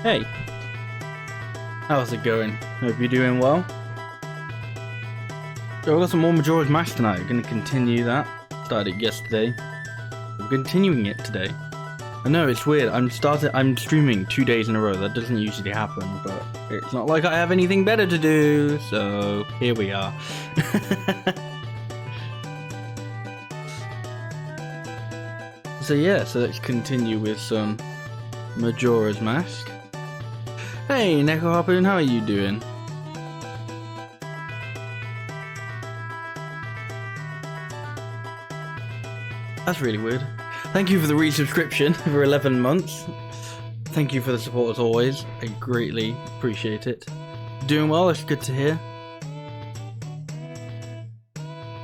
Hey, how's it going? Hope you're doing well. So I've got some more Majora's Mask tonight. We're going to continue that. Started it yesterday. We're continuing it today. I know, it's weird. I'm streaming 2 days in a row. That doesn't usually happen, but it's not like I have anything better to do, so here we are. So let's continue with some Majora's Mask. Hey, Neko Harpoon, how are you doing? That's really weird. Thank you for the resubscription for 11 months. Thank you for the support as always. I greatly appreciate it. Doing well, that's good to hear.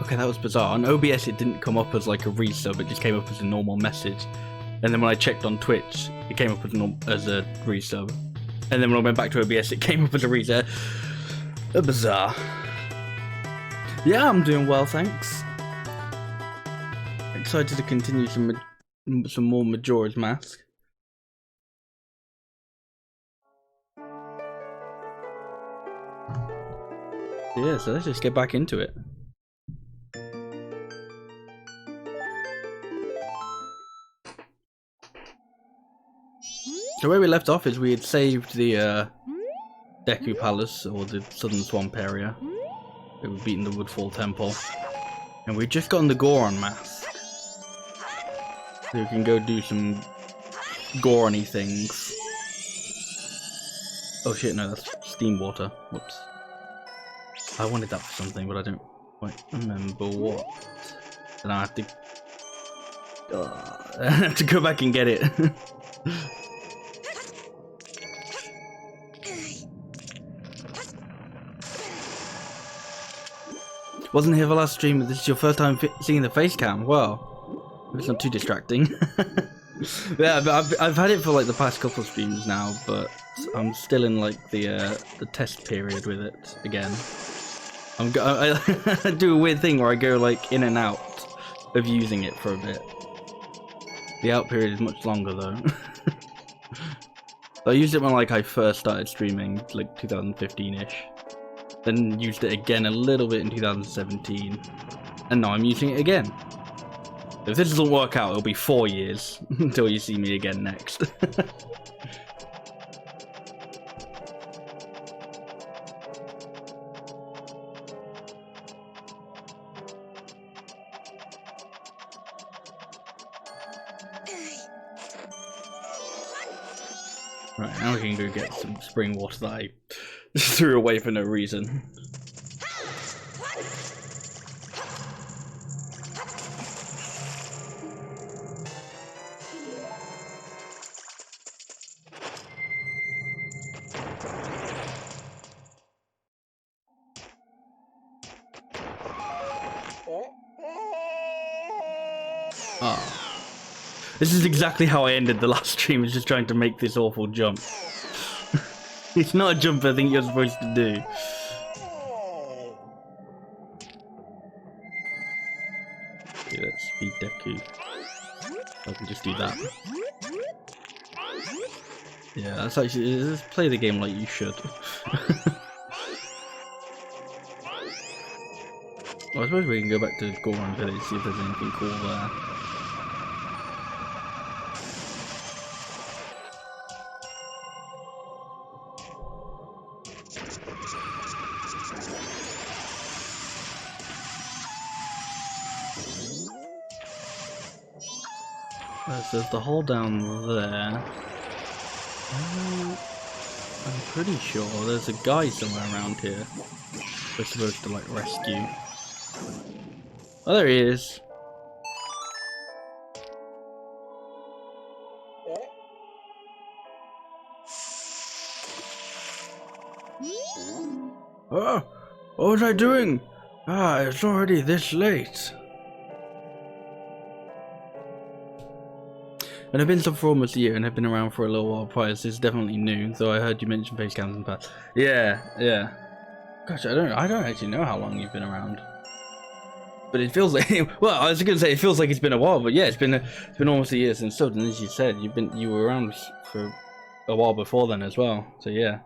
Okay, that was bizarre. On OBS it didn't come up as like a resub, it just came up as a normal message. And then when I checked on Twitch, it came up as a resub. And then when I went back to OBS, it came up as a resub. Bizarre. Yeah, I'm doing well, thanks. Excited to continue some more Majora's Mask. Yeah, so let's just get back into it. So where we left off is we had saved the Deku Palace, or the Southern Swamp area. We were beating the Woodfall Temple. And we'd just gotten the Goron Mask. So we can go do some Goron-y things. Oh shit, no, that's steam water. Whoops. I wanted that for something, but I don't quite remember what. Then I have to... I have to go back and get it. Wasn't here for last stream, but this is your first time seeing the face cam. Well, it's not too distracting. Yeah, but I've had it for like the past couple of streams now, but I'm still in like the test period with it again. I do a weird thing where I go like in and out of using it for a bit. The out period is much longer though. I used it when like I first started streaming, like 2015-ish. Then used it again a little bit in 2017, and now I'm using it again. If this doesn't work out, it'll be 4 years until you see me again next. Right, now we can go get some spring water that I threw away for no reason. Oh. This is exactly how I ended the last stream, was just trying to make this awful jump. It's not a jump I think you're supposed to do. Okay, let's speed Deku. I can just do that. Yeah, that's actually, let's play the game like you should. Well, I suppose we can go back to Goron Village, see if there's anything cool there. There's the hole down there. I'm pretty sure there's a guy somewhere around here we're supposed to like rescue. Oh, there he is. Oh, what was I doing? Ah, it's already this late. And I've been sub for almost a year and I've been around for a little while prior, so it's definitely new, though I heard you mention face cams in the past. Yeah. Gosh, I don't actually know how long you've been around. But it feels like, well, I was gonna say it feels like it's been a while, but yeah, it's been almost a year since sub, and as you said, you were around for a while before then as well. So yeah.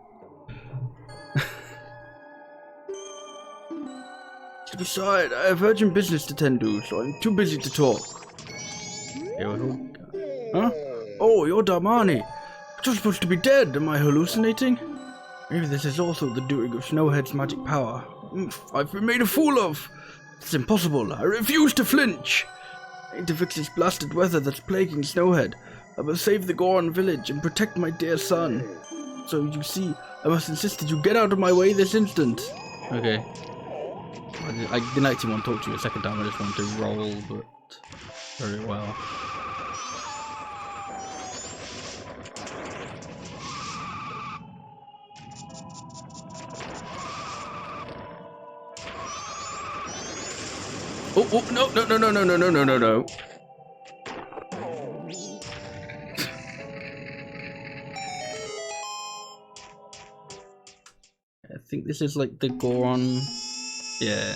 Step aside, I have urgent business to tend to, so I'm too busy to talk. Huh? Oh, you're Darmani. You're supposed to be dead. Am I hallucinating? Maybe this is also the doing of Snowhead's magic power. I've been made a fool of. It's impossible. I refuse to flinch. I need to fix this blasted weather that's plaguing Snowhead. I must save the Goron village and protect my dear son. So you see, I must insist that you get out of my way this instant. Okay. I didn't actually want to talk to you a second time. I just wanted to roll, but very well. Oh, no. I think this is like the Goron. Yeah.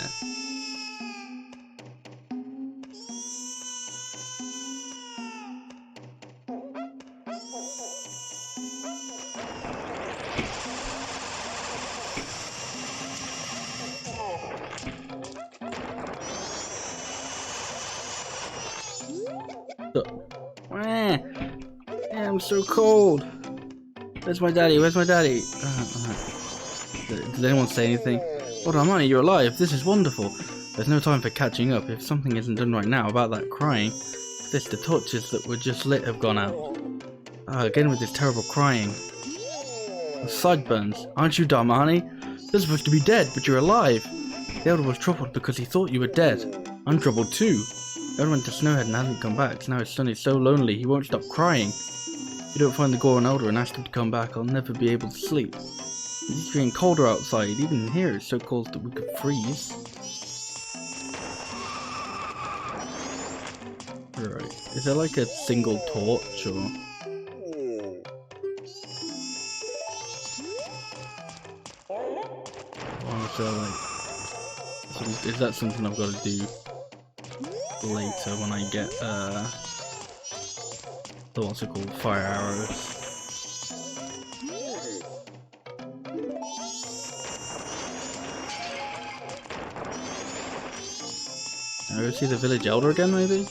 I'm so cold. Where's my daddy? Where's my daddy? Did anyone say anything? Oh, Darmani, you're alive. This is wonderful. There's no time for catching up. If something isn't done right now about that crying, the torches that were just lit have gone out. Again with this terrible crying. Sideburns. Aren't you Darmani? You're supposed to be dead, but you're alive. The Elder was troubled because he thought you were dead. I'm troubled too. The Elder went to Snowhead and hasn't come back. Now his son is so lonely he won't stop crying. If you don't find the Goron Elder and ask him to come back, I'll never be able to sleep. It's getting colder outside. Even here it's so cold that we could freeze. Right. Is there like a single torch or? Is that something I've got to do later when I get what's it called? Fire arrows. I go see the village elder again, maybe?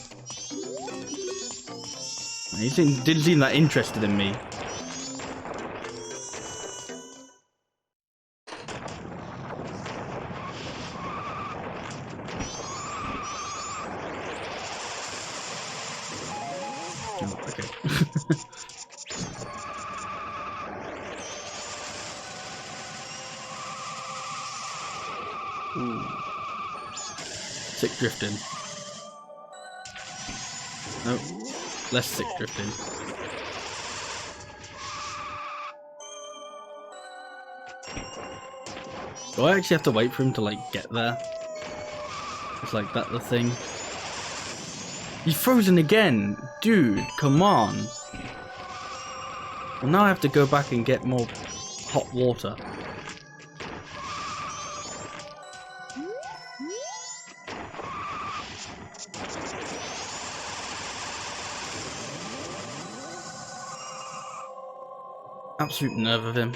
He didn't seem that interested in me. Oh, okay. Ooh. Sick drifting. No, less sick drifting. Do I actually have to wait for him to like get there? It's like that the thing. He's frozen again! Dude, come on! Well, now I have to go back and get more hot water. Absolute nerve of him.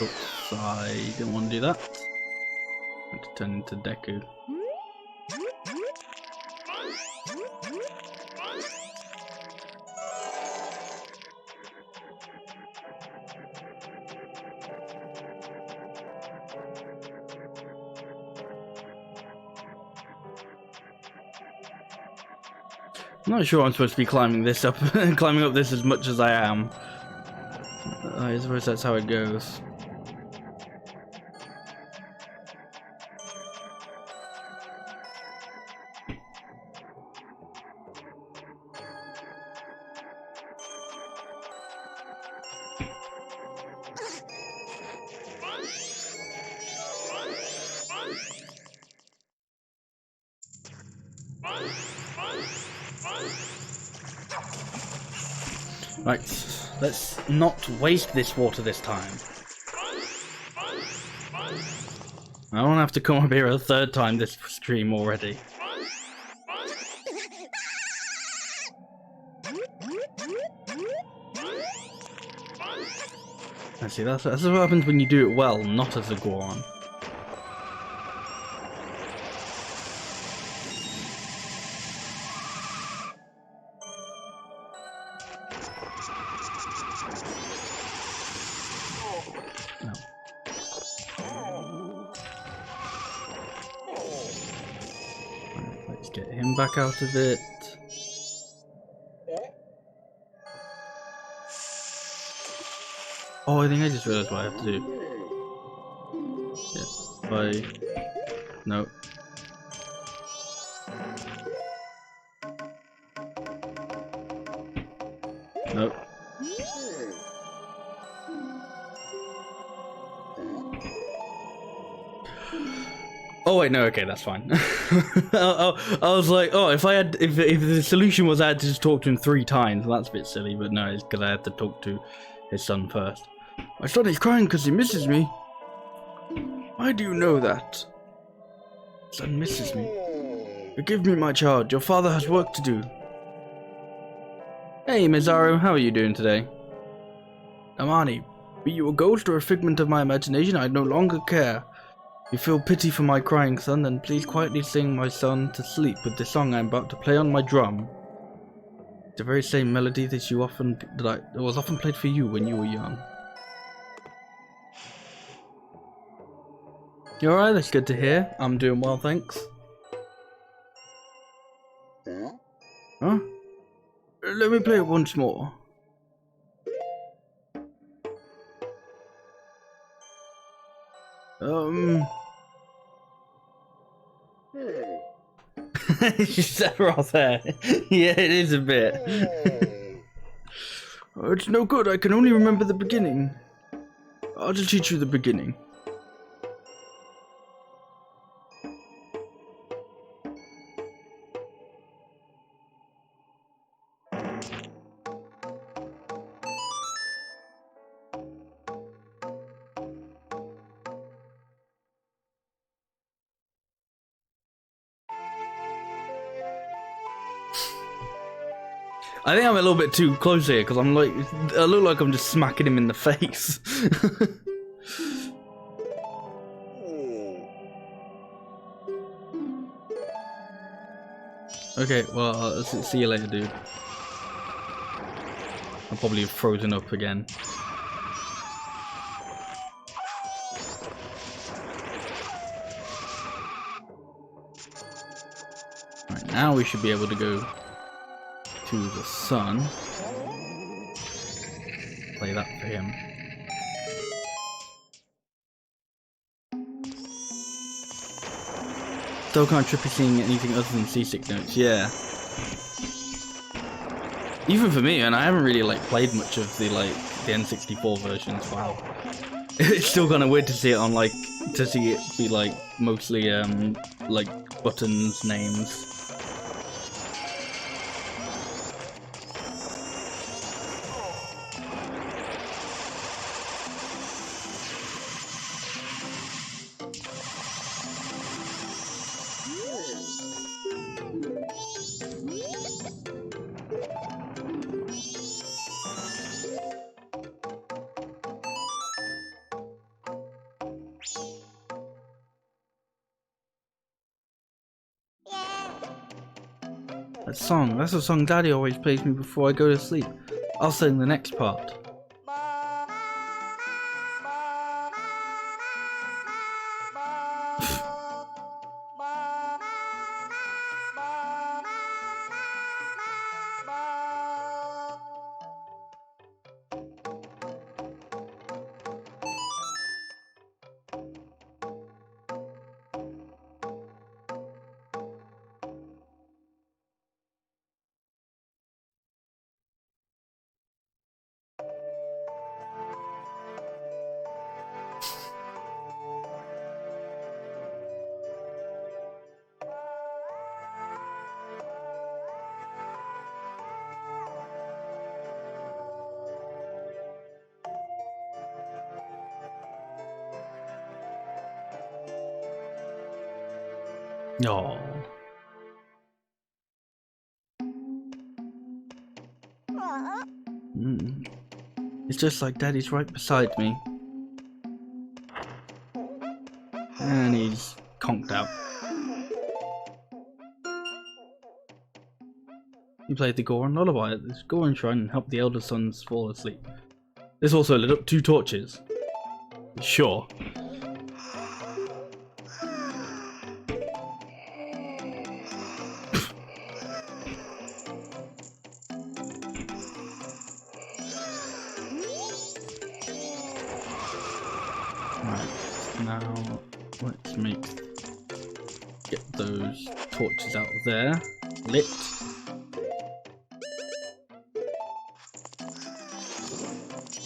Oops, I didn't want to do that. I want to turn into Deku. I'm not sure I'm supposed to be climbing this up, climbing up this as much as I am. I suppose that's how it goes. Right, let's not waste this water this time. I don't have to come up here a third time this stream already. I see, that's what happens when you do it well, not as a Goron. No. Let's get him back out of it. Oh, I think I just realized what I have to do. Yeah, no. Nope. Oh wait, no, okay, that's fine. I was like, oh, if the solution was I had to just talk to him 3 times, well, that's a bit silly, but no, it's because I had to talk to his son first. My son is crying because he misses me. Why do you know that? Son misses me. Forgive me, my child, your father has work to do. Hey, Majora, how are you doing today? Amani, be you a ghost or a figment of my imagination, I no longer care. If you feel pity for my crying son, then please quietly sing my son to sleep with the song I'm about to play on my drum. It's the very same melody that was often played for you when you were young. You alright? That's good to hear. I'm doing well, thanks. Huh? Let me play it once more. She's Sephiroth there. Yeah, it is a bit. It's no good, I can only remember the beginning. I'll just teach you the beginning. I think I'm a little bit too close here because I'm like, I look like I'm just smacking him in the face. Okay, well, see you later, dude. I'll probably have frozen up again. Right, now we should be able to go to the sun. Play that for him. Still can't trippy seeing anything other than seasick notes, yeah. Even for me, and I haven't really like played much of the N64 versions. Wow, it's still kind of weird to see it on to see it be like mostly like buttons, names. That's a song Daddy always plays me before I go to sleep. I'll sing the next part. No. It's just like Daddy's right beside me. And he's conked out. He played the Goron lullaby at this Goron shrine and helped the elder sons fall asleep. This also lit up 2 torches. Sure. Right, now let's get those torches out there, lit.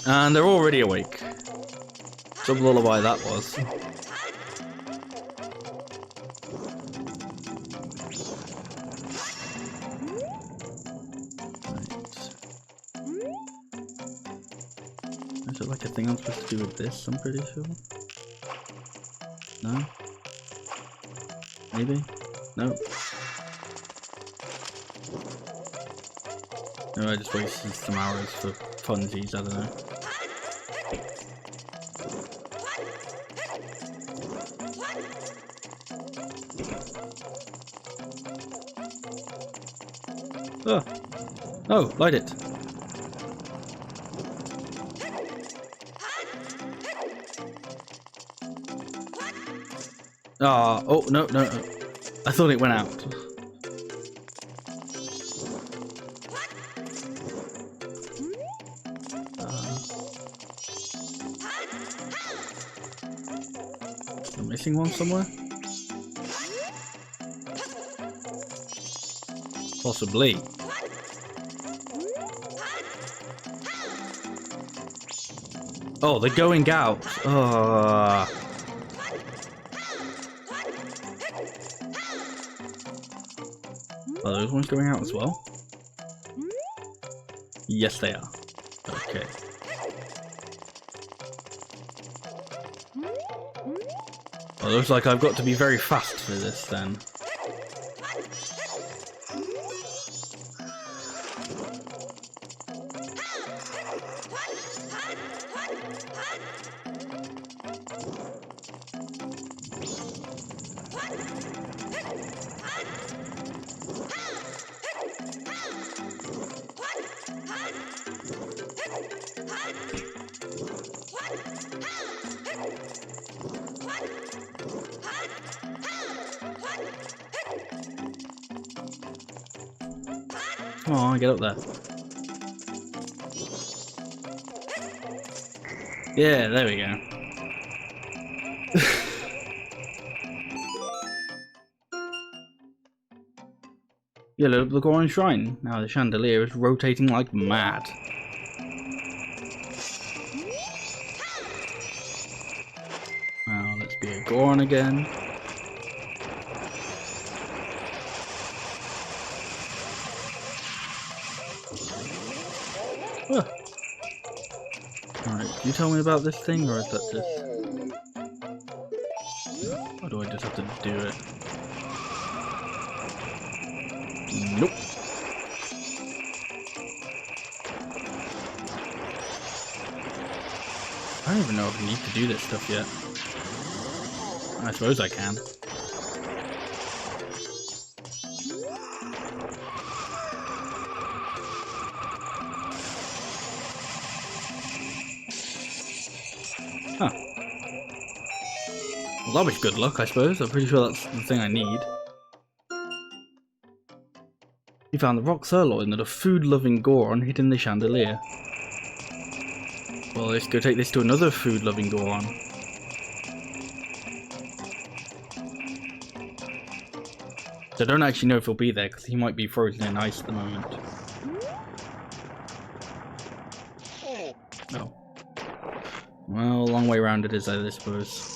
And they're already awake. Some lullaby that was. Is it like a thing I'm supposed to do with this? I'm pretty sure. No? Maybe? No? No, I just wasted some hours for funsies, I don't know. Oh! Oh, light it! Ah, oh, no, no, no. I thought it went out. I'm missing one somewhere? Possibly. Oh, they're going out. Oh. Are those ones going out as well? Yes, they are. Okay. Well, looks like I've got to be very fast for this then. Come on, get up there. Yeah, there we go. Yeah, look, the Goron Shrine. Now the chandelier is rotating like mad. Now let's be a Goron again. Oh. Alright, can you tell me about this thing, or is that just... Or do I just have to do it? Nope. I don't even know if I need to do this stuff yet. I suppose I can. Huh. Well, that was good luck, I suppose. I'm pretty sure that's the thing I need. You found the rock sirloin that a food-loving Goron hid in the chandelier. Well, let's go take this to another food-loving Goron. So I don't actually know if he'll be there, because he might be frozen in ice at the moment. Oh. Well, a long way around it is, I suppose.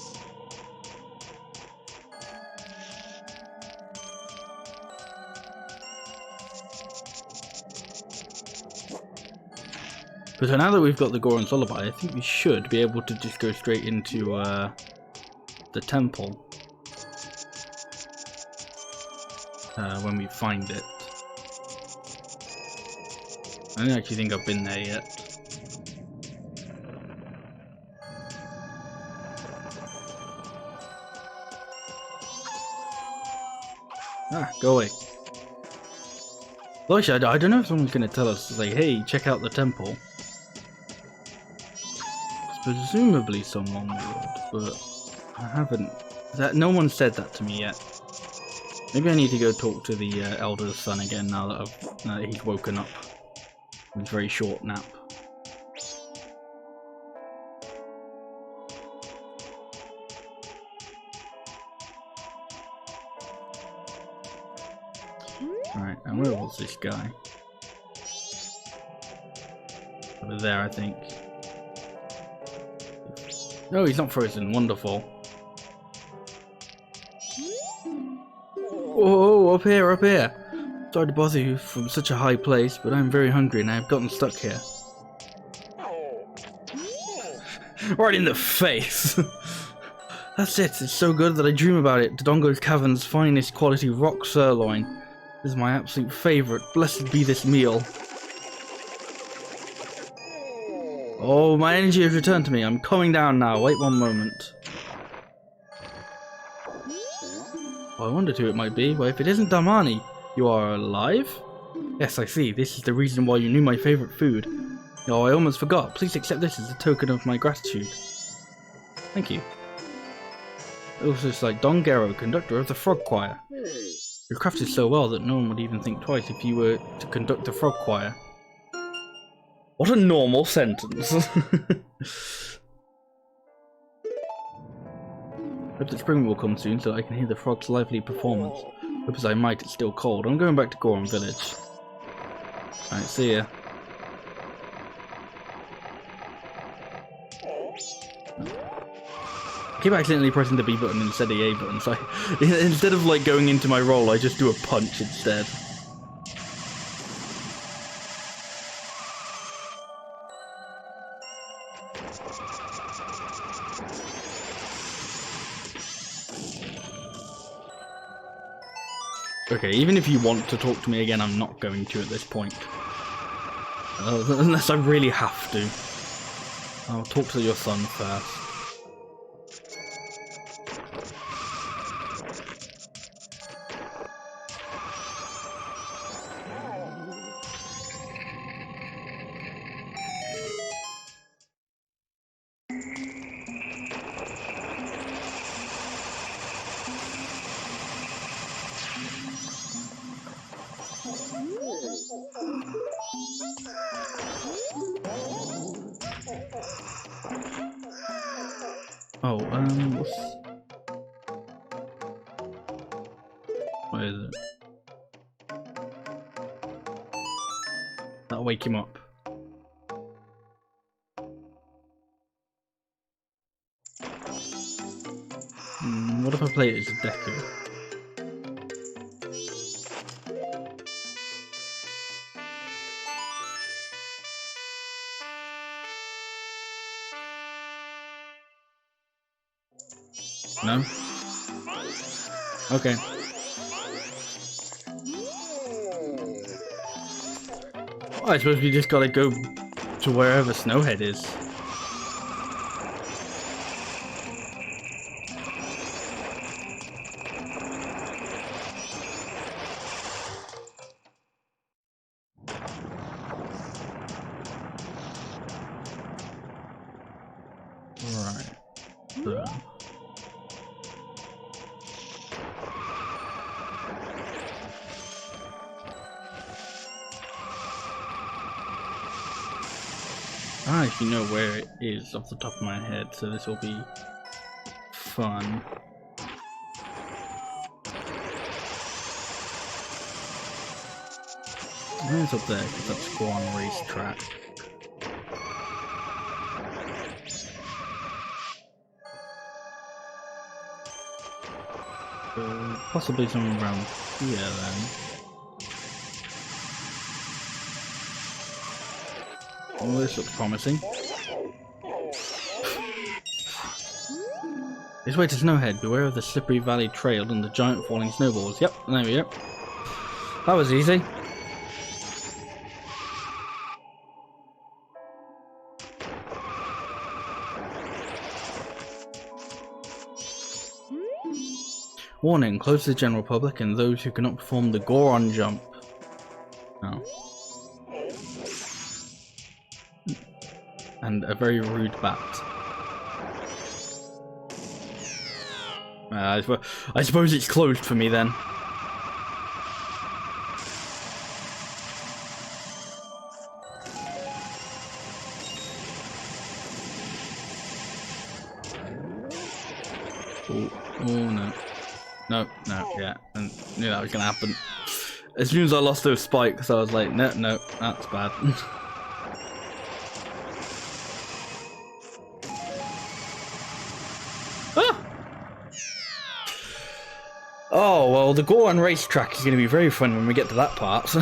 But so now that we've got the Goron's Lullaby, I think we should be able to just go straight into the temple. When we find it. I don't actually think I've been there yet. Ah, go away. Well, actually, I don't know if someone's going to tell us, like, hey, check out the temple. Presumably someone would, but I haven't. No one said that to me yet. Maybe I need to go talk to the elder's son again now that he's woken up from his very short nap. Right, and where was this guy? Over there, I think. No, he's not frozen. Wonderful. Whoa, up here, up here. Sorry to bother you from such a high place, but I'm very hungry and I have gotten stuck here. Right in the face. That's it. It's so good that I dream about it. Dodongo's Cavern's finest quality rock sirloin. This is my absolute favourite. Blessed be this meal. Oh, my energy has returned to me. I'm coming down now. Wait one moment. Oh, I wondered who it might be. Well, if it isn't Damani, you are alive? Yes, I see. This is the reason why you knew my favourite food. Oh, I almost forgot. Please accept this as a token of my gratitude. Thank you. Also, it's like Dongero, conductor of the Frog Choir. You're crafted so well that no one would even think twice if you were to conduct the Frog Choir. What a normal sentence. Hope that spring will come soon so I can hear the frog's lively performance. Hope as I might, it's still cold. I'm going back to Goron Village. Alright, see ya. I keep accidentally pressing the B button instead of the A button, so instead of like going into my roll, I just do a punch instead. Okay, even if you want to talk to me again, I'm not going to at this point. Unless I really have to. I'll talk to your son first. Oh, what is it? That'll wake him up. What if I play it as a Deku? No? Okay. Well, I suppose we just gotta go to wherever Snowhead is. Right. So. I actually know where it is off the top of my head, so this will be fun. I think it's up there because that's Squan Racetrack. Possibly somewhere around here then. Oh, this looks promising. This way to Snowhead. Beware of the slippery valley trail and the giant falling snowballs. Yep, there we go. That was easy. Warning, closed to the general public and those who cannot perform the Goron jump. Oh. And a very rude bat. I suppose it's closed for me then. Oh no. No, yeah. And knew that was gonna happen. As soon as I lost those spikes, I was like, no, that's bad. Ah! Oh, well, the Goron racetrack is gonna be very fun when we get to that part. So.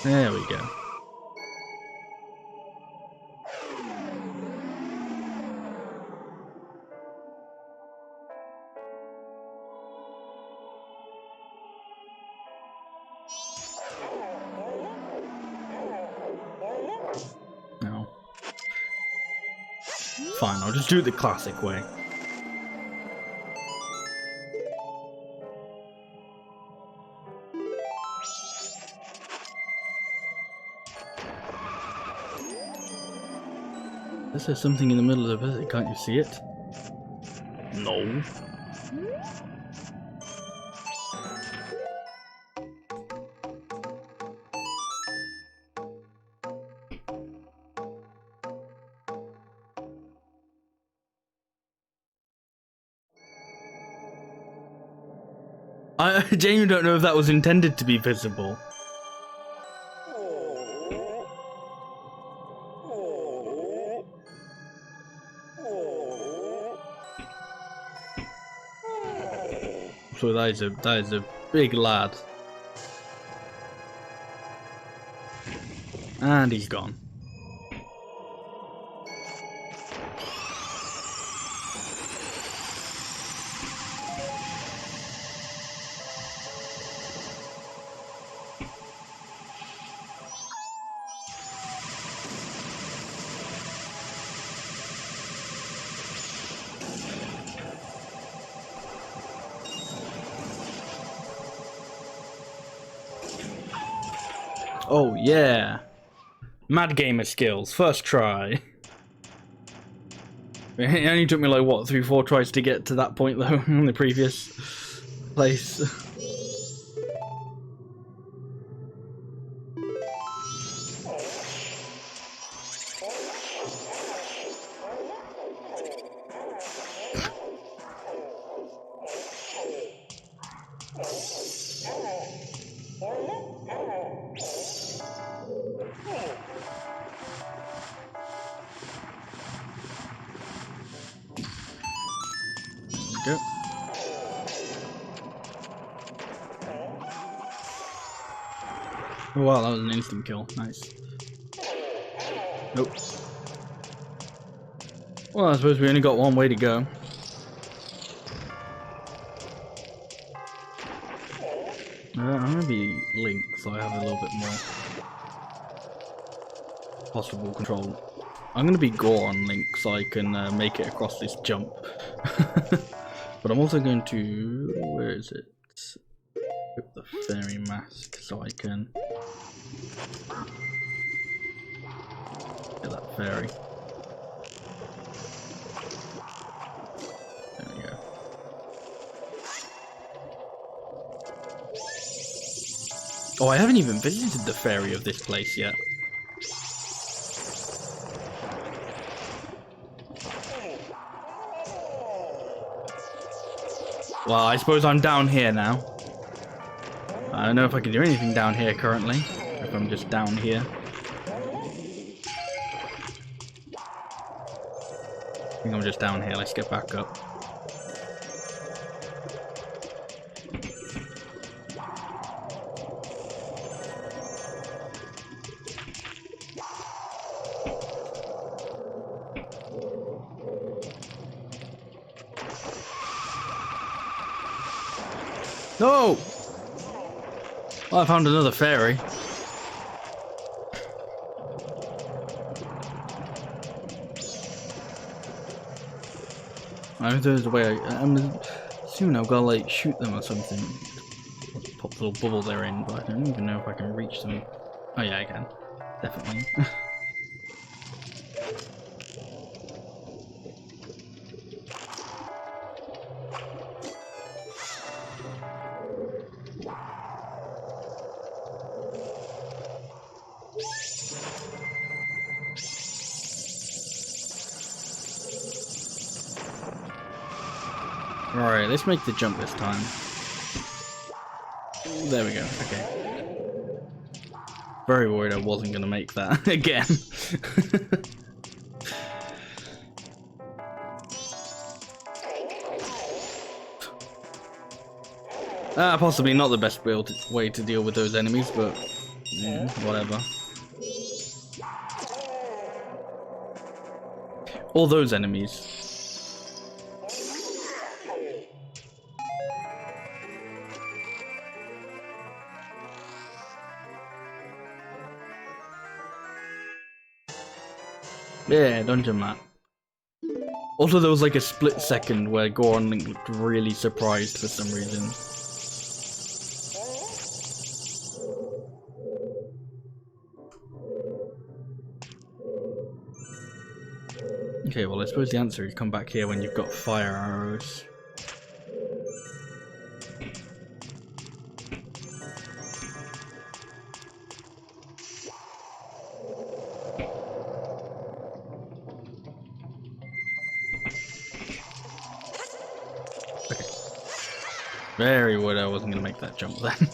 There we go. No. Fine, I'll just do it the classic way. This is something in the middle of it, can't you see it? No. I genuinely don't know if that was intended to be visible. So that is a big lad. And he's gone. Oh yeah. Mad gamer skills, first try. It only took me like what, 3-4 tries to get to that point though in the previous place. Go. Oh wow, that was an instant kill. Nice. Nope. Well, I suppose we only got one way to go. I'm gonna be Link, so I have a little bit more possible control. I'm gonna be Goron Link, so I can make it across this jump. But I'm also going to... where is it? Put the fairy mask so I can get that fairy. There we go. Oh, I haven't even visited the fairy of this place yet. Well, I suppose I'm down here now. I don't know if I can do anything down here currently, if I'm just down here. I think I'm just down here, let's get back up. No! Oh, I found another fairy. I think there's a way I'm assuming I've got to like shoot them or something. Pop the little bubble they're in, but I don't even know if I can reach them. Oh yeah, I can. Definitely. Alright, let's make the jump this time. There we go, okay. Very worried I wasn't going to make that again. Possibly not the best way to deal with those enemies, but yeah, whatever. All those enemies. Yeah, dungeon map. Also, there was like a split second where Goron Link looked really surprised for some reason. Okay, well I suppose the answer is come back here when you've got fire arrows. Okay. Very worried I wasn't going to make that jump then.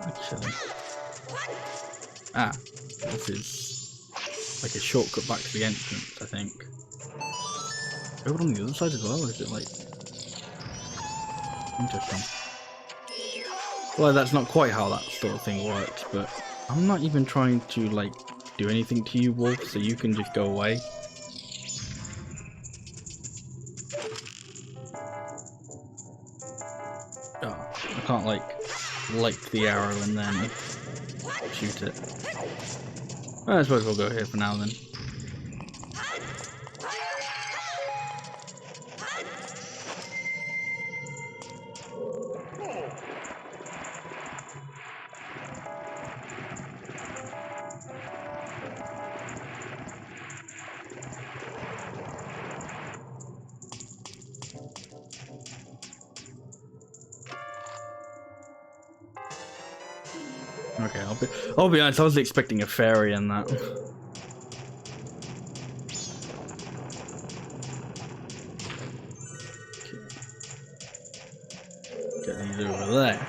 Actually. This is like a shortcut back to the entrance, I think. Go on the other side as well, or is it like... Interesting. Well, that's not quite how that sort of thing works, but I'm not even trying to, like, do anything to you, Wolf, so you can just go away. Oh, I can't, like, light the arrow and then shoot it. I suppose we'll go here for now then. Okay, I'll be honest, I was expecting a fairy in that. Get these over there.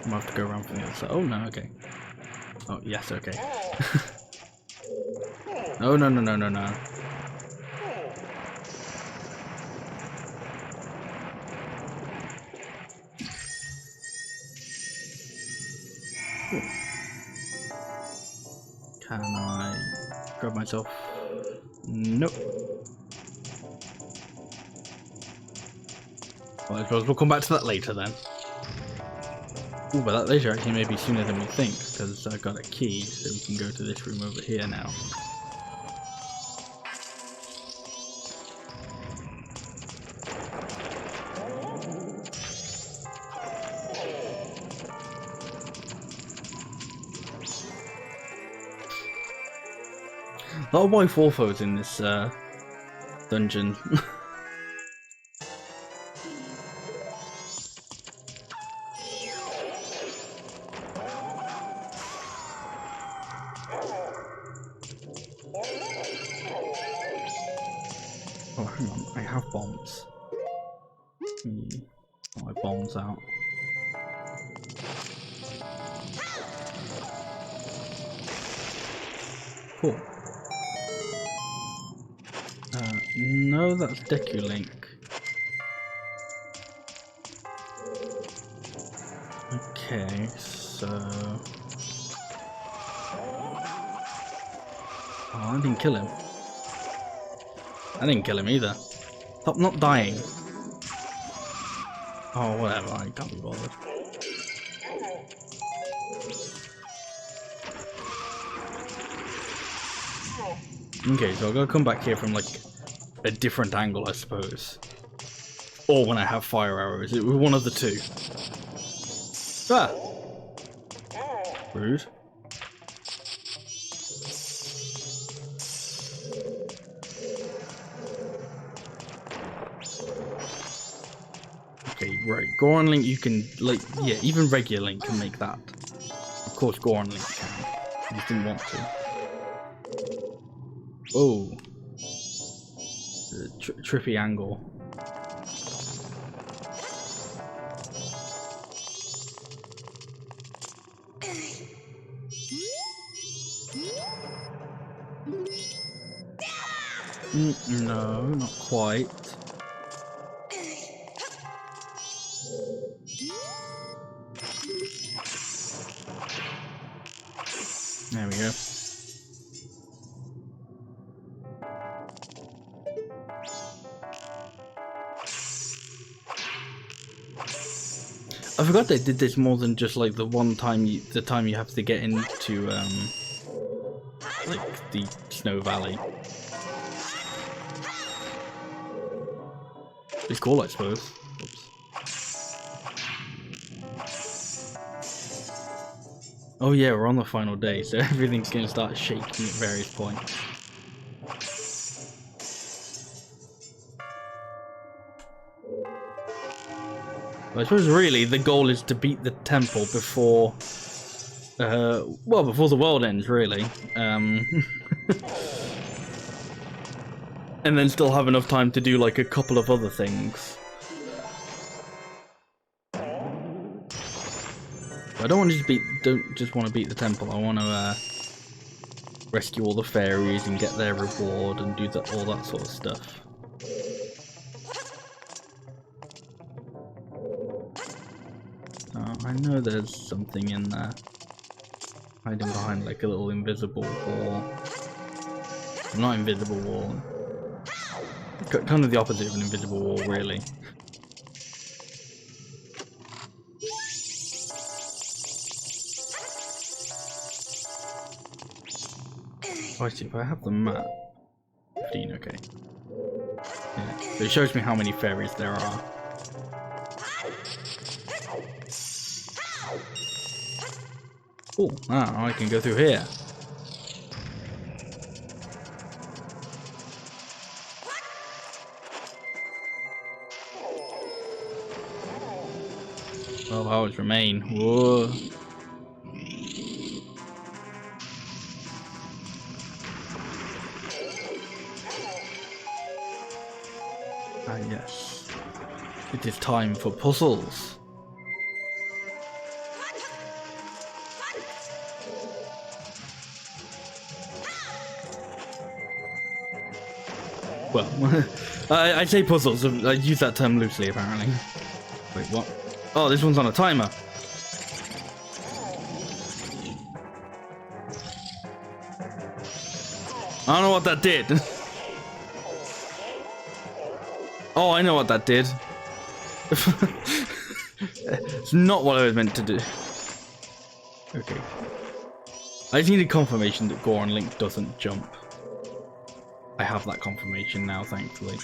I'm gonna have to go around from the other side. Oh no, okay. Oh yes, okay. Oh no no no no no. Can I grab myself? Nope. Well, I suppose we'll come back to that later then. Ooh, but that later actually may be sooner than we think, because I've got a key, so we can go to this room over here now. A lot of wife orphos in this dungeon. Oh, hang on. I have bombs. Get my bombs out. Cool. No, that's Deku-Link. Okay, so... Oh, I didn't kill him. I didn't kill him either. Stop not dying. Oh, whatever, I can't be bothered. Okay, so I've got to come back here from, like, a different angle, I suppose. Or when I have fire arrows. It was one of the two. Ah! Rude. Okay, right. Goron Link, you can, like, yeah, even regular Link can make that. Of course, Goron Link can. I just didn't want to. Oh. Trippy angle. No, not quite. There we go. I forgot they did this more than just like the one time the time you have to get into like the Snow Valley. It's cool, I suppose. Oops. Oh yeah, we're on the final day, so everything's gonna start shaking at various points. I suppose really the goal is to beat the temple before, well, before the world ends, really. And then still have enough time to do like a couple of other things. I don't want to don't just want to beat the temple. I want to rescue all the fairies and get their reward and do all that sort of stuff. I know there's something in there. Hiding behind like a little invisible wall. Not invisible wall. Kind of the opposite of an invisible wall, really. Oh, I see, if I have the map. 15, okay. Yeah. So it shows me how many fairies there are. Oh, now I can go through here. Well, powers remain. Whoa. Ah, yes. It is time for puzzles. Well, I say puzzles. I use that term loosely, apparently. Wait, what? Oh, this one's on a timer. I don't know what that did. Oh, I know what that did. It's not what I was meant to do. Okay. I just needed confirmation that Goron Link doesn't jump. I have that confirmation now, thankfully.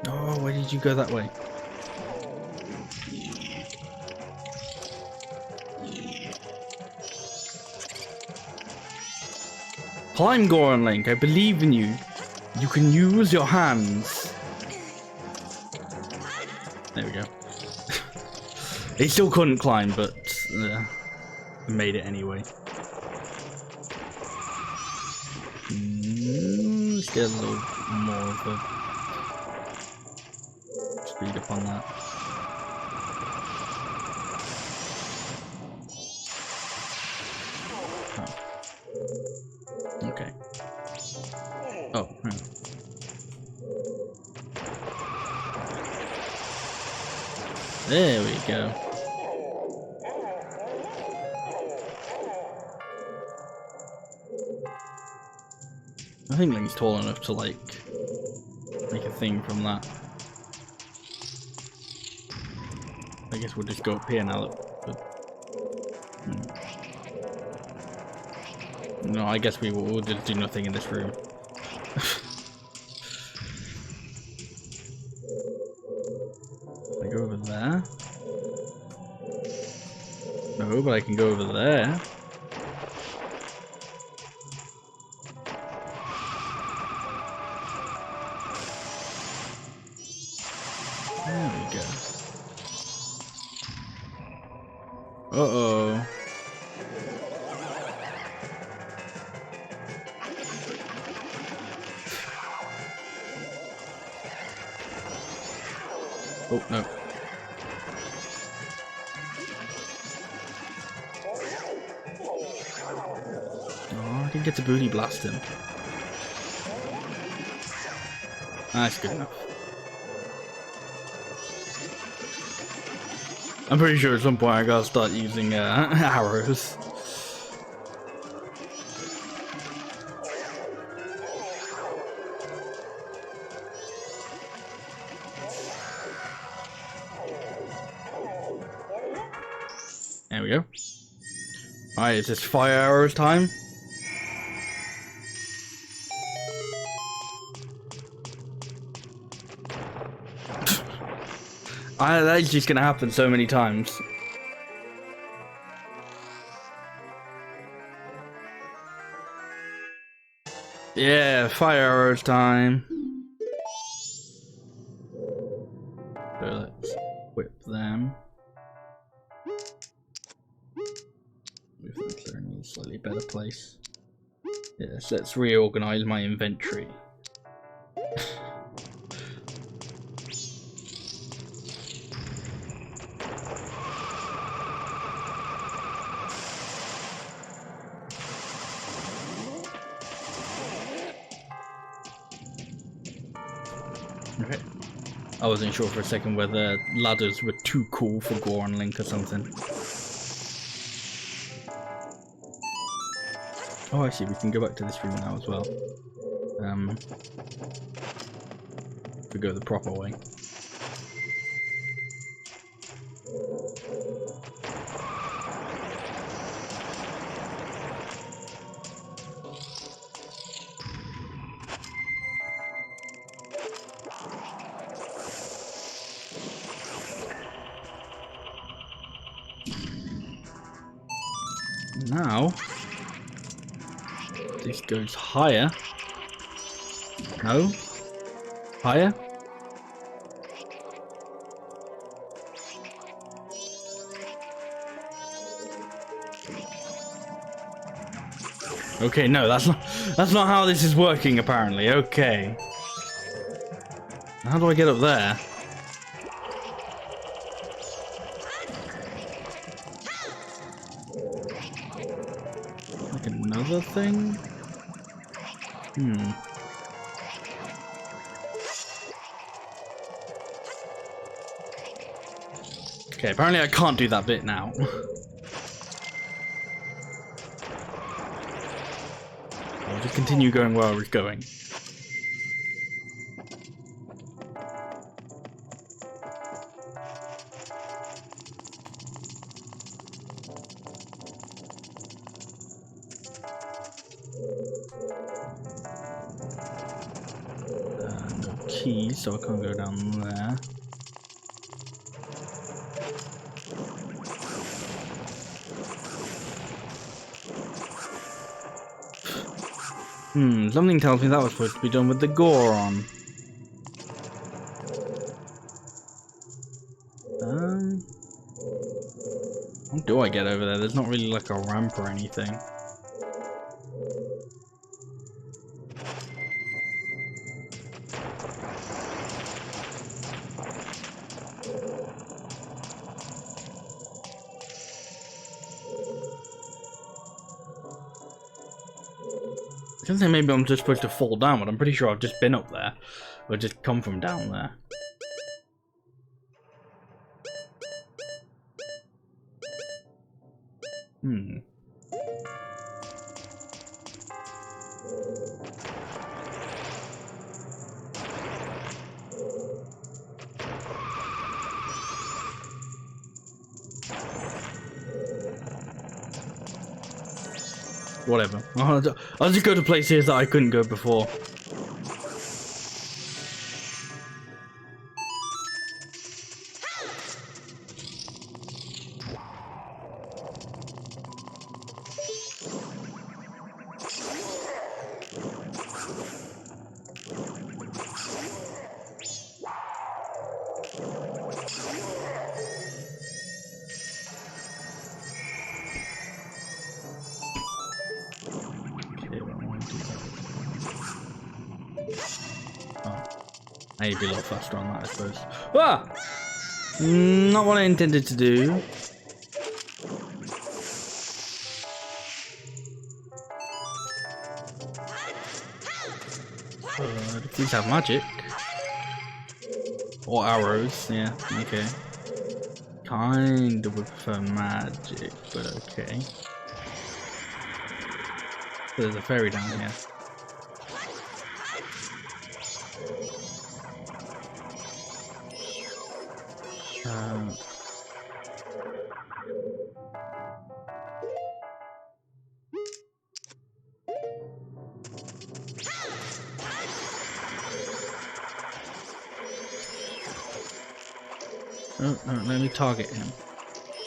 Oh, why did you go that way? Climb, Goron Link, I believe in you. You can use your hands. There we go. He still couldn't climb, but made it anyway. Let's get a little more of a speed up on that. Oh. Okay. Oh, there we go. I think Link's tall enough to like make a thing from that. I guess we'll just go up here now. No, I guess we'll just do nothing in this room. I go over there. No, but I can go over there. There we go. Uh-oh. Oh, no. Oh, I didn't get to booty blast him. That's good enough. I'm pretty sure at some point I gotta start using arrows. There we go. Alright, is this fire arrows time? That's just gonna happen so many times. Yeah, fire arrows time. So let's whip them. Move them to a slightly better place. Yes, let's reorganize my inventory. Okay. I wasn't sure for a second whether ladders were too cool for Goron Link or something. Oh, actually, we can go back to this room now as well. If we go the proper way. Now, this goes higher. No? Higher? Okay, no, that's not how this is working apparently. Okay. How do I get up there? Like another thing? Okay, apparently I can't do that bit now. I'll just continue going where I was going. No keys, so I can't go down there. Something tells me that was supposed to be done with the Goron. do I get over there? There's not really like a ramp or anything. I can say maybe I'm just supposed to fall down, but I'm pretty sure I've just been up there. Or just come from down there. Whatever. I'll just go to places that I couldn't go before. I need to be a lot faster on that, I suppose. Ah! Not what I intended to do. These have magic. Or arrows, yeah, okay. Kind of would prefer magic, but okay. There's a fairy down here. Oh, no, let me target him.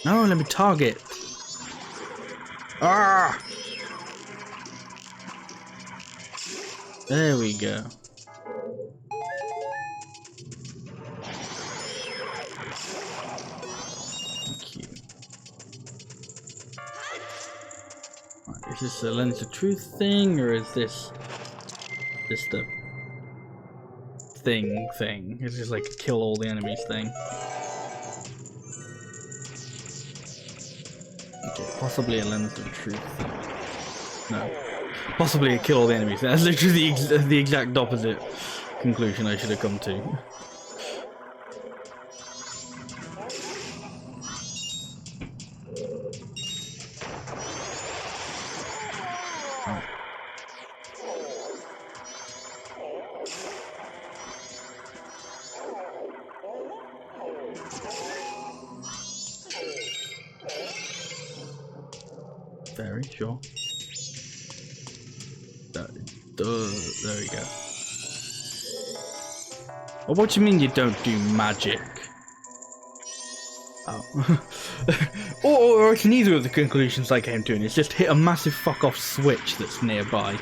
No, let me target. Ah! There we go. Thank you. Right, is this a lens of truth thing, or is this just a thing? Is this like a kill all the enemies thing? Okay, possibly a lens of truth. No. Possibly a kill all the enemies. That's literally the exact opposite conclusion I should have come to. Very sure. There we go. Oh, what do you mean you don't do magic? Oh. or it's neither of the conclusions I came to, and it's just hit a massive fuck off switch that's nearby.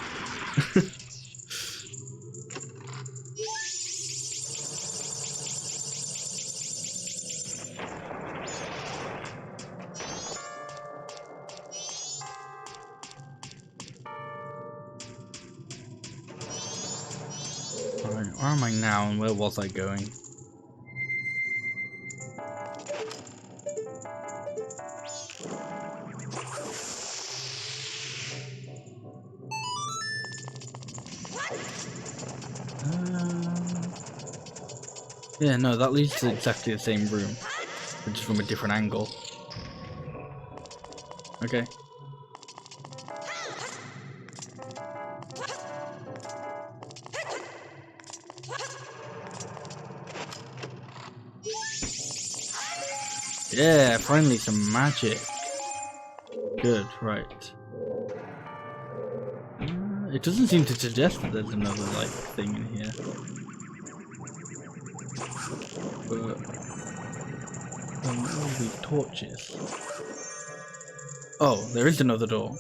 Alright, where am I now and where was I going? Yeah, no, that leads to exactly the same room, but just from a different angle. Okay. Yeah, finally some magic. Good, right. It doesn't seem to suggest that there's another, like, thing in here. But... all these torches. Oh, there is another door.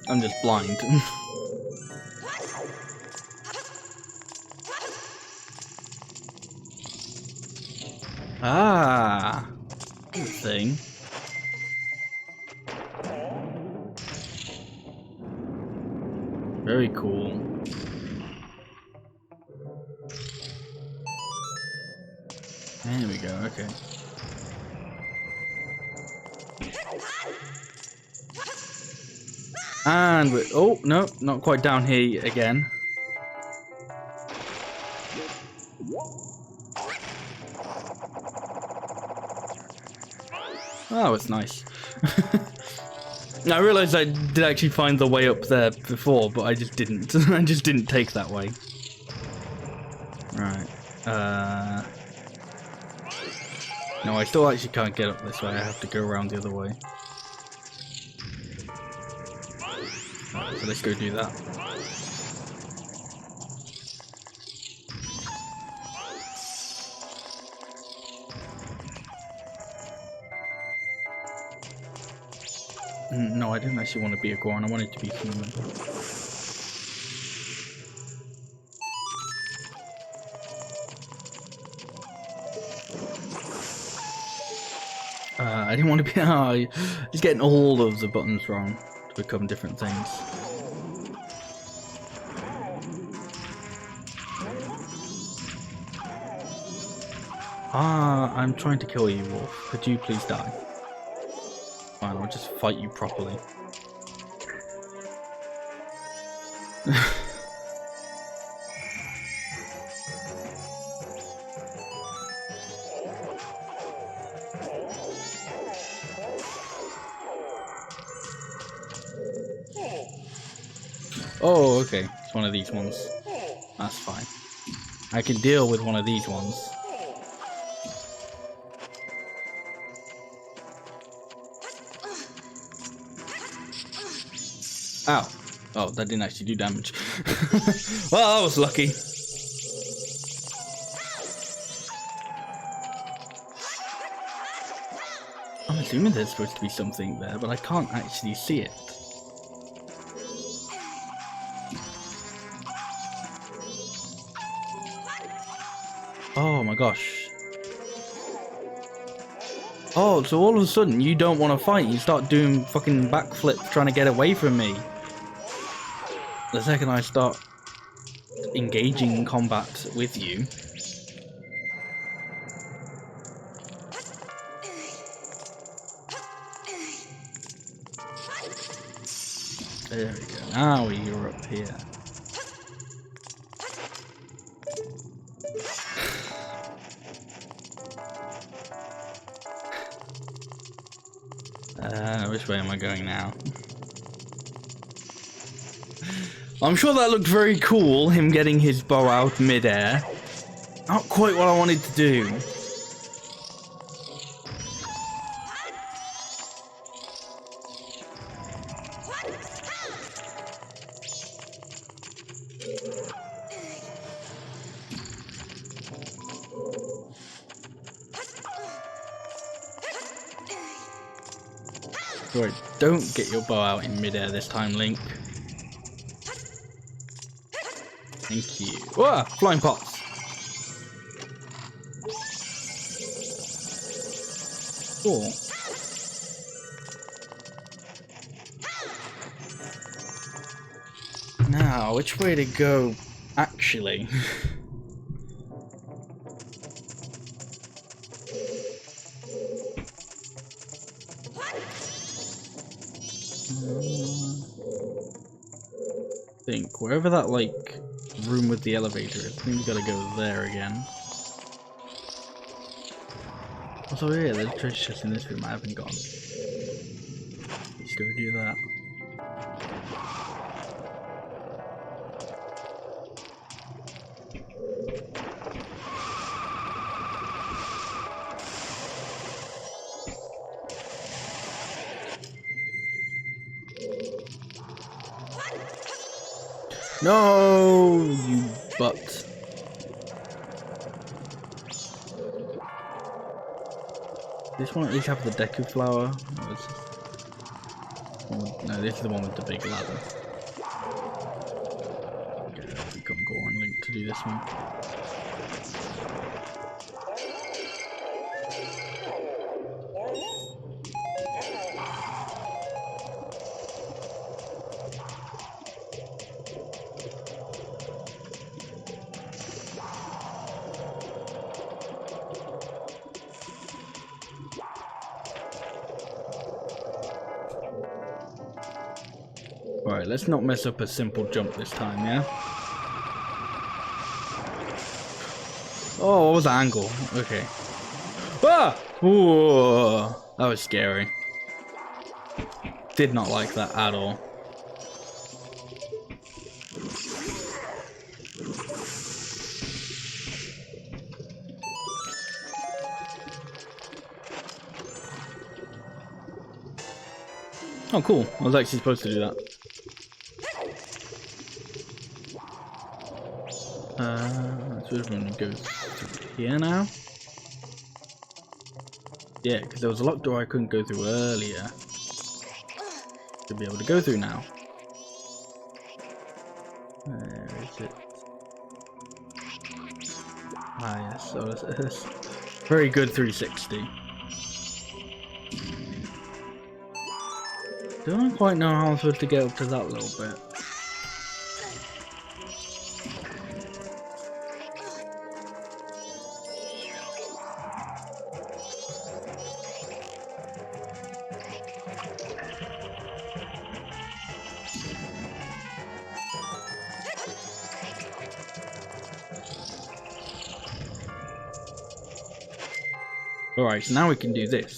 I'm just blind. Ah! Good thing. Very cool. There we go, okay. And we oh, no, not quite down here again. Oh, it's nice. I realised I did actually find the way up there before, but I just didn't. I just didn't take that way. Right. No, I still actually can't get up this way. I have to go around the other way. Right, so let's go do that. No, I didn't actually want to be a Goron. I wanted to be human. I didn't want to be. Just getting all of the buttons wrong to become different things. I'm trying to kill you, Wolf. Could you please die? Fine, I'll just fight you properly. Oh, okay. It's one of these ones. That's fine. I can deal with one of these ones. Ow. Oh, that didn't actually do damage. Well, I was lucky. I'm assuming there's supposed to be something there, but I can't actually see it. Oh my gosh. Oh, so all of a sudden you don't want to fight, you start doing fucking backflips trying to get away from me. The second I start engaging in combat with you. There we go, now you're up here. Which way am I going now? I'm sure that looked very cool, him getting his bow out mid-air. Not quite what I wanted to do. Right, don't get your bow out in mid-air this time, Link. Thank you. Whoa! Flying pots! Cool. Now, which way to go, actually? Think wherever that like room with the elevator is, I think we gotta go there again. Also, yeah, there's a treasure chest in this room I haven't gone. Let's go do that. No, you butt. This one at least have the Deku flower. No, this is the one with the big ladder. Okay, become Goron Link to do this one. Alright, let's not mess up a simple jump this time, yeah? Oh, what was the angle? Okay. Ah! Ooh, that was scary. Did not like that at all. Oh, cool. I was actually supposed to do that. So we're going to go through here now. Yeah, because there was a locked door I couldn't go through earlier. Should be able to go through now. Where is it? Ah, yes. So it's very good 360. Don't quite know how I'm supposed to get up to that little bit. Alright, so now we can do this.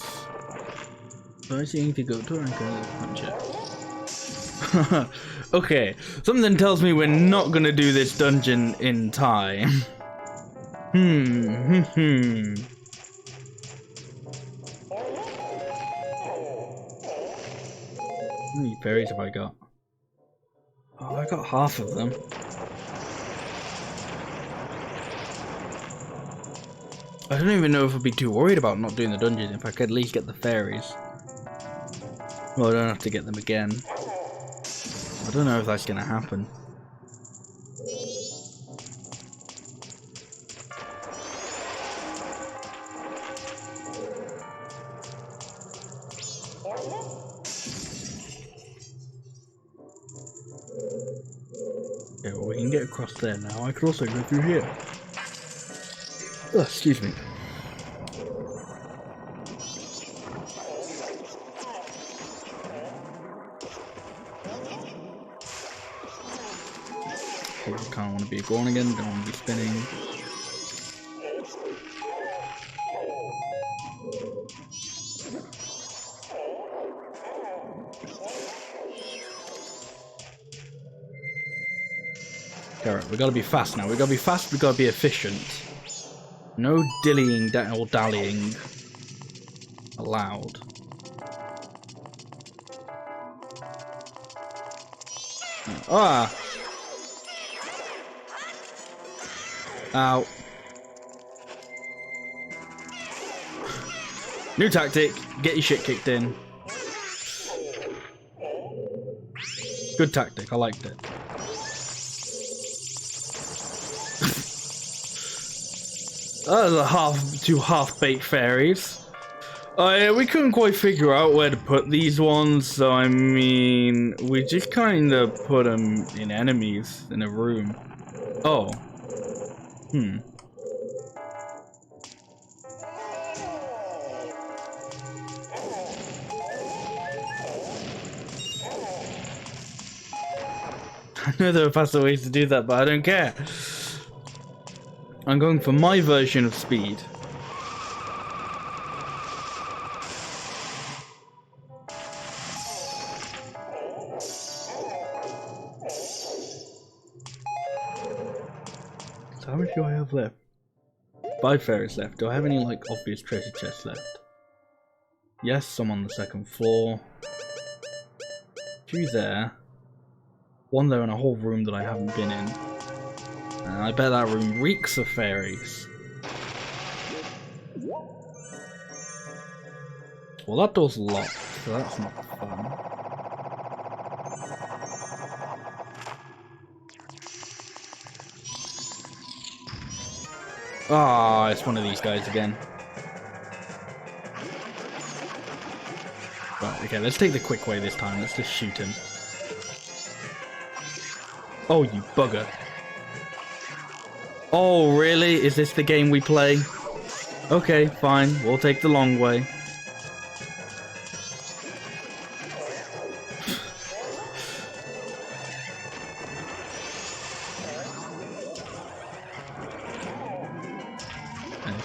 So I seem to go to and punch it. Okay, something tells me we're not gonna do this dungeon in time. How many fairies have I got? Oh, I got half of them. I don't even know if I'd be too worried about not doing the dungeon if I could at least get the fairies. Well, I don't have to get them again. I don't know if that's gonna happen. Okay, well, we can get across there now. I could also go through here. Oh, excuse me. I kind of want to be a Gorn again, don't want to be spinning. Alright, we gotta be fast now. We gotta be fast, we gotta be efficient. No dillying or dallying allowed. Ah! Ow. New tactic, get your shit kicked in. Good tactic, I liked it. That was two half-baked fairies. We couldn't quite figure out where to put these ones, so I mean, we just kind of put them in enemies in a room. Oh. I know there are faster ways to do that, but I don't care. I'm going for my version of speed. So how much do I have left? 5 fairies left. Do I have any like obvious treasure chests left? Yes, some on the second floor. 2 there. 1 there in a whole room that I haven't been in. And I bet that room reeks of fairies. Well, that door's locked, so that's not fun. Ah, it's one of these guys again. Right, okay, let's take the quick way this time. Let's just shoot him. Oh, you bugger. Oh, really? Is this the game we play? Okay, fine. We'll take the long way.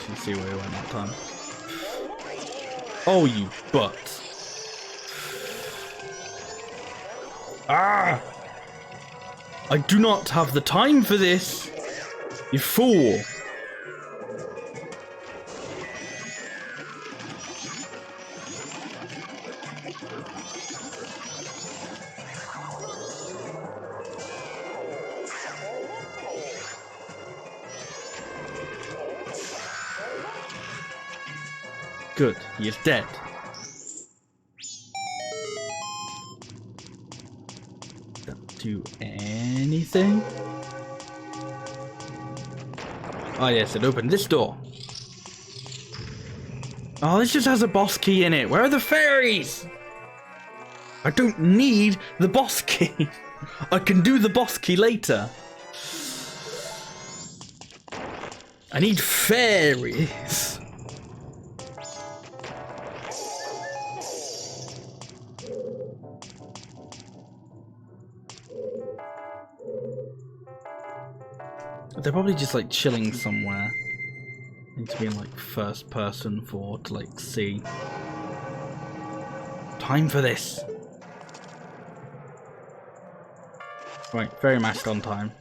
actually see where he went that time. Oh, you butt. Ah! I do not have the time for this, you fool. Good, he is dead. Don't do anything. Oh yes, it opened this door. Oh, this just has a boss key in it. Where are the fairies? I don't need the boss key. I can do the boss key later. I need fairies. They're probably just like chilling somewhere. Need to be in like first person to like see. Time for this. Right, very mashed on time.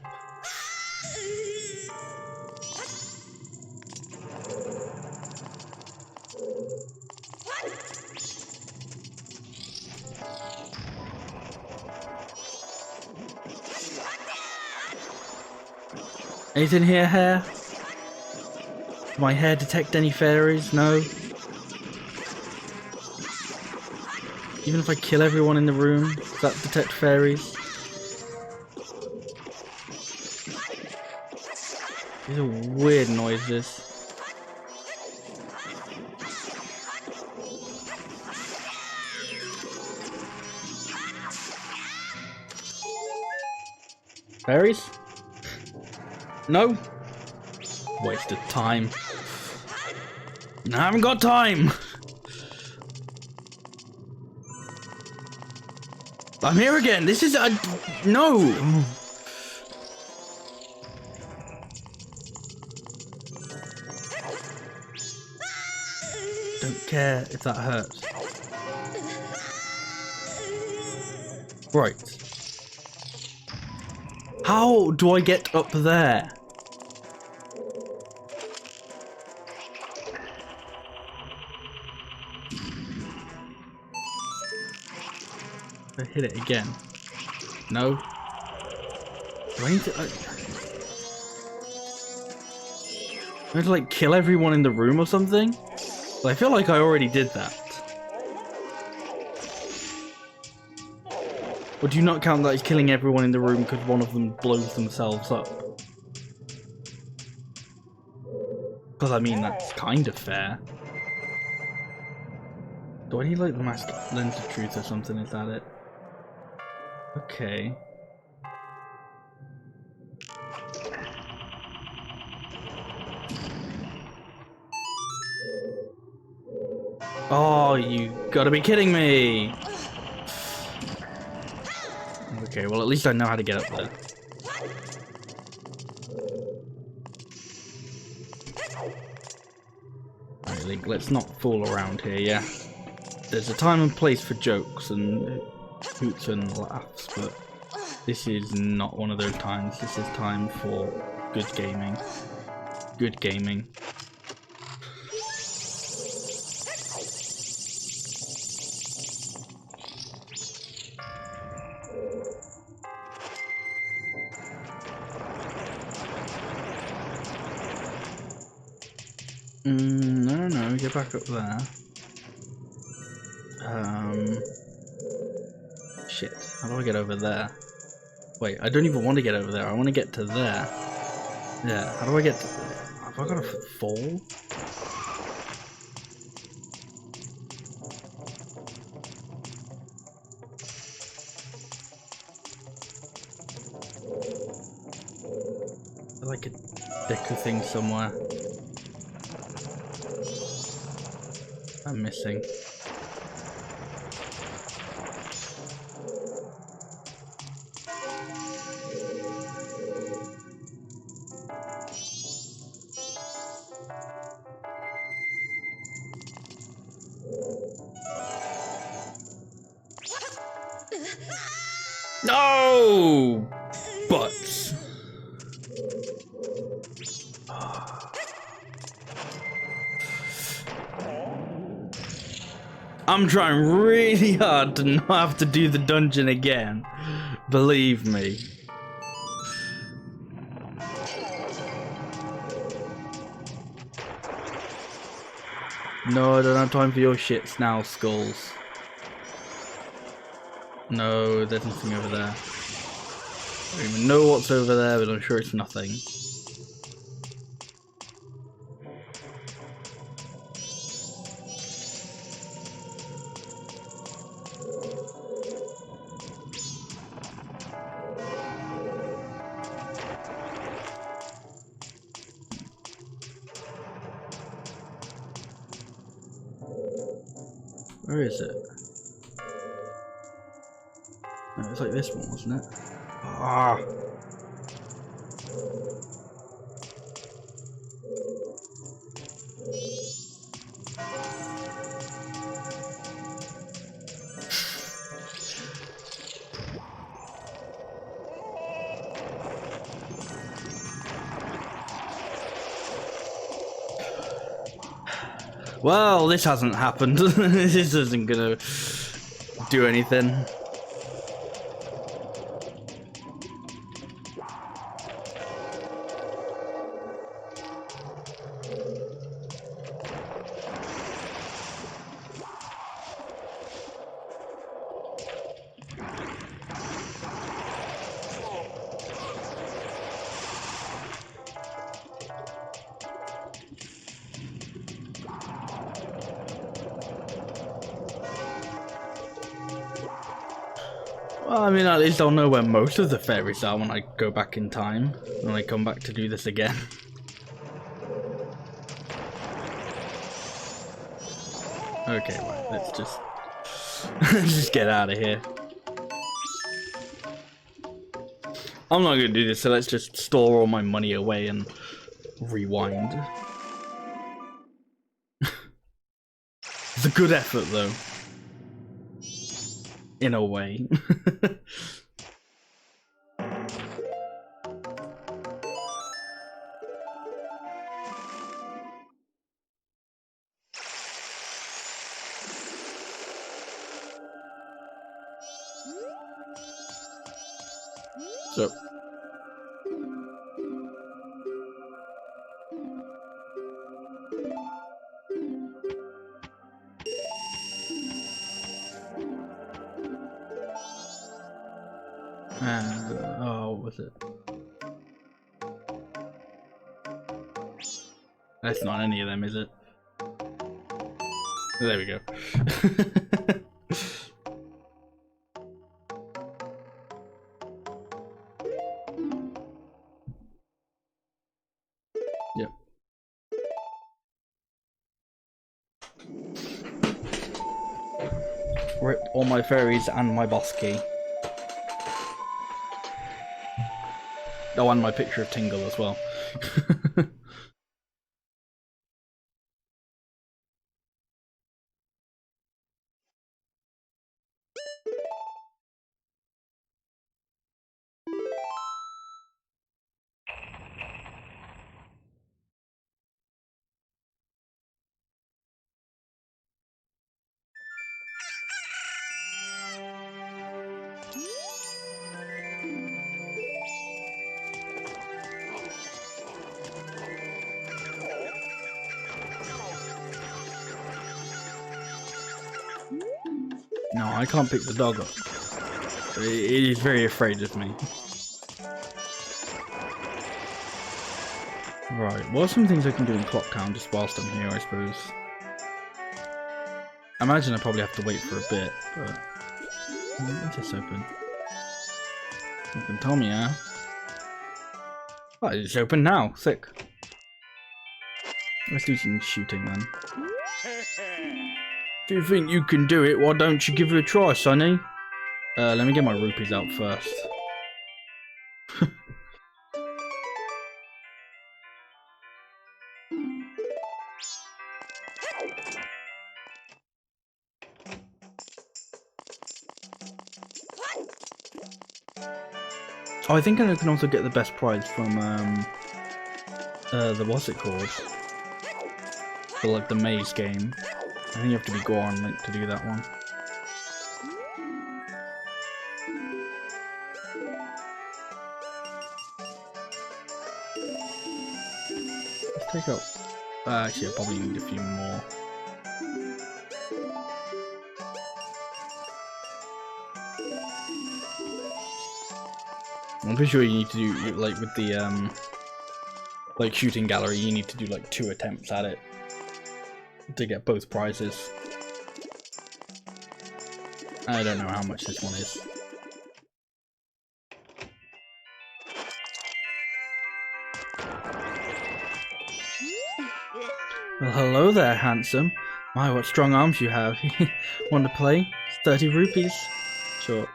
Anything here, hair? My hair detect any fairies? No. Even if I kill everyone in the room, does that detect fairies? These are weird noises. Fairies? No? Wasted time. I haven't got time! I'm here again! This is no! Don't care if that hurts. Right. How do I get up there? I hit it again. No. Do I need to... I have to like kill everyone in the room or something? But I feel like I already did that. Or do you not count that as killing everyone in the room because one of them blows themselves up? Because I mean, that's kind of fair. Do I need like the master lens of truth or something? Is that it? Okay. Oh, you gotta be kidding me! Okay, well at least I know how to get up there. Alright, Link, let's not fool around here, yeah? There's a time and place for jokes and hoots and laughs, but this is not one of those times. This is time for good gaming. Good gaming. No, get back up there. Shit, how do I get over there? Wait, I don't even want to get over there, I want to get to there. Yeah, how do I get to there? Have I got to fall? Like a deco thing somewhere. I'm missing. Oh, butts. I'm trying really hard to not have to do the dungeon again. Believe me. No, I don't have time for your shits now, Skulls. No, there's nothing over there. I don't even know what's over there, but I'm sure it's nothing. Where is it? No, it's like this one, wasn't it? Ah. Well, this hasn't happened. This isn't gonna do anything. Well, I mean, at least I'll know where most of the fairies are when I go back in time, when I come back to do this again. Okay, right, let's just let's just get out of here. I'm not gonna do this, so let's just store all my money away and rewind. It's a good effort, though. In a way. So. Oh, what was it? That's not any of them, is it? There we go. Yep. Rip all my fairies and my boss key. Oh, and my picture of Tingle as well. No, I can't pick the dog up. It is very afraid of me. Right, what are some things I can do in Clock Town just whilst I'm here, I suppose? I imagine I probably have to wait for a bit, but... Is this open? Open, tell me, yeah? Oh, it's open now, sick. Let's do some shooting then. If you think you can do it, why don't you give it a try, Sonny? Let me get my rupees out first. Oh, I think I can also get the best prize from the what's it called? For like the maze game. I think you have to be Goron Link to do that one. Let's take out. Actually, I probably need a few more. I'm pretty sure you need to do like with the like shooting gallery. You need to do like 2 attempts at it to get both prizes. I don't know how much this one is. Well, hello there, handsome. My, what strong arms you have. Want to play? It's 30 rupees. Sure.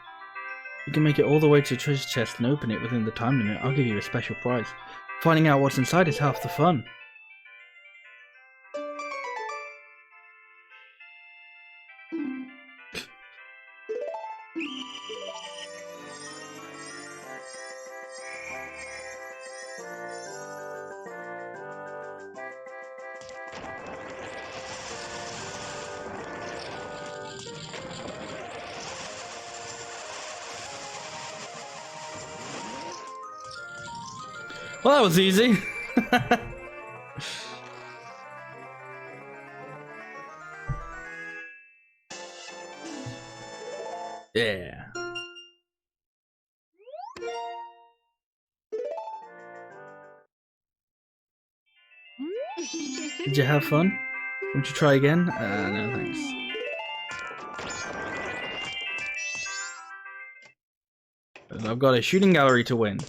You can make it all the way to the treasure chest and open it within the time limit. I'll give you a special prize. Finding out what's inside is half the fun. Well, that was easy. Yeah. Did you have fun? Won't you try again? No thanks. I've got a shooting gallery to win.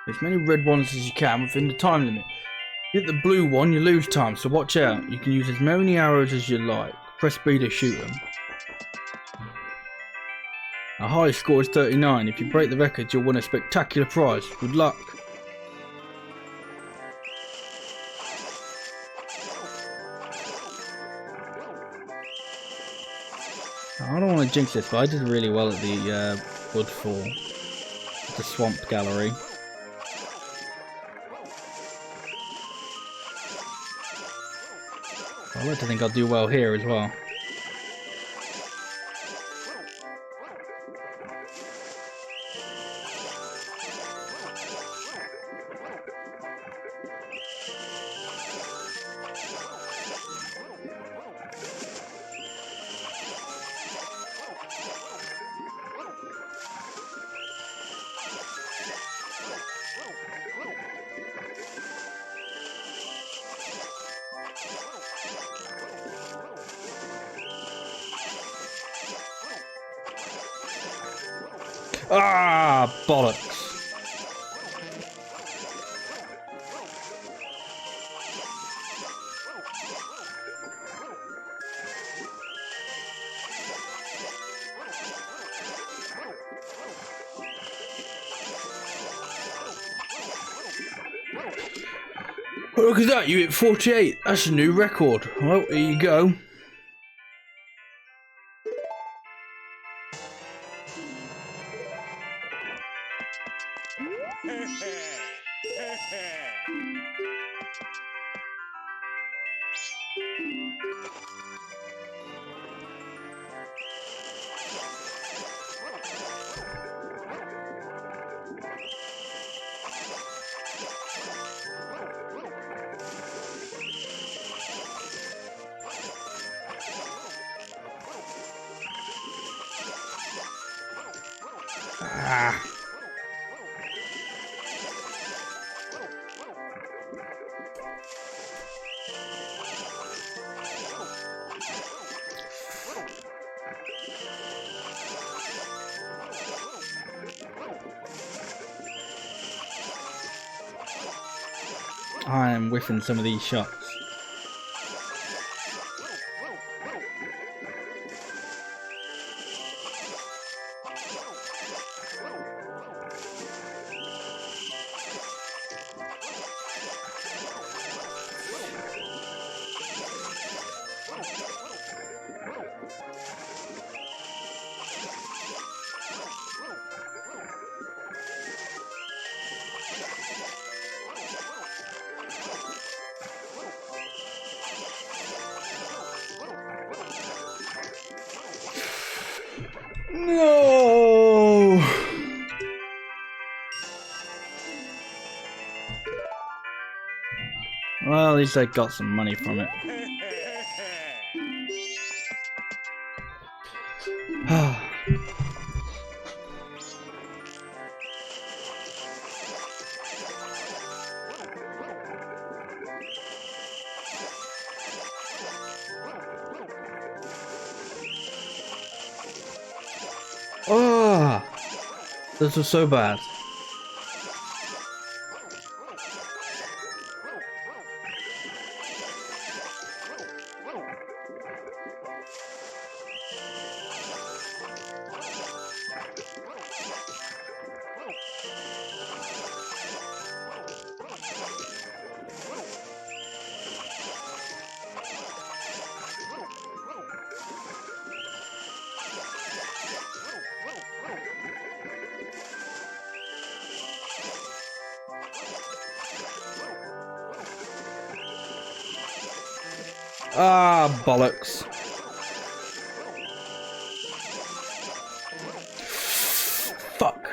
As many red ones as you can within the time limit. If you hit the blue one, you lose time, so watch out. You can use as many arrows as you like. Press B to shoot them. Our highest score is 39. If you break the record, you'll win a spectacular prize. Good luck. I don't want to jinx this, but I did really well at the Woodfall, the Swamp Gallery. I like to think I'll do well here as well. Ah, bollocks. Oh, look at that, you hit 48. That's a new record. Well, here you go. Ah. I am whiffing some of these shots. No! Well, at least I got some money from it. Oh, this was so bad. Ah, bollocks. Fuck.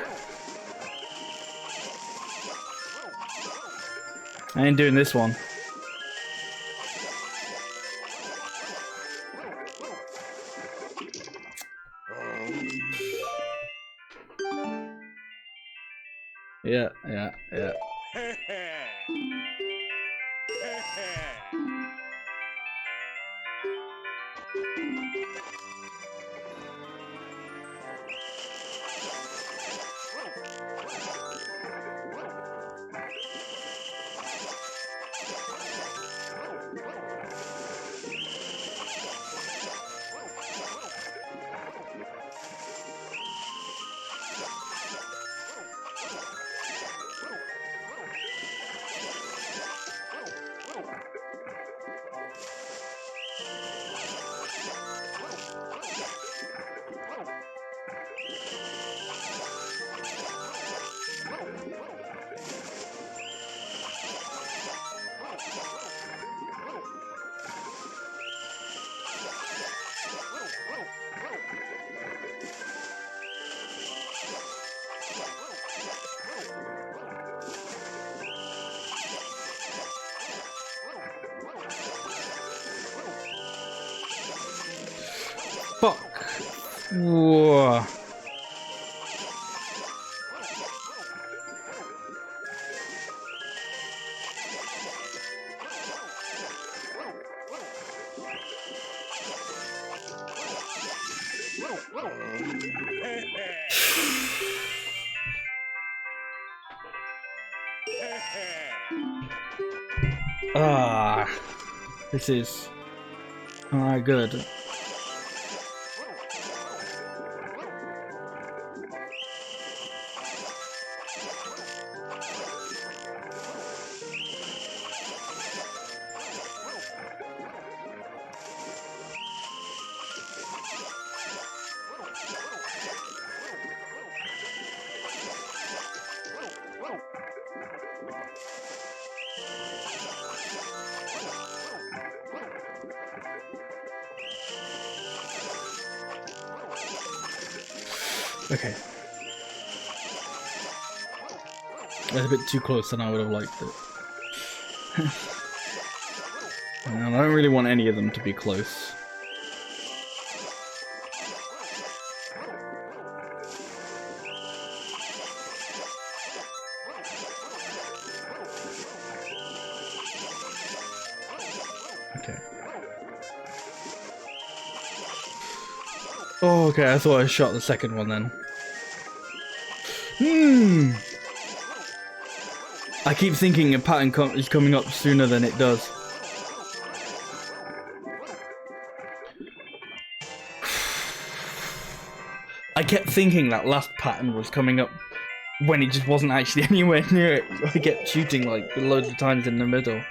I ain't doing this one. Yeah. Fuck. Whoa. Ah, this is not good. Okay. That's a bit too close than I would have liked it. And I don't really want any of them to be close. Okay. Oh, okay, I thought I shot the second one then. I keep thinking a pattern is coming up sooner than it does. I kept thinking that last pattern was coming up when it just wasn't actually anywhere near it. I kept shooting like loads of times in the middle.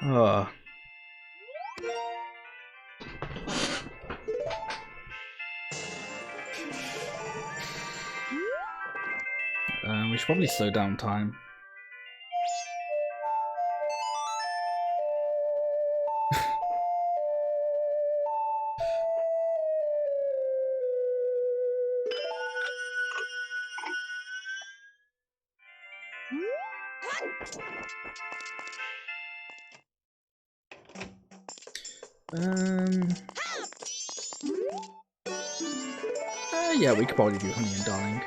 Oh. We should probably slow down time. Yeah, we could probably do honey and darling.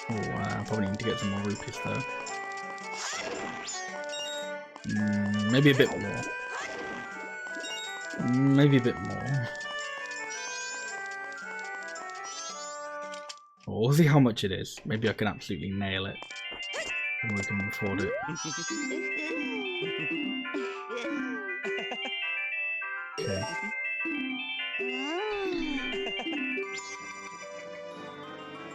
Oh, probably need to get some more rupees though. Maybe a bit more. Maybe a bit more. Oh, we'll see how much it is. Maybe I can absolutely nail it. And we can afford it. Okay.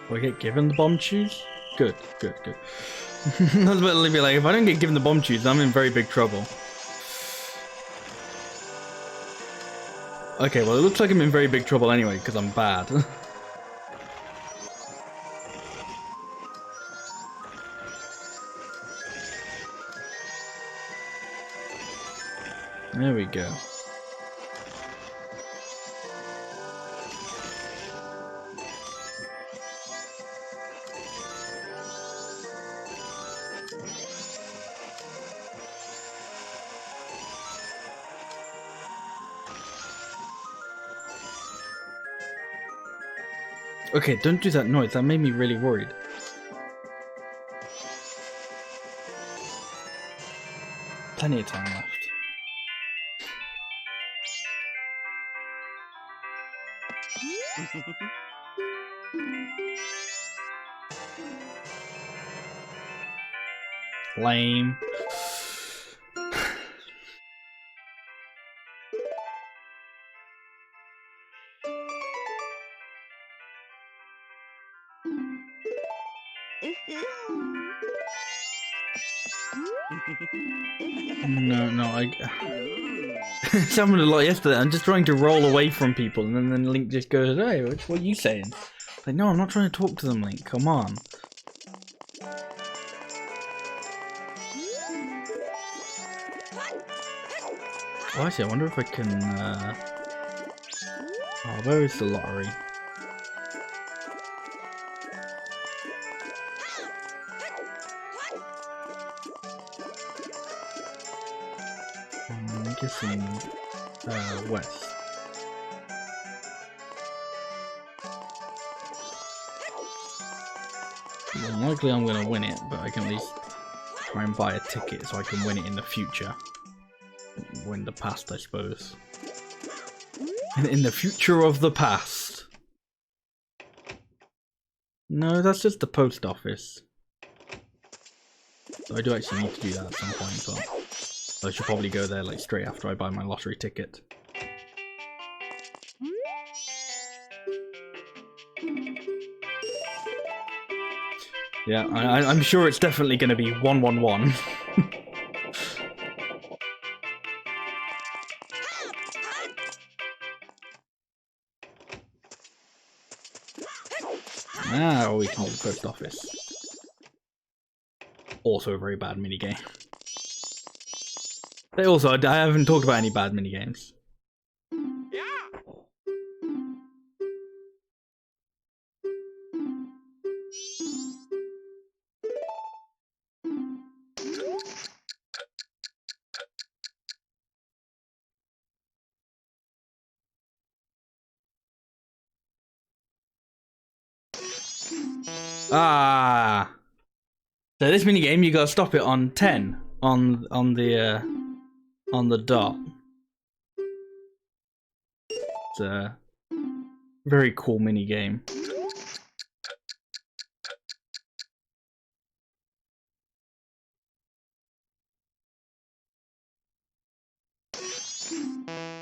Do I get given the bomb shoes? Good, good, good. I was about to be like, if I don't get given the bomb shoes, I'm in very big trouble. Okay, well it looks like I'm in very big trouble anyway, because I'm bad. There we go. Okay, don't do that noise, that made me really worried. Plenty of time left. Lame. No, it happened a lot yesterday. I'm just trying to roll away from people, and then Link just goes, "Hey, what are you saying?" Like, no, I'm not trying to talk to them, Link. Come on. Oh, actually, I wonder if I can. Oh, where is the lottery? I'm guessing west. Well, likely I'm gonna win it, but I can at least try and buy a ticket so I can win it in the future. Win the past, I suppose. In the future of the past. No, that's just the post office. So I do actually need to do that at some point, but I should probably go there like straight after I buy my lottery ticket. Yeah, I'm sure it's definitely going to be 111. Ah, we can do the post office. Also a very bad minigame. They also, I haven't talked about any bad minigames. Ah. So this minigame, you gotta stop it on 10 on the dot. It's a very cool minigame.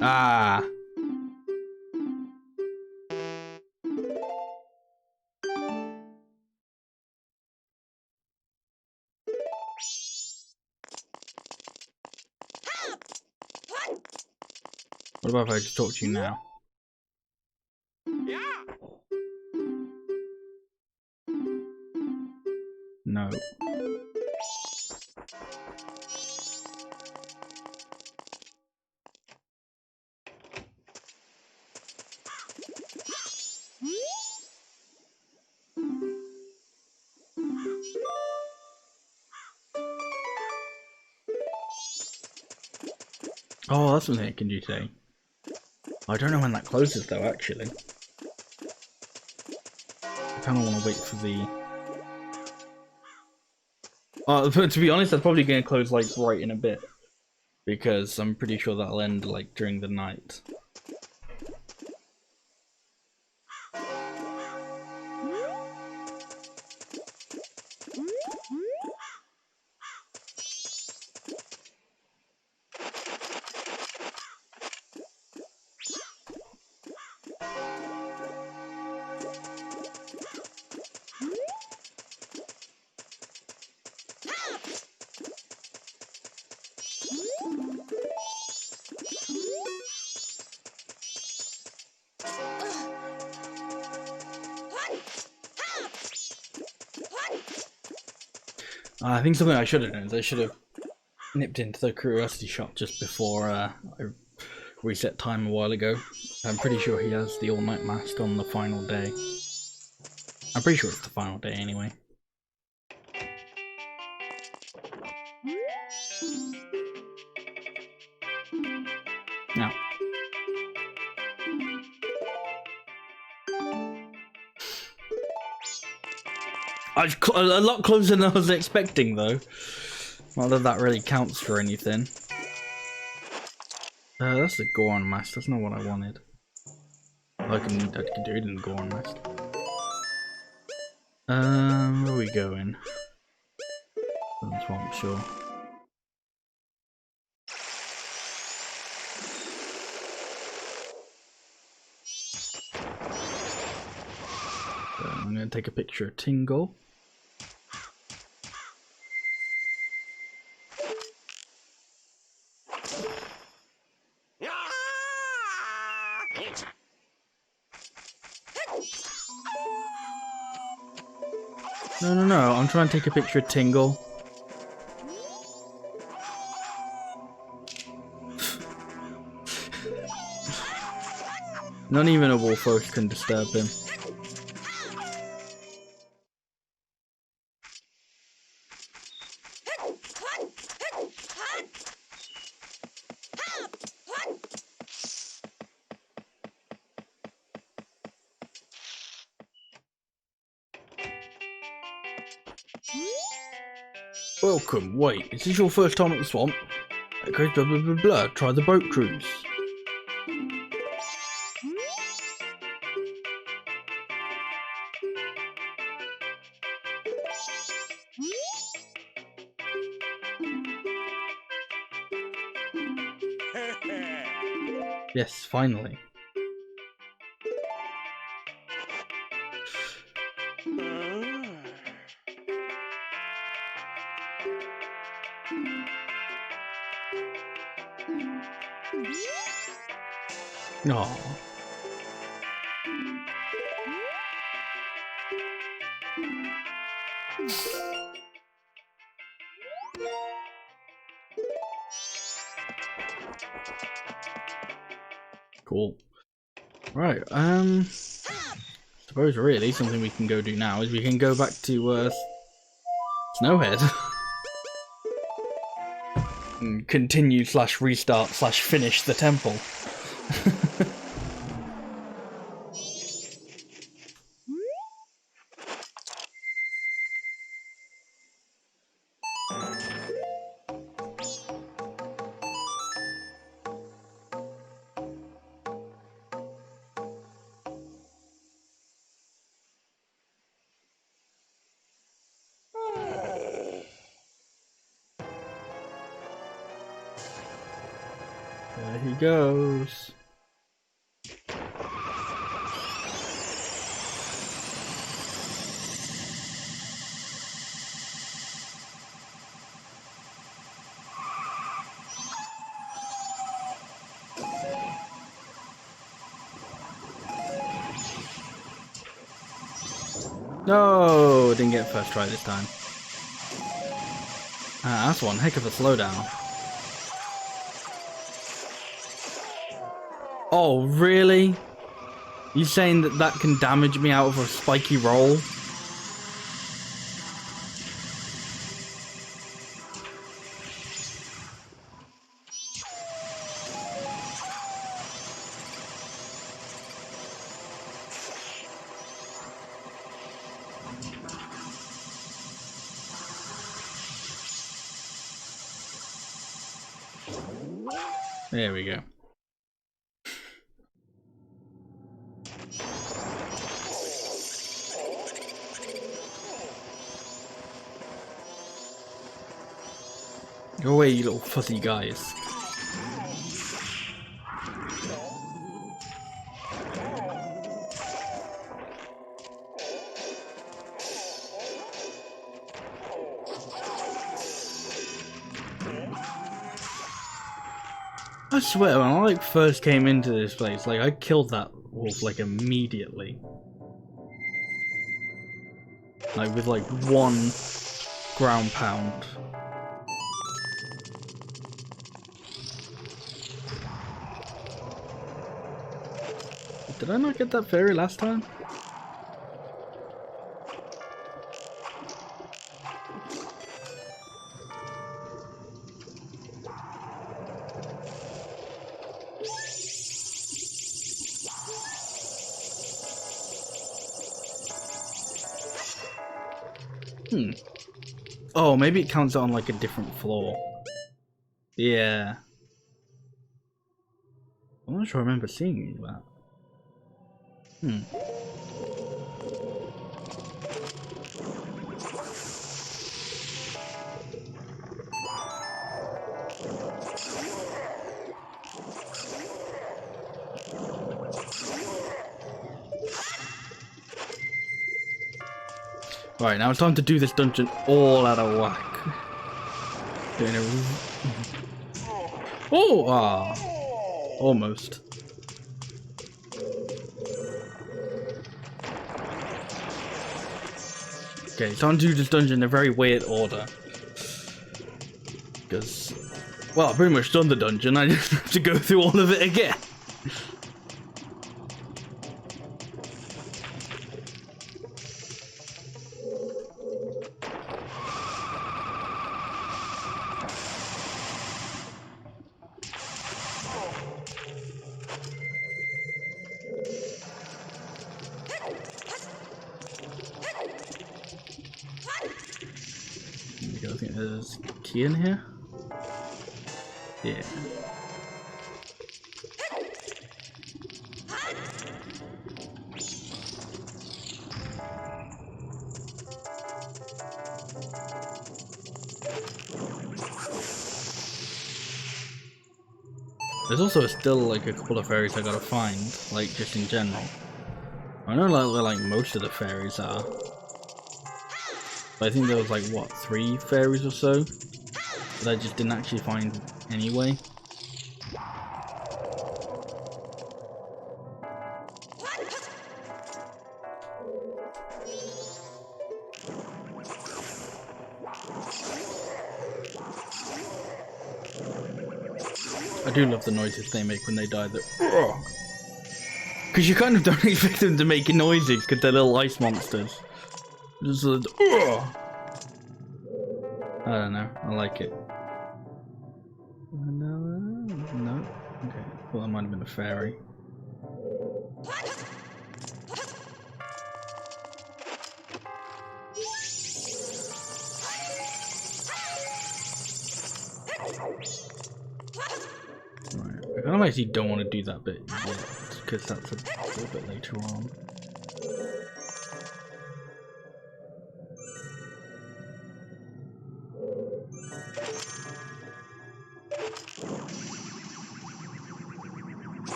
Ah. What about if I just talk to you now? No. Oh, that's something I can do today. I don't know when that closes though, actually. I kind of want to wait for the... to be honest, that's probably going to close like right in a bit. Because I'm pretty sure that'll end like during the night. I think something I should have done is I should have nipped into the curiosity shop just before I reset time a while ago. I'm pretty sure he has the all-night mask on the final day. I'm pretty sure it's the final day anyway. Now. A lot closer than I was expecting though. Not that that really counts for anything. That's the Goron mask, that's not what I wanted. I can do it in the Goron mask. Where are we going? That's what I'm sure. So I'm going to take a picture of Tingle. No, I'm trying to take a picture of Tingle. Not even a wolf host can disturb him. Welcome, wait, is this your first time at the swamp? Okay, blah blah blah blah, try the boat cruise. Yes, finally. No. Cool. Right, suppose really something we can go do now is we can go back to Snowhead. And continue / restart / finish the temple. There he goes. No, didn't get first try this time. Ah, that's one heck of a slowdown. Oh, really? You saying that that can damage me out of a spiky roll? There we go. Go away, you little fuzzy guys. I swear, when I like first came into this place, like I killed that wolf like immediately. Like with like 1 ground pound. Did I not get that fairy last time? Oh, maybe it counts on like a different floor. Yeah. I'm not sure I remember seeing that. Right, now it's time to do this dungeon all out of whack. Doing it. Oh, almost. Okay, it's time to do this dungeon in a very weird order. Because, well, I've pretty much done the dungeon, I just have to go through all of it again. I think there's a key in here. Yeah. There's also still like a couple of fairies I gotta find, like just in general. I know like where like most of the fairies are. But I think there was like what, 3 fairies or so that I just didn't actually find anyway. I do love the noises they make when they die. Because you kind of don't expect them to make noises because they're little ice monsters. Just like, I don't know. I like it. No. Okay. Well, that might have been a fairy. Right. I kind of actually don't want to do that bit yet, because that's a little bit later on.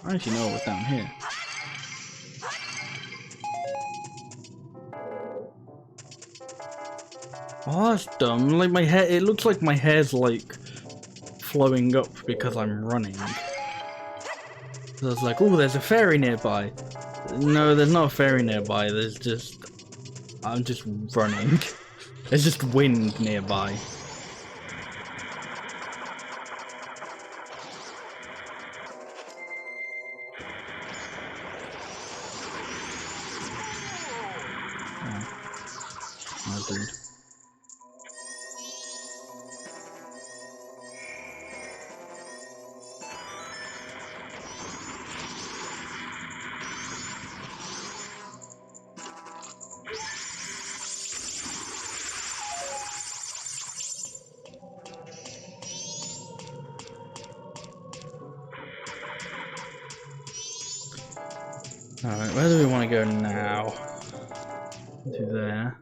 I actually know what's down here. Oh, that's dumb. Like my hair, it looks like my hair's like flowing up because I'm running. So I was like, oh, there's a fairy nearby. No, there's not a fairy nearby. There's just, I'm just running. There's just wind nearby. Oh, dude. Alright, where do we want to go now? To there.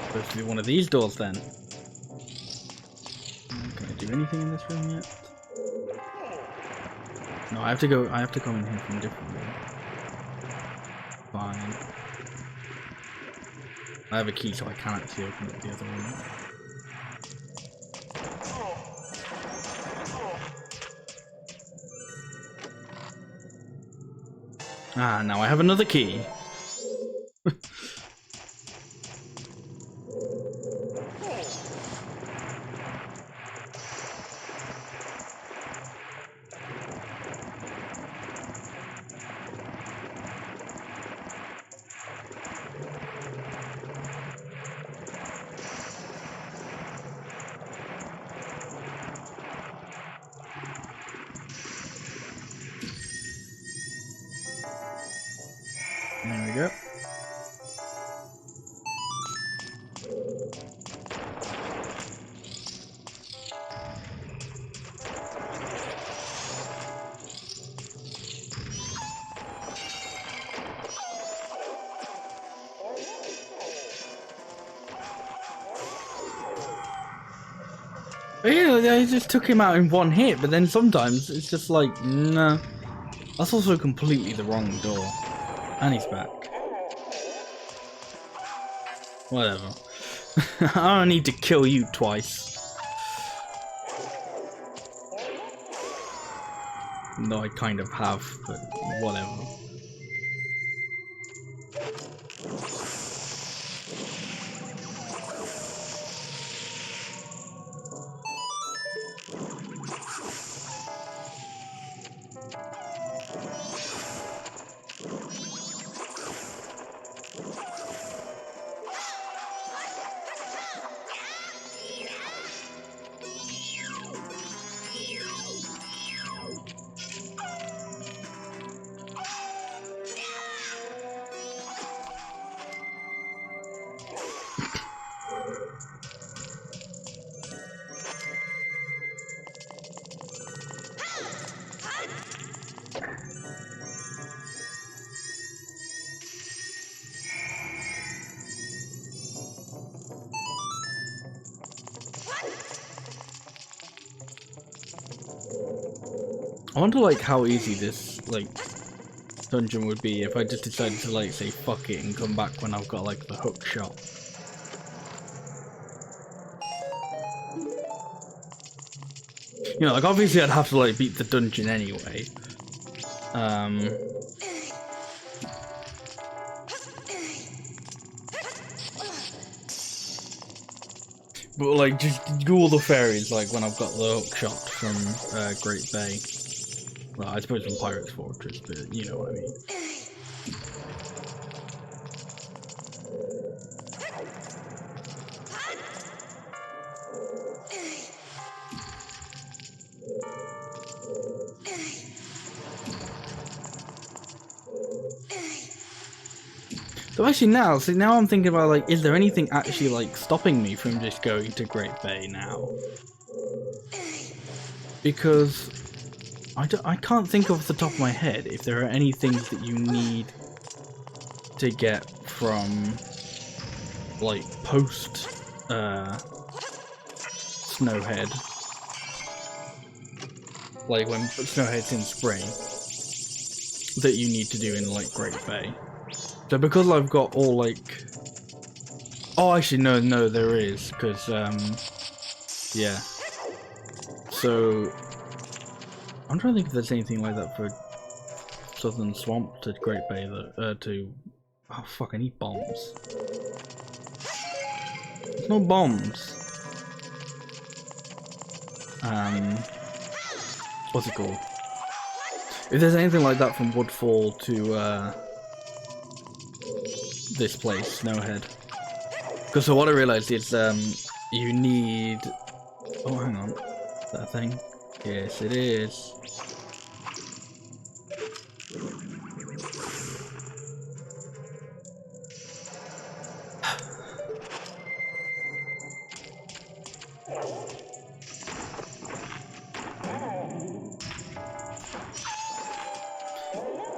Supposed to be one of these doors then. Can I do anything in this room yet? No, I have to come in here from a different room. Fine. I have a key so I can actually open up the other room. Ah, now I have another key. There we go. But yeah, I just took him out in one hit, but then sometimes it's just like, nah. That's also completely the wrong door. And he's back. Whatever. I don't need to kill you twice. No, I kind of have, but whatever. I wonder like how easy this like dungeon would be if I just decided to like say fuck it and come back when I've got like the hook shot. You know, like obviously I'd have to like beat the dungeon anyway. But like just do all the fairies like when I've got the hook shot from Great Bay. Well, I suppose from Pirate's Fortress, but you know what I mean. So actually now, now I'm thinking about like, is there anything actually like stopping me from just going to Great Bay now? Because I can't think off the top of my head if there are any things that you need to get from like post Snowhead, like when Snowhead's in spring, that you need to do in like Great Bay. So because I've got all like, oh actually no there is, because yeah. So I'm trying to think if there's anything like that for Southern Swamp to Great Bay that to, oh fuck, I need bombs. There's no bombs. What's it called? If there's anything like that from Woodfall to this place, Snowhead. Because so what I realized is you need, oh hang on, is that a thing? Yes it is.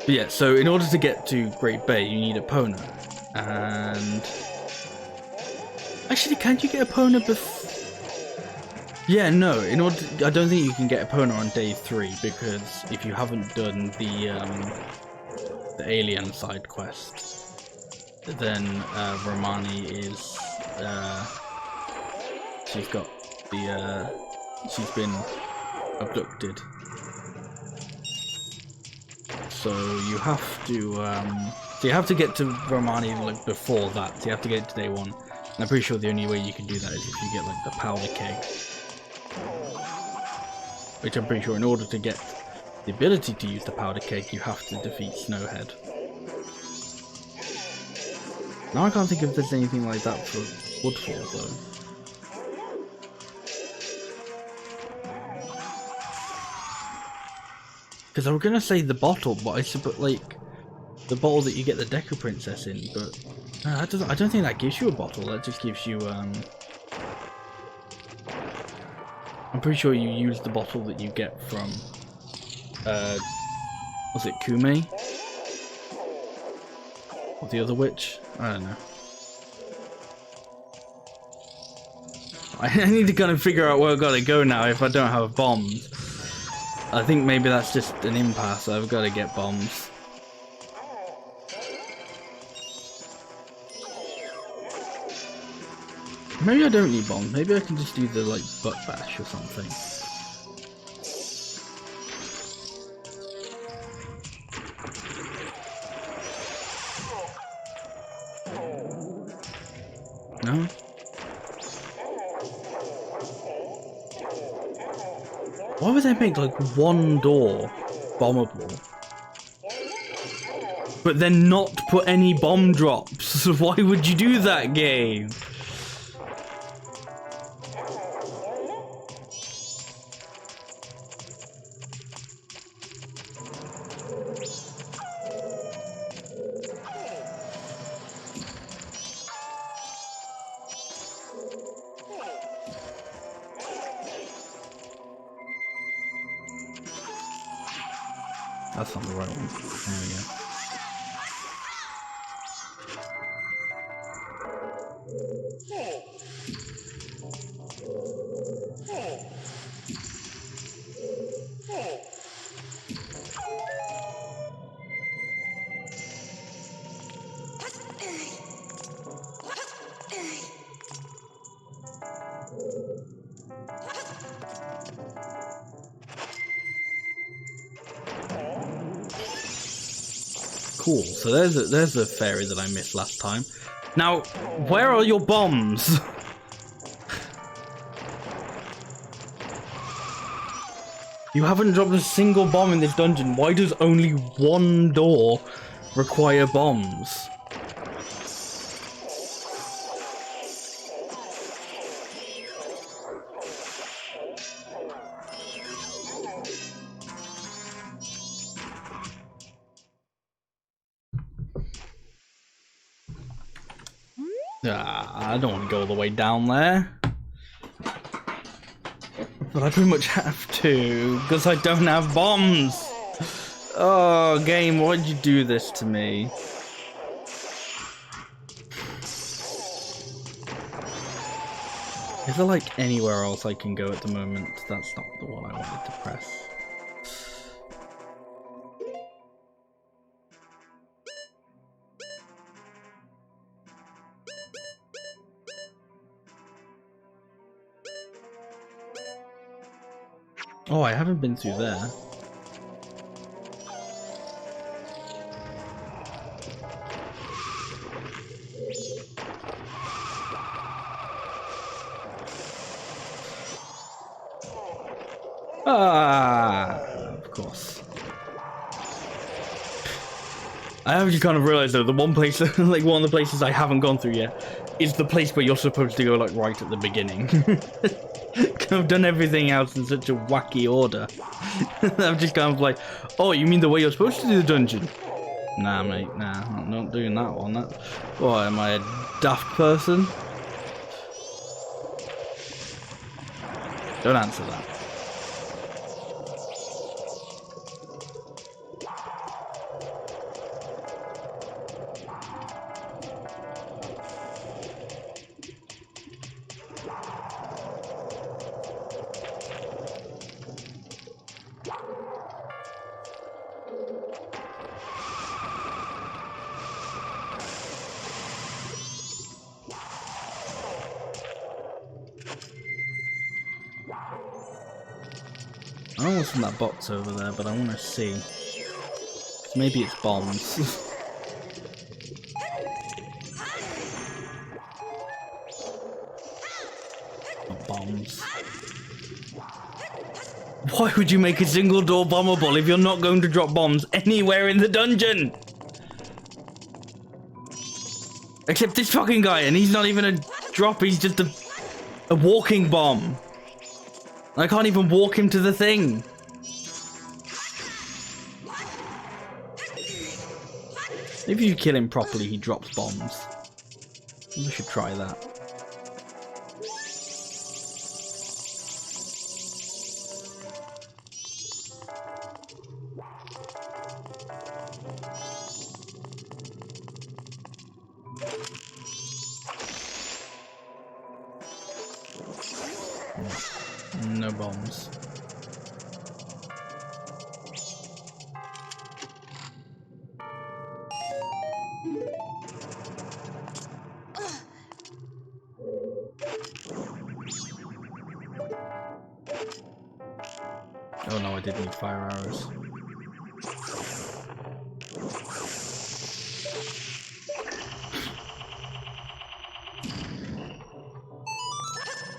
But yeah, so in order to get to Great Bay, you need a Epona. And... Actually, can't you get a Epona before... Yeah, no, in order to... I don't think you can get a Epona on day 3, because if you haven't done the alien side quest, then Romani is... she's got the... she's been abducted. So you have to, so you have to get to Romani like before that. So you have to get to day 1. And I'm pretty sure the only way you can do that is if you get like the powder keg. Which I'm pretty sure in order to get the ability to use the powder keg, you have to defeat Snowhead. Now I can't think if there's anything like that for Woodfall though. Because I was gonna say the bottle, but I suppose like the bottle that you get the Deku Princess in, but that doesn't. I don't think that gives you a bottle. That just gives you. I'm pretty sure you use the bottle that you get from. Was it Kume? Or the other witch? I don't know. I need to kind of figure out where I've got to go now if I don't have bombs. I think maybe that's just an impasse. I've got to get bombs. Maybe I don't need bombs. Maybe I can just do the like butt bash or something. No? Why would they make like one door bombable, but then not put any bomb drops? Why would you do that, game? That's not the right one. There we go. Cool, so there's a fairy that I missed last time. Now, where are your bombs? You haven't dropped a single bomb in this dungeon. Why does only one door require bombs? I don't want to go all the way down there. But I pretty much have to, because I don't have bombs. Oh, game, why'd you do this to me? Is there like anywhere else I can go at the moment? That's not the one I wanted to press. Oh, I haven't been through there. Ah, of course. I actually kind of realized though, the one place, like one of the places I haven't gone through yet, is the place where you're supposed to go like right at the beginning. I've done everything else in such a wacky order. I'm just kind of like, oh, you mean the way you're supposed to do the dungeon? Nah, mate, nah, I'm not doing that one. What, am I a daft person? Don't answer that. I don't know what's in that box over there, but I want to see. Maybe it's bombs. Not bombs. Why would you make a single door bombable if you're not going to drop bombs anywhere in the dungeon? Except this fucking guy, and he's not even a drop, he's just a walking bomb. I can't even walk him to the thing. If you kill him properly, he drops bombs. We should try that. No bombs. Oh no, I did need fire arrows.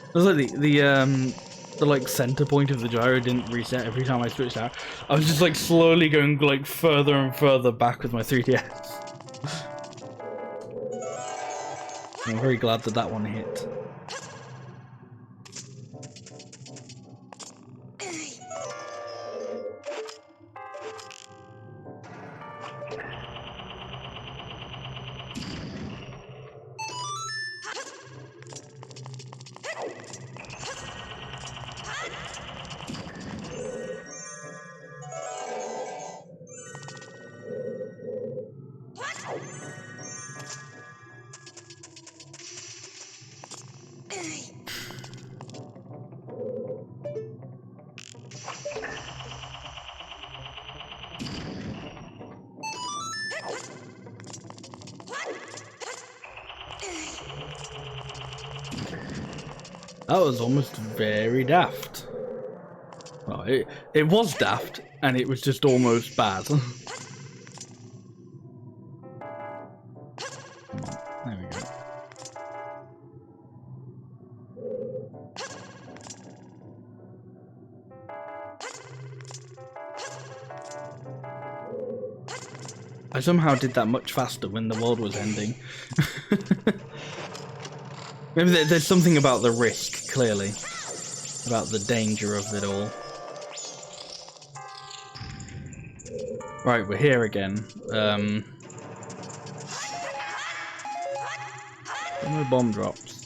It was like the like center point of the gyro didn't reset every time I switched out. I was just like slowly going like further and further back with my 3DS. I'm very glad that that one hit. That was almost very daft. Well, it was daft, and it was just almost bad. There we go. I somehow did that much faster when the world was ending. Maybe there's something about the risk, clearly. About the danger of it all. Right, we're here again. No bomb drops.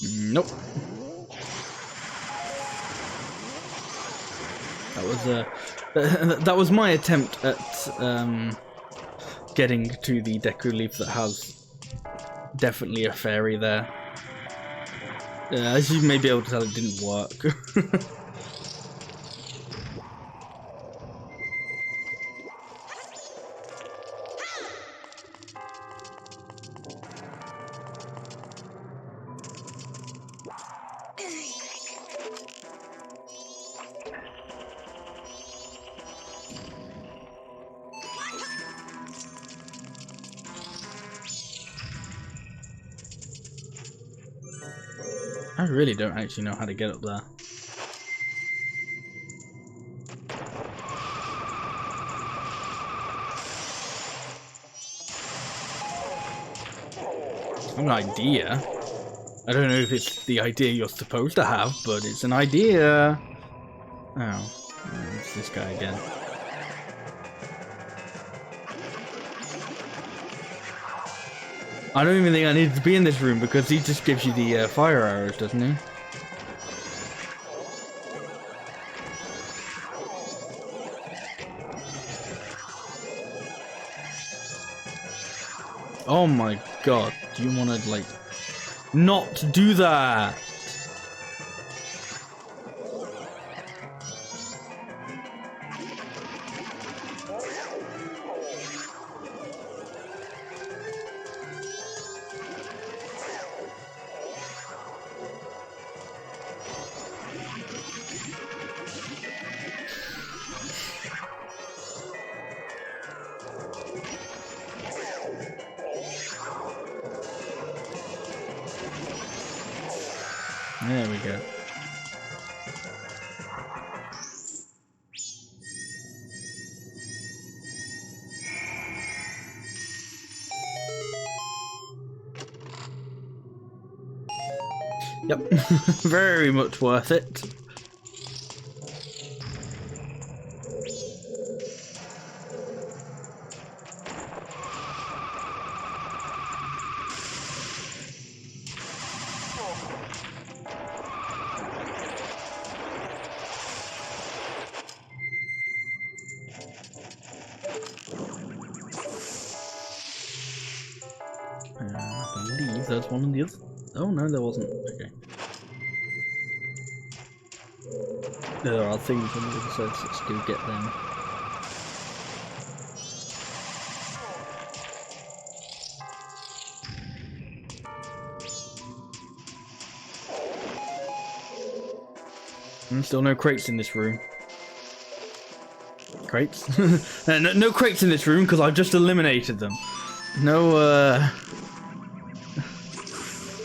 Nope. That was my attempt at getting to the Deku Leaf that has definitely a fairy there. As you may be able to tell, it didn't work. I really don't actually know how to get up there. I have an idea. I don't know if it's the idea you're supposed to have, but it's an idea. Oh, it's this guy again. I don't even think I need to be in this room because he just gives you the fire arrows, doesn't he? Oh my god, do you want to, like, not do that? we go. Yep, very much worth it. I believe there's one on the other. Oh no, there wasn't. Okay. There are things on the other side, so let's go get them. And still no crates in this room. Crates? No crates in this room because I've just eliminated them. No,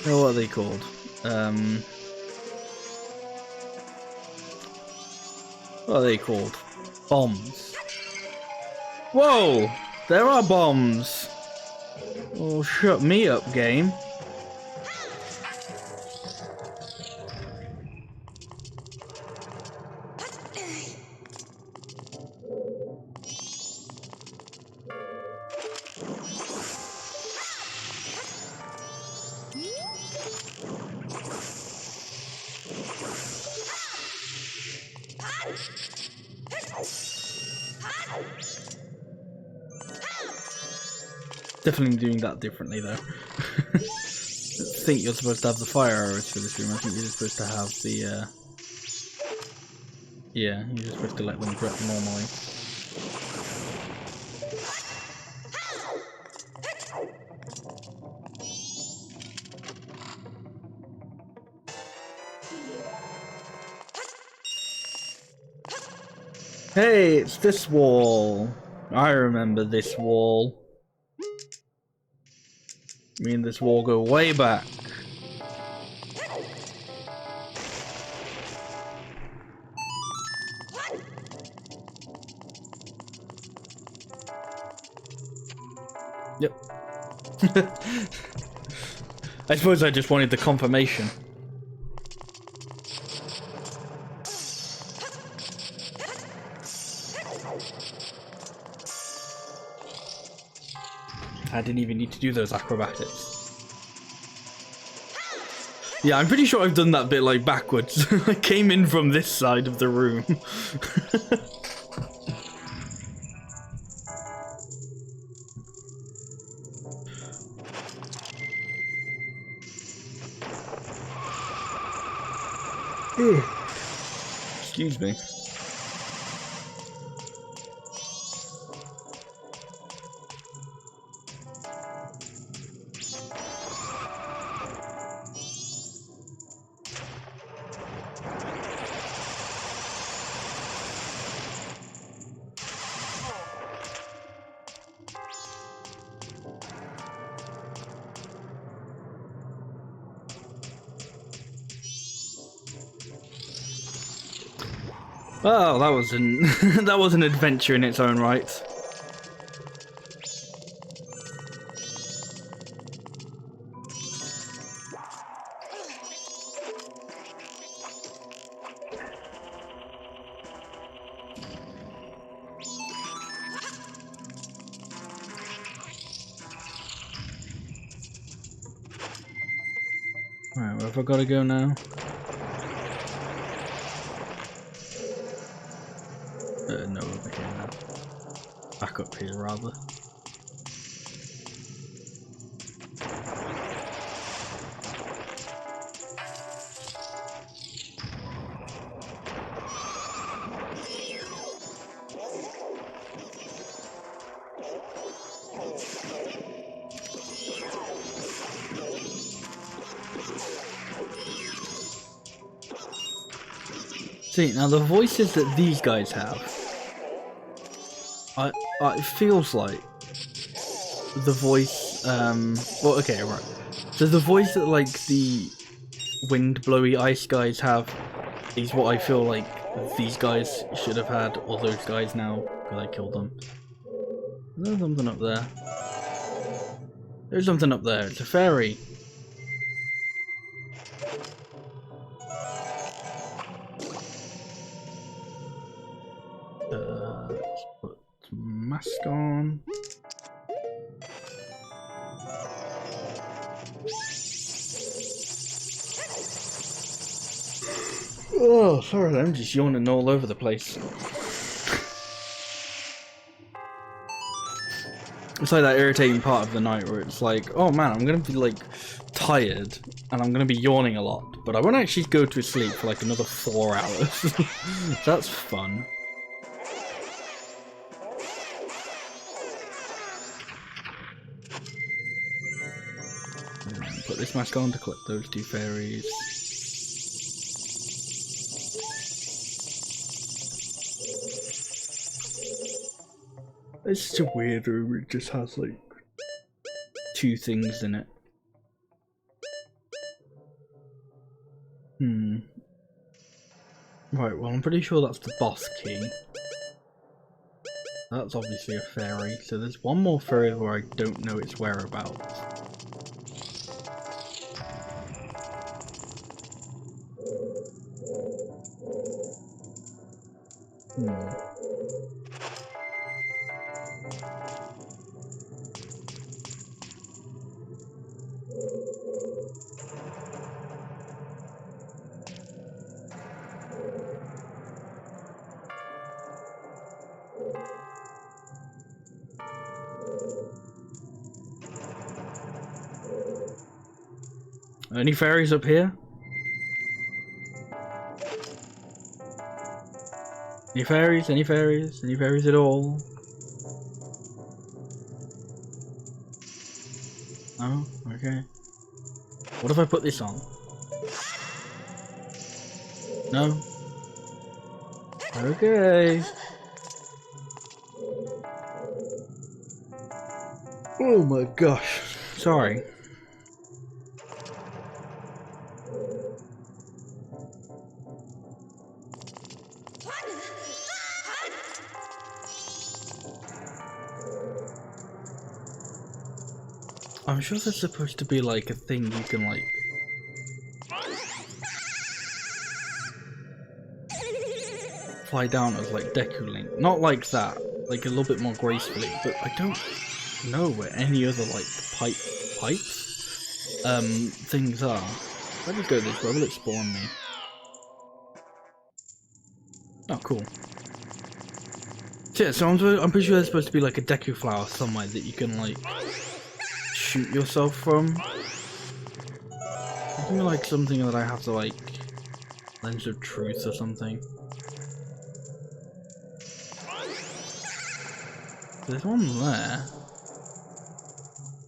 no, what are they called? What are they called? Bombs. Whoa! There are bombs! Oh, shut me up, game. Definitely doing that differently though. I think you're supposed to have the fire arrows for this room. I think you're just supposed to have the yeah, you're just supposed to let them drop normally. Hey, it's this wall. I remember this wall. Me and this wall go way back. Yep. I suppose I just wanted the confirmation. I didn't even need to do those acrobatics. Yeah, I'm pretty sure I've done that bit like backwards. I came in from this side of the room. Excuse me. Oh, that was that was an adventure in its own right. Alright, where have I got to go now? No, over here now. Back up here, rather. See, now the voices that these guys have, it feels like the voice, well, okay, right. So the voice that, like, the wind blowy ice guys have is what I feel like these guys should have had, or those guys now, because I killed them. There's something up there. There's something up there. It's a fairy. Let's put mask on. Oh, sorry, I'm just yawning all over the place. It's like that irritating part of the night where it's like, oh man, I'm gonna be like tired and I'm gonna be yawning a lot, but I won't actually go to sleep for like another 4 hours. That's fun. Put this mask on to collect those 2 fairies. It's such a weird room, it just has like 2 things in it. Right, well I'm pretty sure that's the boss key. That's obviously a fairy, so there's one more fairy where I don't know its whereabouts. Any fairies up here? Any fairies? Any fairies? Any fairies at all? Oh, okay. What if I put this on? No? Okay. Oh my gosh. Sorry. I'm sure there's supposed to be like a thing you can like fly down as like Deku Link. Not like that, like a little bit more gracefully, but I don't know where any other like pipes things are. Let me go this way, will it spawn me? Oh cool. So, yeah, so I'm pretty sure there's supposed to be like a Deku flower somewhere that you can like shoot yourself from. I think like something that I have to like lens of truth or something. There's one there.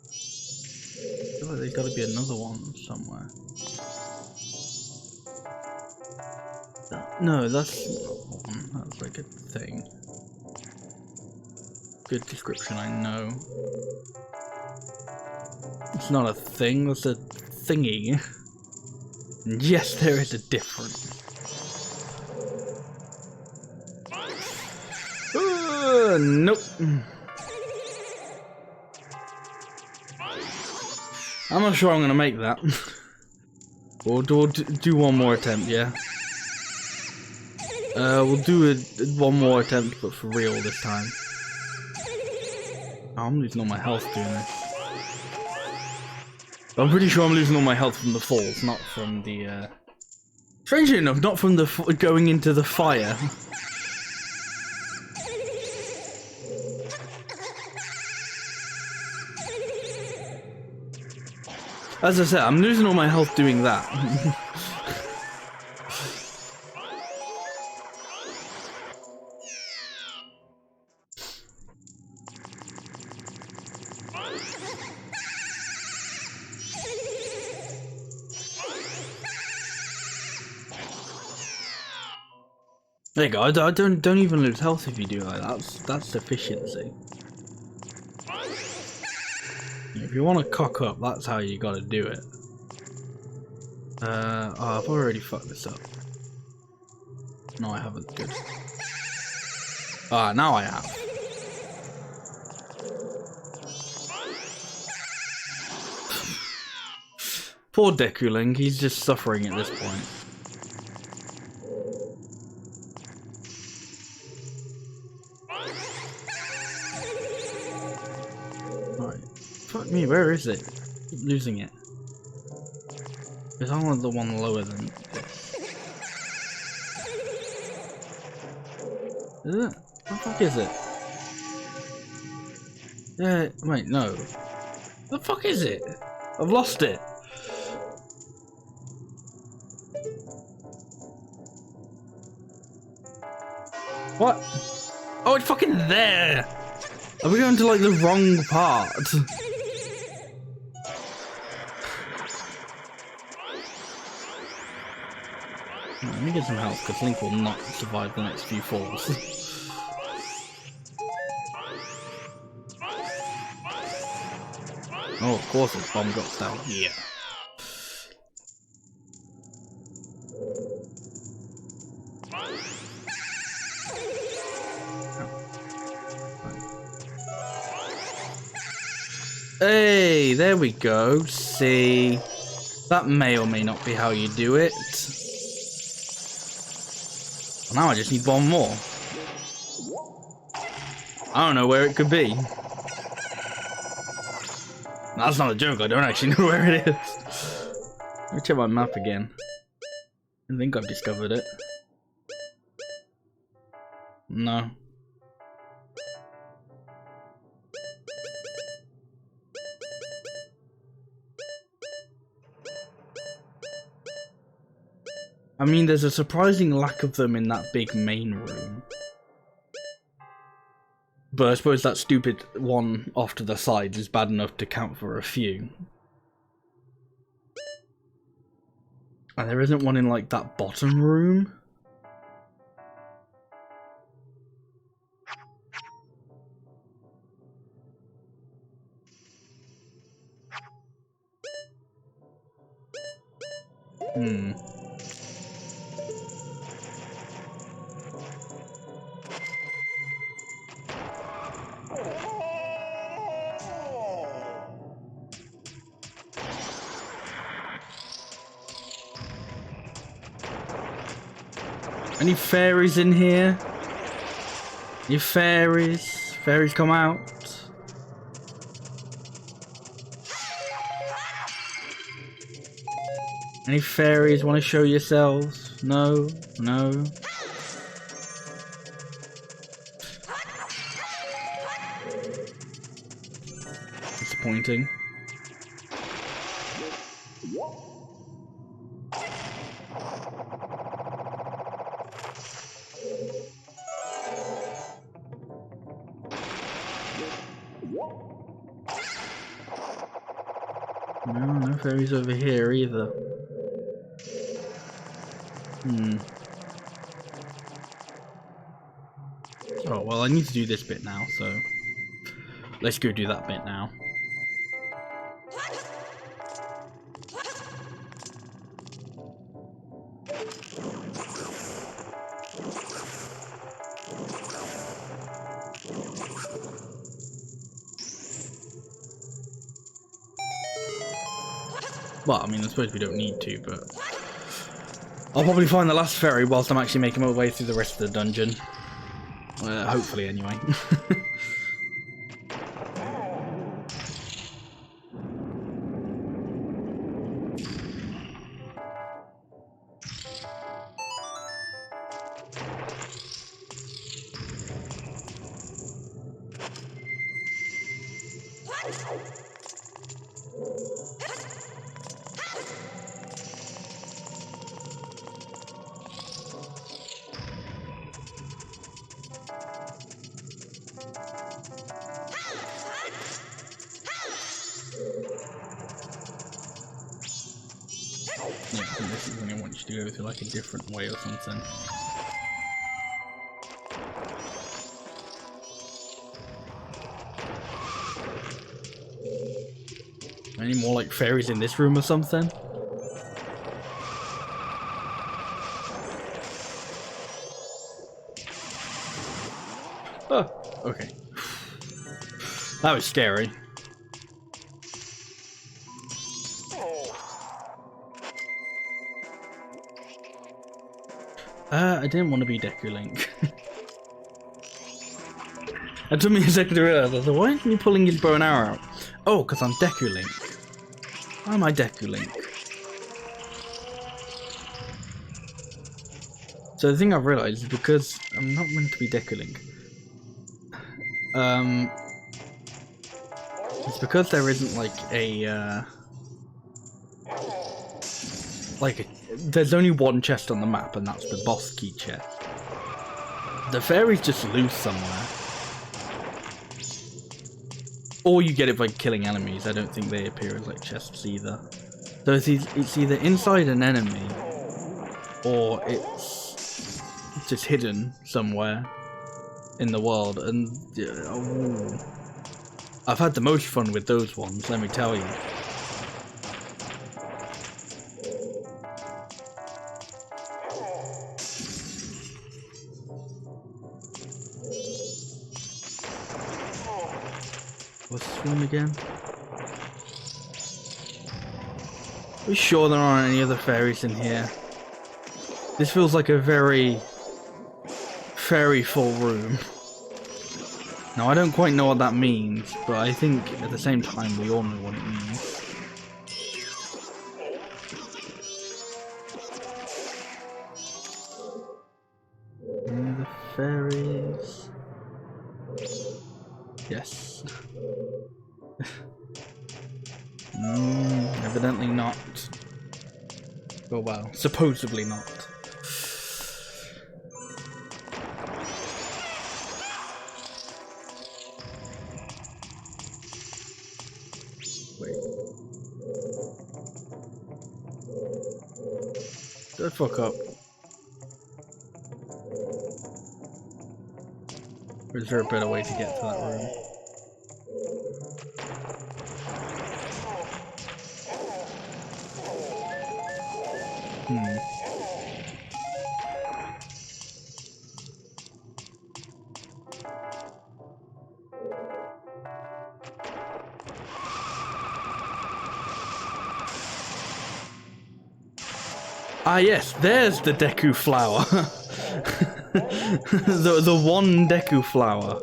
I feel like there's got to be another one somewhere. No, that's not one. That's like a thing. Good description, I know. It's not a thing, that's a thingy. Yes, there is a difference. Nope. I'm not sure I'm gonna make that. We'll do one more attempt, yeah. We'll do one more attempt, but for real this time. Oh, I'm losing all my health doing this. I'm pretty sure I'm losing all my health from the falls, not from the, strangely enough, not from the going into the fire. As I said, I'm losing all my health doing that. There you go. I don't even lose health if you do like that. That's efficiency. If you want to cock up, that's how you gotta do it. Oh, I've already fucked this up. No, I haven't. Good. Ah, now I have. Poor Dekuling, he's just suffering at this point. Alright. Fuck me, where is it? Keep losing it. It's on the one lower than this. Is it? What the fuck is it? Yeah, wait, no. What the fuck is it? I've lost it. What? Oh, it's fucking there! Are we going to like the wrong part? Let me get some help, because Link will not survive the next few falls. Oh, of course his bomb drops down here. Hey, there we go. See, that may or may not be how you do it. Now I just need one more. I don't know where it could be. That's not a joke, I don't actually know where it is. Let me check my map again. I think I've discovered it. No. I mean, there's a surprising lack of them in that big main room. But I suppose that stupid one off to the side is bad enough to count for a few. And there isn't one in, like, that bottom room? Hmm. Any fairies in here? Any fairies? Fairies come out. Any fairies want to show yourselves? No? No? Disappointing. No fairies over here either. Hmm. Oh, well, I need to do this bit now, so let's go do that bit now. Well, I mean, I suppose we don't need to, but I'll probably find the last fairy whilst I'm actually making my way through the rest of the dungeon. Hopefully, anyway. Yeah, I think this is when I want you to go through like a different way or something. Any more like fairies in this room or something? Oh, okay. That was scary. I didn't want to be Deku Link. It took me a second to realize. I thought, why isn't he pulling his bow and arrow out? Oh, because I'm Deku Link. Why am I Deku Link? So the thing I've realised is because I'm not meant to be Deku Link. It's because there isn't like there's only one chest on the map, and that's the boss key chest. The fairy's just loose somewhere. Or you get it by killing enemies. I don't think they appear as like chests either. So it's either inside an enemy, or it's just hidden somewhere in the world. And I've had the most fun with those ones, let me tell you. What's this one again? Are we sure there aren't any other fairies in here? This feels like a very fairy-full room. Now, I don't quite know what that means, but I think at the same time we all know what it means. Any other fairies? Yes. Evidently not. Oh well, supposedly not. Wait. Don't fuck up. Or is there a better way to get to that room? Ah yes, there's the Deku flower. the one Deku flower.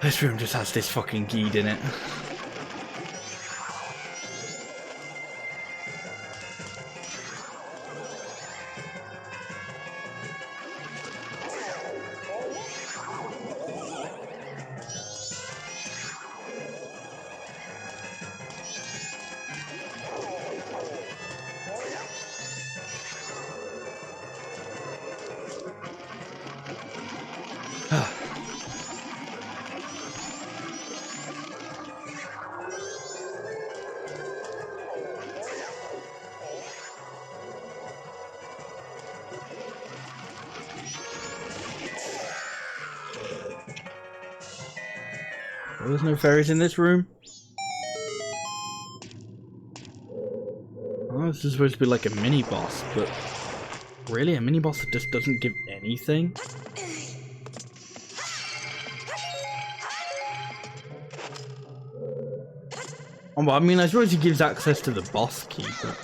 This room just has this fucking geed in it. There's no fairies in this room. Oh, this is supposed to be like a mini boss, but really, a mini boss that just doesn't give anything? Oh, well, I mean, I suppose he gives access to the boss key, but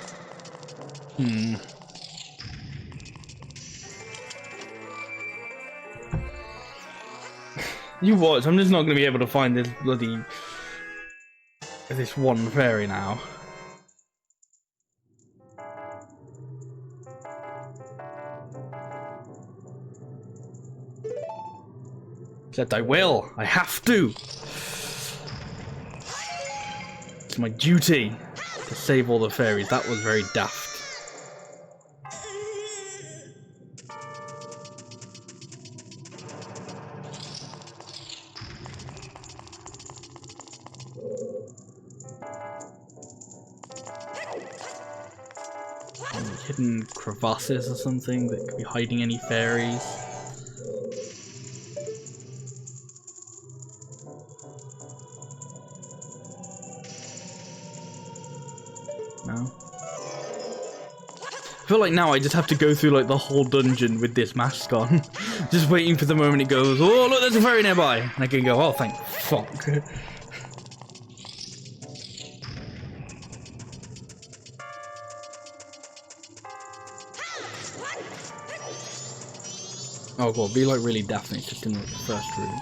You watch, I'm just not going to be able to find this this one fairy now. Except I will. I have to. It's my duty to save all the fairies. That was very daft. hidden crevasses or something that could be hiding any fairies. No. I feel like now I just have to go through like the whole dungeon with this mask on. Just waiting for the moment it goes, oh look, there's a fairy nearby. And I can go, oh thank fuck. Oh god, be like really Daphne, it's just in like the first room.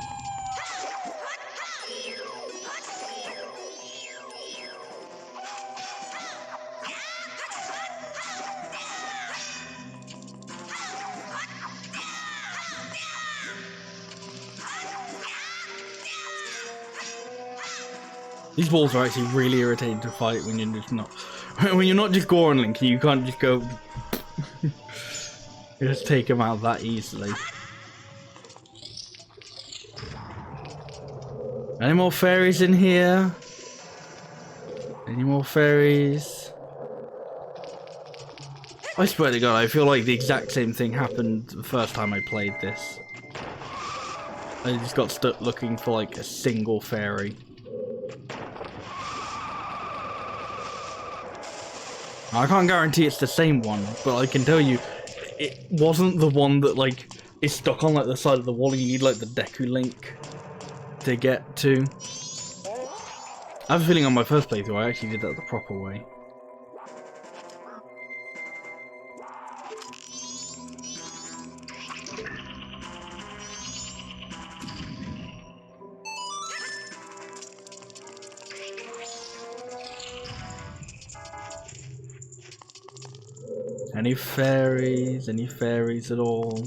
These walls are actually really irritating to fight when you're just not when you're not just Goron Link, you can't just go you just take them out that easily. Any more fairies in here? Any more fairies? I swear to god, I feel like the exact same thing happened the first time I played this. I just got stuck looking for like a single fairy. I can't guarantee it's the same one, but I can tell you it wasn't the one that like is stuck on like the side of the wall and you need like the Deku link to get to. I have a feeling on my first playthrough I actually did that the proper way. Any fairies? Any fairies at all?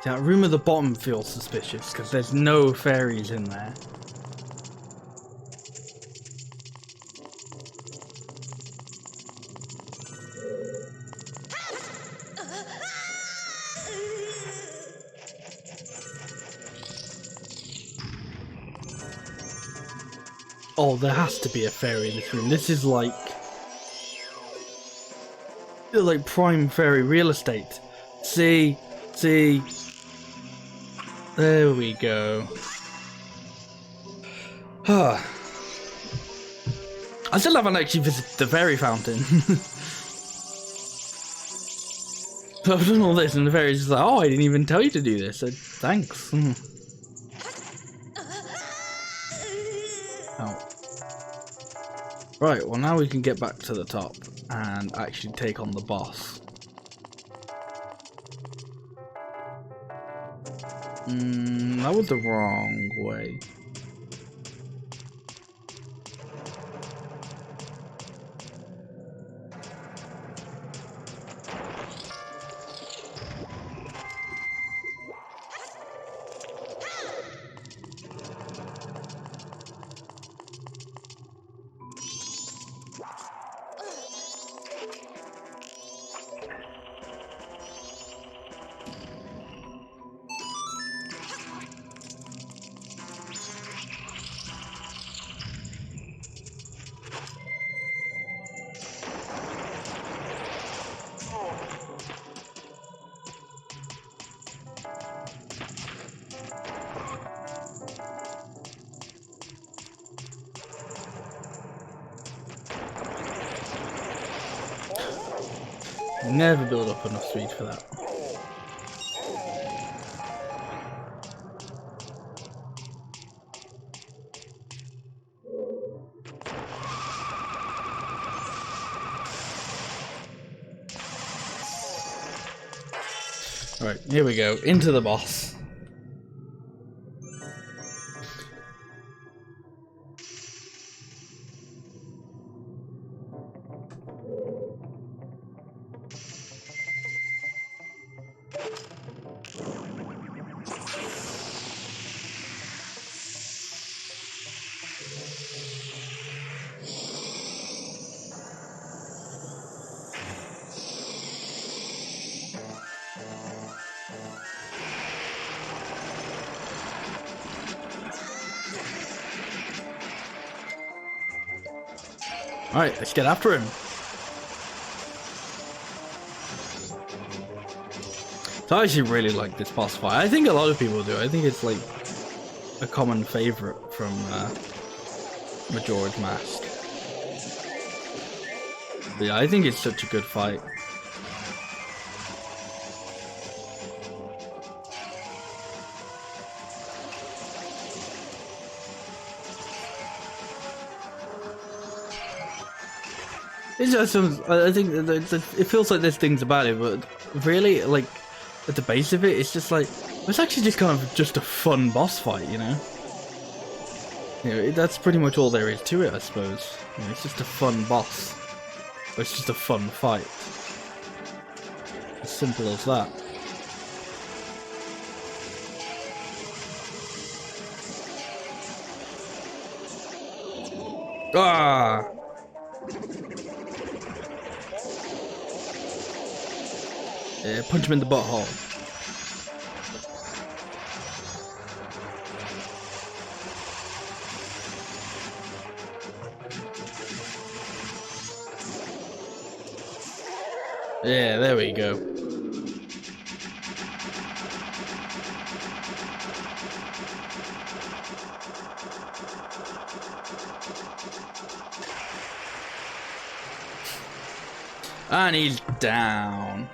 That room at the bottom feels suspicious because there's no fairies in there. Oh, there has to be a fairy in this room. This is like prime fairy real estate. See. There we go. I still haven't actually visited the fairy fountain. So I've done all this and the fairy's just like, oh, I didn't even tell you to do this, so thanks. Oh. Right, well now we can get back to the top and actually take on the boss. That was the wrong way. Never build up enough speed for that. Right, here we go, into the boss. Alright, let's get after him. So I actually really like this boss fight. I think a lot of people do. I think it's like a common favorite from Majora's Mask. But yeah, I think it's such a good fight. It's just, I think it feels like there's things about it, but really, like, at the base of it, it's just like, it's actually just kind of just a fun boss fight, you know? You know, that's pretty much all there is to it, I suppose. You know, it's just a fun boss. Or it's just a fun fight. As simple as that. Ah! Yeah, punch him in the butthole. Yeah, there we go. And he's down.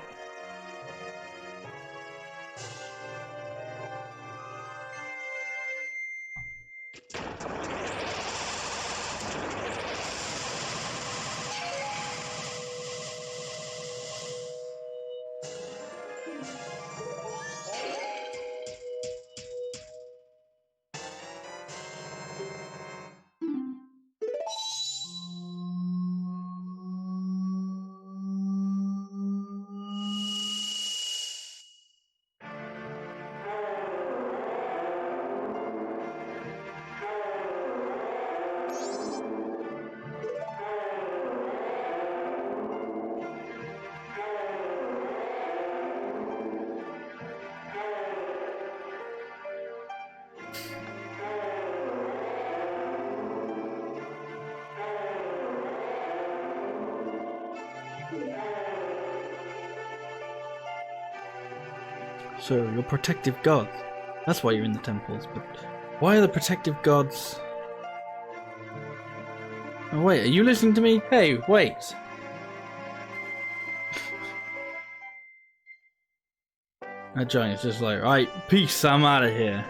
So, you're protective gods. That's why you're in the temples, but why are the protective gods... Oh wait, are you listening to me? Hey, wait! That giant's just like, right, peace, I'm out of here.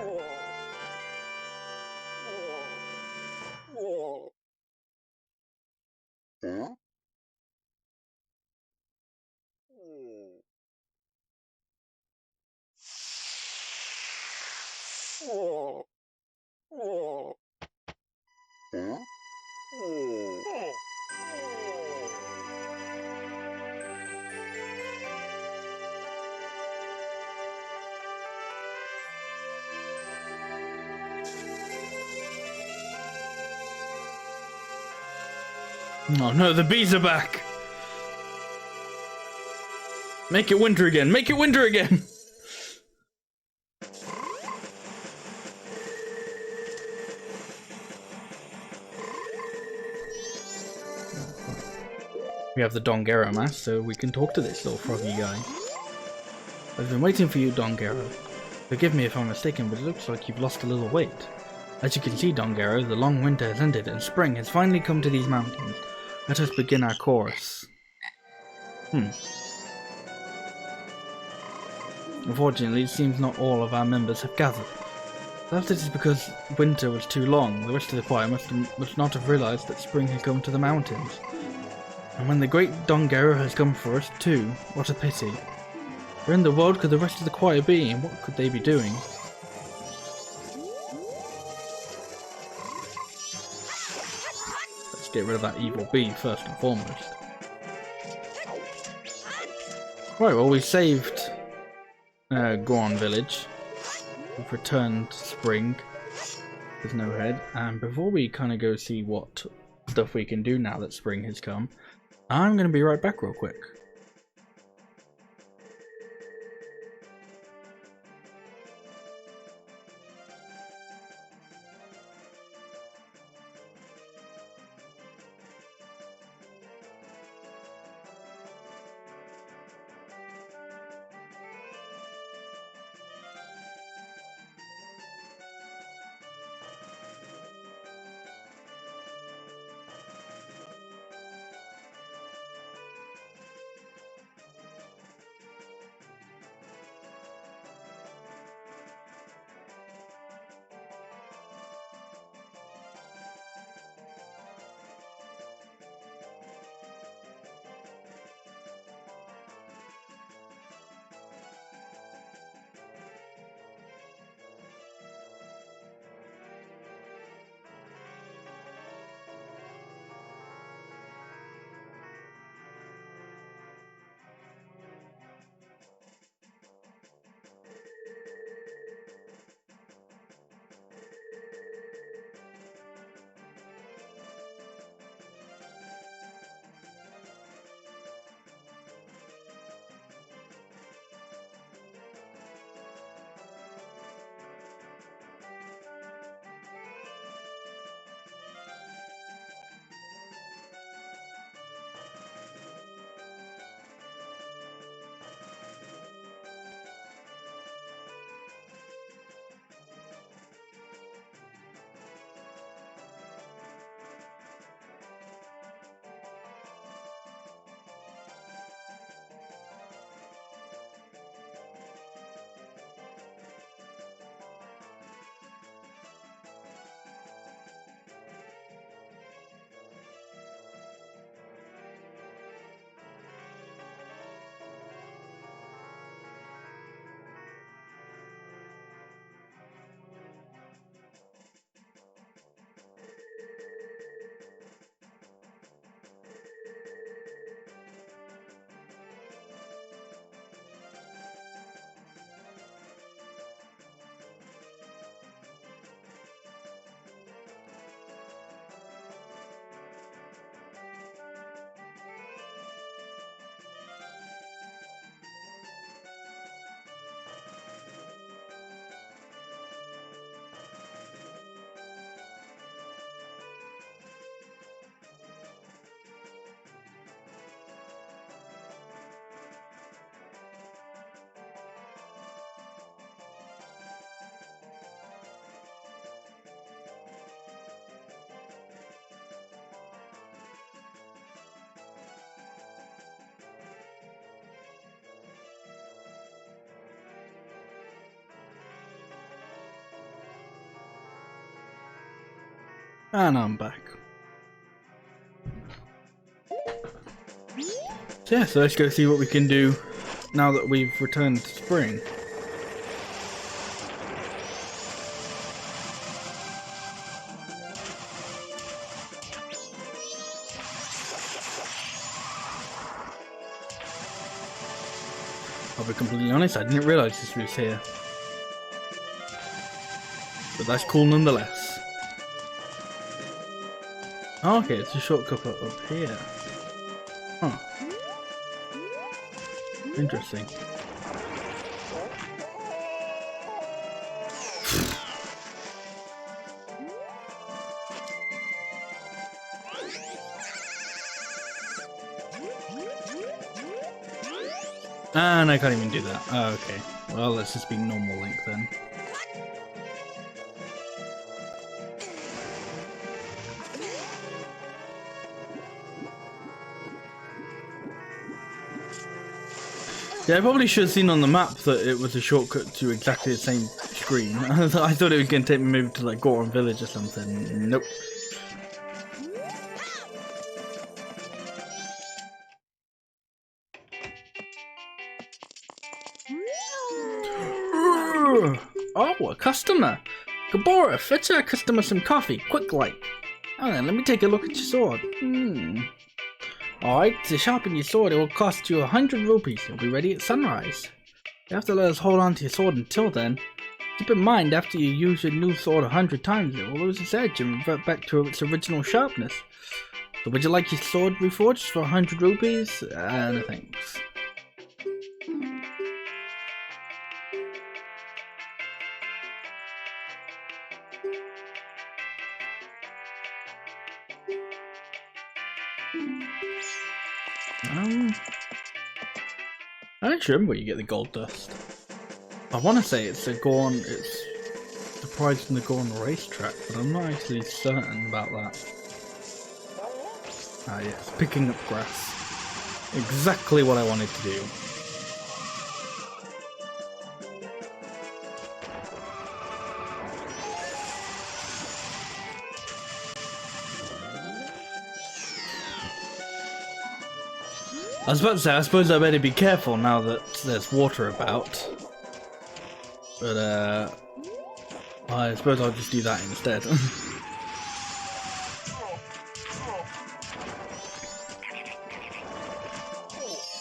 Oh no, the bees are back! Make it winter again! Make it winter again! We have the Dongero mask, so we can talk to this little froggy guy. I've been waiting for you, Dongero. Forgive me if I'm mistaken, but it looks like you've lost a little weight. As you can see, Dongero, the long winter has ended and spring has finally come to these mountains. Let us begin our course. Unfortunately, it seems not all of our members have gathered. Perhaps it is because winter was too long. The rest of the choir must not have realized that spring had come to the mountains. And when the great Dongero has come for us too, what a pity. Where in the world could the rest of the choir be, and what could they be doing? Let's get rid of that evil bee first and foremost. Right, well we saved Goron village. We've returned to spring. There's no head. And before we kind of go see what stuff we can do now that spring has come, I'm going to be right back real quick. And I'm back. So yeah, so let's go see what we can do now that we've returned to spring. I'll be completely honest, I didn't realise this was here. But that's cool nonetheless. Oh, okay, it's a shortcut up here. Huh. Interesting. And I can't even do that. Oh, okay. Well, let's just be normal Link then. Yeah, I probably should have seen on the map that it was a shortcut to exactly the same screen. I thought it was going to take me maybe to like Goron Village or something. Nope. Oh, a customer! Gabora, fetch our customer some coffee, quick like. Oh, then let me take a look at your sword. Alright, to sharpen your sword it will cost you 100 rupees. You'll be ready at sunrise. You have to let us hold on to your sword until then. Keep in mind, after you use your new sword 100 times, it will lose its edge and revert back to its original sharpness. So would you like your sword reforged for 100 rupees? No thanks. I don't remember where you get the gold dust. I want to say it's the prize from the Goron racetrack, but I'm not actually certain about that. Ah yes, picking up grass. Exactly what I wanted to do. I was about to say, I suppose I better be careful now that there's water about. But, I suppose I'll just do that instead.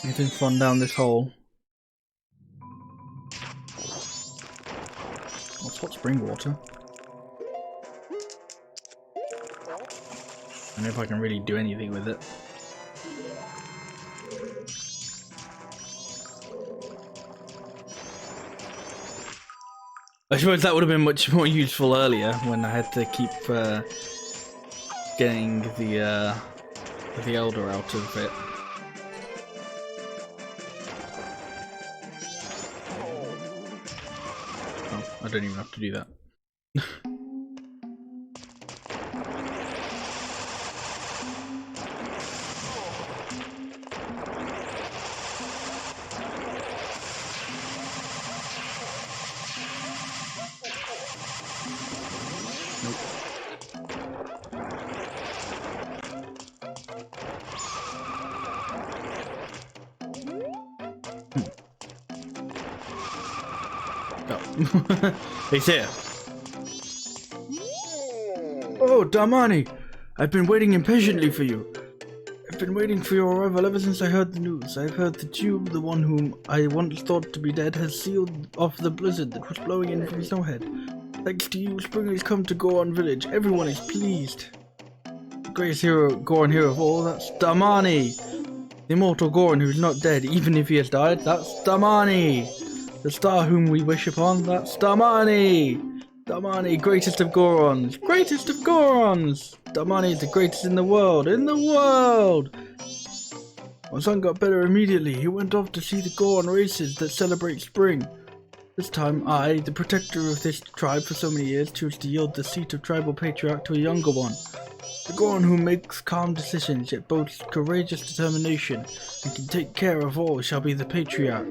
Anything fun down this hole? What's hot spring water? I don't know if I can really do anything with it. I suppose that would have been much more useful earlier when I had to keep getting the elder out of it. Oh, I don't even have to do that. He's here. Oh, Damani! I've been waiting impatiently for you. I've been waiting for your arrival ever since I heard the news. I've heard that you, the one whom I once thought to be dead, has sealed off the blizzard that was blowing in from Snowhead. Thanks to you, spring has come to Goron Village. Everyone is pleased. The greatest hero, Goron hero of all, that's Damani! The immortal Goron who's not dead, even if he has died, that's Damani! The star whom we wish upon, that's Damani! Damani, greatest of Gorons! Greatest of Gorons! Damani is the greatest in the world! In the world! My son got better immediately. He went off to see the Goron races that celebrate spring. This time I, the protector of this tribe for so many years, choose to yield the seat of tribal patriarch to a younger one. The Goron who makes calm decisions, yet boasts courageous determination, and can take care of all, shall be the patriarch.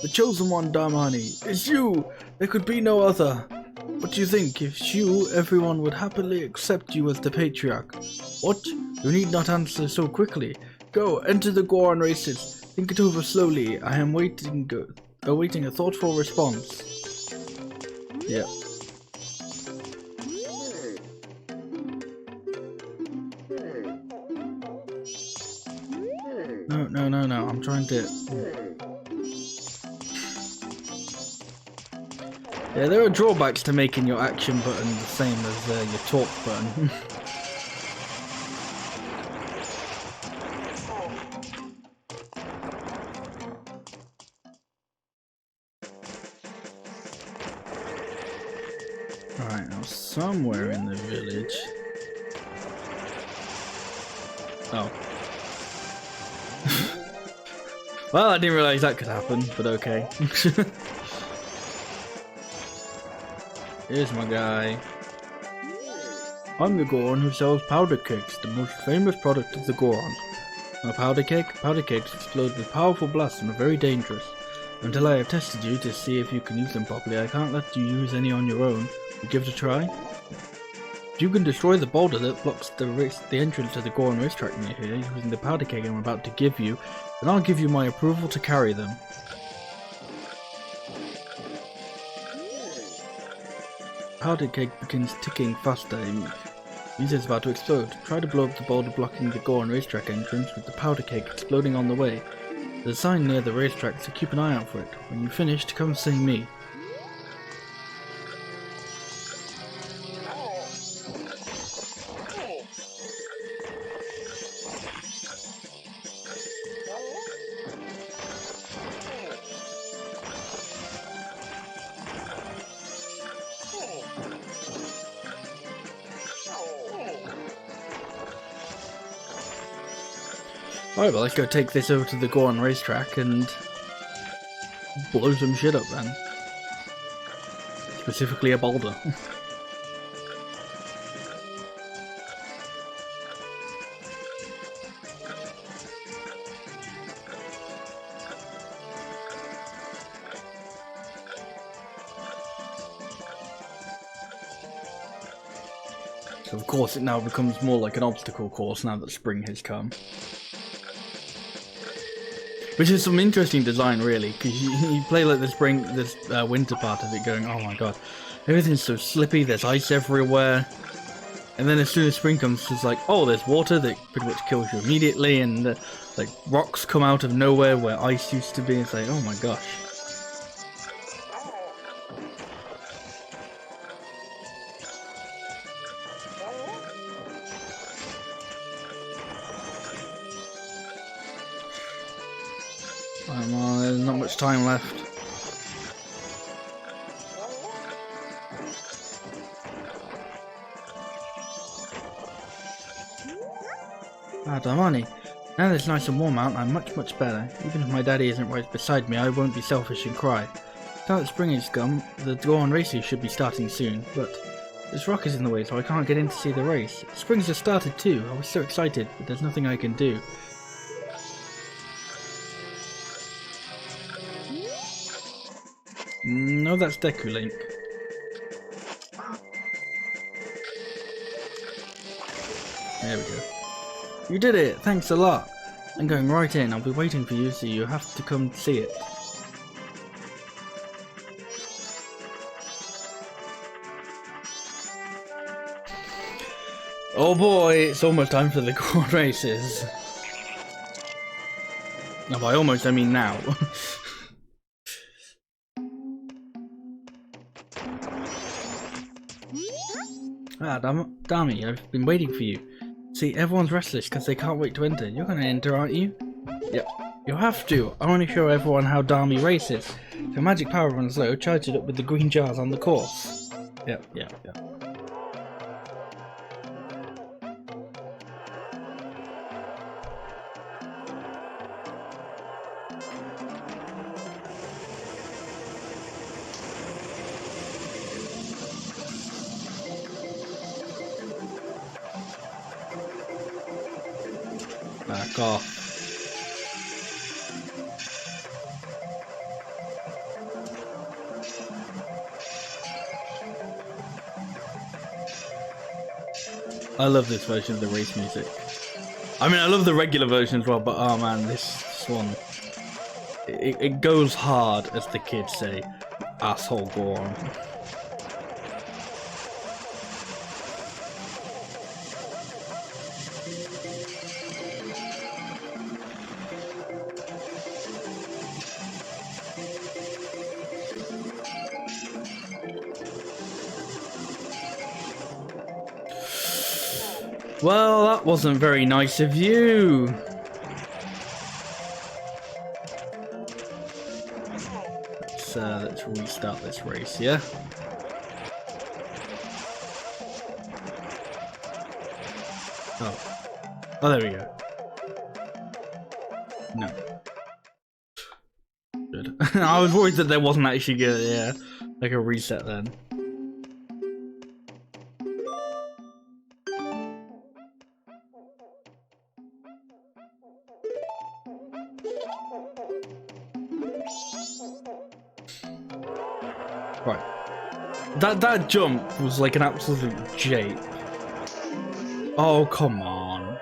The chosen one, Damani, is you! There could be no other. What do you think? If you, everyone would happily accept you as the patriarch. What? You need not answer so quickly. Go, enter the Goron races. Think it over slowly. I am awaiting a thoughtful response. Yeah. No. I'm trying to... Yeah, there are drawbacks to making your action button the same as your talk button. Alright, now somewhere in the village... Oh. Well, I didn't realise that could happen, but okay. Here's my guy. I'm the Goron who sells powder cakes, the most famous product of the Gorons. A powder cakes explode with powerful blasts and are very dangerous. Until I have tested you to see if you can use them properly, I can't let you use any on your own. You give it a try? If you can destroy the boulder that blocks the entrance to the Goron racetrack near here using the powder cake I'm about to give you, then I'll give you my approval to carry them. Powder cake begins ticking faster. It means it's about to explode. Try to blow up the boulder blocking the Goron racetrack entrance with the powder cake exploding on the way. There's a sign near the racetrack, so keep an eye out for it. When you've finished, come see me. Alright, well, let's go take this over to the Goron racetrack and blow some shit up then. Specifically a boulder. So of course it now becomes more like an obstacle course now that spring has come. Which is some interesting design, really, because you play like this winter part of it going, oh my god, everything's so slippy, there's ice everywhere, and then as soon as spring comes, it's like, oh, there's water that pretty much kills you immediately, and like rocks come out of nowhere where ice used to be. It's like, oh my gosh. There's not much time left. Ah, Damani. Now that it's nice and warm out, I'm much better. Even if my daddy isn't right beside me, I won't be selfish and cry. Now that spring has come, the Goron races should be starting soon, but this rock is in the way, so I can't get in to see the race. Spring's just started too. I was so excited, but there's nothing I can do. No, that's Deku Link. There we go. You did it! Thanks a lot! I'm going right in. I'll be waiting for you, so you have to come see it. Oh boy, it's almost time for the Goron races. No, by almost I mean now. Ah, Dami, I've been waiting for you. See, everyone's restless because they can't wait to enter. You're gonna enter, aren't you? Yep. You have to. I want to show everyone how Dami races. If your magic power runs low, charge it up with the green jars on the course. Yep. Back off. I love this version of the race music. I mean, I love the regular version as well, but oh man, this one, it goes hard, as the kids say. Asshole Goron. Well, that wasn't very nice of you. Let's restart this race, yeah? Oh, there we go. No. Good. I was worried that there wasn't actually good, yeah, like a reset then. Right. That jump was like an absolute jape. Oh, come on.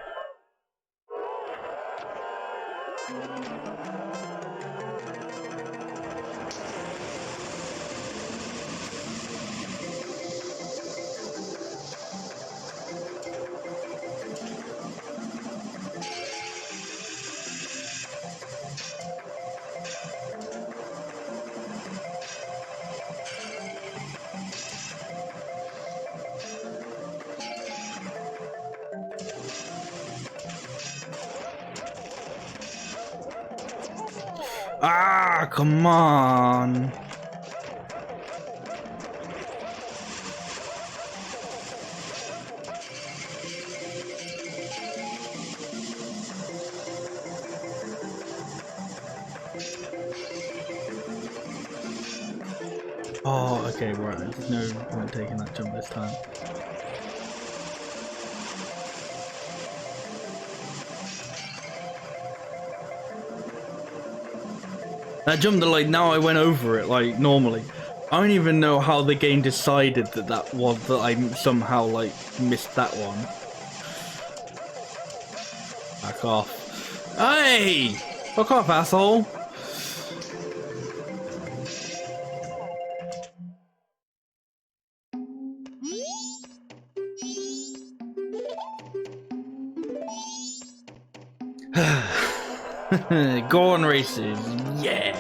Ah, come on. Oh, okay, right. There's no point taking that jump this time. That jump that, like, now I went over it, like, normally. I don't even know how the game decided that I somehow, like, missed that one. Back off. Hey! Fuck off, asshole! Go on races, yeah!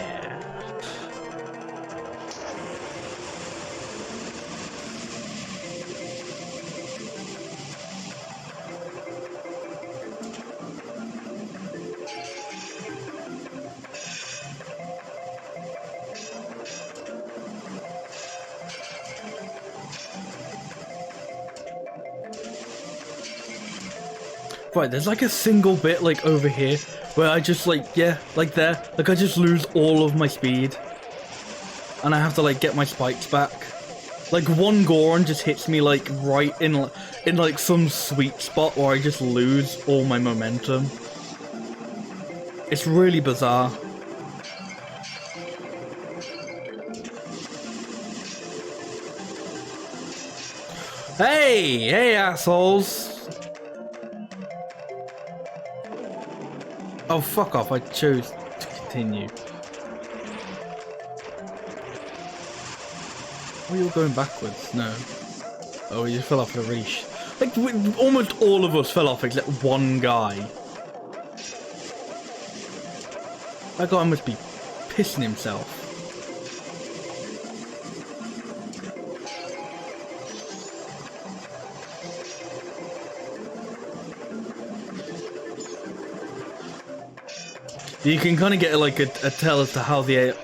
Right, there's like a single bit like over here where I just like, yeah, like there, like I just lose all of my speed. And I have to like get my spikes back. Like one Goron just hits me like right in like some sweet spot where I just lose all my momentum. It's really bizarre. Hey assholes! Oh, fuck off, I chose to continue. Oh, you're going backwards? No. Oh, you fell off the leash. Like, almost all of us fell off except one guy. That guy must be pissing himself. You can kind of get like a tell as to how the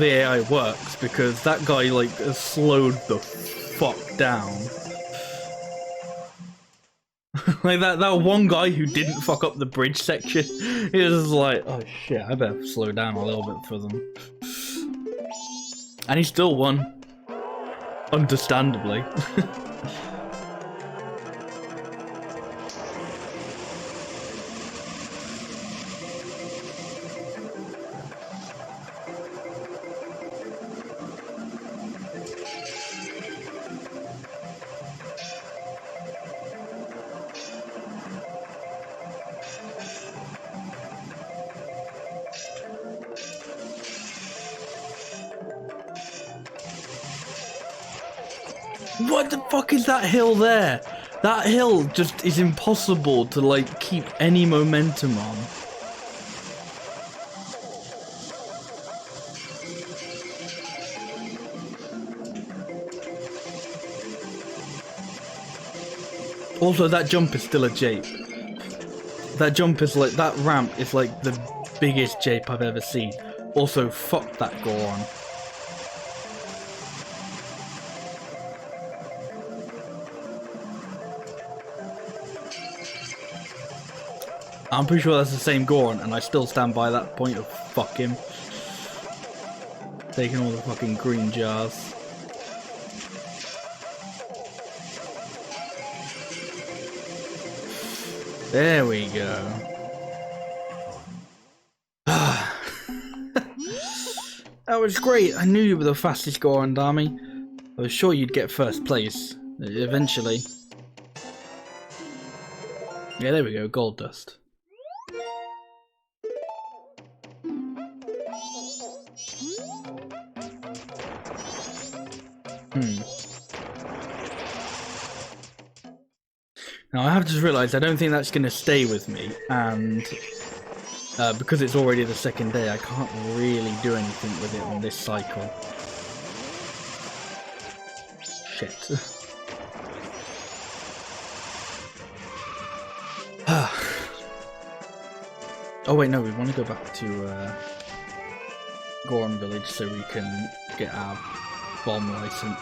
AI works, because that guy like has slowed the fuck down. Like that one guy who didn't fuck up the bridge section, he was like, oh shit, I better slow down a little bit for them. And he still won. Understandably. What the fuck is that hill there? That hill just is impossible to like keep any momentum on. Also, that jump is still a jape. That jump is like, that ramp is like the biggest jape I've ever seen. Also, fuck that Goron. I'm pretty sure that's the same Goron, and I still stand by that point of fuck him. Taking all the fucking green jars. There we go. That was great. I knew you were the fastest Goron, Dami. I was sure you'd get first place. Eventually. Yeah, there we go. Gold dust. Now I have just realised I don't think that's going to stay with me, and because it's already the second day, I can't really do anything with it on this cycle. Shit. Oh wait, no, we want to go back to Goron Village so we can get our bomb license.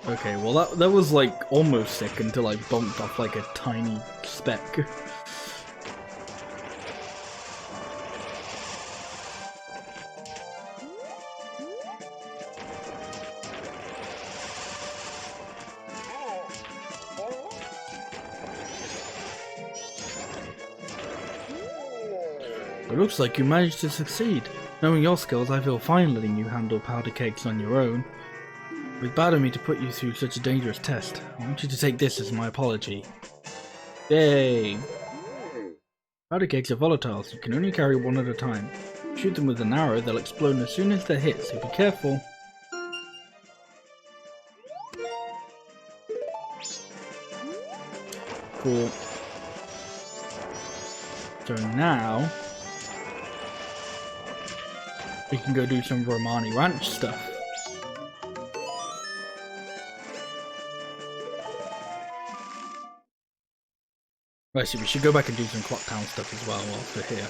Okay, well that was like almost sick until I bumped off like a tiny speck. It looks like you managed to succeed. Knowing your skills, I feel fine letting you handle powder kegs on your own. It was bad of me to put you through such a dangerous test. I want you to take this as my apology. Yay! Powder kegs are volatile, so you can only carry one at a time. Shoot them with an arrow, they'll explode as soon as they're hit, so be careful. Cool. So now we can go do some Romani Ranch stuff. Right, so we should go back and do some Clock Town stuff as well whilst we're here.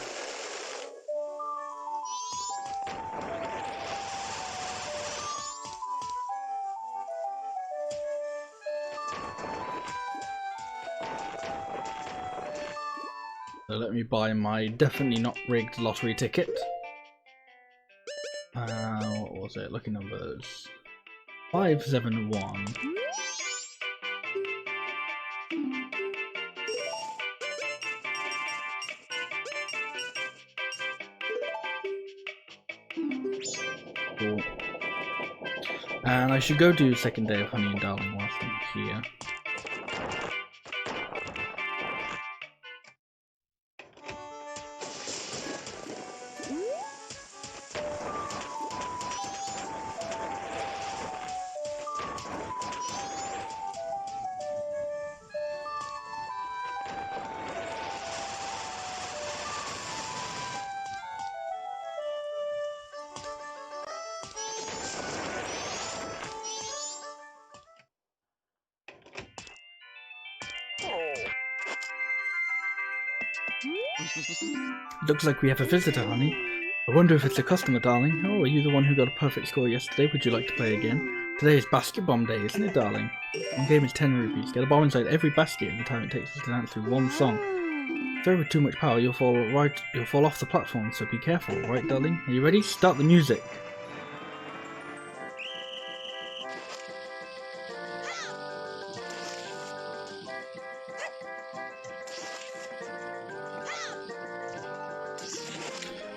So let me buy my definitely not rigged lottery ticket. What was it? Lucky numbers. 571. Cool. And I should go do second day of Honey and Darling whilst I'm here. Looks like we have a visitor, honey. I wonder if it's a customer, darling. Oh, are you the one who got a perfect score yesterday? Would you like to play again? Today is basket bomb day, isn't it, darling? One game is 10 rupees. Get a bomb inside every basket in the time it takes us to dance through one song. If throw with too much power, you'll fall off the platform, so be careful, right, darling? Are you ready? Start the music.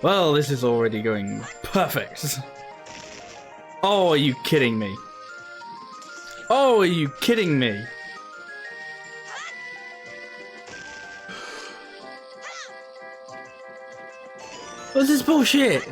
Well, this is already going perfect. Oh, are you kidding me? Oh, are you kidding me? What's this bullshit?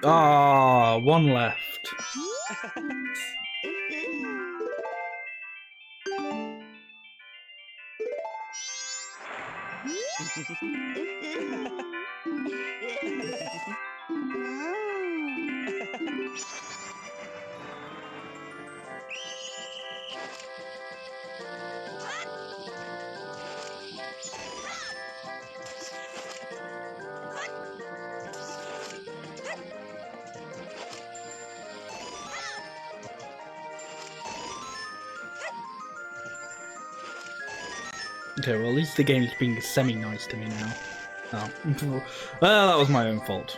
Ah, one left. Okay, well at least the game's being semi-nice to me now. Oh. Well, that was my own fault.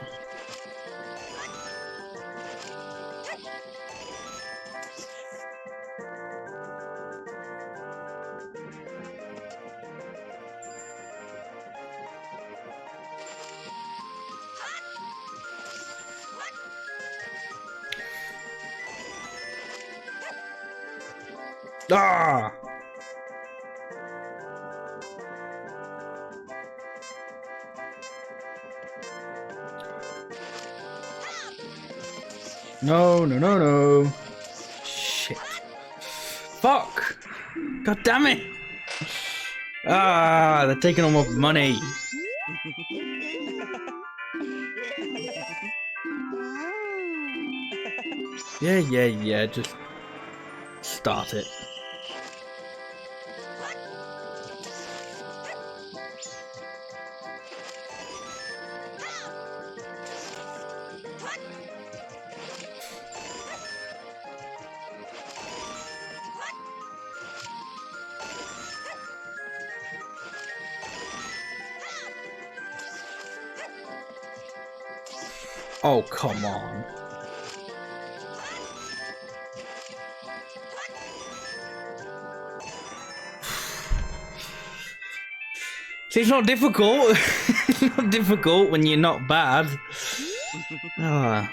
Ah! No, no, no, no. Shit. Fuck! God damn it! Ah, they're taking all my money. Yeah, just start it. Oh, come on. See, it's not difficult. It's not difficult when you're not bad. Ah.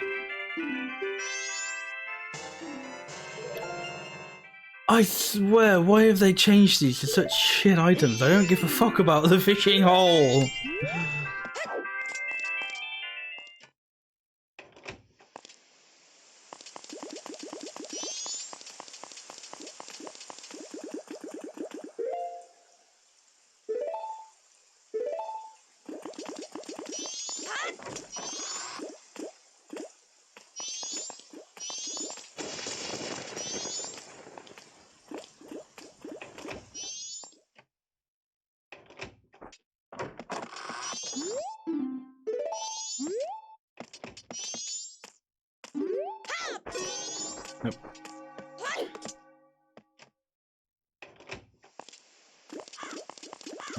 I swear, why have they changed these to such shit items? I don't give a fuck about the fishing hole. Nope.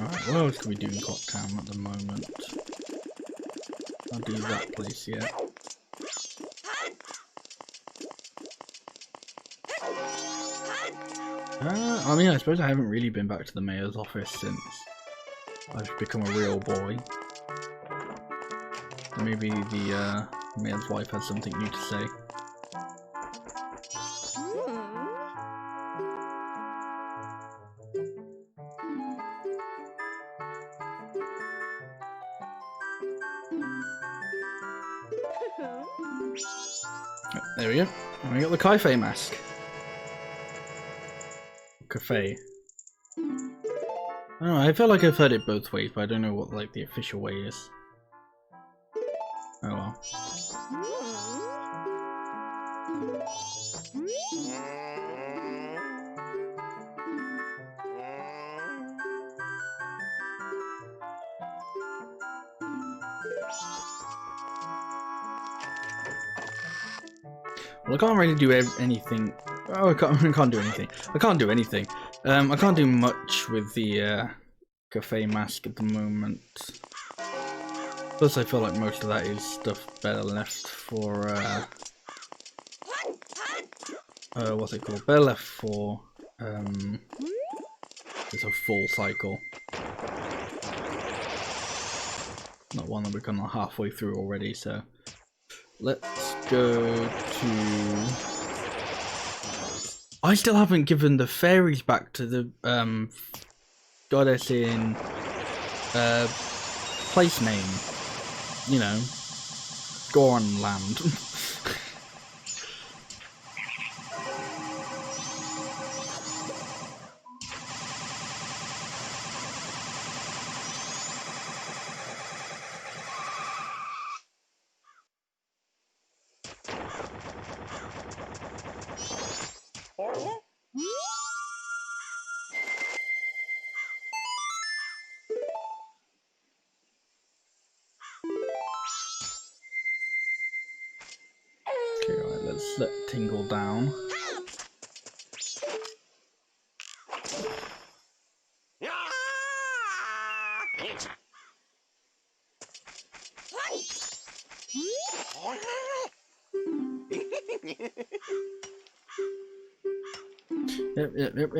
Alright, what else can we do in Clocktown at the moment? I'll do that place yet. I mean, I suppose I haven't really been back to the mayor's office since I've become a real boy. Maybe the mayor's wife has something new to say. There we go. We got the cafe mask. Cafe. I don't know, I feel like I've heard it both ways, but I don't know what like the official way is. Oh well. Well, I can't really do anything. Oh, I can't do anything. I can't do anything. I can't do much with the cafe mask at the moment. Plus I feel like most of that is stuff better left for what's it called? Better left for it's a full cycle. Not one that we're kind of halfway through already, so let's go to... I still haven't given the fairies back to the goddess in place name. You know, Goron Land. Okay, right, let's let Tingle down.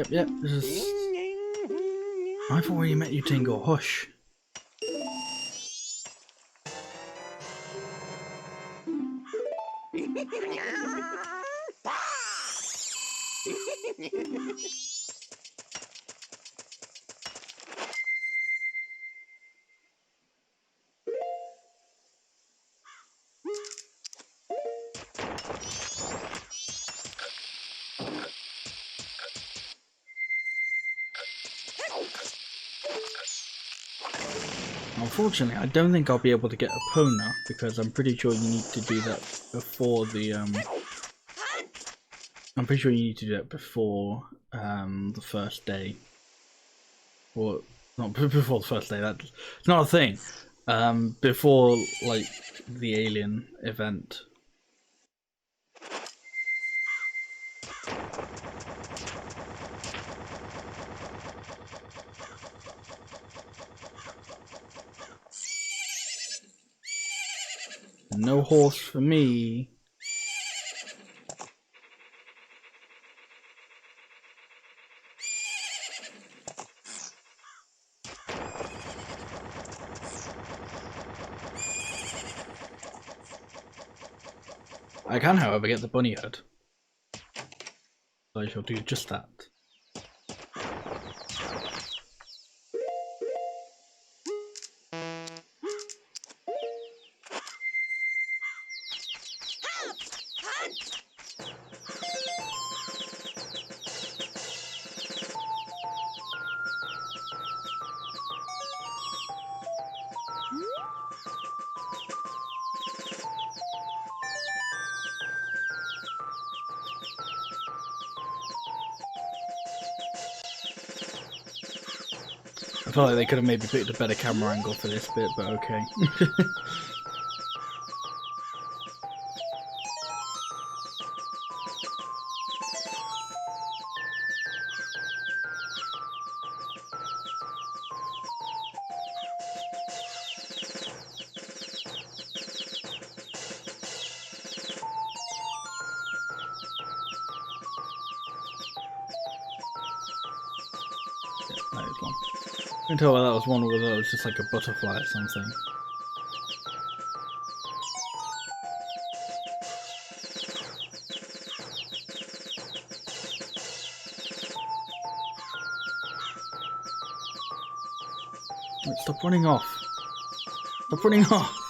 Yep. This is... I've already met you, Tingle. Hush. Unfortunately, I don't think I'll be able to get Epona because I'm pretty sure you need to do that before the I'm pretty sure you need to do that before the first day, or not before the first day. That's not a thing. Before like the alien event. No horse for me. I can, however, get the bunny head. So I shall do just that. I felt like they could have maybe picked a better camera angle for this bit, but okay. That is one. I can tell why that was one, whether it was just like a butterfly or something. Wait, stop running off. Stop running off.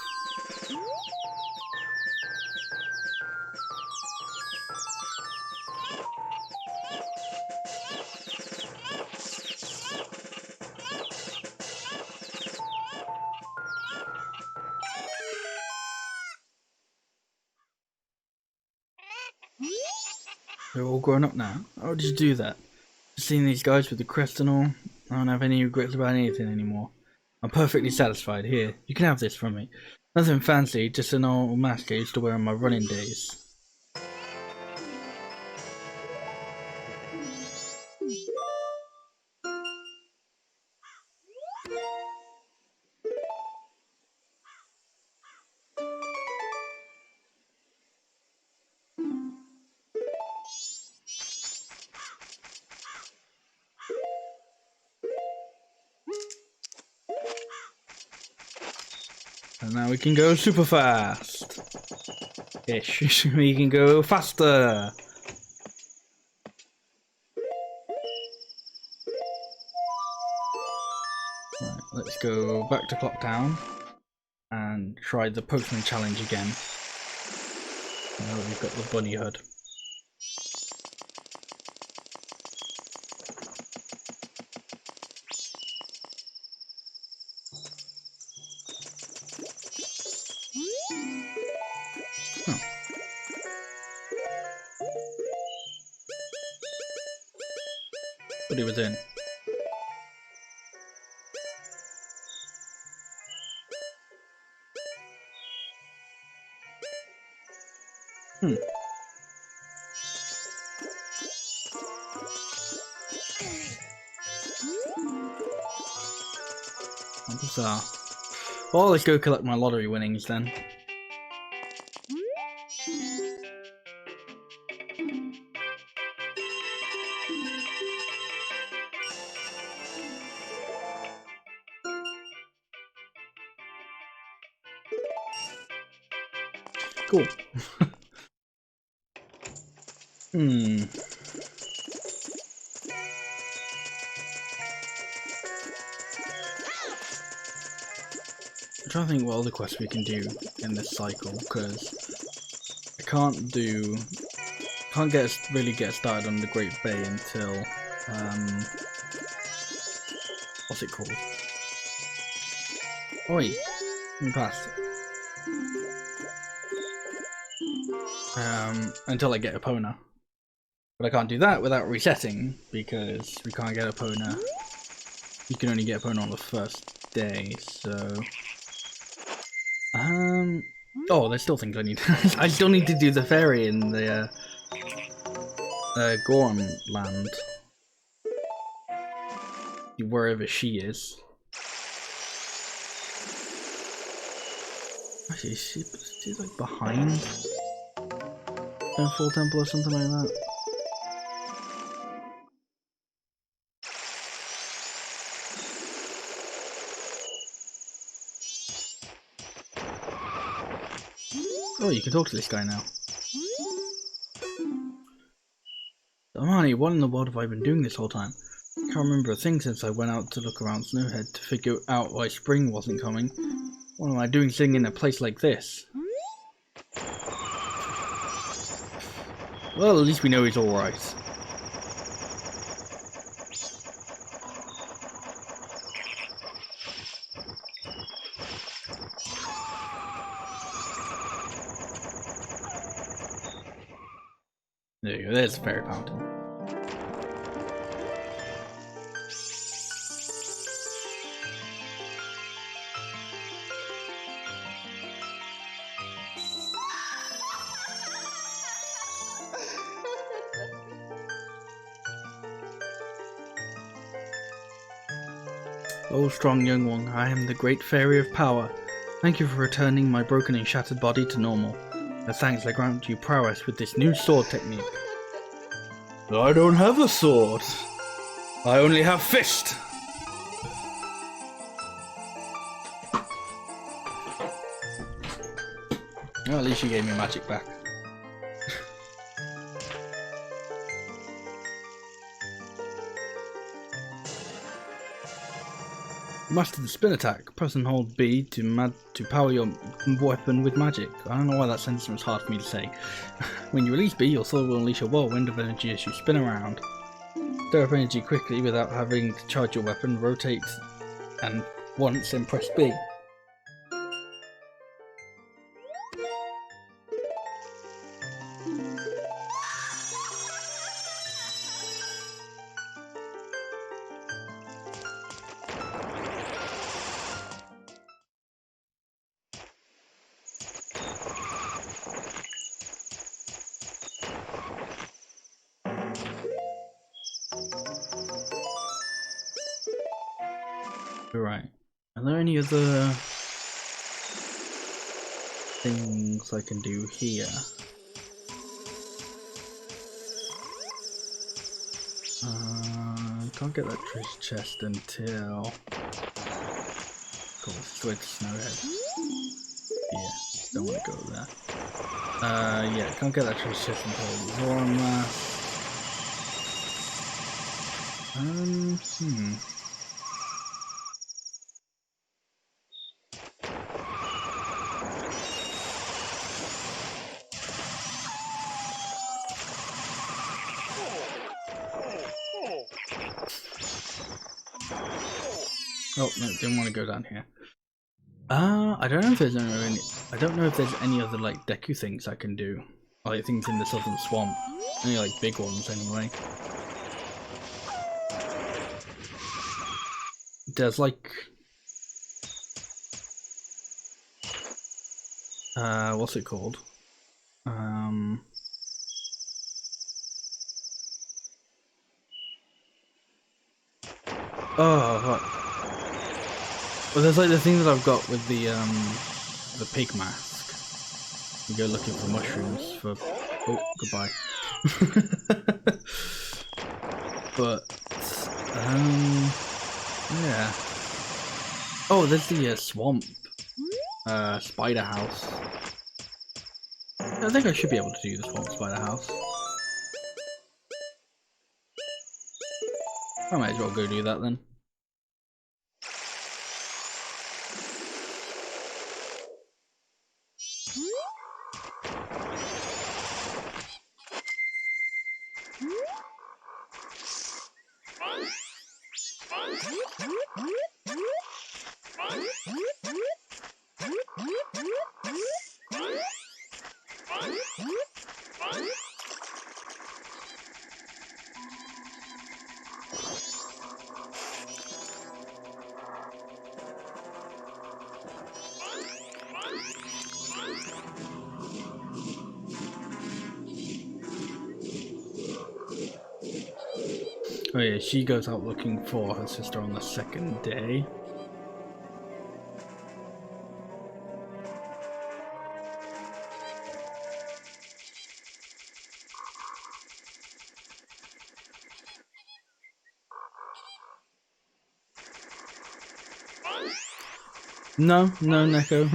They're all grown up now. How did you do that? Just seeing these guys with the crest and all, I don't have any regrets about anything anymore. I'm perfectly satisfied. Here, you can have this from me. Nothing fancy, just an old mask I used to wear on my running days. And now we can go super fast. Ish. We can go faster. Right, let's go back to Clock Town and try the Pokemon challenge again. Now we've got the bunny hood. Oh. But he was in. How bizarre. Well, let's go collect my lottery winnings then. Cool. I'm trying to think what other quests we can do in this cycle, because I can't really get started on the Great Bay until what's it called? Oh wait, let me pass. Until I get Epona. But I can't do that without resetting, because we can't get Epona. You can only get Epona on the first day, so... Oh, there's still things I need. I still need to do the ferry in the Gorn land. Wherever she is. Actually, she's like behind Full Temple or something like that. Oh, you can talk to this guy now. Amani, what in the world have I been doing this whole time? Can't remember a thing since I went out to look around Snowhead to figure out why spring wasn't coming. What am I doing sitting in a place like this? Well, at least we know he's alright. There you go, there's the fairy fountain. Oh, strong young one, I am the great fairy of power. Thank you for returning my broken and shattered body to normal. As thanks, I grant you prowess with this new sword technique. I don't have a sword. I only have fist. Well, at least you gave me magic back. Master the spin attack. Press and hold B to power your weapon with magic. I don't know why that sentence was hard for me to say. When you release B, your sword will unleash a whirlwind of energy as you spin around. Stir up energy quickly without having to charge your weapon. Rotate and once and press B. Right. Are there any other things I can do here? Can't get that treasure chest until... Cool, this is the way to Snowhead. Yeah, don't want to go there. Yeah, can't get that treasure chest until Zora Mask. Oh no, didn't want to go down here. I don't know if there's any. I don't know if there's any other like Deku things I can do, like things in the Southern Swamp. Any like big ones anyway. There's like, what's it called? Oh, what? Well, there's like the thing that I've got with the pig mask. You go looking for mushrooms for. Oh, goodbye. But yeah. Oh, there's the swamp spider house. I think I should be able to do the swamp spider house. I might as well go do that then. Oh yeah, she goes out looking for her sister on the second day. No, Neko.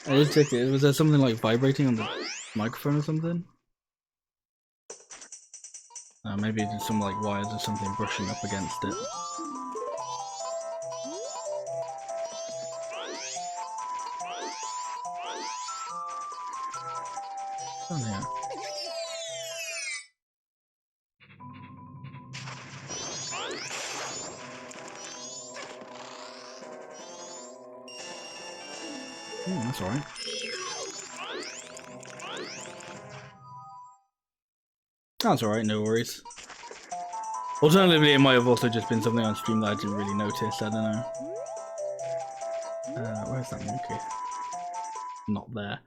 I just checked it. Was there something like vibrating on the microphone or something? Maybe there's some like wires or something brushing up against it. Oh yeah. That's alright. That's alright, no worries. Alternatively, it might have also just been something on stream that I didn't really notice, I don't know. Where's that monkey? Not there.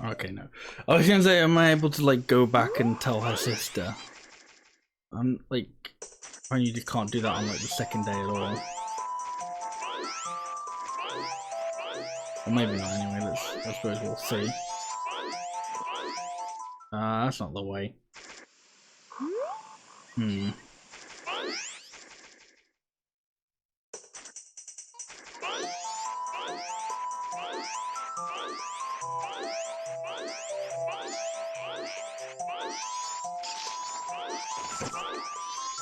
Okay, no. I was gonna say, am I able to like go back and tell her sister? I'm like, you just can't do that on like the second day at all. Or maybe not anyway, I suppose we'll see. That's not the way.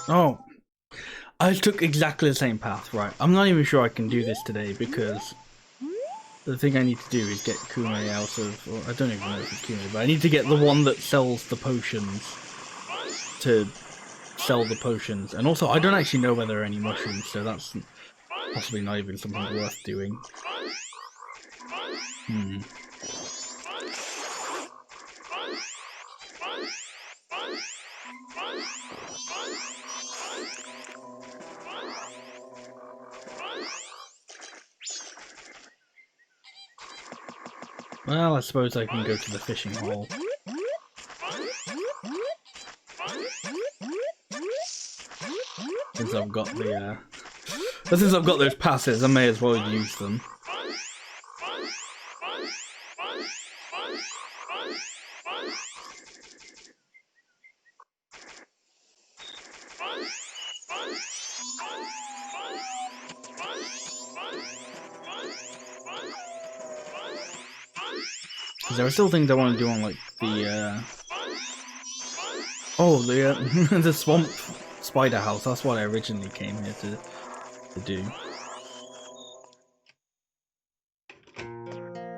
Oh, I took exactly the same path, right? I'm not even sure I can do this today because the thing I need to do is get Kume out of, or I don't even know if it's Kume, but I need to get the one that sells the potions to sell the potions. And also, I don't actually know whether there are any mushrooms, so that's possibly not even something worth doing. Well, I suppose I can go to the fishing hole. Since I've got the, since I've got those passes, I may as well use them. Because there are still things I want to do on, like, the, oh, the, the swamp spider house. That's what I originally came here to do.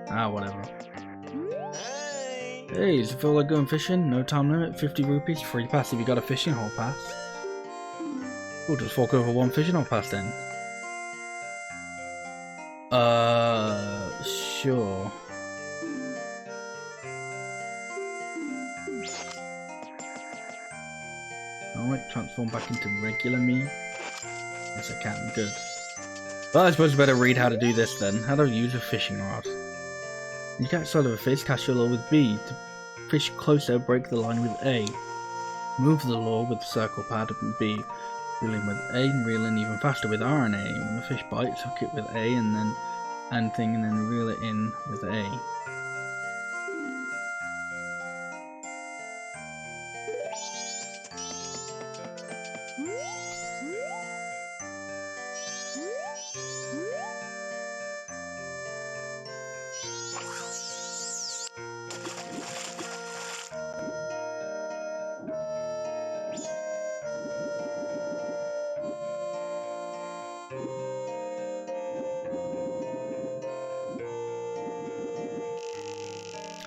Ah, whatever. Hey, does it feel like going fishing? No time limit, 50 rupees, free pass if you got a fishing hole pass. We'll just fork over one fishing hole pass then. Sure. Alright, transform back into regular me. Yes, I can, good. Well, I suppose I better read how to do this then. How to use a fishing rod. You catch sight of a fish, cast your lure with B. To fish closer, break the line with A. Move the lure with the circle pad and B. Reel in with A and reel in even faster with R and A. When the fish bites, hook it with A and then reel it in with A.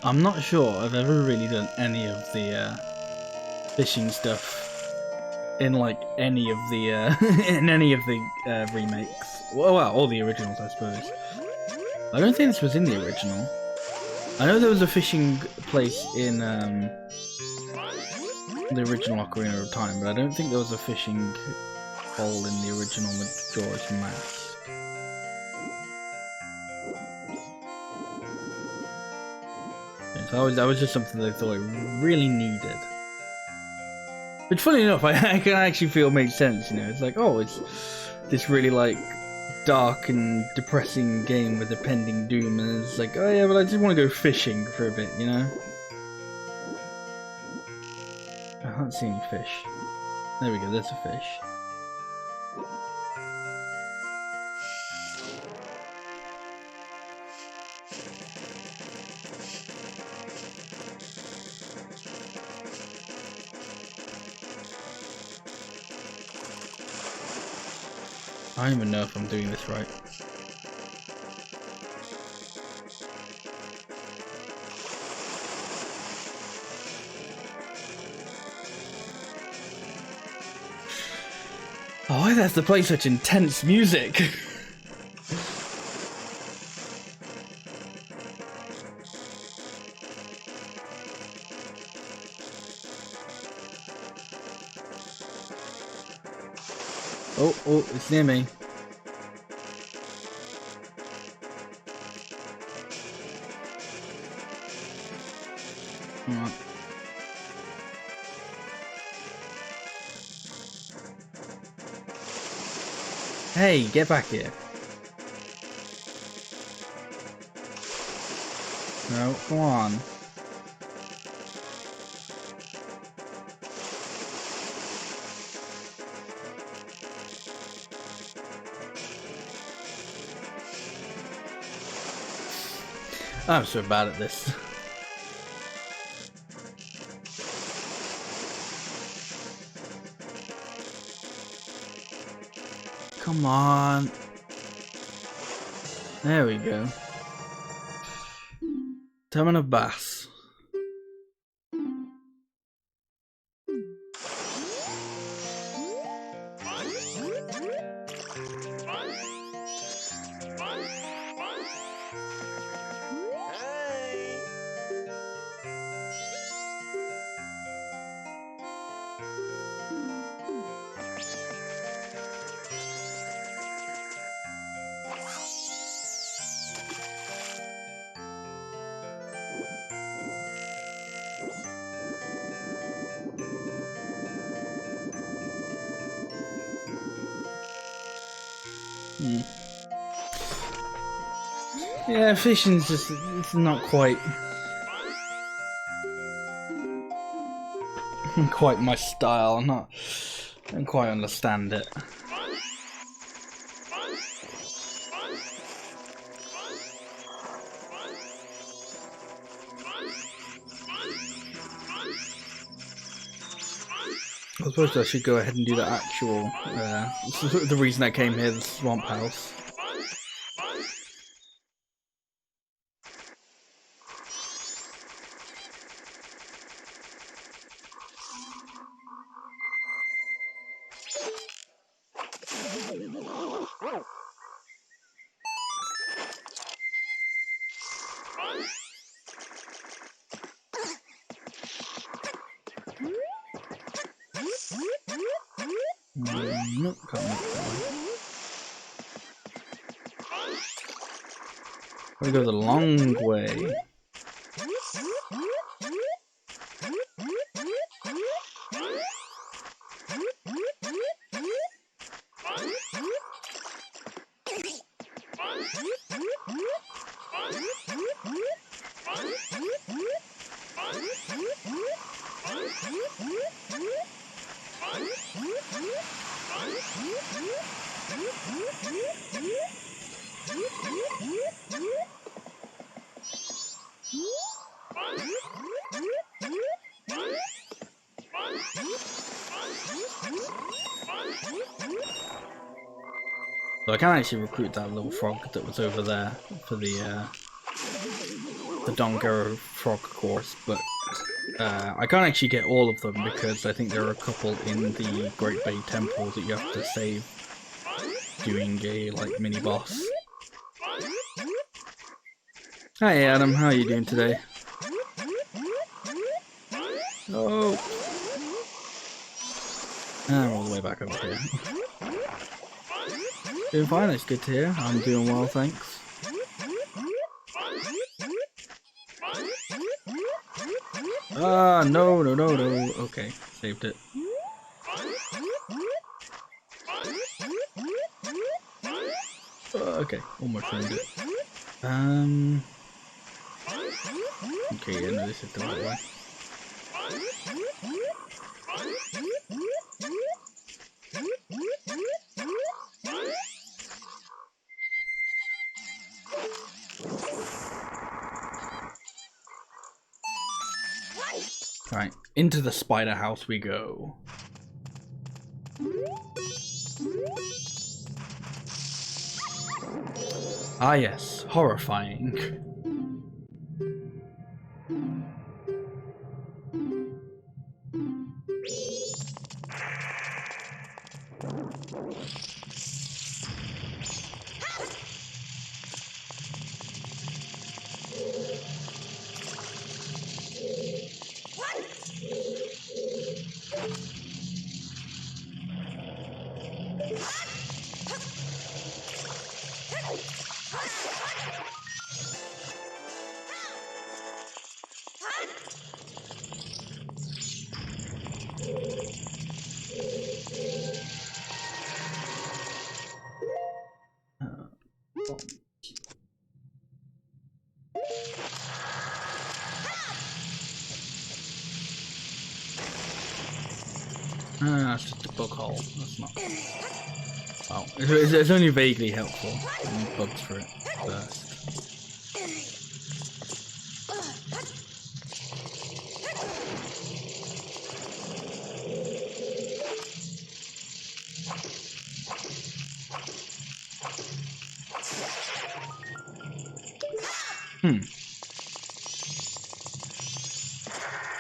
I'm not sure I've ever really done any of the fishing stuff in like any of the in any of the remakes. Well, all the originals, I suppose. I don't think this was in the original. I know there was a fishing place in the original Ocarina of Time, but I don't think there was a fishing hole in the original Majora's Mask. So that was just something they thought I really needed. Which, funny enough, I can actually feel makes sense. You know, it's like, oh, it's this really like dark and depressing game with a pending doom, and it's like, oh yeah, but I just want to go fishing for a bit, you know. I can't see any fish. There we go. There's a fish. I don't even know if I'm doing this right. Oh, why does to play such intense music? Oh, it's near me. Alright. Hey, get back here. No, come on. I'm so bad at this. Come on. There we go. Tournament of Bass. Yeah, fishing's just, it's not quite my style. I don't quite understand it. I suppose I should go ahead and do the actual, the reason I came here, the swamp house. Nope, can't make that way. We go the long way. So I can actually recruit that little frog that was over there for the Dongero frog course, but I can't actually get all of them because I think there are a couple in the Great Bay Temple that you have to save doing a like mini boss. Hi Adam, how are you doing today? Oh, I'm all the way back over here. Doing fine, it's good to hear. I'm doing well, thanks. Ah, no. Okay, saved it. Okay, almost ruined it. Okay, yeah, no, this is the right way. Right, into the spider house we go. Ah yes, horrifying. Ah, it's just a bug hole. That's not. Oh, it's only vaguely helpful. I need bugs for it first.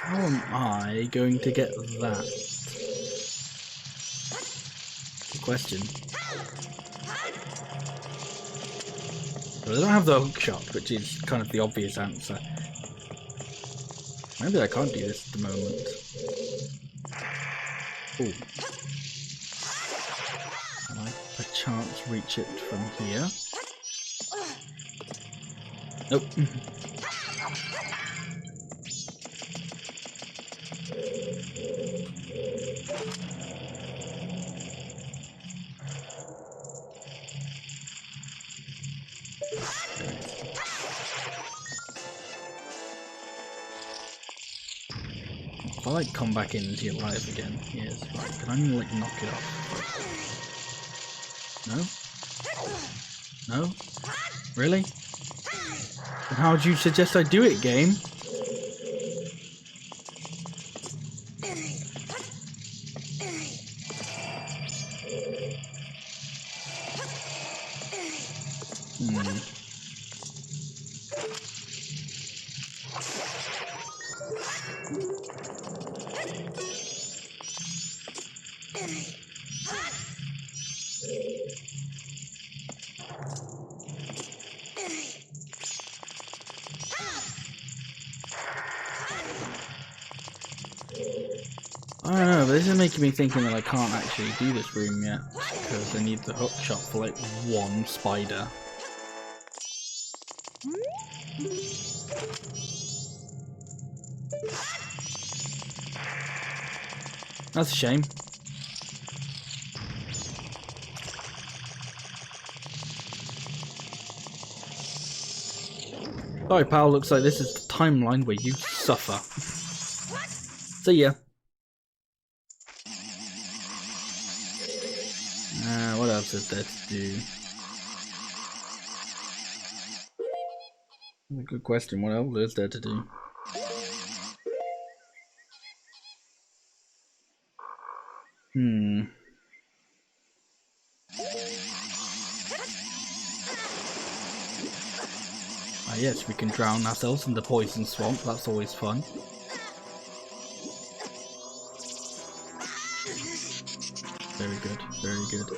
How am I going to get that? Good question. Well, I don't have the hook shot, which is kind of the obvious answer. Maybe I can't do this at the moment. Ooh. Can I perchance reach it from here? Nope. If I like come back into your life again, yes, right, can I like knock it off? No? No? Really? Then how would you suggest I do it, game? I don't know, but this is making me thinking that I can't actually do this room yet, because I need the hook shot for like one spider. That's a shame. Sorry pal, looks like this is the timeline where you suffer. See ya. What else is there to do? Good question, what else is there to do? Ah yes, we can drown ourselves in the poison swamp, that's always fun. Very good, very good.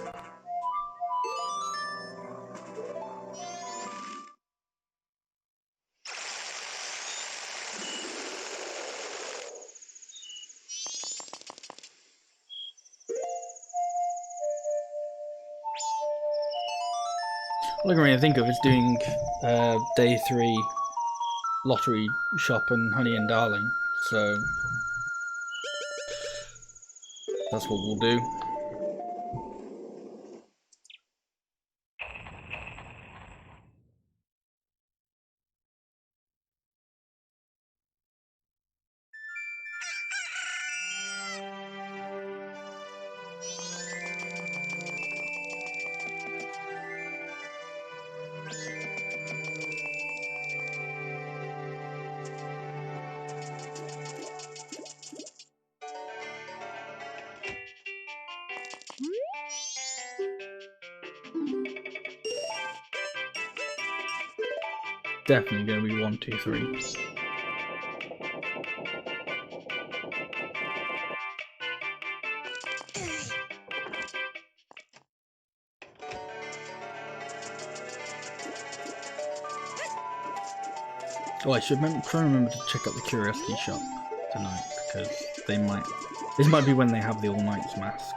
All I can really think of is doing day 3 lottery shop and Honey and Darling, so that's what we'll do. Definitely gonna be 1, 2, 3. Oh, I should try and remember to check out the Curiosity Shop tonight, because they might... This might be when they have the All Knights mask.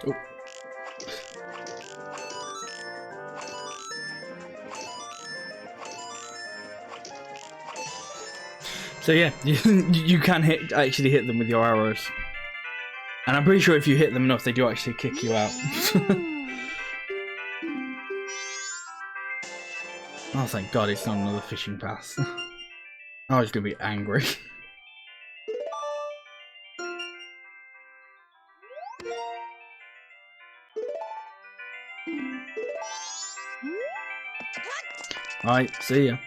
Oh. So yeah, you can actually hit them with your arrows. And I'm pretty sure if you hit them enough, they do actually kick you out. Oh, thank God it's not another fishing pass. I was gonna be angry. Alright, see ya.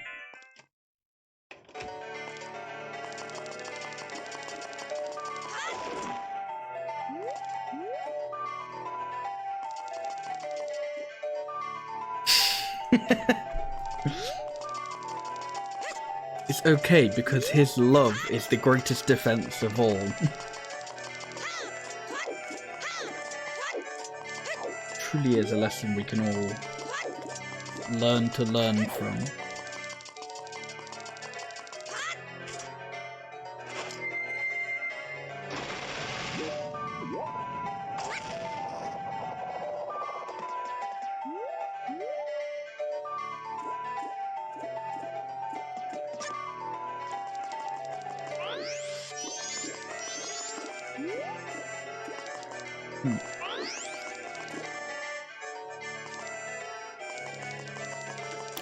It's okay because his love is the greatest defense of all. Truly is a lesson we can all learn from.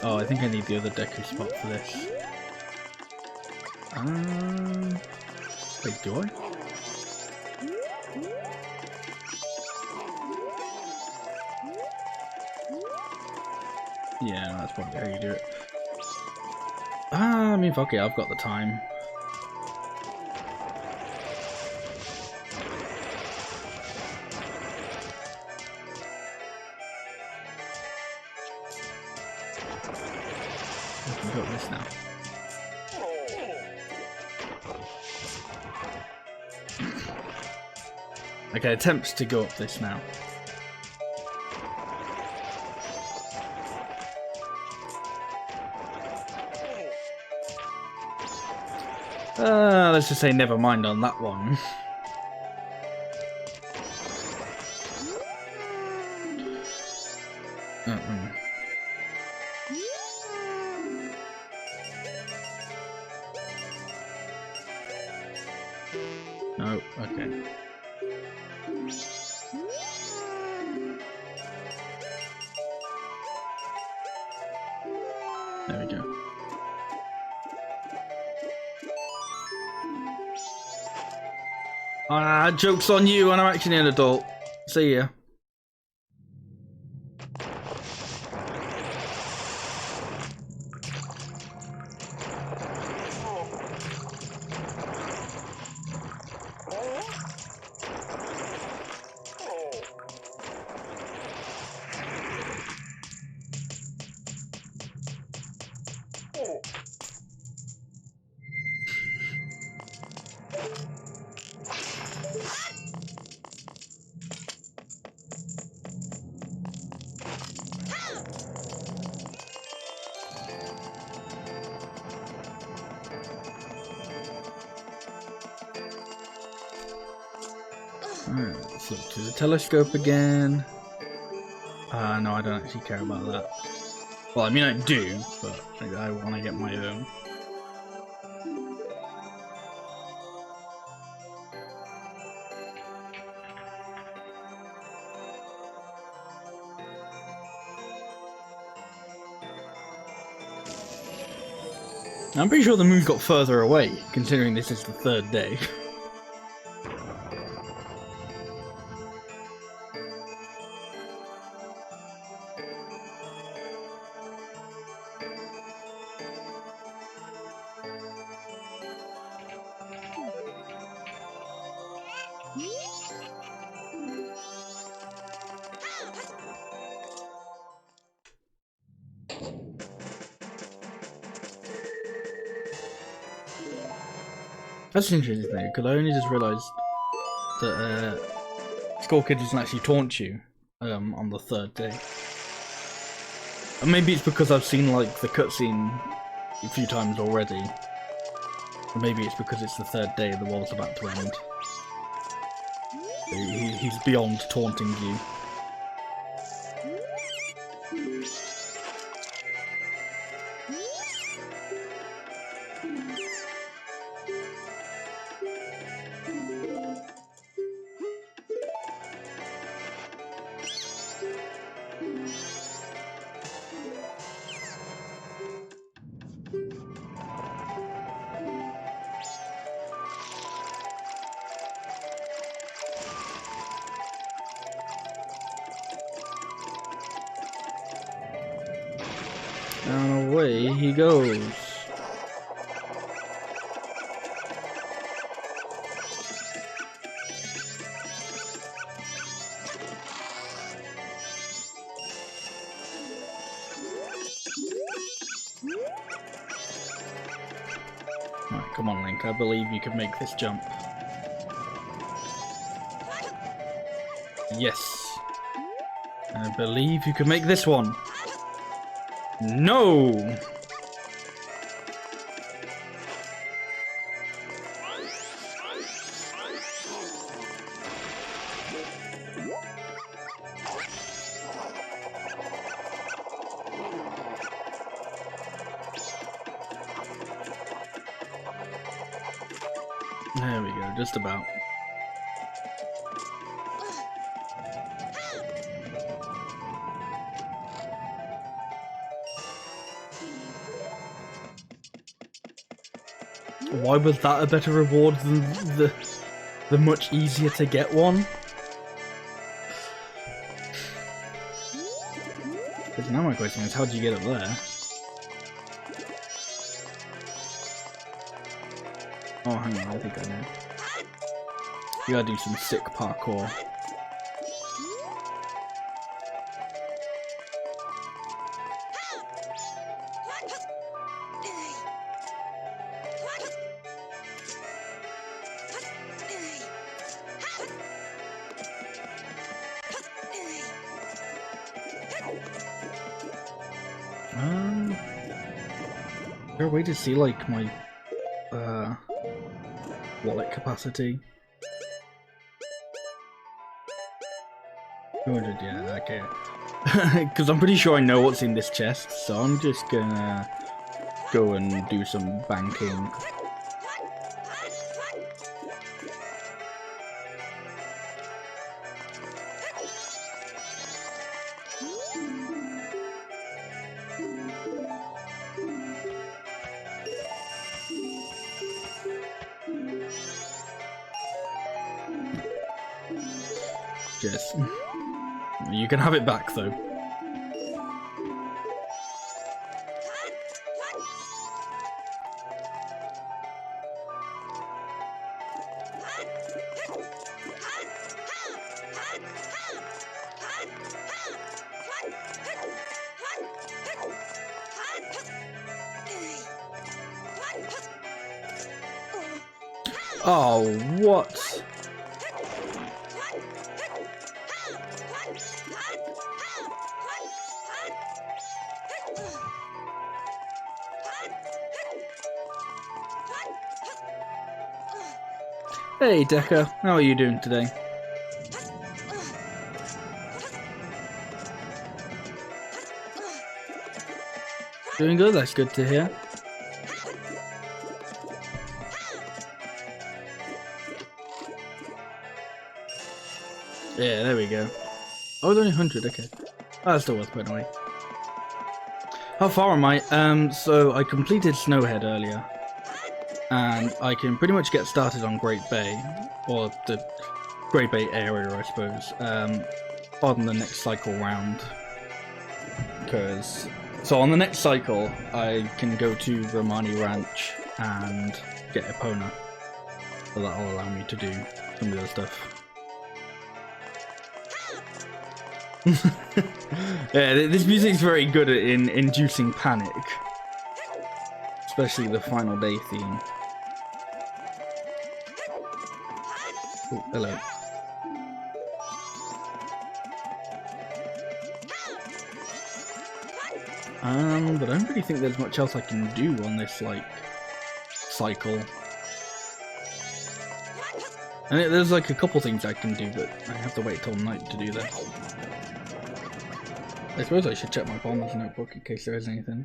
Oh, I think I need the other Deku spot for this. Wait, do I? Yeah, that's probably how you do it. I mean, fuck it, I've got the time. I can go this now. Okay, attempts to go up this now. Let's just say never mind on that one. No, okay. There we go. Joke's on you, and I'm actually an adult. See ya. Alright, let's look to the telescope again. No, I don't actually care about that. Well, I mean I do, but I want to get my own. I'm pretty sure the moon got further away, considering this is the third day. That's interesting thing, because I only just realised that Skull Kid doesn't actually taunt you on the third day. And maybe it's because I've seen like the cutscene a few times already. Or maybe it's because it's the third day and the world's about to end. He's beyond taunting you. And away he goes. Alright, come on, Link. I believe you can make this jump. Yes. I believe you can make this one. No! There we go, just about. Why was that a better reward than the much easier to get one? Because now my question is, how do you get up there? Oh, hang on, I think I know. You gotta do some sick parkour. Is there a way to see, like, my, wallet capacity? 200, yeah, okay. Because I'm pretty sure I know what's in this chest, so I'm just gonna go and do some banking. Yes. You can have it back, though. Oh, what? Hey Decker, how are you doing today? Doing good, that's good to hear. Yeah, there we go. Oh, it's only 100, okay. Oh, that's still worth putting away. How far am I? So I completed Snowhead earlier. And I can pretty much get started on Great Bay, or the Great Bay area, I suppose, on the next cycle round. So on the next cycle, I can go to Romani Ranch and get Epona. So that'll allow me to do some of the other stuff. Yeah, this music's very good at inducing panic. Especially the final day theme. Oh, hello. But I don't really think there's much else I can do on this, like, cycle. And there's, like, a couple things I can do, but I have to wait till night to do that. I suppose I should check my bomber's notebook in case there is anything.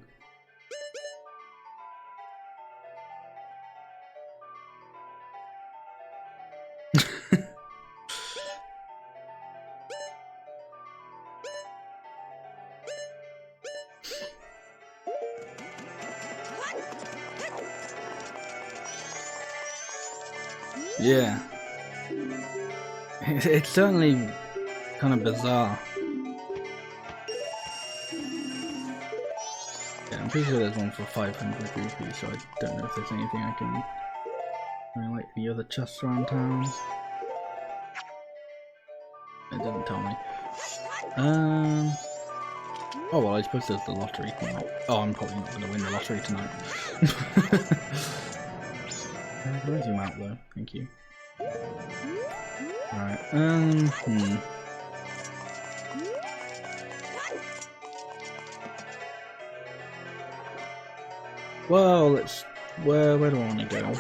Yeah. It's certainly kind of bizarre. Yeah, I'm pretty sure there's one for 500 rupees, so I don't know if there's anything I can... like any other chests around town. It doesn't tell me. Oh well, I suppose there's the lottery tonight. Oh, I'm probably not going to win the lottery tonight. up though. Thank you. Alright, Well, let's... Where do I want to go?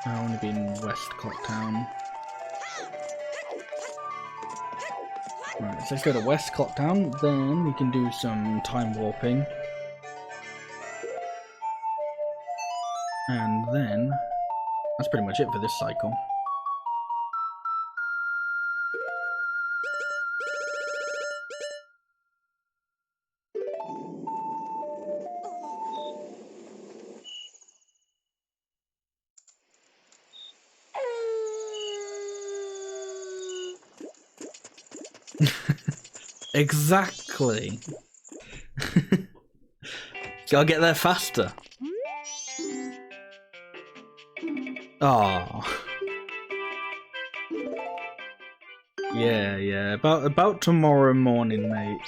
I want to be in West Clocktown. Right, so let's go to West Clocktown, then we can do some time warping. And then... that's pretty much it for this cycle. Exactly. Gotta get there faster. Oh. Yeah. About tomorrow morning, mate.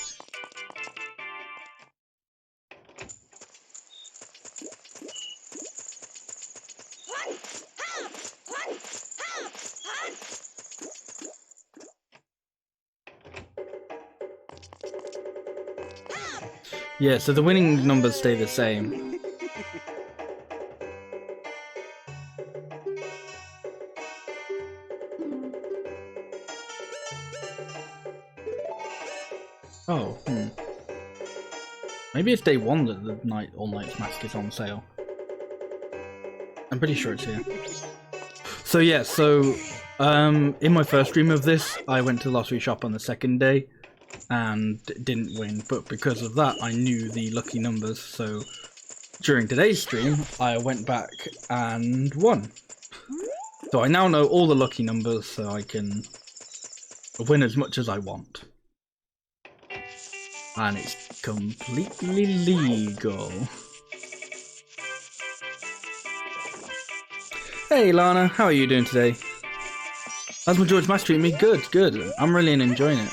Yeah, so the winning numbers stay the same. Oh, Maybe it's day one that the All Night's Mask is on sale. I'm pretty sure it's here. So yeah, in my first stream of this, I went to the lottery shop on the second day and didn't win, but because of that I knew the lucky numbers, so during today's stream I went back and won. So I now know all the lucky numbers, so I can win as much as I want. And it's completely legal. Hey Lana, how are you doing today? How's Majora's Mask treating me? Good. I'm really enjoying it.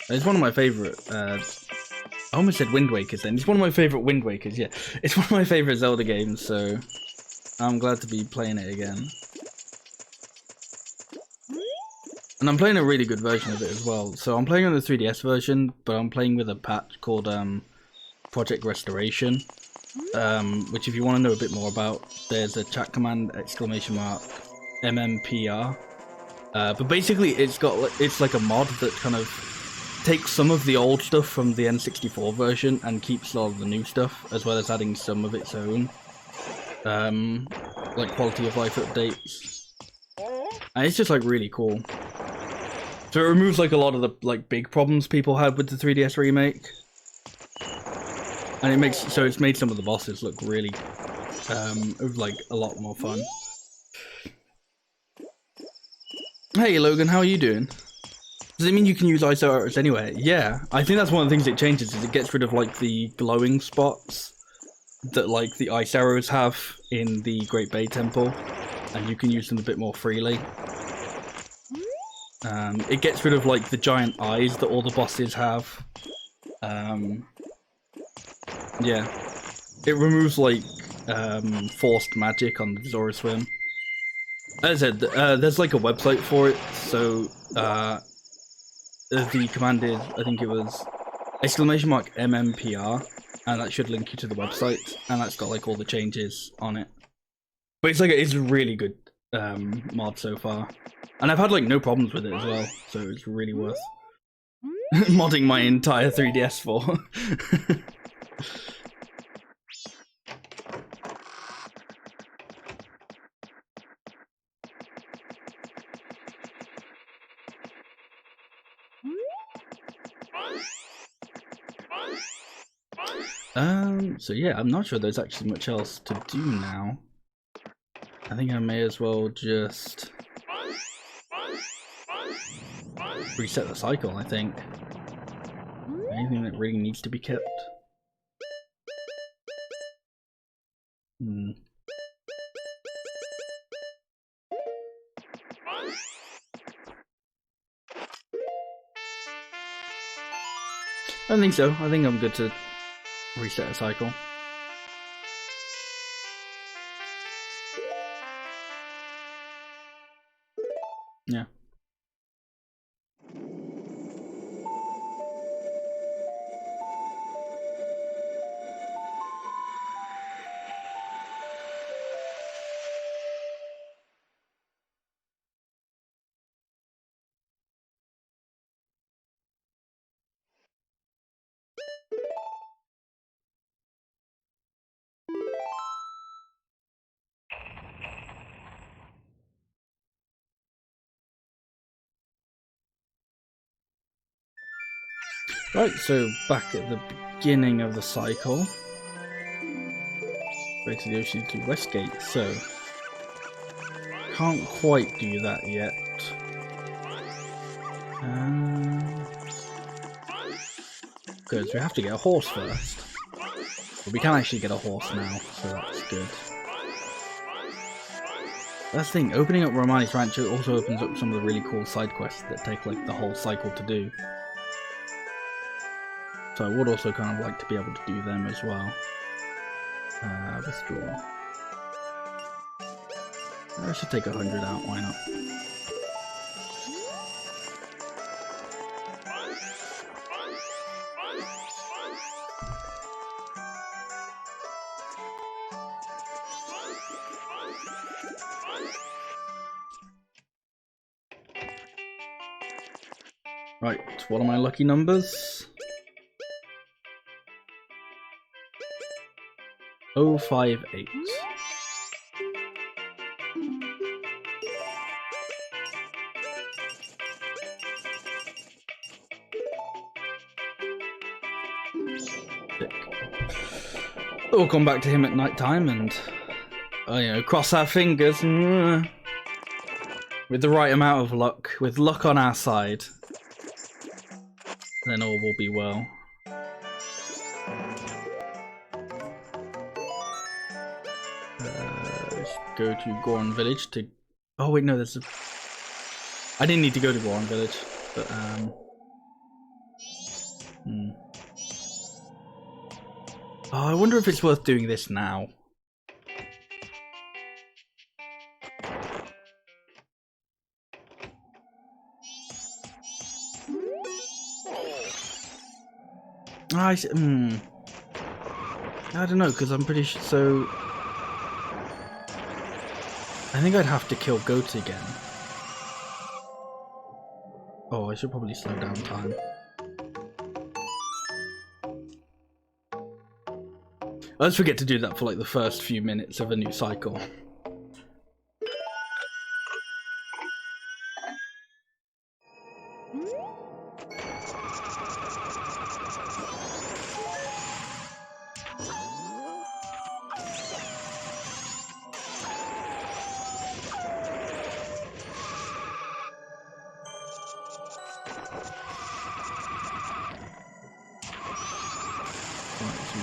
It's one of my favourite, I almost said Wind Wakers then. It's one of my favourite Wind Wakers, yeah. It's one of my favourite Zelda games, so I'm glad to be playing it again. And I'm playing a really good version of it as well. So I'm playing on the 3DS version, but I'm playing with a patch called Project Restoration. Which if you want to know a bit more about, there's a chat command, !MMPR. But basically it's like a mod that kind of takes some of the old stuff from the N64 version and keeps all of the new stuff, as well as adding some of its own like quality of life updates. And it's just like really cool. So it removes like a lot of the like big problems people had with the 3DS remake. And it's made some of the bosses look really like a lot more fun. Hey Logan, how are you doing? Does it mean you can use ice arrows anywhere? Yeah, I think that's one of the things it changes, is it gets rid of like the glowing spots that like the ice arrows have in the Great Bay Temple, and you can use them a bit more freely. It gets rid of like the giant eyes that all the bosses have. Yeah, it removes like forced magic on the Zora-Swim. As I said, there's like a website for it, so the command is, I think it was !MMPR, and that should link you to the website, and that's got like all the changes on it. But it's a really good mod so far, and I've had like no problems with it as well, so it's really worth modding my entire 3DS for. So yeah, I'm not sure there's actually much else to do now. I think I may as well just reset the cycle, I think. Anything that really needs to be kept? I don't think so. I think I'm good to reset a cycle. Yeah. Right, so back at the beginning of the cycle. Way to the ocean to Westgate, so can't quite do that yet. Because we have to get a horse first. But we can actually get a horse now, so that's good. That's the thing, opening up Romani's Rancho also opens up some of the really cool side quests that take like the whole cycle to do. So I would also kind of like to be able to do them as well. Withdraw. I should take 100 out, why not? Right, what are my lucky numbers? 058. We'll come back to him at night time and, you know, cross our fingers. With the right amount of luck, with luck on our side, then all will be well. Let's go to Goron Village to... Oh wait, no, there's a... I didn't need to go to Goron Village, but Oh, I wonder if it's worth doing this now. I don't know, because I'm pretty sure... So... I think I'd have to kill goats again. Oh, I should probably slow down time. Let's forget to do that for like the first few minutes of a new cycle.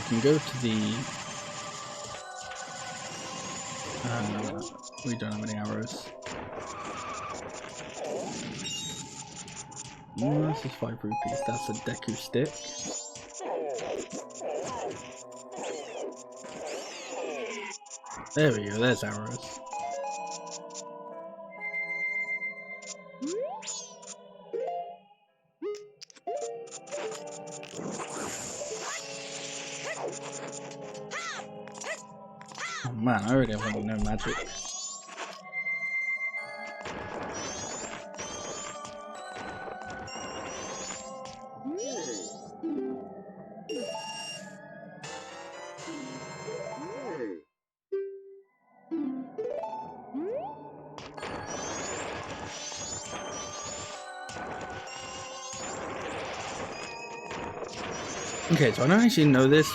Can go to the... we don't have any arrows. This is 5 rupees, that's a Deku stick. There we go, there's arrows. Oh man, I already have no magic. Okay, so I don't actually know this.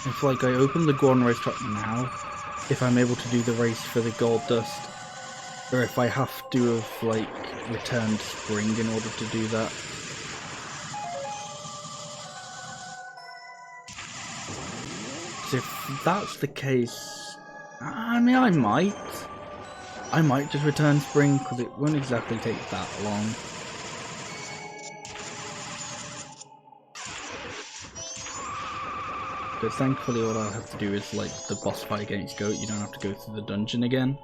If like I open the Goron racetrack now, if I'm able to do the race for the gold dust, or if I have to have like returned spring in order to do that. So if that's the case, I mean I might just return spring because it won't exactly take that long. But thankfully all I have to do is like the boss fight against Goat, you don't have to go through the dungeon again.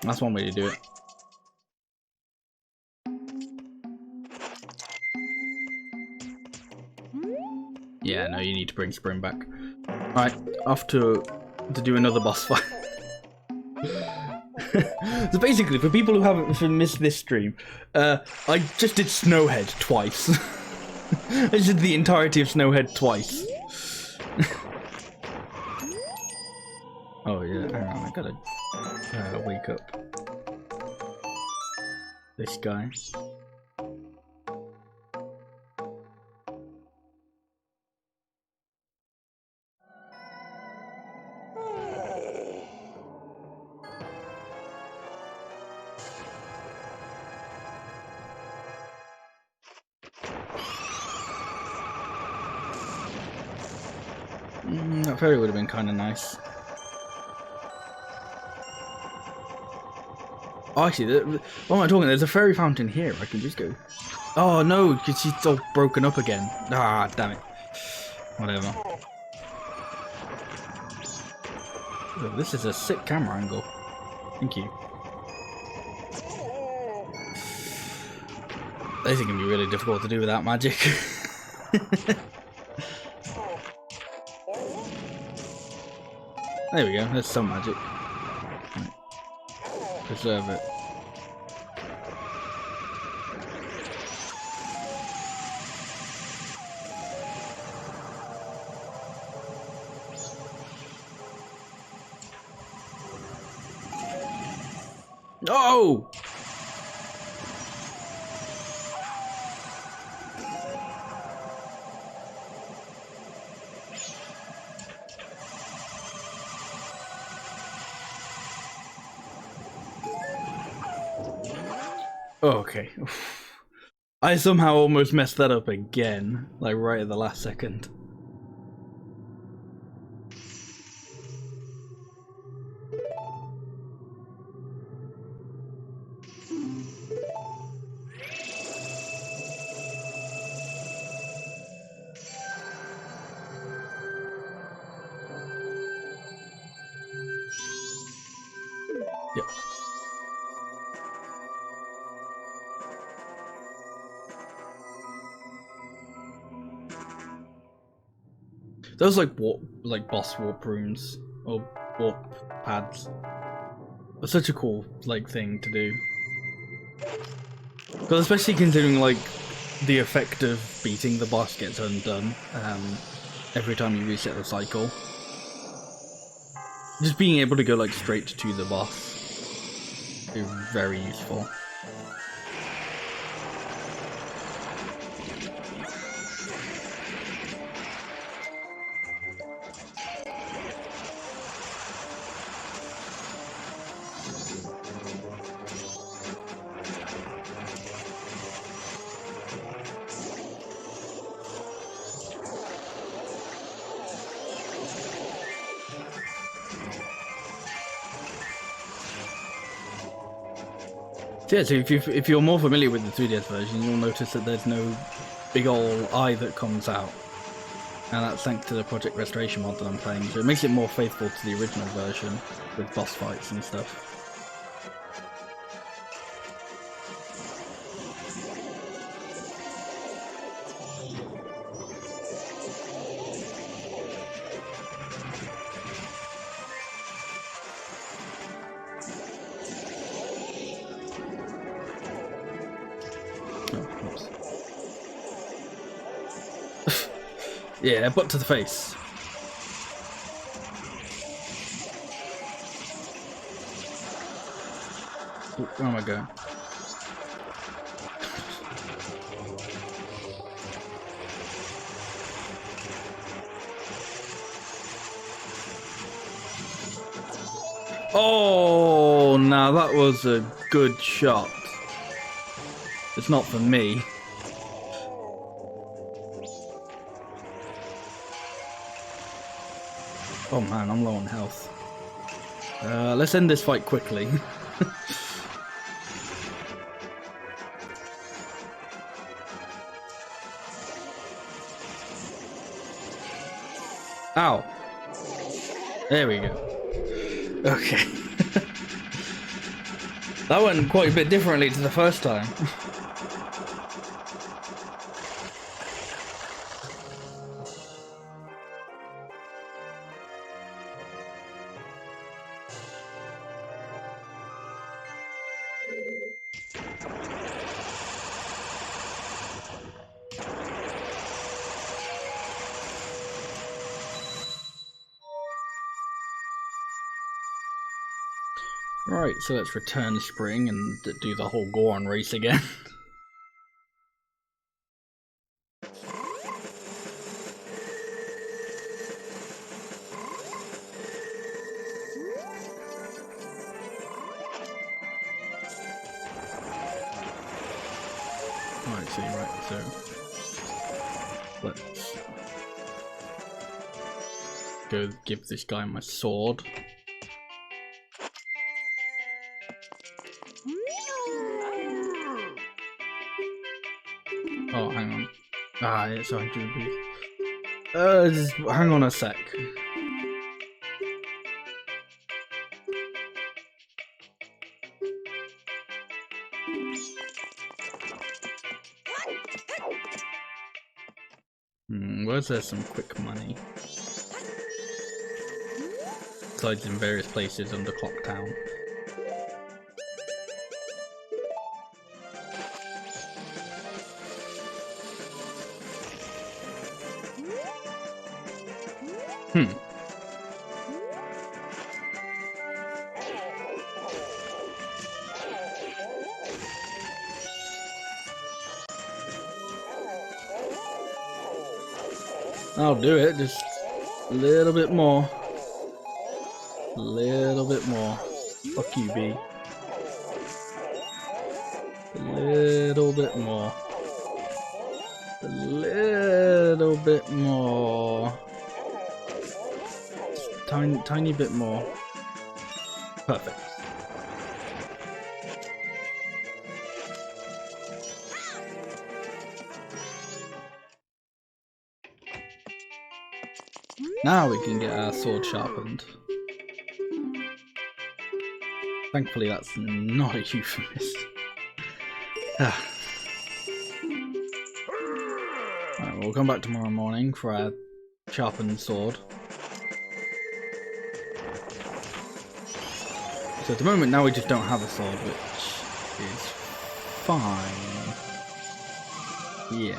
That's one way to do it. Yeah, no, you need to bring Spring back. Alright, off to do another boss fight. So basically, for people who haven't missed this stream, I just did Snowhead twice. I just did the entirety of Snowhead twice. Oh yeah, hang on, I gotta wake up this guy. That fairy would have been kind of nice. Oh, actually, what am I talking? There's a fairy fountain here. I can just go. Oh no, because she's all broken up again. Ah, damn it. Whatever. Oh, this is a sick camera angle. Thank you. This is going to be really difficult to do without magic. There we go, there's some magic. Right. Preserve it. No! Okay. I somehow almost messed that up again, like right at the last second. Yep. Those like boss warp rooms or warp pads are such a cool like thing to do. But especially considering like the effect of beating the boss gets undone every time you reset the cycle. Just being able to go like straight to the boss is very useful. Yeah, so if you're more familiar with the 3DS version, you'll notice that there's no big ol' eye that comes out. And that's thanks to the Project Restoration mod that I'm playing, so it makes it more faithful to the original version with boss fights and stuff. Yeah, butt to the face. Ooh, where am I going? Oh, now that was a good shot. It's not for me. Oh man, I'm low on health. Let's end this fight quickly. Ow. There we go. Okay. That went quite a bit differently to the first time. Right, so let's return spring and do the whole Goron race again. Right, so let's go give this guy my sword. Oh, hang on. Ah, it's 100 rupees. Just hang on a sec. Where's there some quick money? Besides in various places under Clock Town. I'll do it, just a little bit more. A little bit more. Fuck you, B. A little bit more. A little bit more. Tiny bit more. Perfect. Now we can get our sword sharpened. Thankfully that's not a euphemism. Right, we'll come back tomorrow morning for our sharpened sword. So at the moment now we just don't have a sword, which is fine. Yeah.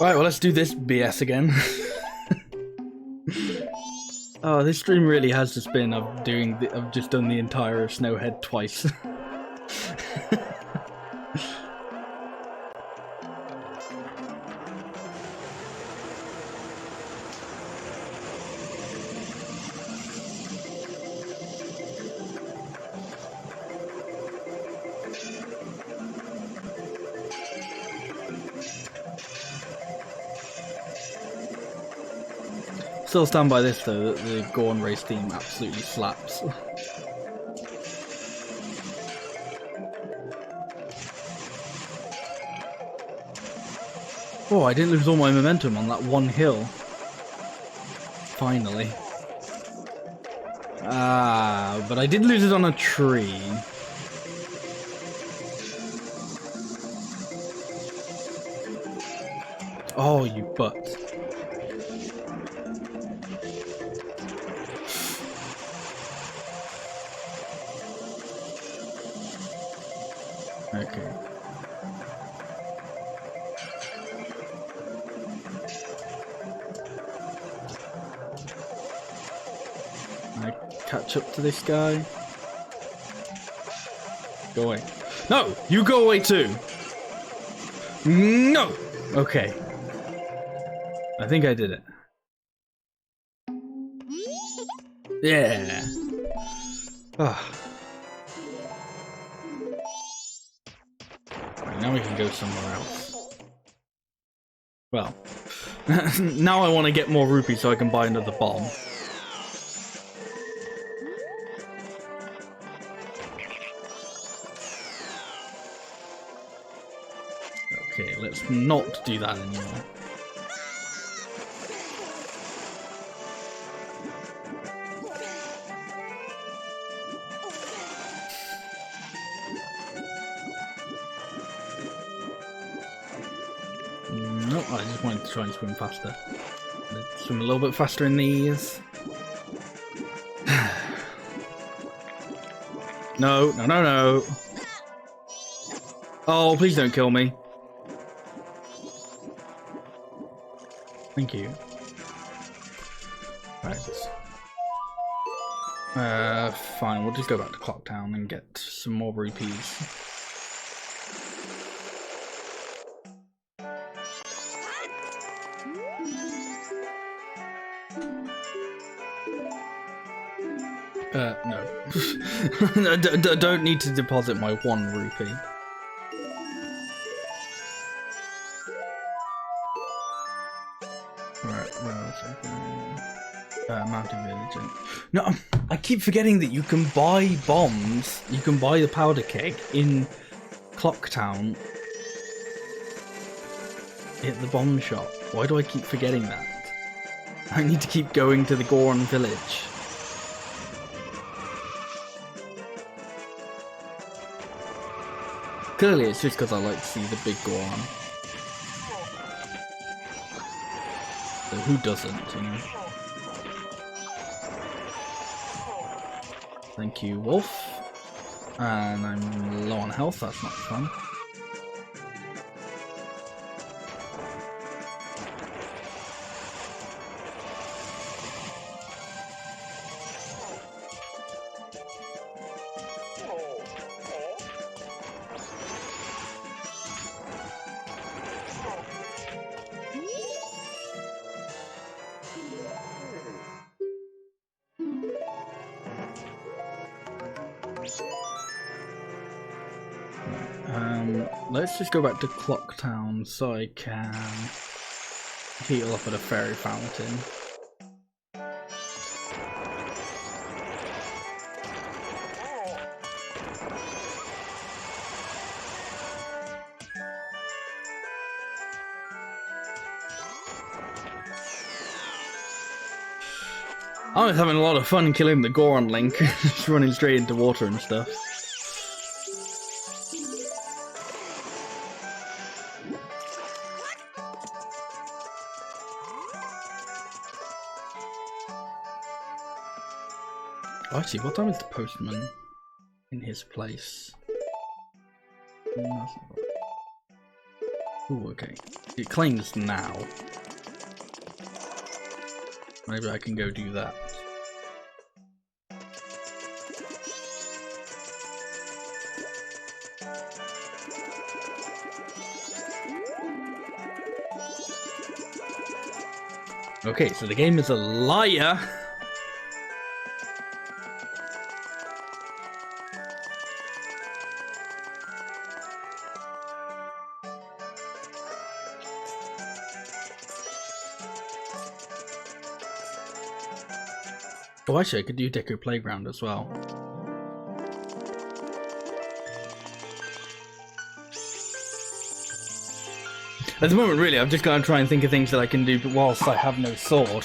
Right, well let's do this BS again. Oh, this stream really has just been I've just done the entire Snowhead twice. Still stand by this though, that the Gorn race team absolutely slaps. Oh, I didn't lose all my momentum on that one hill. Finally. Ah, but I did lose it on a tree. Oh, you butt. Okay. I catch up to this guy. Go away. No! You go away too! No! Okay. I think I did it. Yeah. Ah. Right, now we can go somewhere else. Well, now I want to get more rupees so I can buy another bomb. Okay, let's not do that anymore. Nope, I just wanted to try and swim faster. Let's swim a little bit faster in these. No, no, no, no. Oh, please don't kill me. Thank you. Right. Fine, we'll just go back to Clock Town and get some more rupees. No. I don't need to deposit my 1 rupee. Right, where was I? Mountain Village. No, I keep forgetting that you can buy bombs. You can buy the powder keg in Clock Town at the bomb shop. Why do I keep forgetting that? I need to keep going to the Goron Village. Clearly it's just because I like to see the big Goron. So who doesn't, you know? Thank you, Wolf. And I'm low on health, that's not fun. Let's just go back to Clock Town so I can heal up at a fairy fountain. I was having a lot of fun killing the Goron Link, just running straight into water and stuff. Oh, actually, what time is the postman in his place? Ooh, okay. It claims now. Maybe I can go do that. Okay, so the game is a liar. Oh, actually, I could do Deco Playground as well. At the moment, really, I'm just going to try and think of things that I can do whilst I have no sword.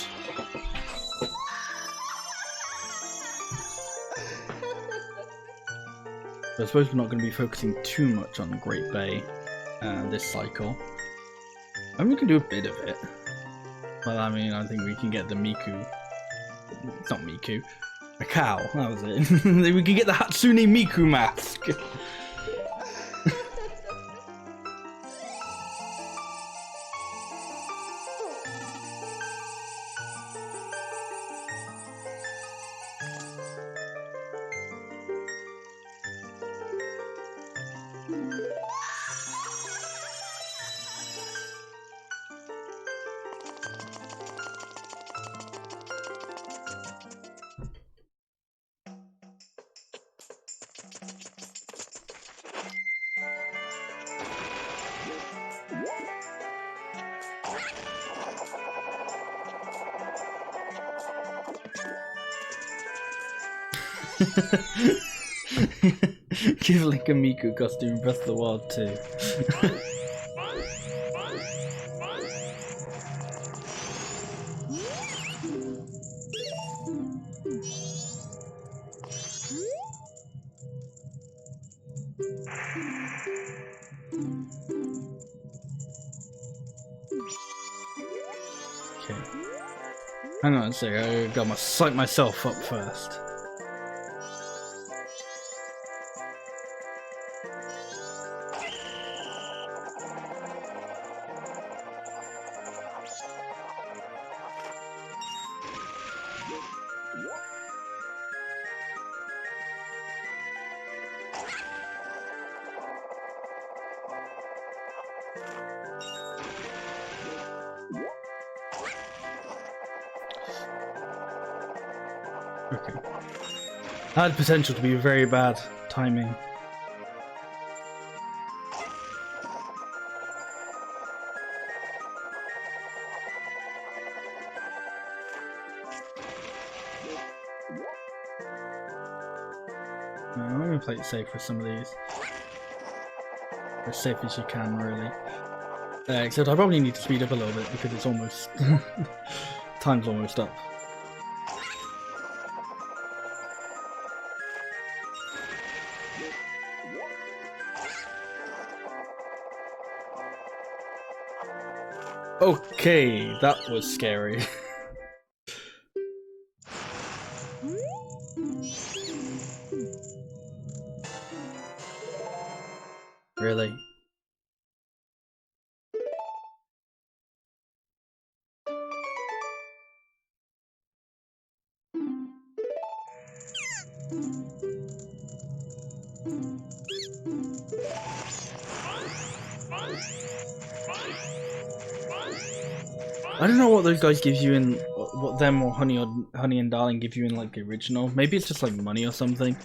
But I suppose we're not going to be focusing too much on Great Bay this cycle. I mean, we can do a bit of it. Well, I mean, I think we can get the Miku. It's not Miku. A cow. That was it. We can get the Hatsune Miku mask. Give Link a Miku costume in Breath of the Wild too. Okay. Hang on a sec, I gotta psych myself up first. Okay. That had potential to be very bad timing. I'm gonna play it safe with some of these. As safe as you can, really. Except I probably need to speed up a little bit because it's almost... time's almost up. Okay, that was scary. Really? I don't know what those guys give you in, what them or Honey and Darling give you in like the original. Maybe it's just like money or something.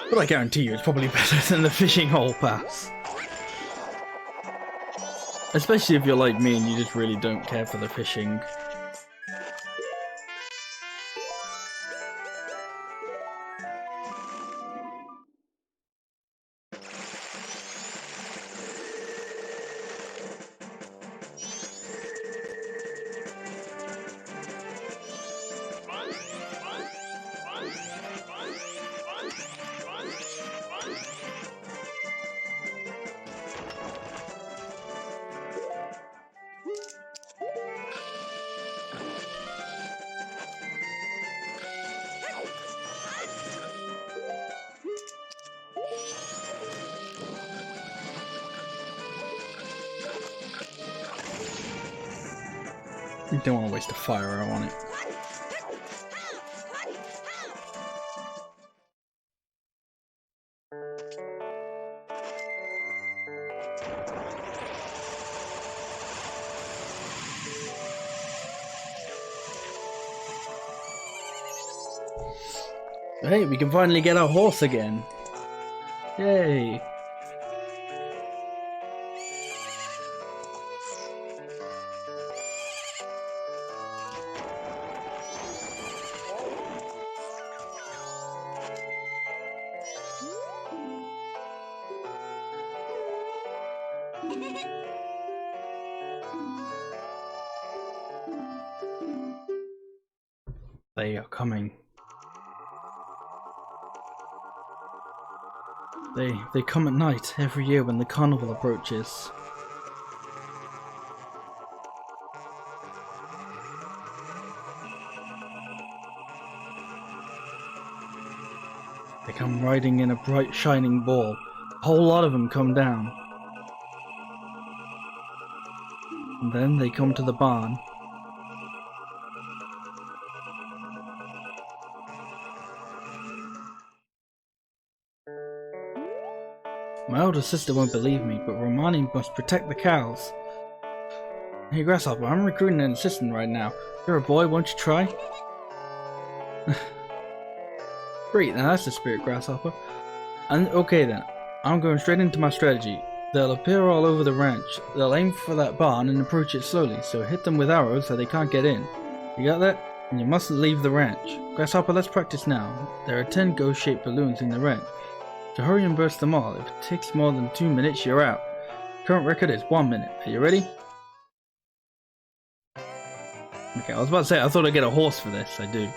But I guarantee you it's probably better than the fishing hole pass. Especially if you're like me and you just really don't care for the fishing. You don't want to waste a fire arrow on it. Hey, we can finally get our horse again. Yay! They are coming. They come at night every year when the carnival approaches. They come riding in a bright shining ball. A whole lot of them come down. And then they come to the barn. My older sister won't believe me, but Romani must protect the cows. Hey Grasshopper, I'm recruiting an assistant right now. You're a boy, won't you try? Great, now that's the spirit, Grasshopper. And okay then, I'm going straight into my strategy. They'll appear all over the ranch. They'll aim for that barn and approach it slowly, so hit them with arrows so they can't get in. You got that? You mustn't leave the ranch. Grasshopper, let's practice now. There are 10 ghost-shaped balloons in the ranch. To hurry and burst them all. If it takes more than 2 minutes, you're out. Current record is 1 minute. Are you ready? Okay, I was about to say, I thought I'd get a horse for this. I do.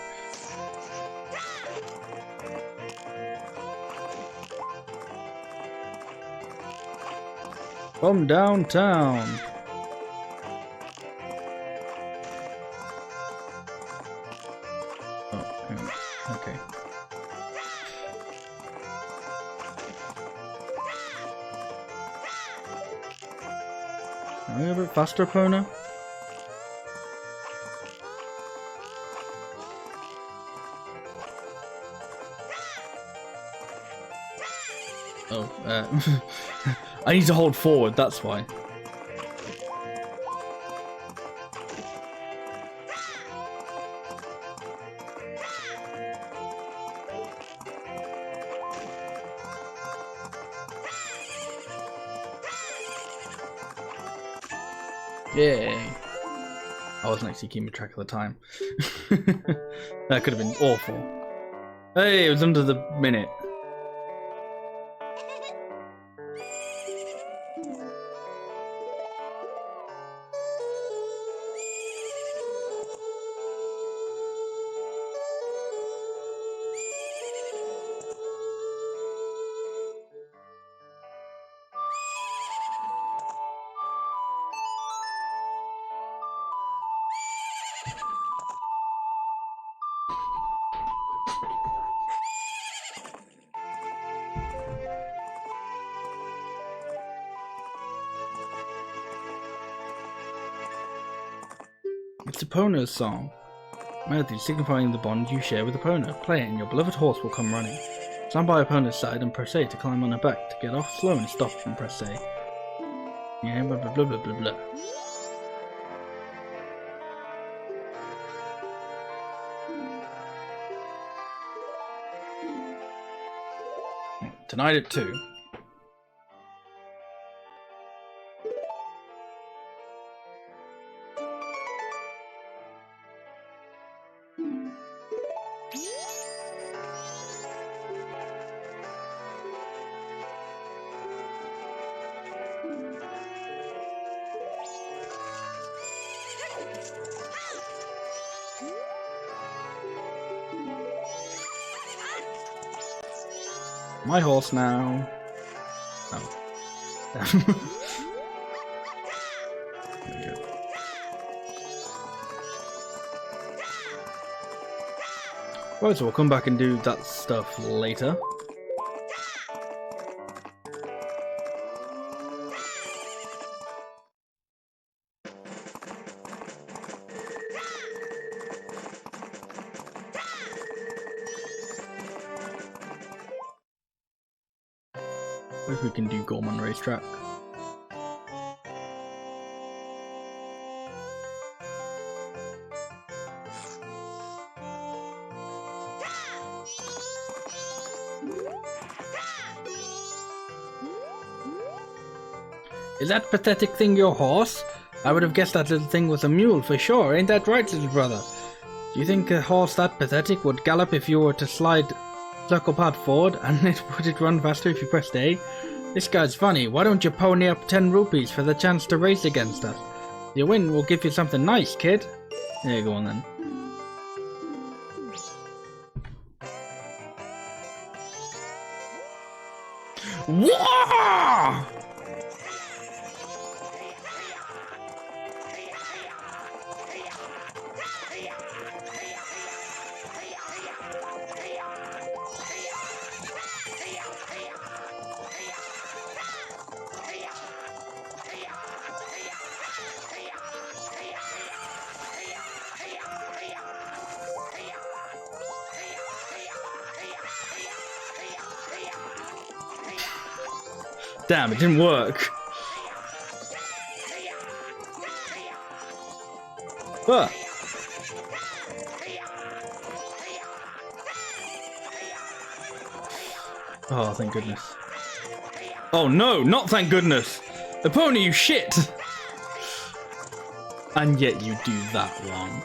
From downtown. Oh, okay. Are we a bit faster, Epona? Oh, I need to hold forward, that's why. Yay! I wasn't actually keeping track of the time. That could have been awful. Hey, it was under the minute. It's Epona's song. Melody signifying the bond you share with Epona. Play it and your beloved horse will come running. Stand by Epona's side and press A to climb on her back. To get off slow and stop and press A. Yeah, blah blah blah blah blah blah. Tonight at 2. My horse now. Oh. There we go. Right, so we'll come back and do that stuff later. If we can do Gorman Racetrack. Is that pathetic thing your horse? I would have guessed that little thing was a mule for sure, ain't that right, little brother? Do you think a horse that pathetic would gallop if you were to slide circle pad forward, and would it run faster if you pressed A? This guy's funny. Why don't you pony up 10 rupees for the chance to race against us? Your win will give you something nice, kid. There you go on then. Whoa! Damn, it didn't work. Ah. Oh, thank goodness. Oh no, not thank goodness. Epona, you shit. And yet you do that wrong.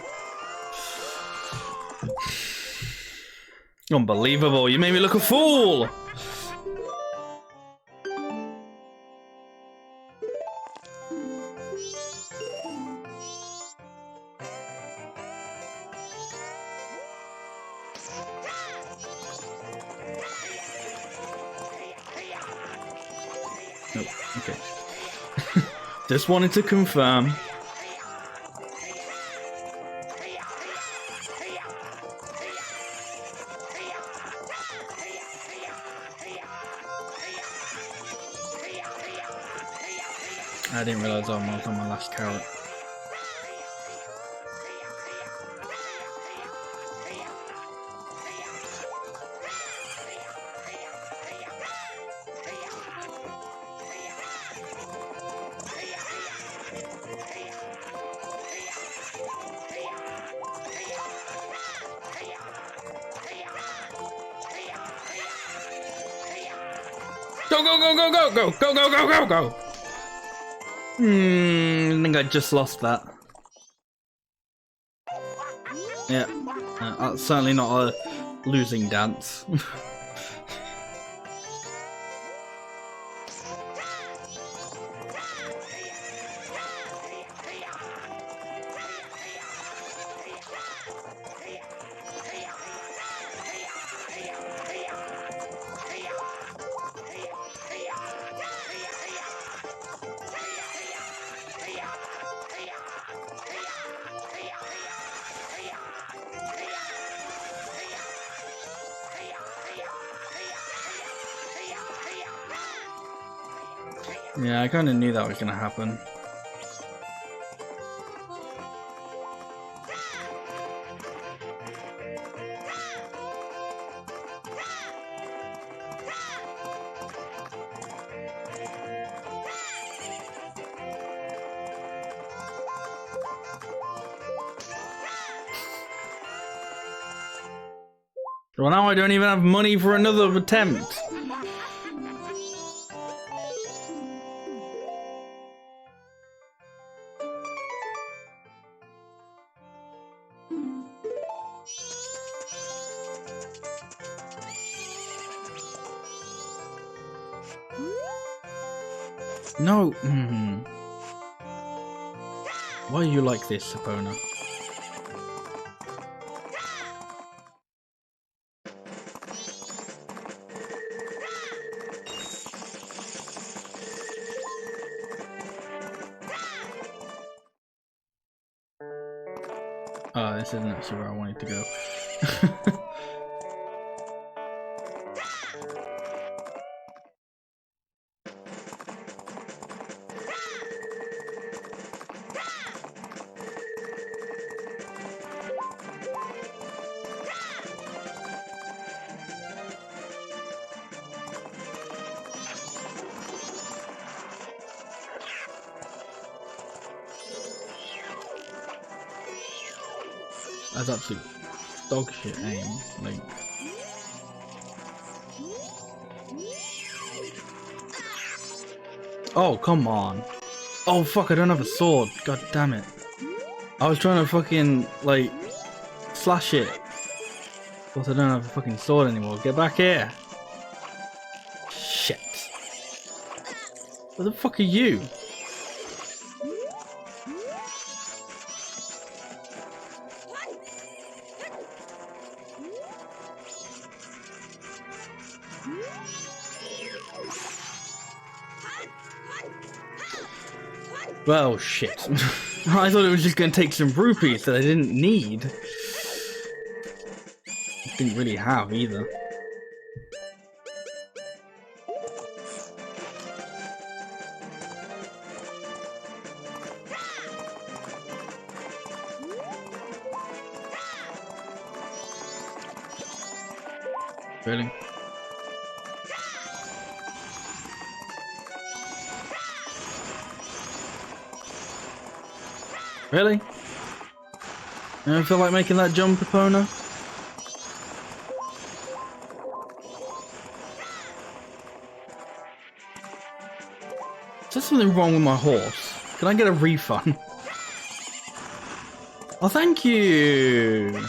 Unbelievable, you made me look a fool! Nope, okay. Just wanted to confirm. I didn't realise I was on my last carrot. Go, go, go, go, go, go, go, go, go, go, go! I think I just lost that. Yeah, that's certainly not a losing dance. Yeah, I kind of knew that was going to happen. Well, now I don't even have money for another attempt. No. Why are you like this, Epona? Oh, this isn't actually where I wanted to go. That's absolute dog shit aim, like. Oh, come on. Oh fuck, I don't have a sword. God damn it. I was trying to fucking, like, slash it. But I don't have a fucking sword anymore. Get back here. Shit. Where the fuck are you? Well, shit. I thought it was just going to take some rupees that I didn't need. Didn't really have either. Really? Really? You don't feel like making that jump, Epona? Is there something wrong with my horse? Can I get a refund? Oh, thank you!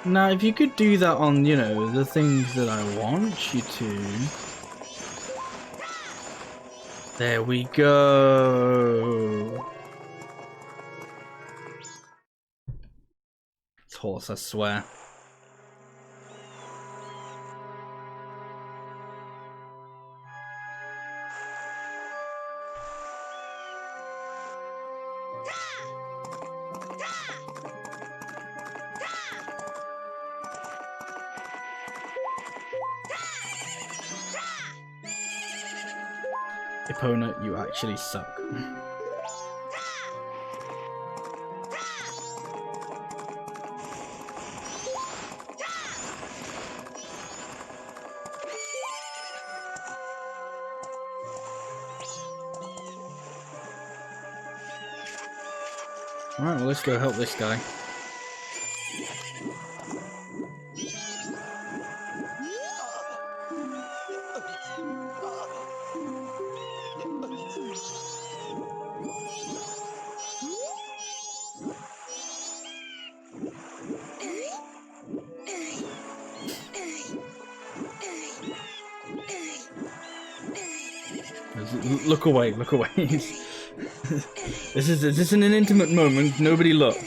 Now, if you could do that on, you know, the things that I want you to. There we go. It's horse, I swear. Epona, you actually suck. Alright, well, let's go help this guy. Look away, look away. This isn't an intimate moment, nobody look.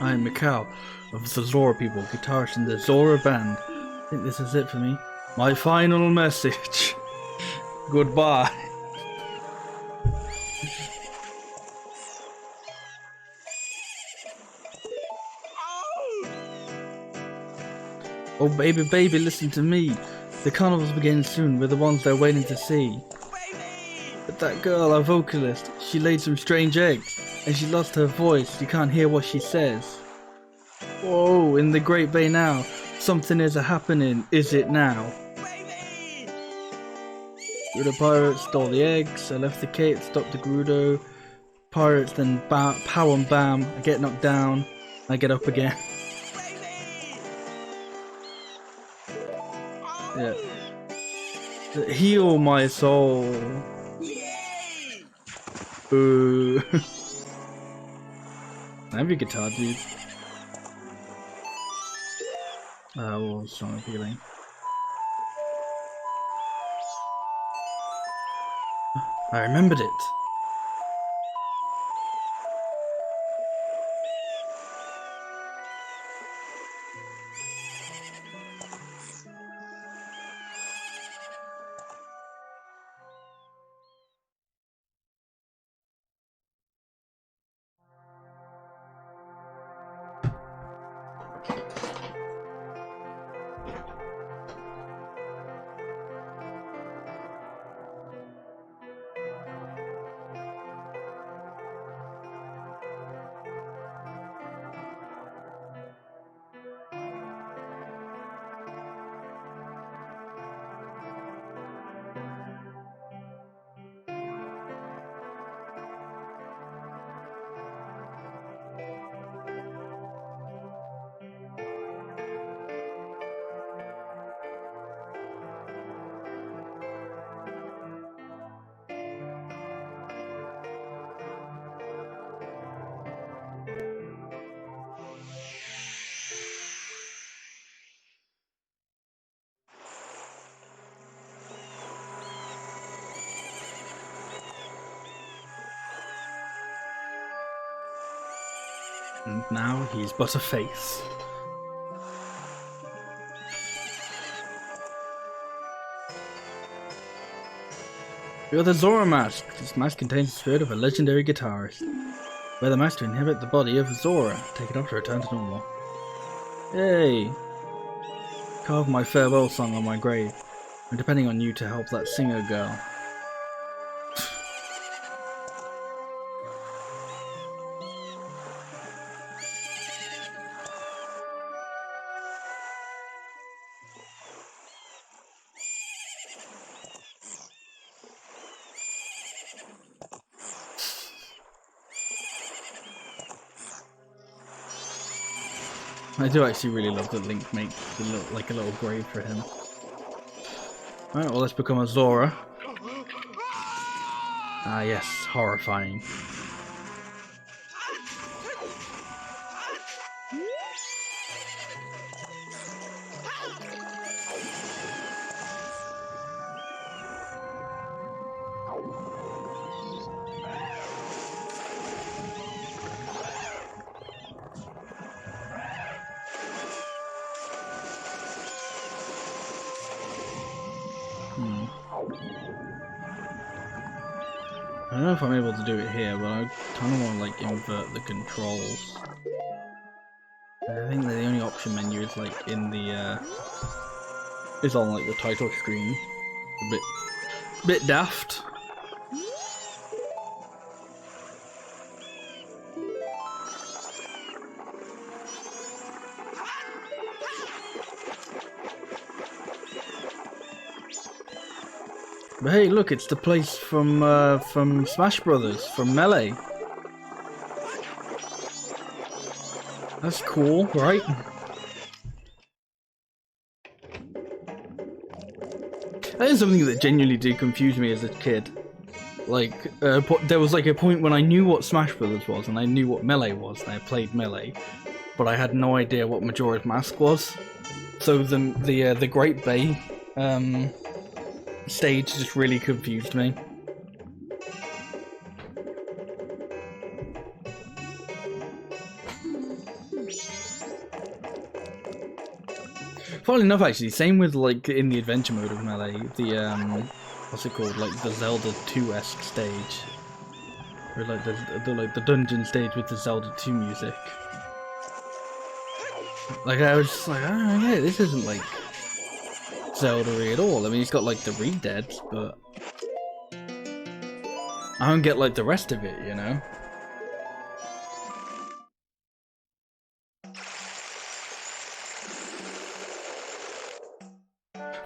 I am Mikau of the Zora people, guitarist in the Zora band. I think this is it for me. My final message. Goodbye. Oh baby, baby, listen to me. The carnival's beginning soon, we're the ones they're waiting to see. But that girl, our vocalist, she laid some strange eggs, and she lost her voice, you can't hear what she says. Whoa, in the Great Bay now, something is a-happening, is it now? Gerudo pirates stole the eggs, I left the cave, stopped the Gerudo. Pirates then pow and bam, I get knocked down, I get up again. Yeah. Heal my soul. Ooh. I have your guitar, dude. Well, strong feeling. I remembered it. And now he's but a face. You're the Zora mask. This mask contains the spirit of a legendary guitarist. Wear the mask to inhabit the body of Zora. Take it off to return to normal. Yay! Carve my farewell song on my grave. I'm depending on you to help that singer girl. I do actually really love that Link makes like a little grave for him. Alright, well let's become a Zora. Ah yes, horrifying. I don't know if I'm able to do it here, but I kind of want to like invert the controls. I think that the only option menu is like in the is on like the title screen. A bit daft. But hey, look, it's the place from Smash Brothers, from Melee. That's cool, right? That is something that genuinely did confuse me as a kid. Like, there was like a point when I knew what Smash Brothers was, and I knew what Melee was, and I played Melee, but I had no idea what Majora's Mask was. So the Great Bay stage just really confused me. Funnily enough, actually, same with like in the adventure mode of Melee, the what's it called, like the Zelda 2-esque stage, or like the dungeon stage with the Zelda 2 music. Like I was just like, oh yeah, this isn't like Zelda-y at all. I mean, it's got like the Redeads, but I don't get like the rest of it, you know?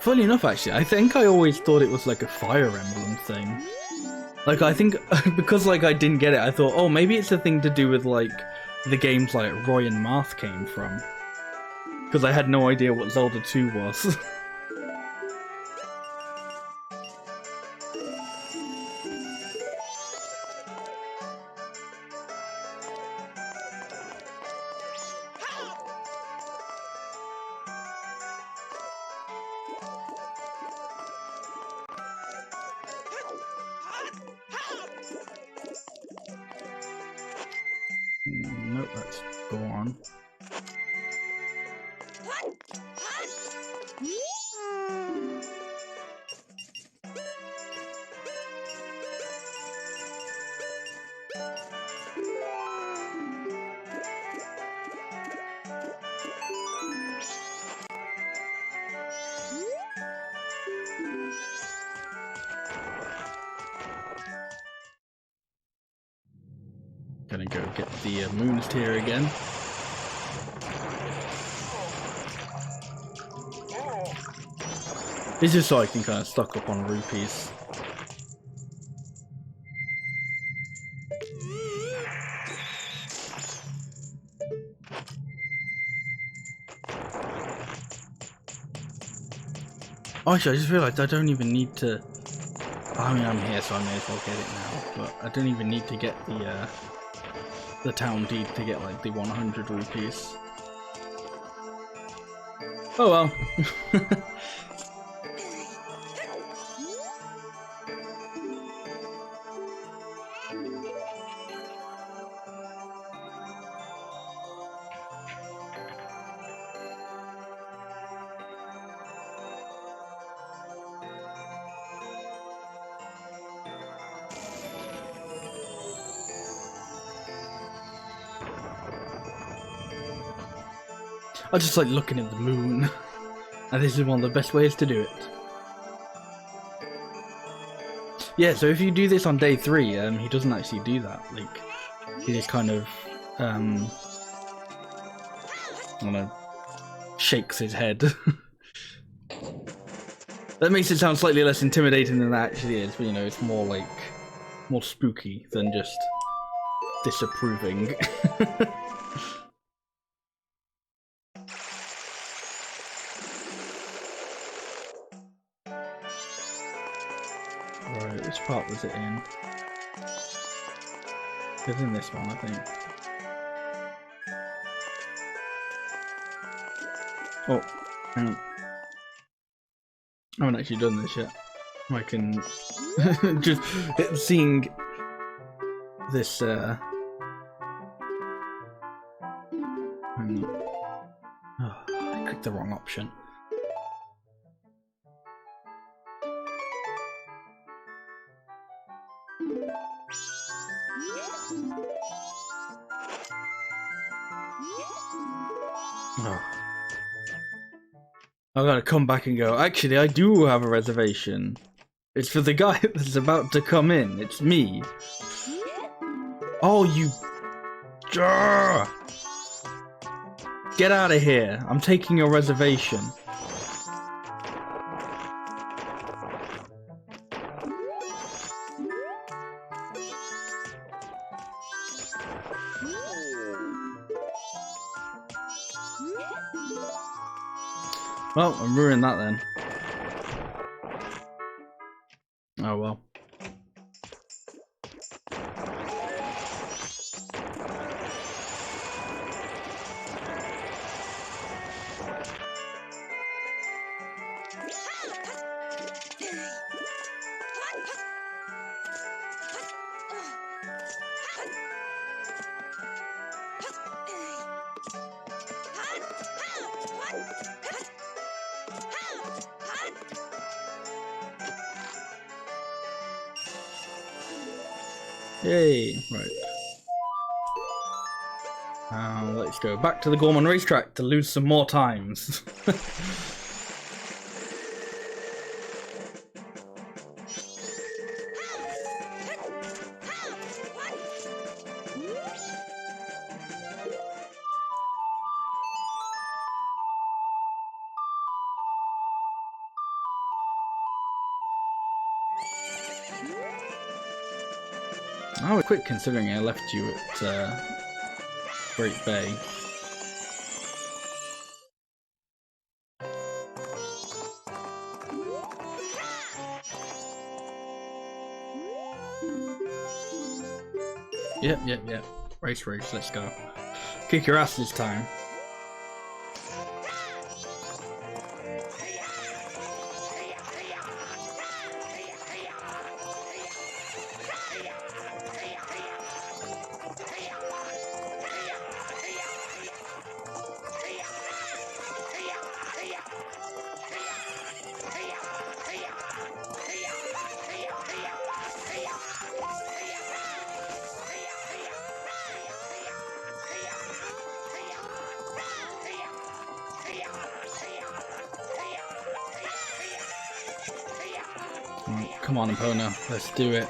Funny enough, actually, I think I always thought it was like a Fire Emblem thing. Like, I think, because like I didn't get it, I thought, oh, maybe it's a thing to do with like the games like Roy and Marth came from. Because I had no idea what Zelda 2 was. Nope, let's go on. Gonna go get the moons tier again. This is so I can kind of stock up on rupees. Oh, actually, I just realised I don't even need to. I mean, I'm here, so I may as well get it now. But I don't even need to get the town deed to get like the 100 rupees. Oh well. I just like looking at the moon, and this is one of the best ways to do it. Yeah, so if you do this on day 3, he doesn't actually do that. Like, he just kind of, I don't know, shakes his head. That makes it sound slightly less intimidating than that actually is, but you know, it's more like, more spooky than just disapproving. Right, which part was it in? It was in this one, I think. Oh, hang on. I haven't actually done this yet. I can just seeing this. Hang on. Oh, I clicked the wrong option. Oh. I gotta come back and go, actually, I do have a reservation. It's for the guy that's about to come in. It's me. Oh, you... Get out of here. I'm taking your reservation. Well, I ruined that then. Oh well. Yay, right. Let's go back to the Gorman racetrack to lose some more times. I would quit considering I left you at Great Bay. Yep. Race, let's go. Kick your ass this time. Come on, Epona, let's do it.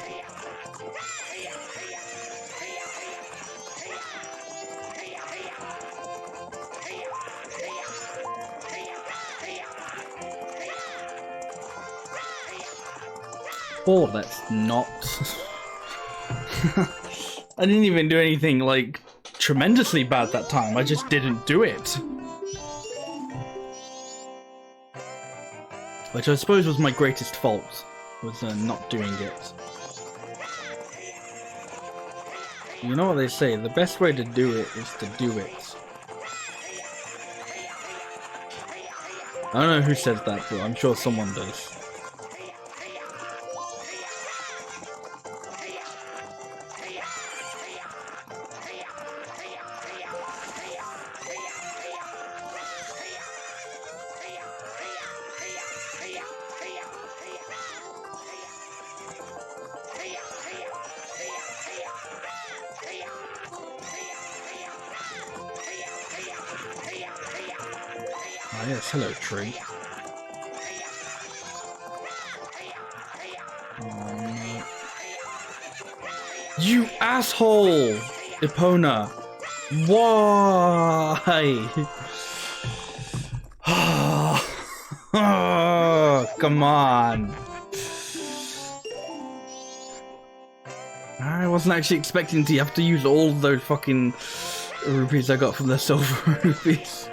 Oh, that's not. I didn't even do anything like tremendously bad that time. I just didn't do it. Which I suppose was my greatest fault, was not doing it. You know what they say, the best way to do it is to do it. I don't know who says that, but I'm sure someone does. Ah yes, hello tree. You asshole! Epona! Why? Oh, come on! I wasn't actually expecting to have to use all those fucking rupees I got from the silver rupees.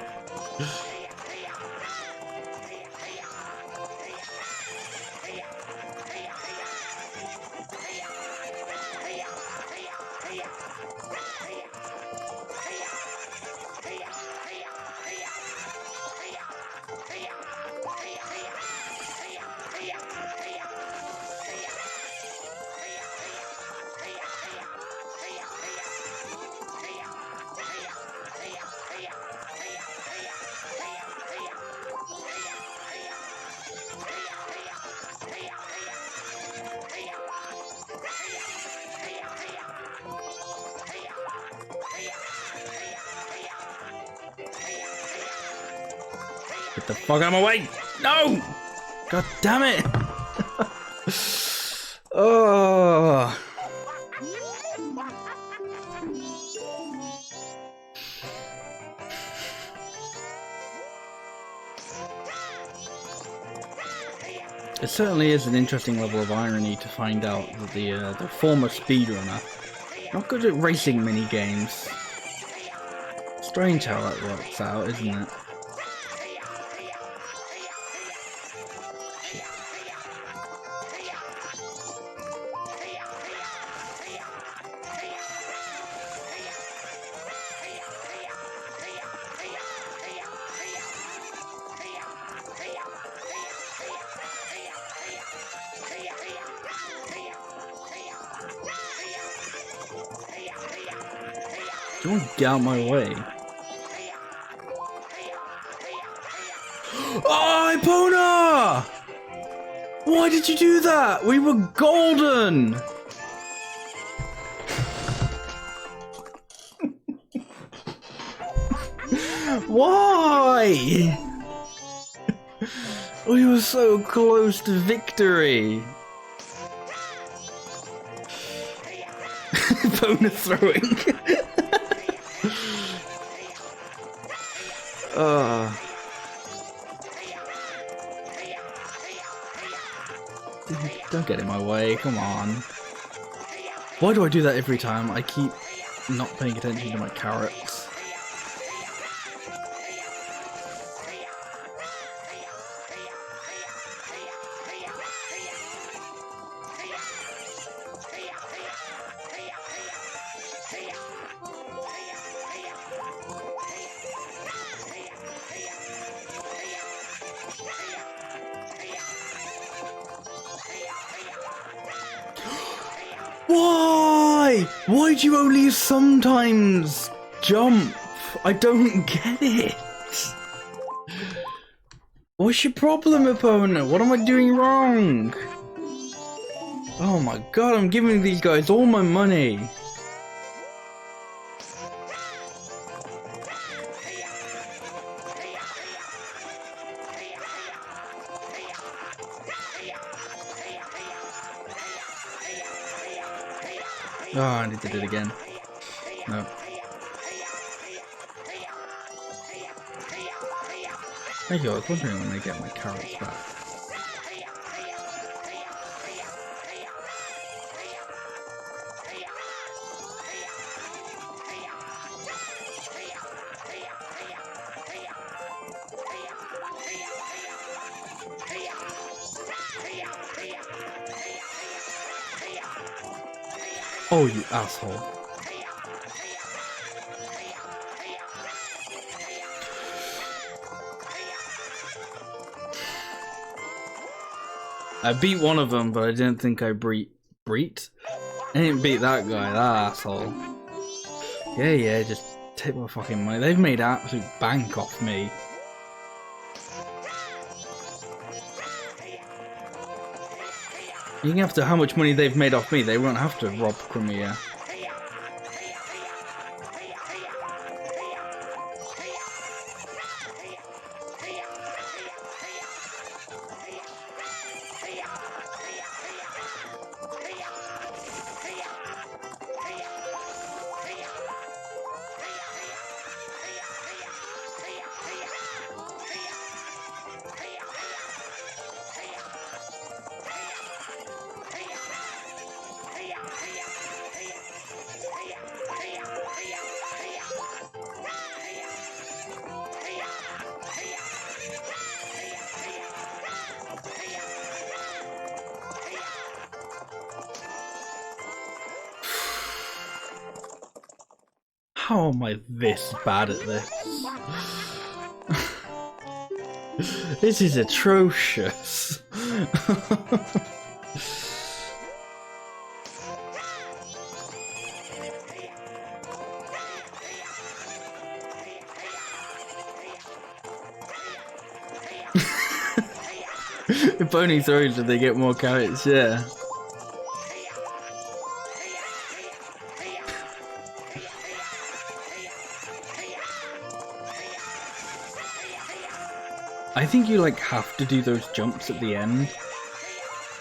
Get the fuck out of my way! No! God damn it! Oh. It certainly is an interesting level of irony to find out that the former speedrunner, not good at racing mini games. Strange how that works out, isn't it? Don't get out of my way. Oh, Epona! Why did you do that? We were golden! Why? We were so close to victory. Epona throwing. Don't get in my way, come on. Why do I do that every time? I keep not paying attention to my carrots. Why? Why'd you only sometimes jump? I don't get it. What's your problem, opponent? What am I doing wrong? Oh my god, I'm giving these guys all my money. Oh, I need to do it again. No. Thank you, I was wondering when I get my carrots back. Oh, you asshole. I beat one of them, but I didn't think I I didn't beat that guy, that asshole. Yeah, just take my fucking money. They've made absolute bank off me. Even after how much money they've made off me, they won't have to rob Crimea. How am I this bad at this? This is atrocious. If only throws if they get more carrots, yeah. I think you like have to do those jumps at the end.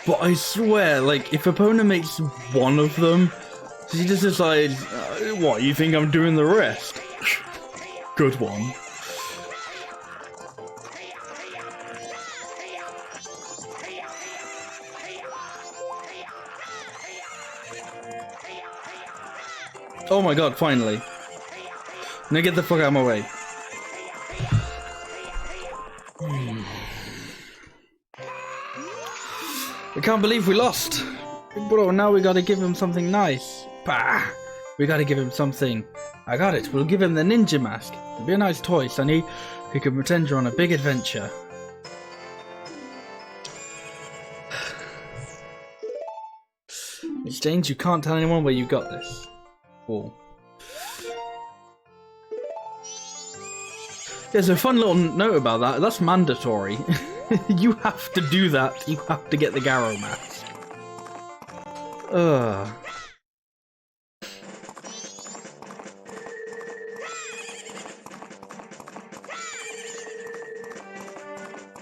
But I swear, like, if opponent makes one of them, he just decides, what, you think I'm doing the rest? Good one. Oh my god, finally. Now get the fuck out of my way. I can't believe we lost. Bro, now we gotta give him something nice. Bah! We gotta give him something. I got it. We'll give him the ninja mask. It'll be a nice toy, Sonny. He can pretend you're on a big adventure. It's James, you can't tell anyone where you got this. Oh. There's a fun little note about that. That's mandatory. You have to do that. You have to get the Garrow mask. Ugh.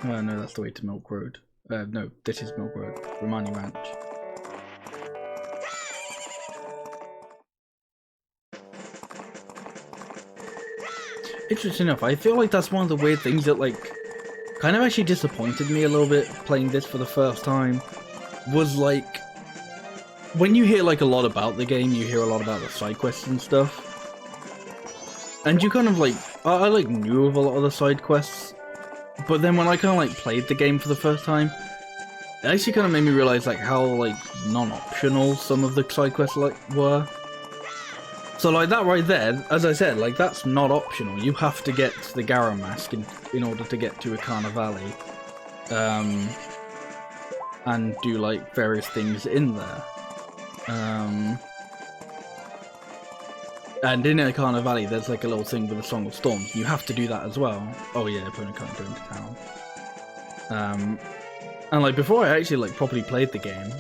Oh no, that's the way to Milk Road. No, this is Milk Road. Romani Ranch. Interesting enough, I feel like that's one of the weird things that like kind of actually disappointed me a little bit playing this for the first time. Was like when you hear like a lot about the game, you hear a lot about the side quests and stuff. And you kind of like I like knew of a lot of the side quests, but then when I kind of like played the game for the first time, it actually kind of made me realize like how like non-optional some of the side quests like were. So like that right there, as I said, like that's not optional. You have to get the Garrow mask in order to get to Ikana Valley, and do like various things in there. And in Ikana Valley, there's like a little thing with the Song of Storms. You have to do that as well. Oh yeah, opponent can't go into town. And like before I actually like properly played the game,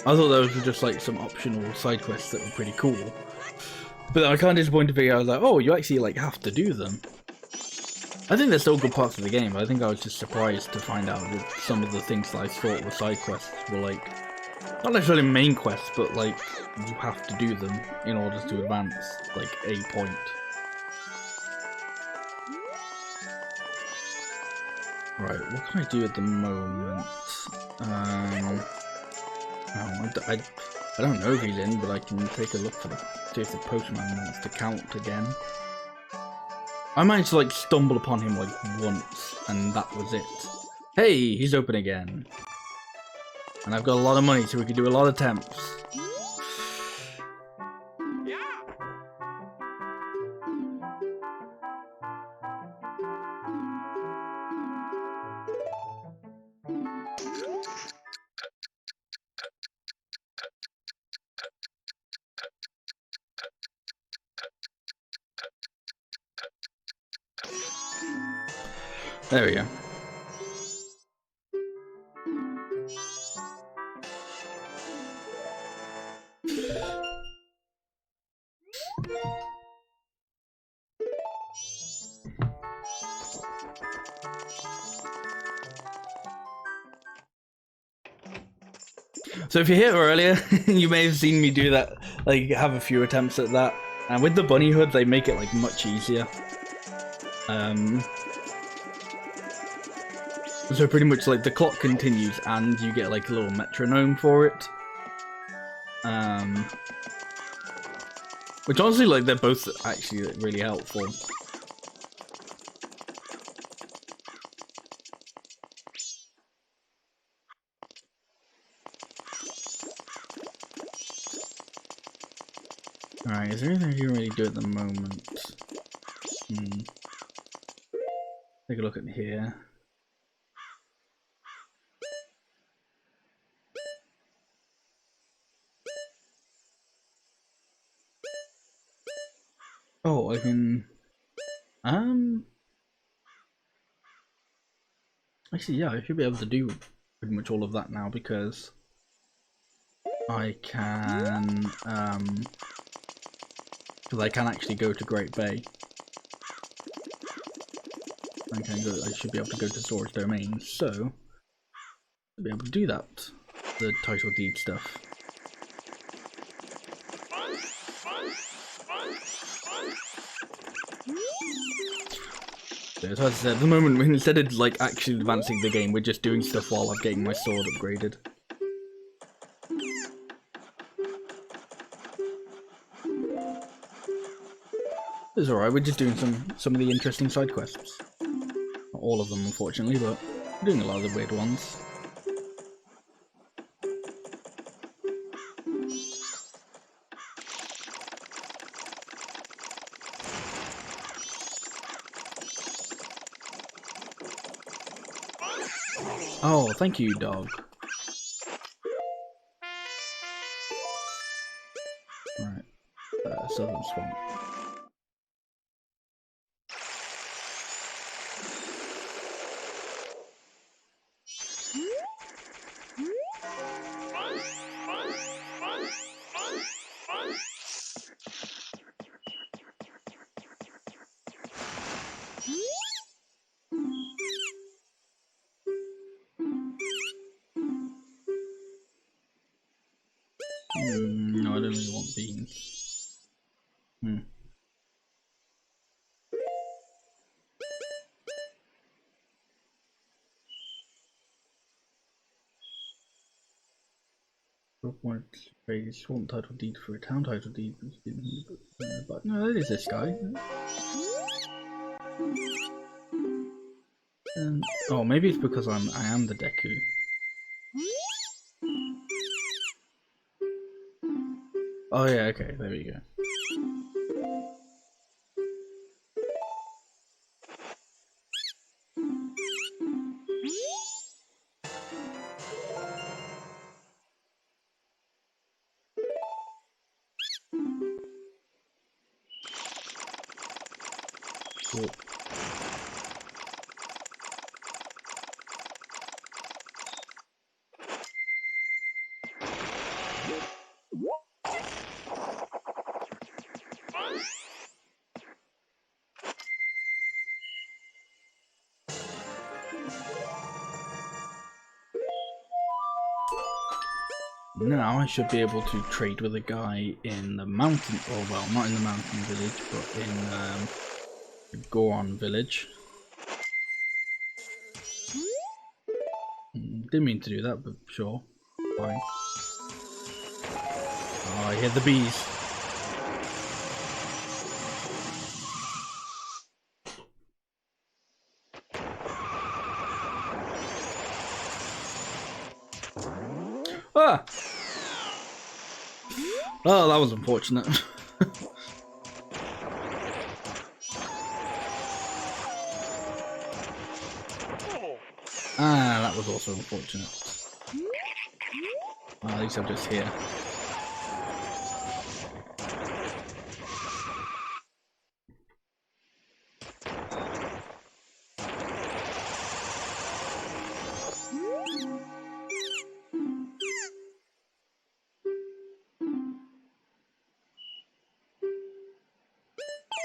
I thought those were just like some optional side quests that were pretty cool. But then I kind of disappointed to figure out, I was like, oh, you actually like have to do them. I think they're still good parts of the game, but I think I was just surprised to find out that some of the things that I thought were side quests were like, not necessarily main quests, but like, you have to do them in order to advance, like, a point. Right, what can I do at the moment? I don't know if he's in, but I can take a look for see if the postman wants to count again. I managed to like stumble upon him like once, and that was it. Hey, he's open again. And I've got a lot of money, so we can do a lot of attempts. There we go. So if you're here earlier, you may have seen me do that, like have a few attempts at that. And with the bunny hood, they make it like much easier. So pretty much like the clock continues and you get like a little metronome for it. Which honestly, like they're both actually really helpful. Alright, is there anything you can really do at the moment? Take a look at here. Oh, I can... Actually, yeah, I should be able to do pretty much all of that now because I can, because I can actually go to Great Bay. I should be able to go to Zora's domain, so I'll be able to do that. The title deed stuff. So as I said, at the moment, instead of like actually advancing the game, we're just doing stuff while I'm getting my sword upgraded. It's alright, we're just doing some of the interesting side quests. Not all of them, unfortunately, but we're doing a lot of the weird ones. Oh, thank you, dog. Right, Southern Swamp. No, I don't really want beans. Want a swamp title deed for a town title deed. But no, it is this guy. Oh, maybe it's because I am the Deku. Oh yeah, okay, there we go. Cool. Now I should be able to trade with a guy in the mountain, or well, not in the mountain village, but in the Goron village. Didn't mean to do that, but sure, fine. Oh, I hear the bees. Ah! Oh, that was unfortunate. Ah, that was also unfortunate. Well, at least I'm just here.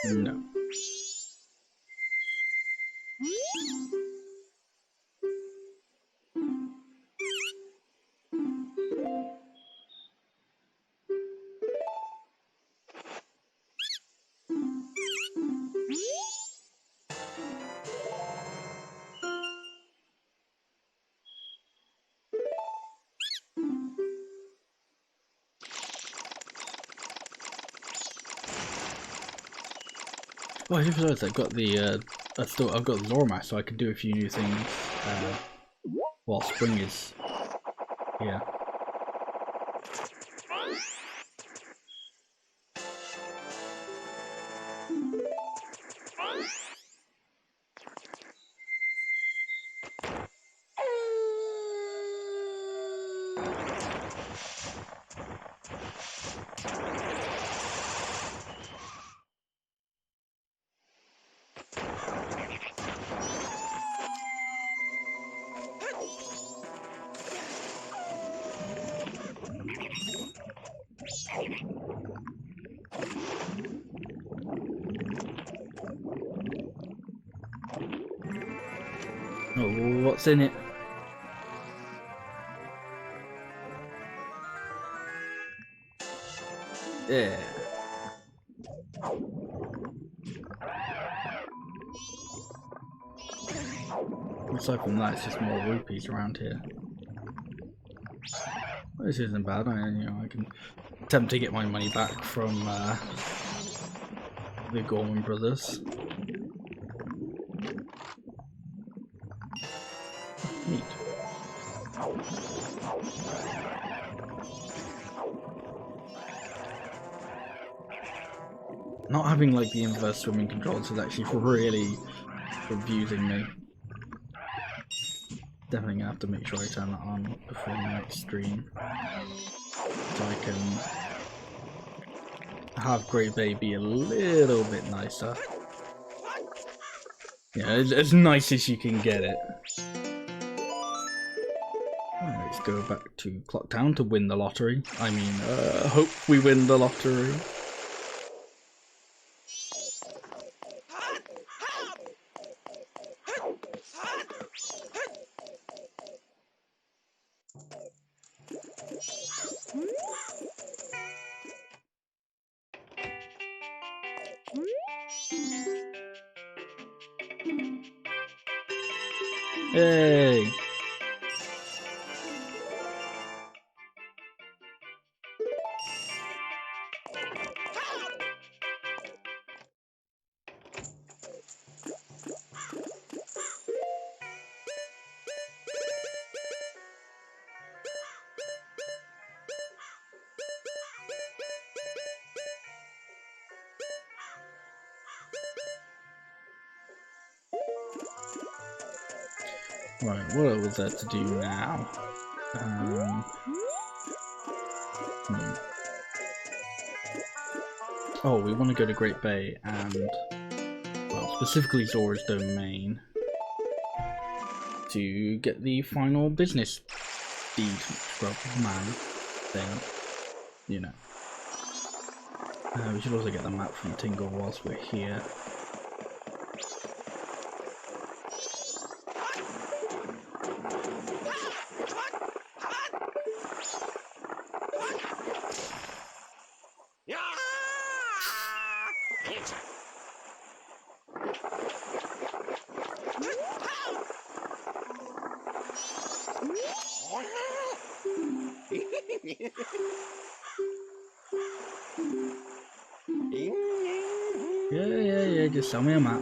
No. Well, I just realised I've got the I've got Zorma, so I can do a few new things while spring is here. what's in it. Yeah. Aside from that, it's just more rupees around here. This isn't bad. I can attempt to get my money back from the Gorman brothers. Neat. Not having like the inverse swimming controls is actually really confusing me. Definitely gonna have to make sure I turn that on before the next stream, so I can have Great Bay be a little bit nicer. Yeah, as nice as you can get it. Let's go back to Clocktown to win the lottery. I mean, hope we win the lottery. Hey! Right, what was there to do now? Oh, we want to go to Great Bay and, well, specifically Zora's Domain to get the final business deed scrub man thing, you know. We should also get the map from Tingle whilst we're here. Yeah, just sell me a map.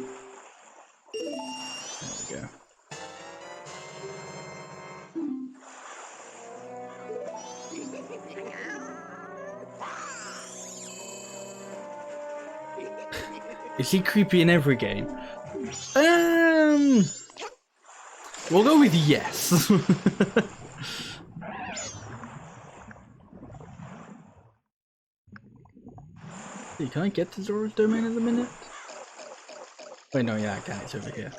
There we go. Is he creepy in every game? We'll go with yes. Hey, can I get to Zora's Domain in a minute? Wait, no, yeah, I can. It's over here.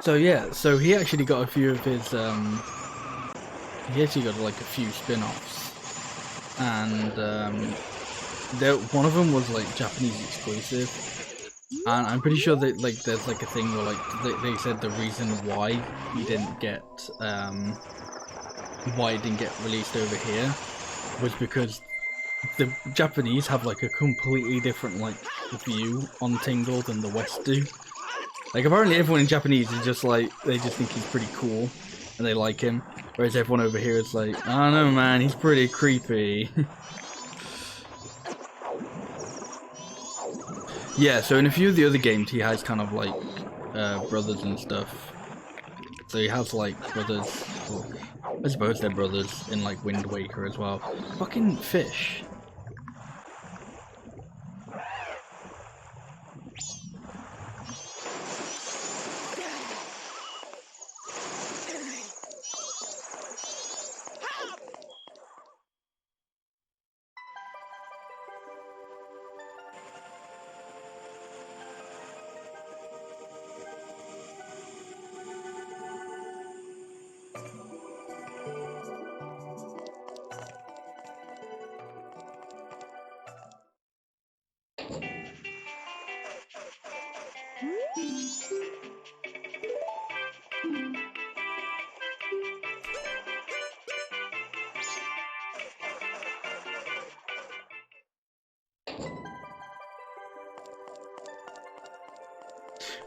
So yeah, so he actually got a few of his, he actually got like a few spin-offs, and one of them was like Japanese exclusive, and I'm pretty sure that like there's like a thing where like they said the reason why he didn't get released over here was because the Japanese have like a completely different like view on Tingle than the West do. Like, apparently everyone in Japanese is just like, they just think he's pretty cool, and they like him, whereas everyone over here is like, I don't know man, he's pretty creepy. Yeah, so in a few of the other games he has kind of like, brothers and stuff. So he has like brothers, well, I suppose they're brothers in like Wind Waker as well. Fucking fish.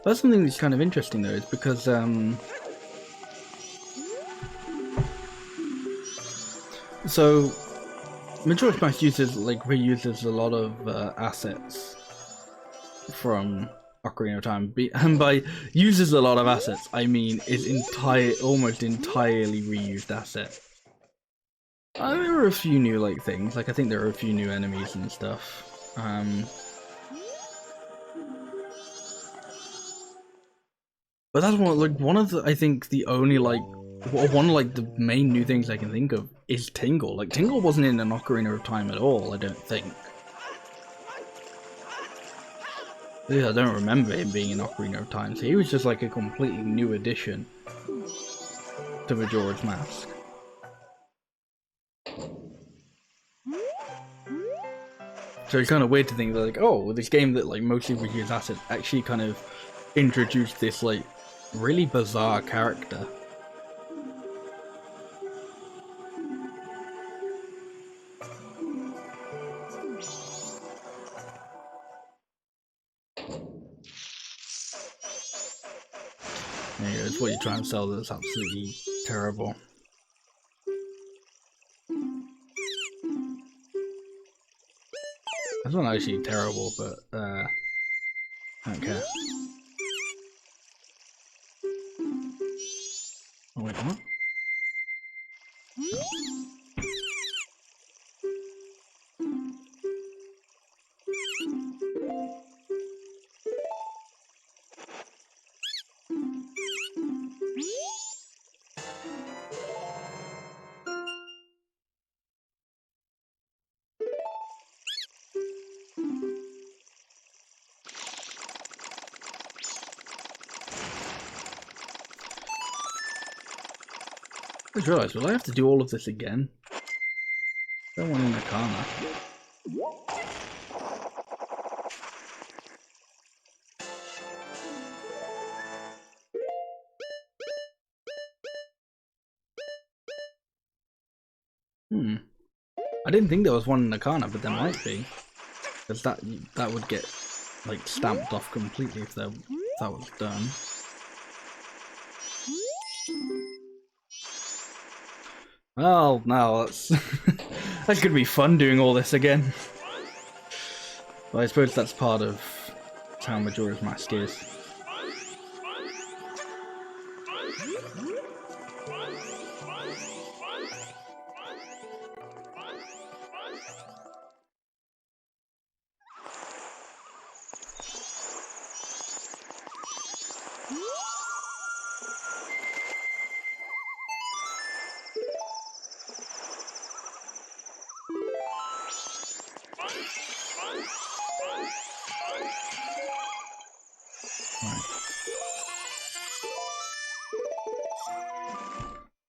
That's something that's kind of interesting though, is because so Majora's Mask reuses a lot of assets from Ocarina of Time, and by uses a lot of assets, I mean is almost entirely reused assets. There were a few new things, I think there are a few new enemies and stuff. But that's one of the, I think the only one of the main new things I can think of is Tingle. Tingle wasn't in an Ocarina of Time at all, I don't think. I don't remember him being in Ocarina of Time, so he was just a completely new addition to Majora's Mask. So it's kind of weird to think that oh, this game that mostly reuses assets actually kind of introduced this really bizarre character. Anyways, what you're trying to sell that's absolutely terrible. That's not actually terrible, but I don't care. Oh wait, what? I just realised, will I have to do all of this again? Don't want in the corner. I didn't think there was one in the corner, but there might be. Because that would get stamped off completely if that was done. Well, no, that's that's gonna be fun doing all this again. But I suppose that's part of how Majora's Mask is.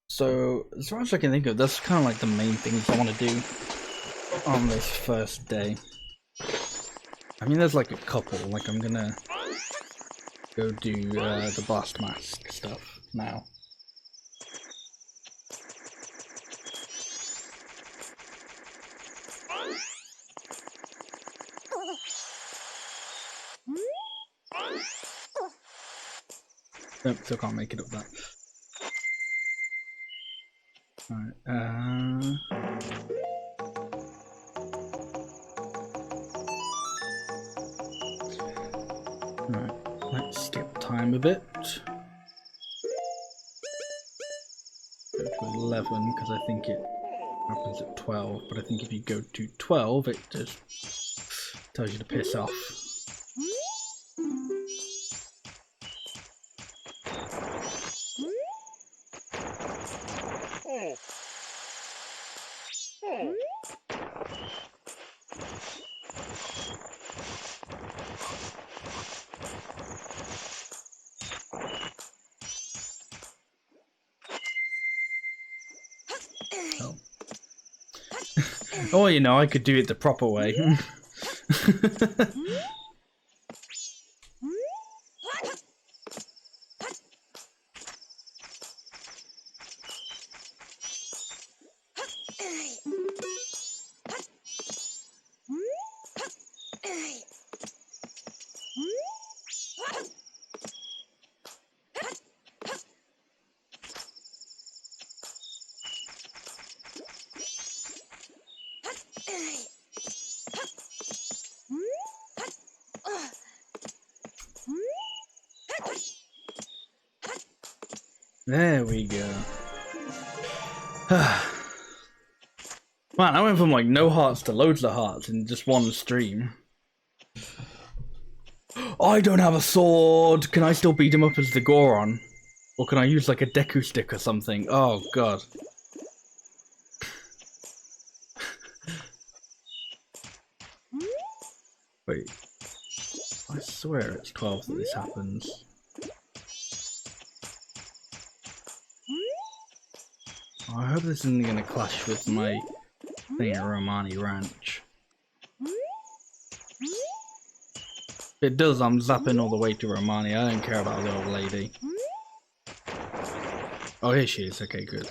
So, as far as I can think of, that's kind of the main things I want to do on this first day. I mean, there's a couple. I'm gonna go do the Blast Mask stuff now. Nope, still can't make it up that. Alright, right, let's skip time a bit. Go to 11, because I think it happens at 12, but I think if you go to 12, it just tells you to piss off. Oh, you know, I could do it the proper way. There we go. Man, I went from like no hearts to loads of hearts in just one stream. I don't have a sword! Can I still beat him up as the Goron? Or can I use like a Deku stick or something? Oh god. Wait. I swear it's 12 that this happens. Oh, I hope this isn't going to clash with my thing at Romani Ranch. If it does, I'm zapping all the way to Romani. I don't care about the old lady. Oh, here she is. Okay, good.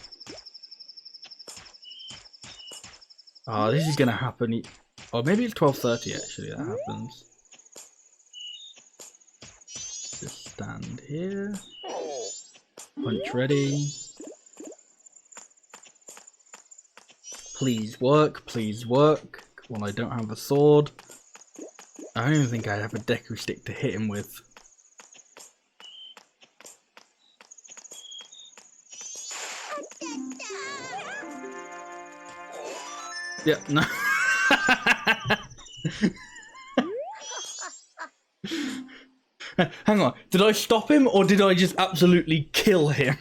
Oh, this is going to happen. Oh, maybe it's 12:30 actually that happens. Just stand here. Punch ready. Please work, please work. Well, I don't have a sword. I don't even think I have a Deku stick to hit him with. Yeah, no. Hang on, did I stop him or did I just absolutely kill him?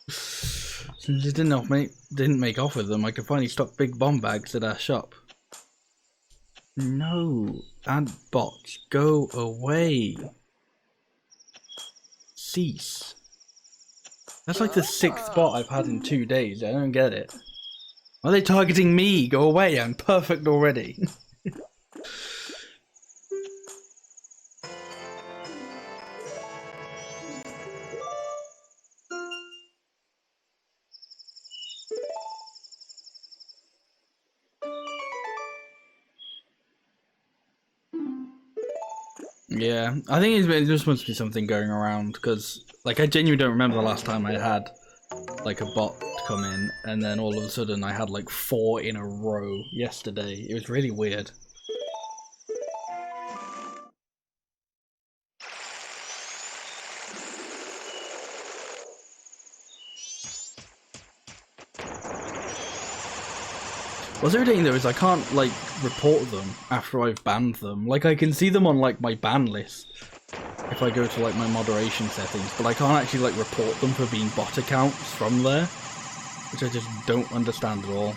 Since he didn't make off with them, I could finally stock big bomb bags at our shop. No, ad bots, go away. Cease. That's like the 6th bot I've had in 2 days. I don't get it. Why are they targeting me? Go away, I'm perfect already. Yeah, I think there just must be something going around, because like I genuinely don't remember the last time I had like a bot come in, and then all of a sudden I had like 4 in a row yesterday. It was really weird. What's irritating though is I can't like report them after I've banned them. Like I can see them on like my ban list if I go to like my moderation settings, but I can't actually like report them for being bot accounts from there, which I just don't understand at all.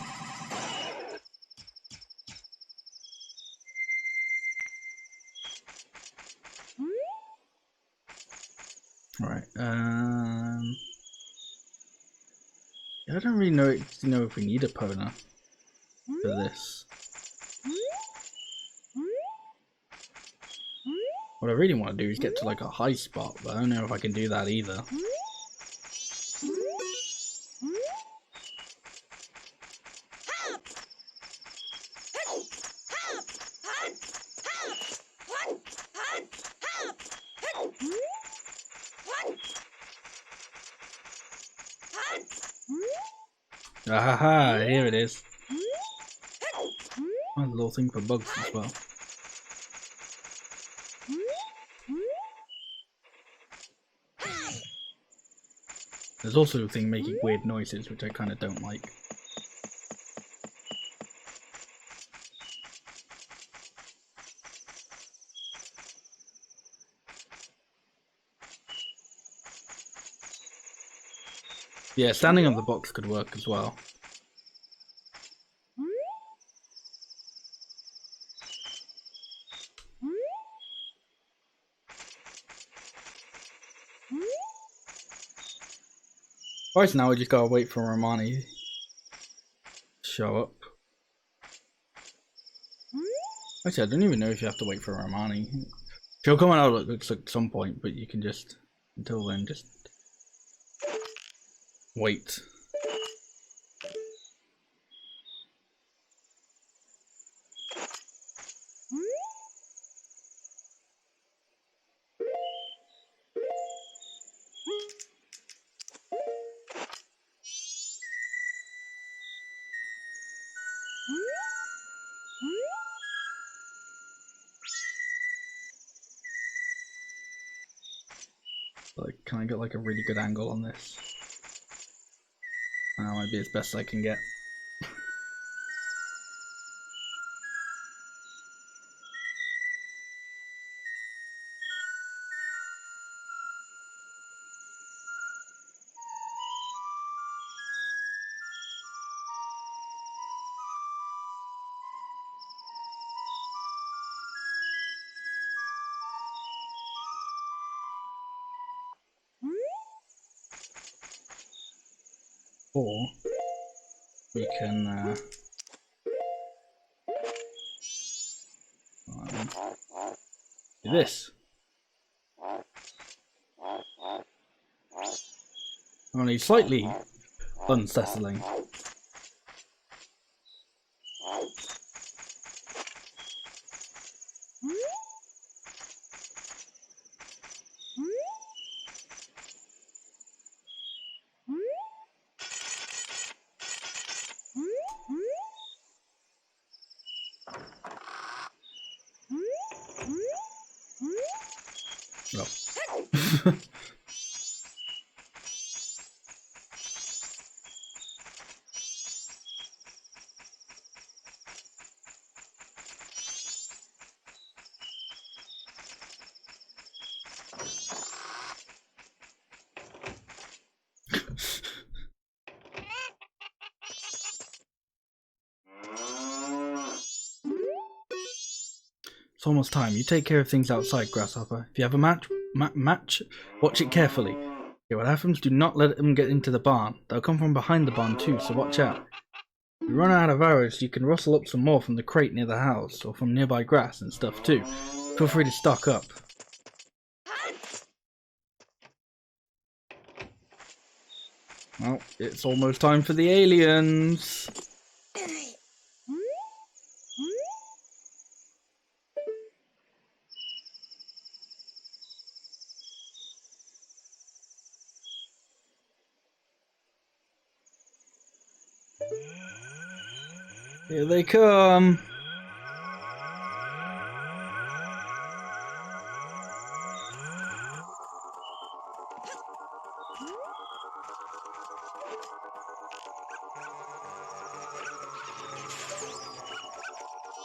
Right. I don't really know if we need a Pona for this. What I really want to do is get to like a high spot, but I don't know if I can do that either. Ahaha, here it is. Oh, a little thing for bugs as well. There's also a thing making weird noises, which I kind of don't like. Yeah, standing on the box could work as well. Right, now we just gotta wait for Romani to show up. Actually, I don't even know if you have to wait for Romani. She'll come out at looks like some point, but you can just until then just wait. Like, can I get like a really good angle on this? That might be as best I can get. Or we can do this. Only slightly unsettling. Oh. It's almost time. You take care of things outside, Grasshopper. If you have a match, watch it carefully. Okay, what happens? Do not let them get into the barn. They'll come from behind the barn too, so watch out. If you run out of arrows, you can rustle up some more from the crate near the house, or from nearby grass and stuff too. Feel free to stock up. Well, it's almost time for the aliens. Here they come.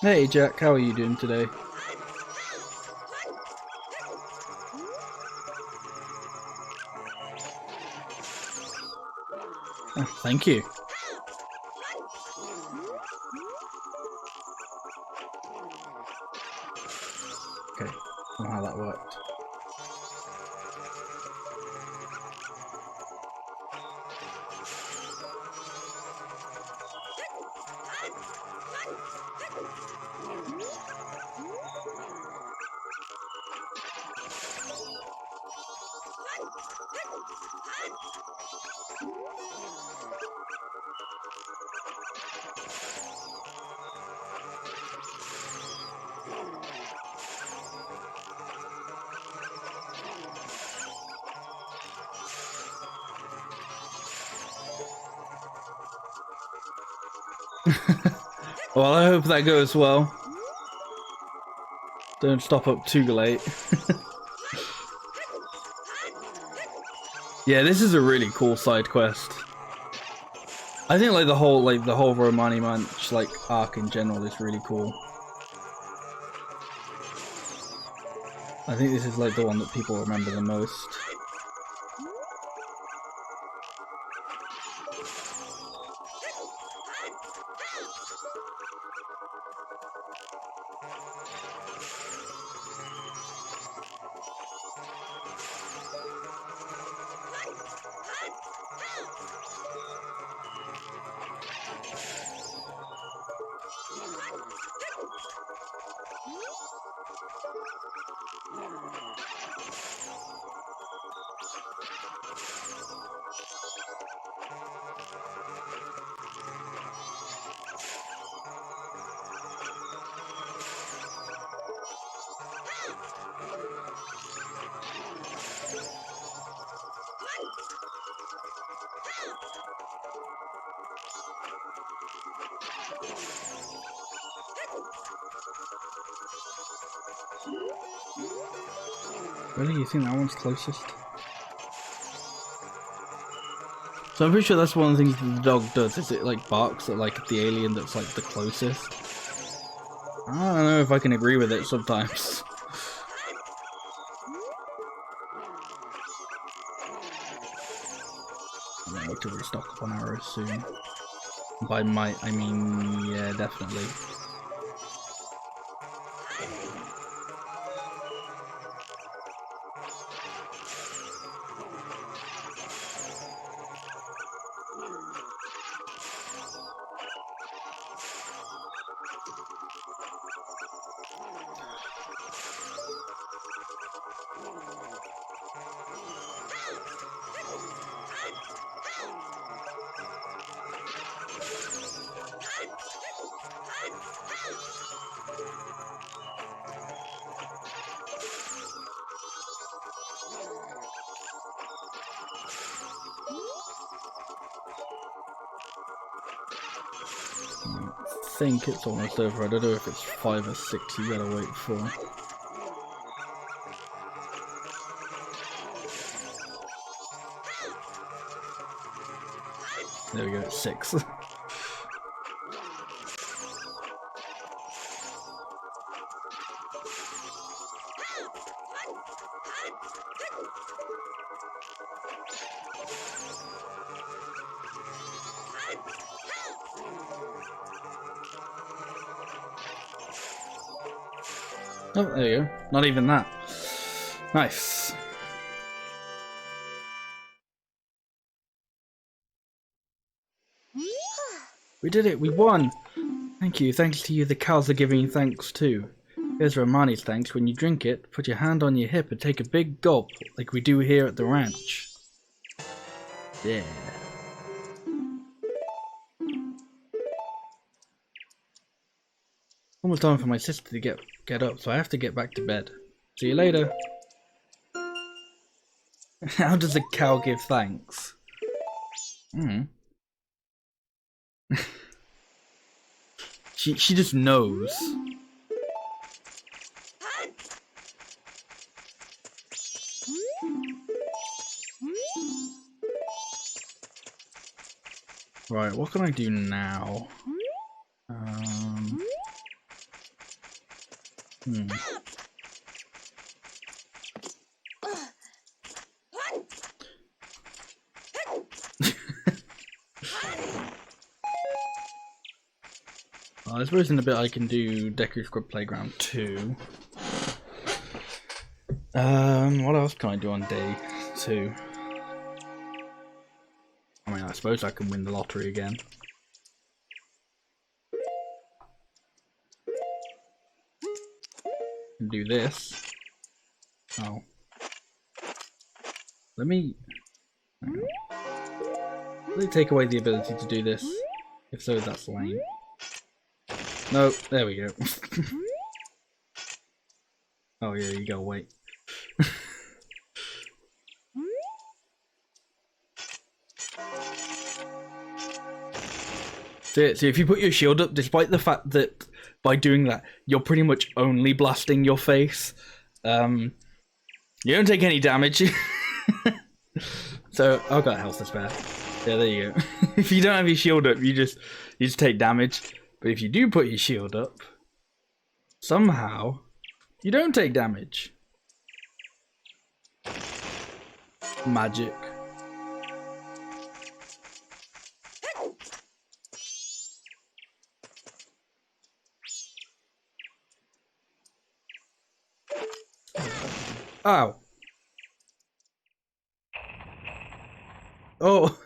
Hey Jack, how are you doing today? Oh, thank you. Okay, I don't know how that worked. Well, I hope that goes well. Don't stop up too late. Yeah, this is a really cool side quest. I think the whole Romani Manch arc in general is really cool. I think this is the one that people remember the most. Really? You think that one's closest? So I'm pretty sure that's one of the things the dog does, is it like barks at like the alien that's like the closest. I don't know if I can agree with it sometimes. I'm gonna need to restock up on arrows soon. By might, I mean, yeah, definitely. I think it's almost over. I don't know if it's 5 or 6 you gotta wait for. There we go, it's 6. Oh, there you go. Not even that. Nice. We did it, we won! Thank you, thanks to you the cows are giving you thanks too. Here's Romani's thanks. When you drink it, put your hand on your hip and take a big gulp, like we do here at the ranch. Yeah. Almost time for my sister to get up, so I have to get back to bed. See you later. How does a cow give thanks? She just knows. Right, what can I do now? I suppose in a bit I can do Deku Scrub Playground 2. What else can I do on day 2? I mean, I suppose I can win the lottery again. Can do this. Oh. Let me take away the ability to do this. If so, that's lame. No, there we go. Oh yeah, you gotta wait. So if you put your shield up, despite the fact that by doing that, you're pretty much only blasting your face, you don't take any damage. So, I've got health to spare. Yeah, there you go. If you don't have your shield up, you just take damage. But if you do put your shield up, somehow, you don't take damage. Magic. Ow. Oh,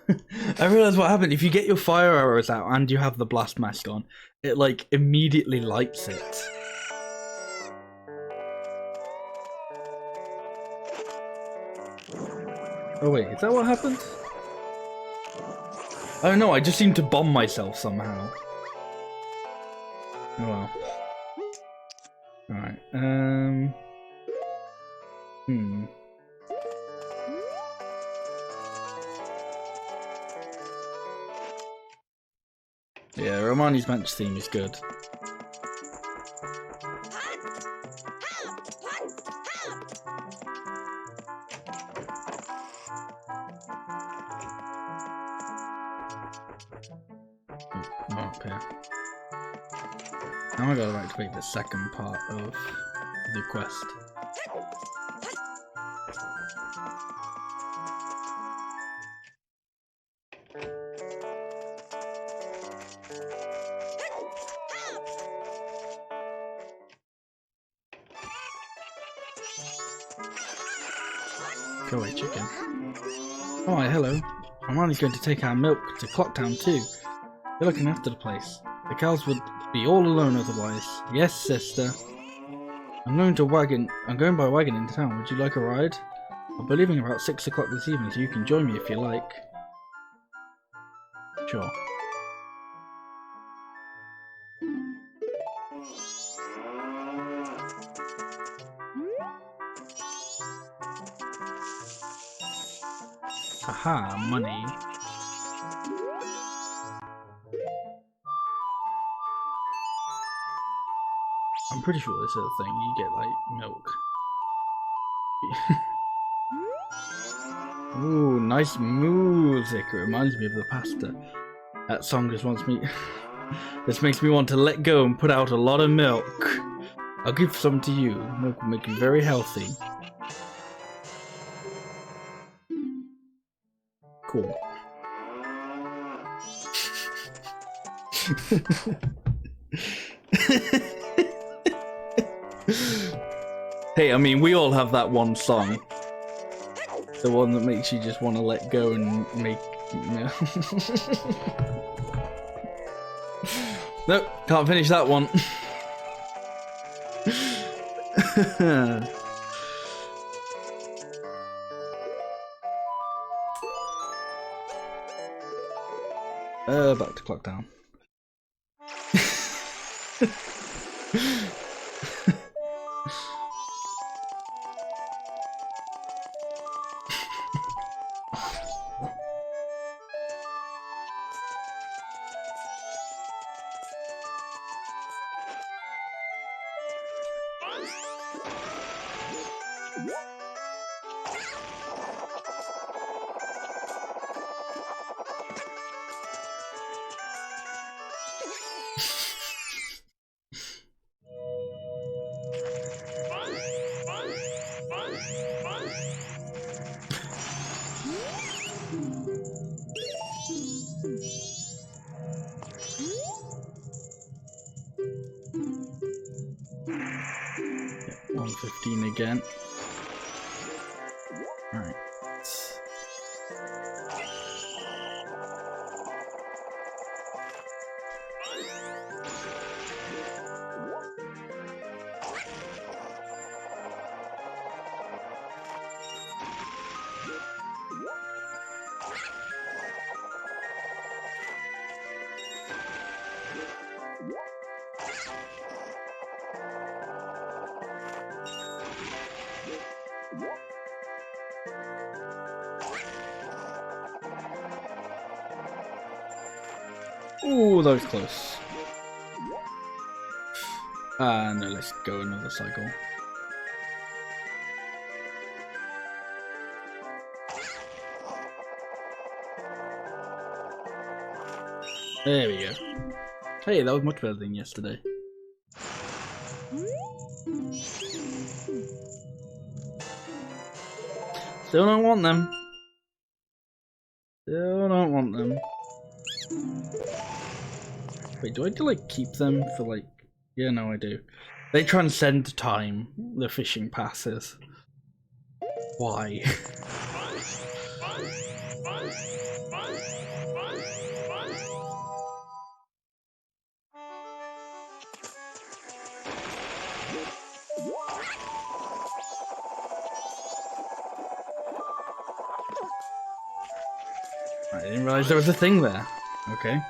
I realized what happened. If you get your fire arrows out and you have the blast mask on, it like immediately lights it. Oh wait, is that what happened? Oh no, I just seemed to bomb myself somehow. Oh well. Alright, Yeah, Romani's match theme is good. Oh, okay. Now I gotta activate the second part of the quest. Go away, chicken. Oh, hi, hello. Romani's going to take our milk to Clocktown too. You're looking after the place. The cows would be all alone otherwise. Yes, sister. I'm going by wagon into town. Would you like a ride? I'll be leaving about 6 o'clock this evening, so you can join me if you like. Sure. Haha, money. I'm pretty sure this is a thing. You get, like, milk. Ooh, nice music. It reminds me of the pasta. That song just wants me... This makes me want to let go and put out a lot of milk. I'll give some to you. Milk will make you very healthy. Cool. Hey, I mean, we all have that one song. The one that makes you just want to let go and make... No. Nope, can't finish that one. Back to Clocktown. Yep, 115 again. Alright. Ooh, that was close. No, let's go another cycle. There we go. Hey, that was much better than yesterday. Still don't want them. Still don't want them. Wait, do I have to like keep them for like... Yeah, no I do. They transcend time, the fishing passes. Why? I didn't realize there was a thing there. Okay.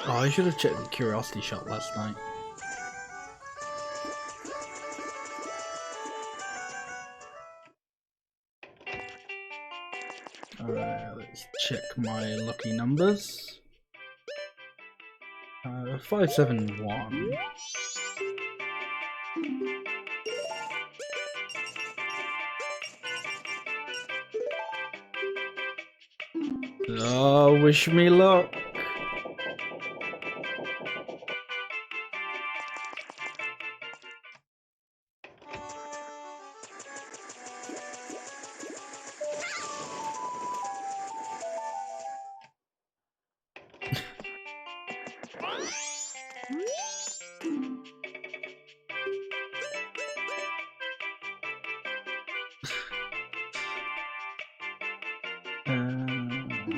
Oh, I should have checked the curiosity shop last night. Let's check my lucky numbers. 571. Oh, wish me luck.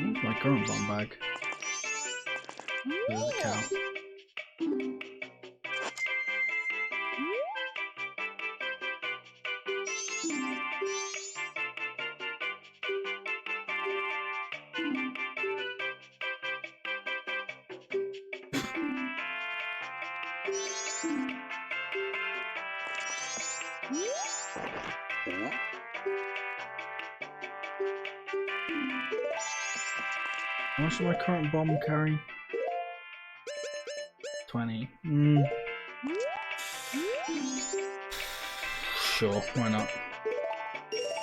Where's my current bomb bag? There's a cow. How much does my current bomb carry? 20. Sure, why not?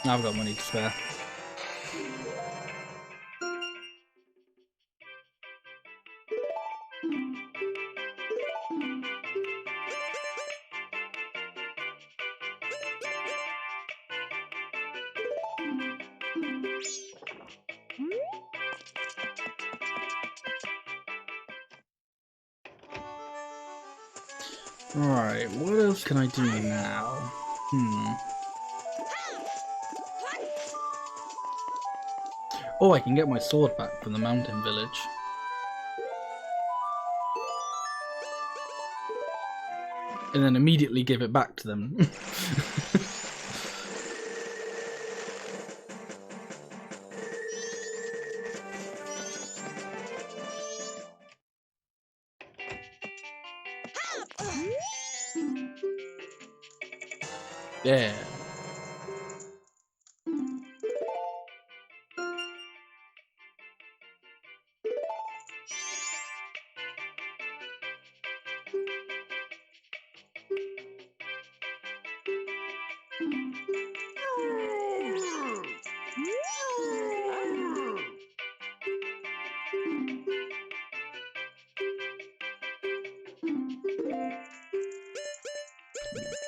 I've got money to spare. Right, what else can I do now? Oh, I can get my sword back from the mountain village. And then immediately give it back to them. Yeah.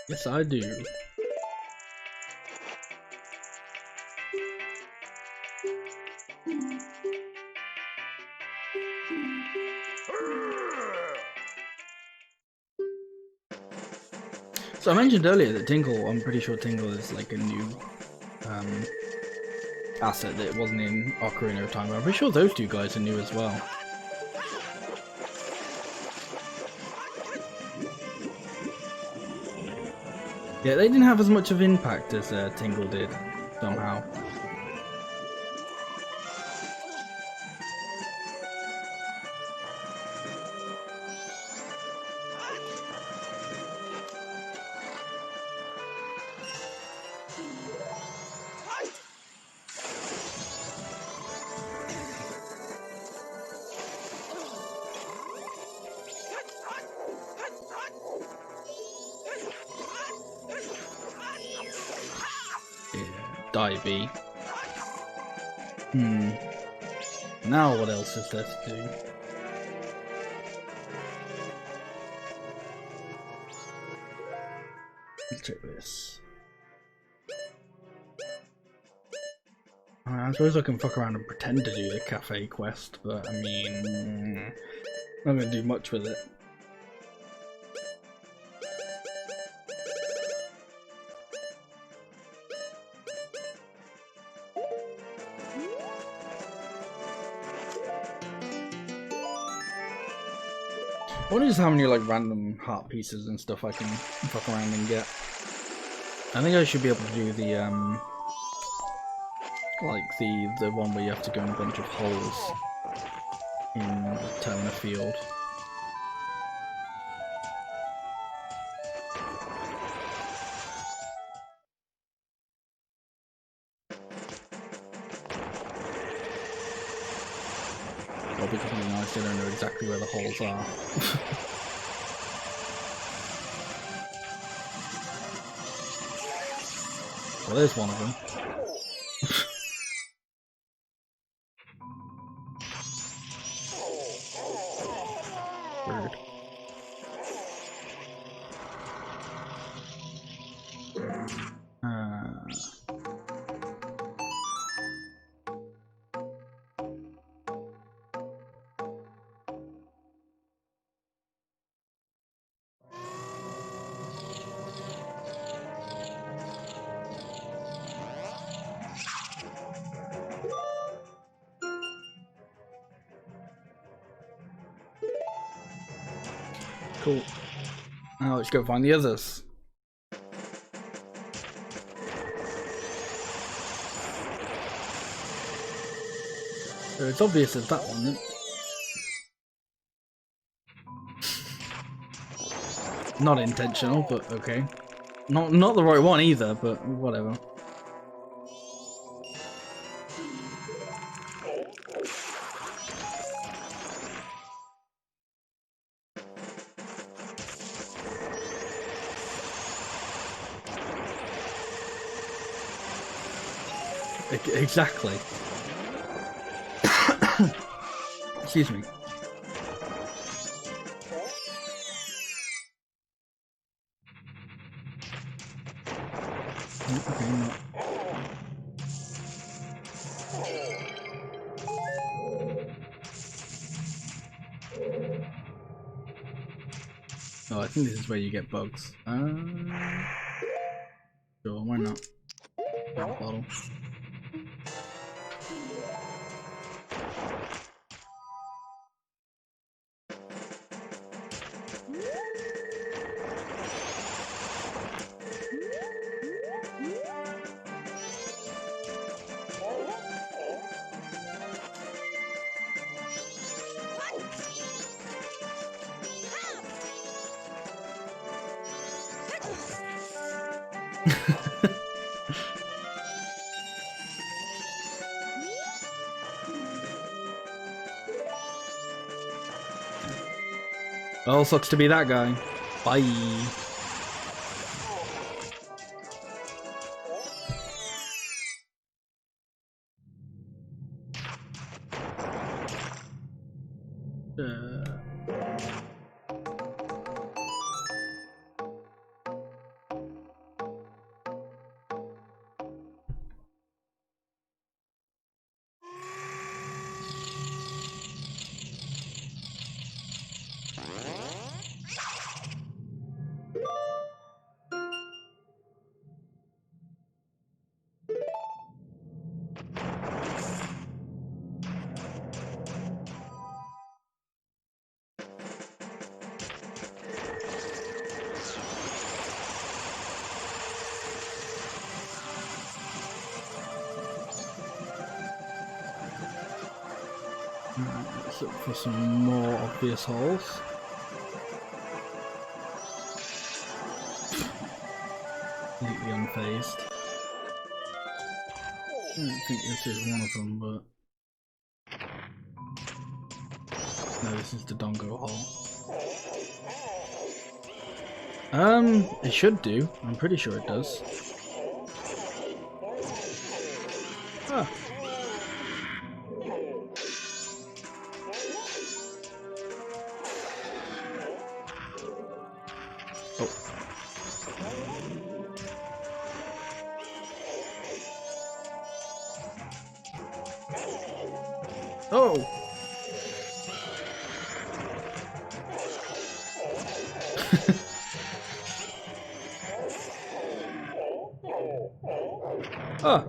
Yes, I do. So I mentioned earlier that Tingle, I'm pretty sure Tingle is like a new asset that wasn't in Ocarina of Time. I'm pretty sure those two guys are new as well. Yeah, they didn't have as much of impact as Tingle did, somehow. Divey. Now what else is there to do? Let's check this. I suppose I can fuck around and pretend to do the cafe quest, but I mean, I'm not gonna do much with it. I wonder just how many like random heart pieces and stuff I can fuck around and get. I think I should be able to do the like the one where you have to go in a bunch of holes in turn a field. I'll be completely honest, I don't know exactly where the holes are. Well, there's one of them. Weird. Cool. Now let's go find the others. So it's obvious as that one, isn't it? Not intentional, but okay. Not the right one either, but whatever. Exactly. Excuse me. Okay, no. Oh, I think this is where you get bugs. Sure, why not? Bottle. Well, sucks to be that guy. Bye. Let's look for some more obvious holes. Completely unfazed. I don't think this is one of them, but no, this is the Dongo hole. It should do. I'm pretty sure it does. Ah. Oh! Oh!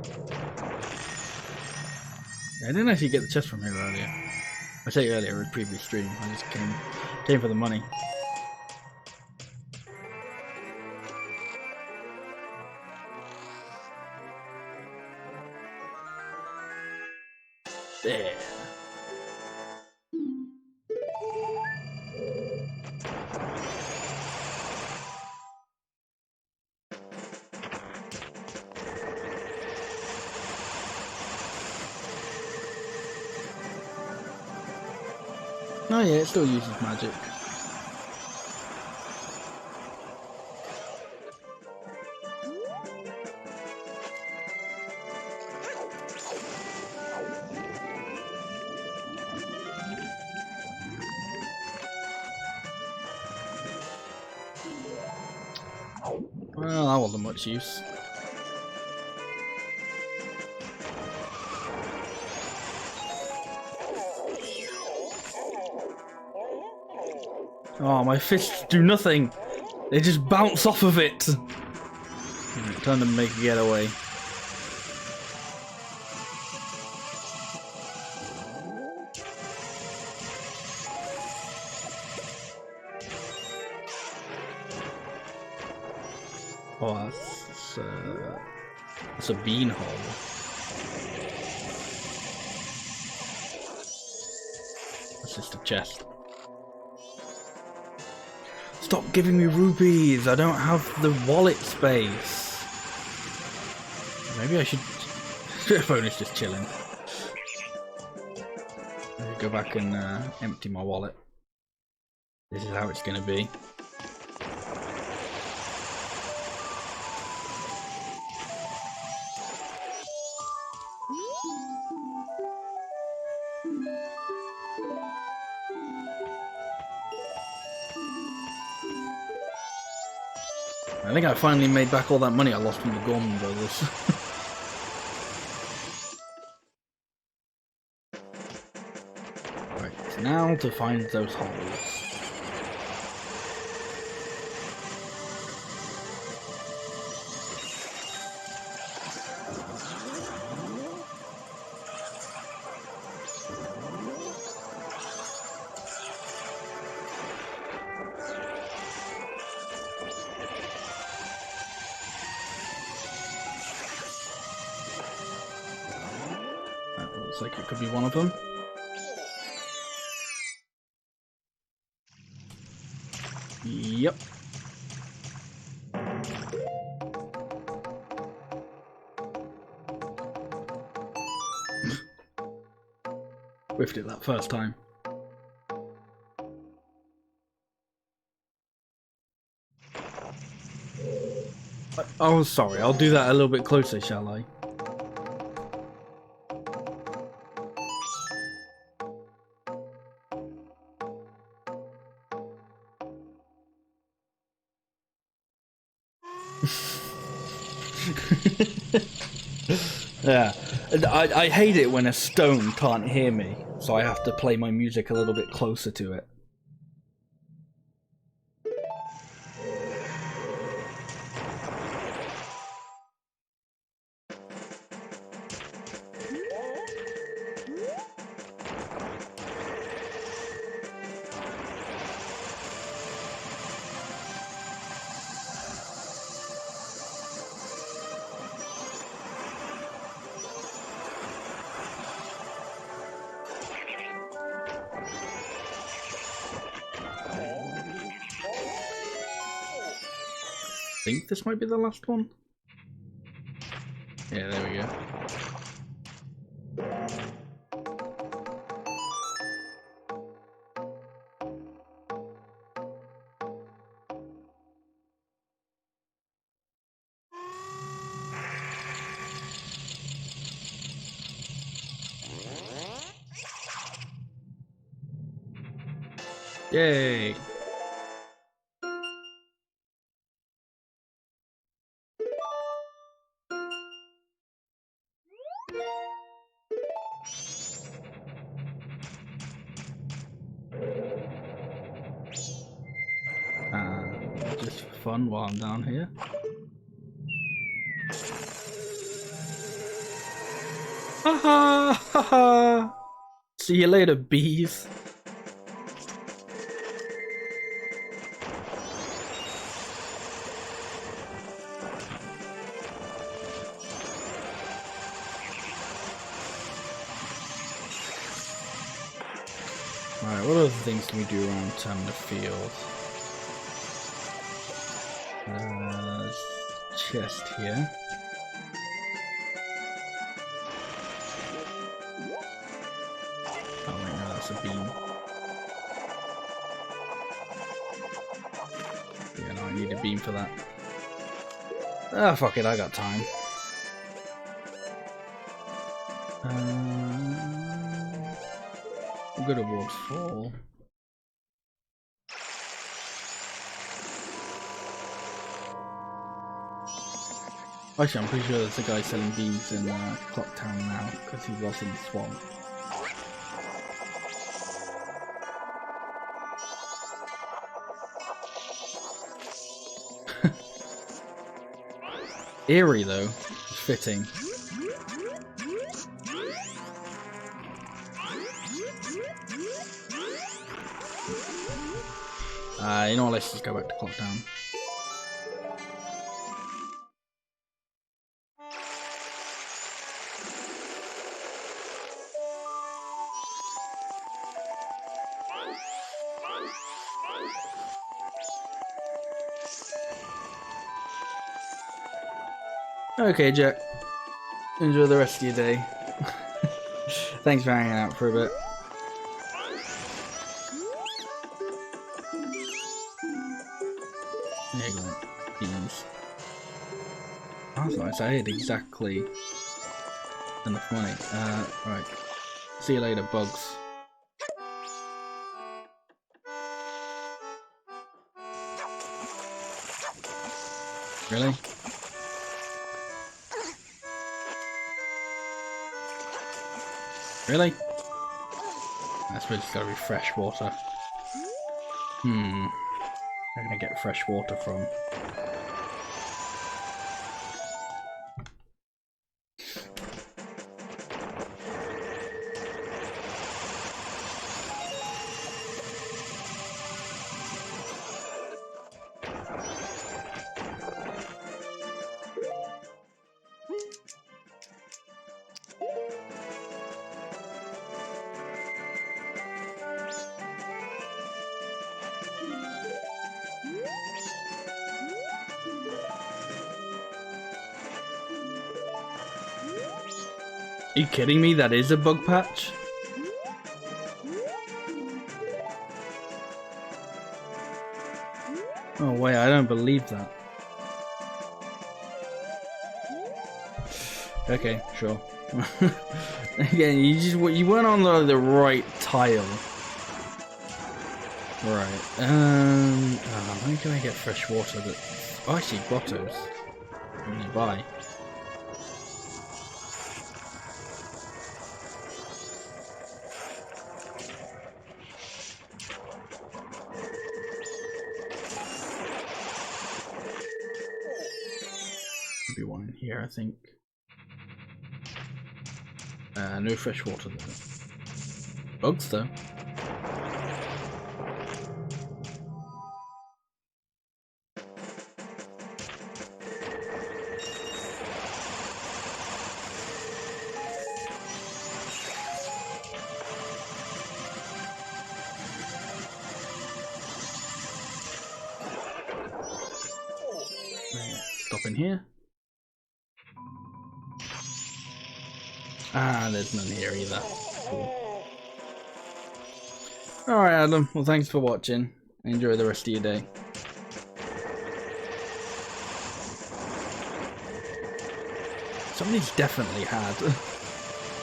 I didn't actually get the chest from here earlier. I said earlier in a previous stream, I just came for the money. There. Oh yeah, it still uses magic. Well, that wasn't much use. Oh, my fists do nothing. They just bounce off of it. Trying to make a getaway. Oh, that's a bean hole. That's just a chest. Stop giving me rupees! I don't have the wallet space. Maybe I should. Phone is just chilling. Maybe go back and empty my wallet. This is how it's gonna be. I think I finally made back all that money I lost from the Gorman Brothers. Right, so now to find those holes. Looks like it could be one of them. Yep. Whiffed it that first time. Oh, sorry. I'll do that a little bit closer, shall I? Yeah, I hate it when a stone can't hear me, so I have to play my music a little bit closer to it. I think this might be the last one. Yeah, there we go. Yay! Just for fun while I'm down here. Haha! Haha! See you later, bees. Alright, what other things can we do around the field? Chest here. Oh wait, no, that's a beam. Yeah, no, I need a beam for that. Ah, fuck it, I got time. We'll go to Waterfall. Actually, I'm pretty sure there's a guy selling beams in Clocktown now, because he was in the swamp. Eerie though, fitting. You know what, let's just go back to Clocktown. Okay, Jack. Enjoy the rest of your day. Thanks for hanging out for a bit. There you go. Beans. That's nice. I had exactly enough money. Right. See you later, bugs. Really? Really? I suppose it's gotta be fresh water. Where can I get fresh water from? Are you kidding me? That is a bug patch? Oh wait, I don't believe that. Okay, sure. Again, you weren't on the right tile. Right. Where can I get fresh water that... Oh, I see grottos nearby. Maybe one in here, I think. No fresh water though. Bugs though. Stop in here. Ah, there's none here either. Cool. Alright, Adam. Well, thanks for watching. Enjoy the rest of your day. Somebody's definitely had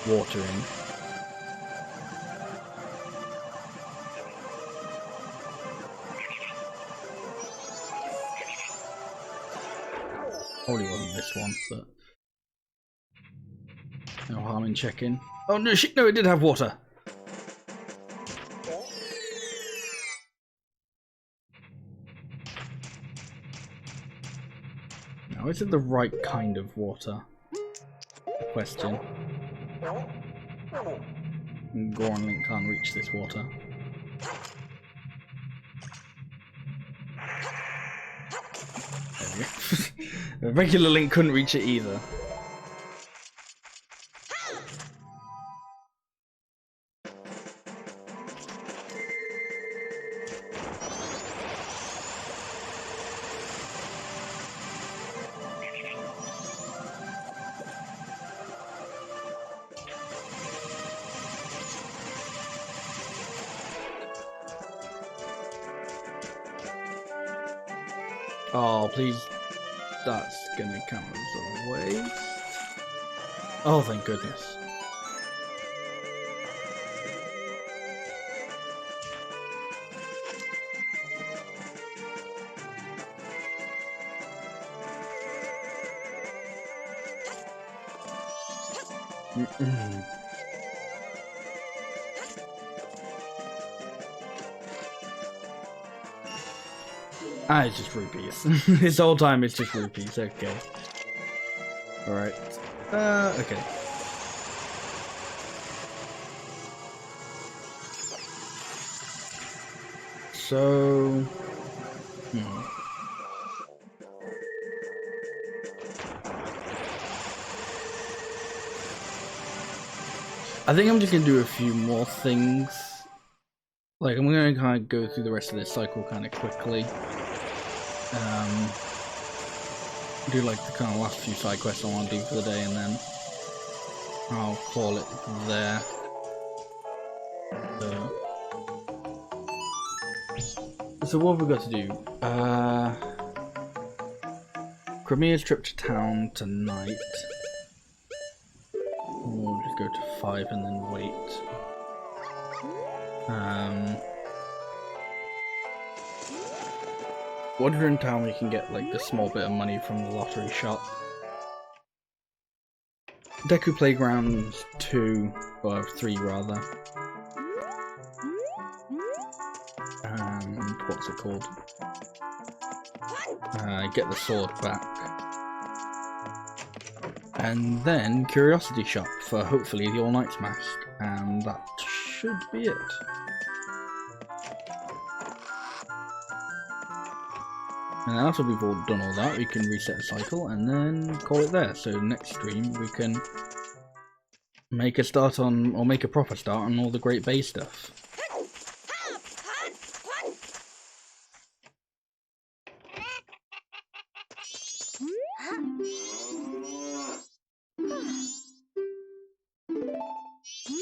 water in. Probably wasn't this one, but no harm in checking. Oh no, shit! No, it did have water. Now, is it the right kind of water? Question. Goron Link can't reach this water. There we go. A regular Link couldn't reach it either. Oh, please. That's gonna count as a waste. Oh, thank goodness. Ah, it's just rupees. This whole time it's just rupees, okay. Alright. Okay. So... I think I'm just gonna do a few more things. Like, I'm gonna kind of go through the rest of this cycle kind of quickly. Do like the kind of last few side quests I want to do for the day, and then I'll call it there. So what have we got to do? Crimea's trip to town tonight. We'll just go to 5 and then wait. Once we're in town, we can get like the small bit of money from the lottery shop. Deku Playgrounds 2, or 3 rather. And what's it called? Get the sword back. And then Curiosity Shop for hopefully the All Knight's Mask. And that should be it. And after we've all done all that, we can reset the cycle and then call it there. So next stream we can make a start on, or make a proper start on all the Great Bay stuff.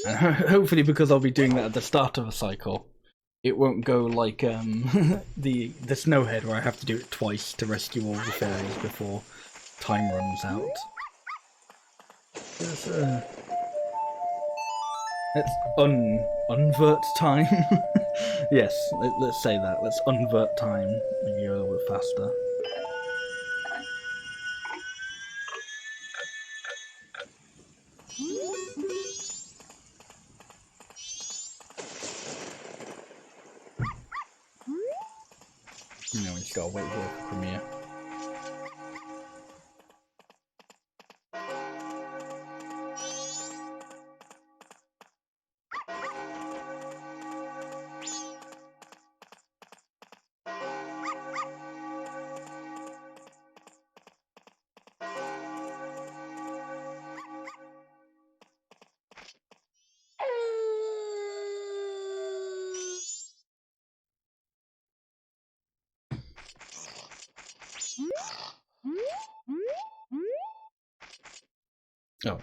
And hopefully, because I'll be doing that at the start of a cycle, it won't go like the Snowhead, where I have to do it twice to rescue all the fairies before time runs out. Let's unvert time. Yes, let's say that. Let's unvert time and go a little bit faster. You know, we just gotta wait here for Premiere. Oh,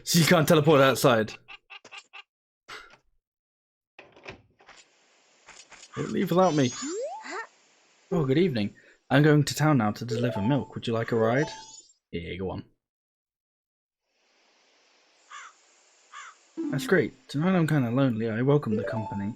so you can't teleport outside. Don't leave without me. Oh, good evening. I'm going to town now to deliver milk. Would you like a ride? Yeah, go on. That's great. Tonight I'm kind of lonely. I welcome the company.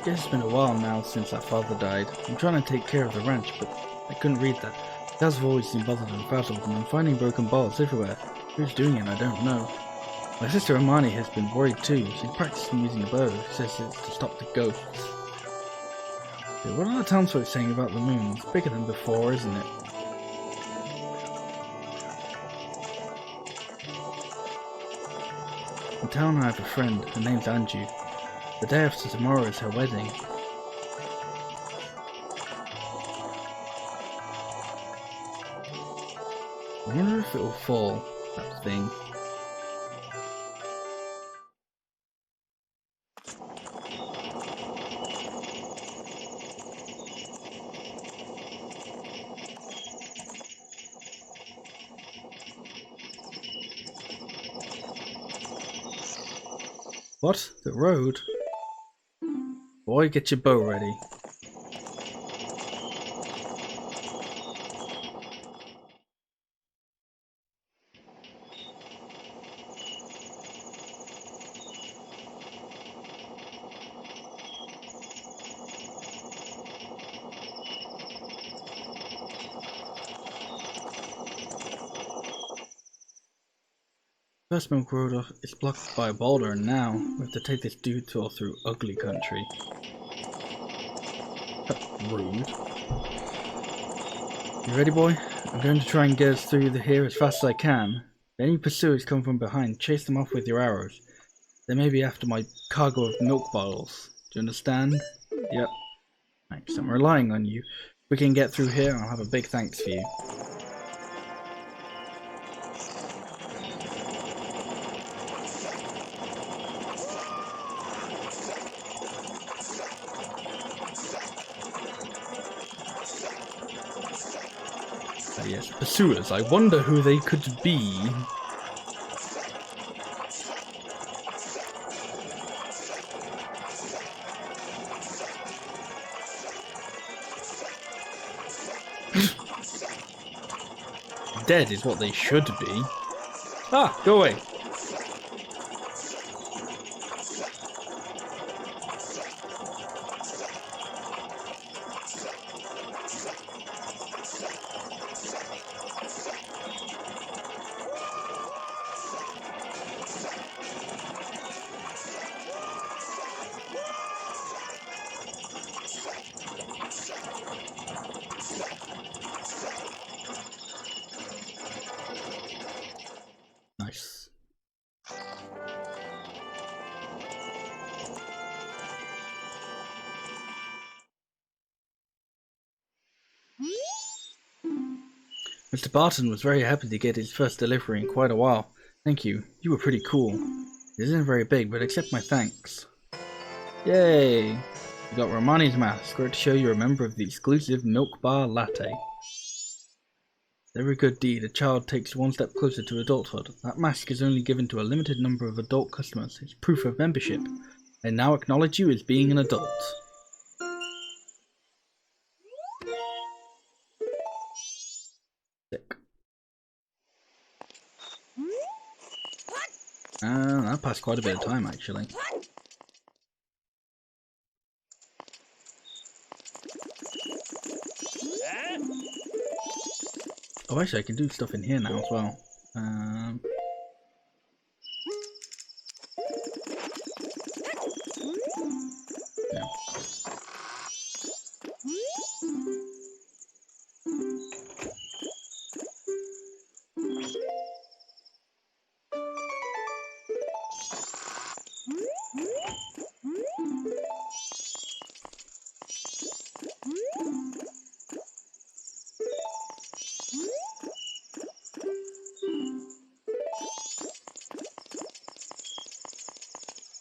Guess it's been a while now since our father died. I'm trying to take care of the ranch, but I couldn't read that. Dads have always seemed bothered and frazzled, and I'm finding broken bars everywhere. Who's doing it, I don't know. My sister Imani has been worried too. She's practicing using a bow. She says it's to stop the ghosts. Dude, what are the townsfolk saying about the moon? It's bigger than before, isn't it? In town I have a friend, her name's Anju. The day after tomorrow is her wedding. I wonder if it'll fall, that thing. What? The road? Boy, get your bow ready. First Milk Road is blocked by a boulder, and now we have to take this detour through ugly country. Rude. You ready, boy? I'm going to try and get us through here as fast as I can. If any pursuers come from behind, chase them off with your arrows. They may be after my cargo of milk bottles. Do you understand? Yep. Thanks, I'm relying on you. If we can get through here, I'll have a big thanks for you. Yes, pursuers. I wonder who they could be. Dead is what they should be. Ah, go away. Nice. Mr. Barton was very happy to get his first delivery in quite a while. Thank you. You were pretty cool. It isn't very big, but accept my thanks. Yay! You got Romani's mask. Great to show you're a member of the exclusive Milk Bar Latte. Every good deed, a child takes one step closer to adulthood. That mask is only given to a limited number of adult customers. It's proof of membership. I now acknowledge you as being an adult. Sick. That passed quite a bit of time, actually. Oh, actually, I can do stuff in here now as well. Yeah.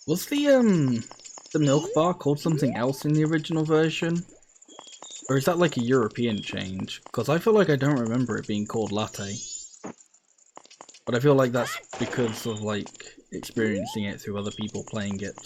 Was the milk bar called something else in the original version? Or is that like a European change? Because I feel like I don't remember it being called latte. But I feel like that's because of like experiencing it through other people playing it.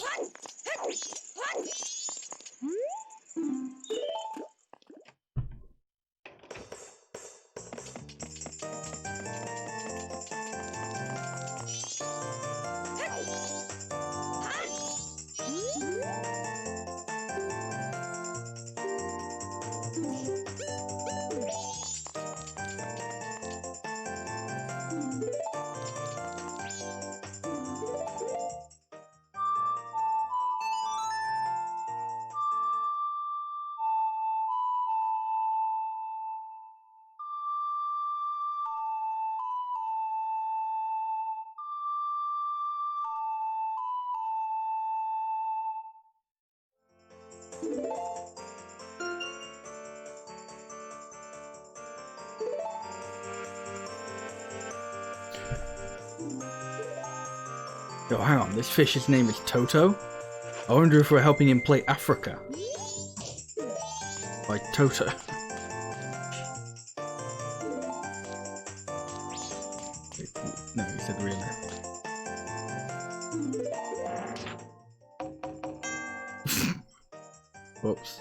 Yo, hang on, this fish's name is Toto? I wonder if we're helping him play Africa. By Toto. Wait, no, he said real name. Whoops.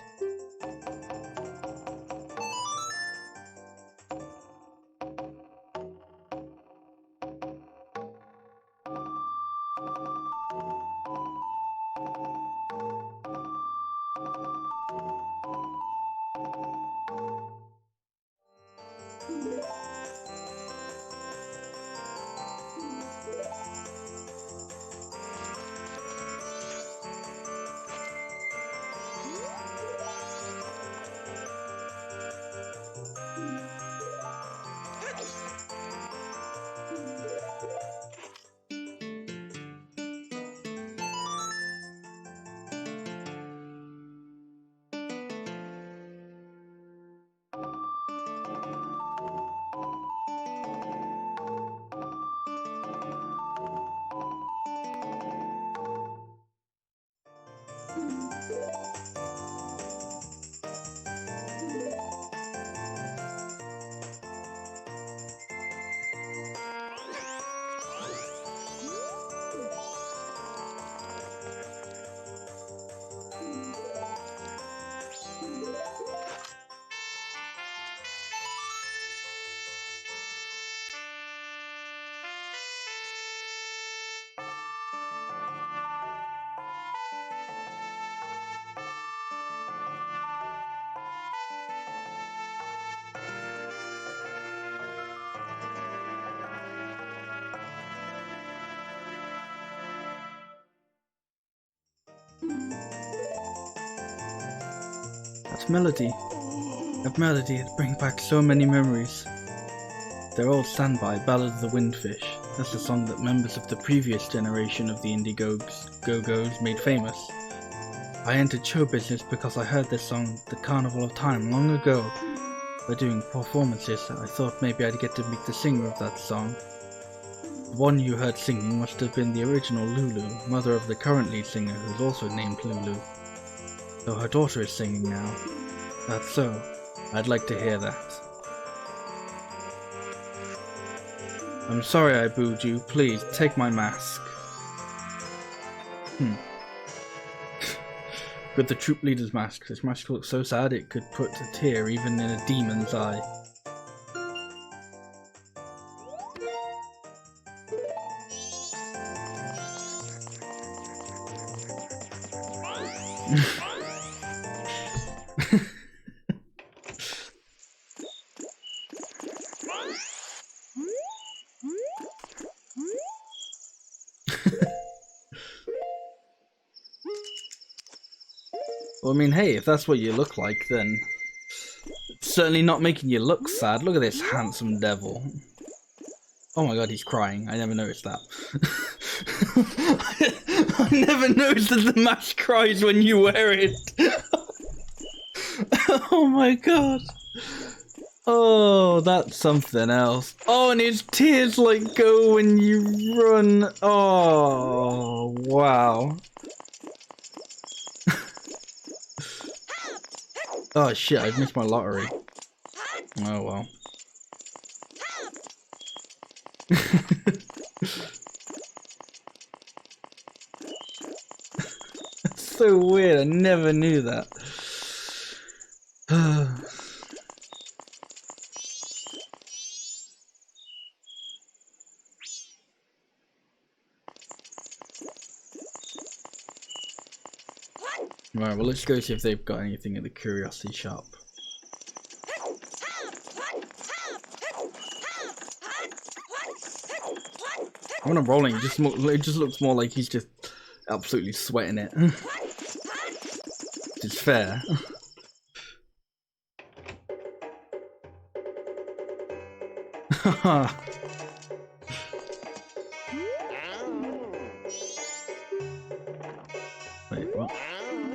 That melody, it brings back so many memories. Their old standby, Ballad of the Windfish. That's a song that members of the previous generation of the Indiegogo's made famous. I entered show business because I heard this song at the Carnival of Time long ago. By doing performances, I thought maybe I'd get to meet the singer of that song. The one you heard singing must have been the original Lulu, mother of the current lead singer who's also named Lulu. So her daughter is singing now. That's so. I'd like to hear that. I'm sorry I booed you. Please, take my mask. With the troop leader's mask. This mask looks so sad it could put a tear even in a demon's eye. Well, I mean, hey, if that's what you look like, then it's certainly not making you look sad. Look at this handsome devil. Oh my god, he's crying. I never noticed that. I never noticed that the mask cries when you wear it. Oh my god. Oh, that's something else. Oh, and his tears like go when you run. Oh, wow. Oh shit, I've missed my lottery. Oh well. That's so weird, I never knew that. Right, well let's go see if they've got anything at the curiosity shop. When I'm rolling, it just looks more like he's just absolutely sweating it. Which is fair. Wait, what?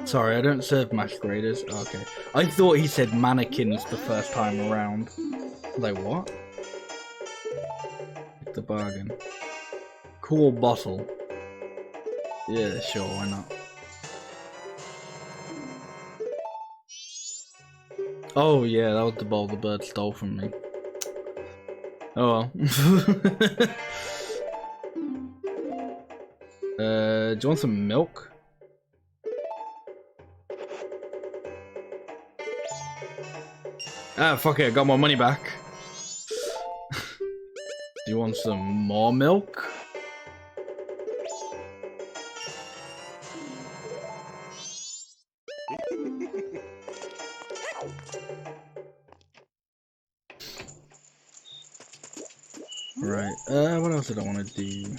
Sorry, I don't serve masqueraders. Oh, okay. I thought he said mannequins the first time around. Like, what? The bargain. Cool bottle. Yeah, sure, why not? Oh yeah, that was the bowl the bird stole from me. Oh well. Do you want some milk? Ah, fuck it, I got my money back. Do you want some more milk? Right, what else did I want to do?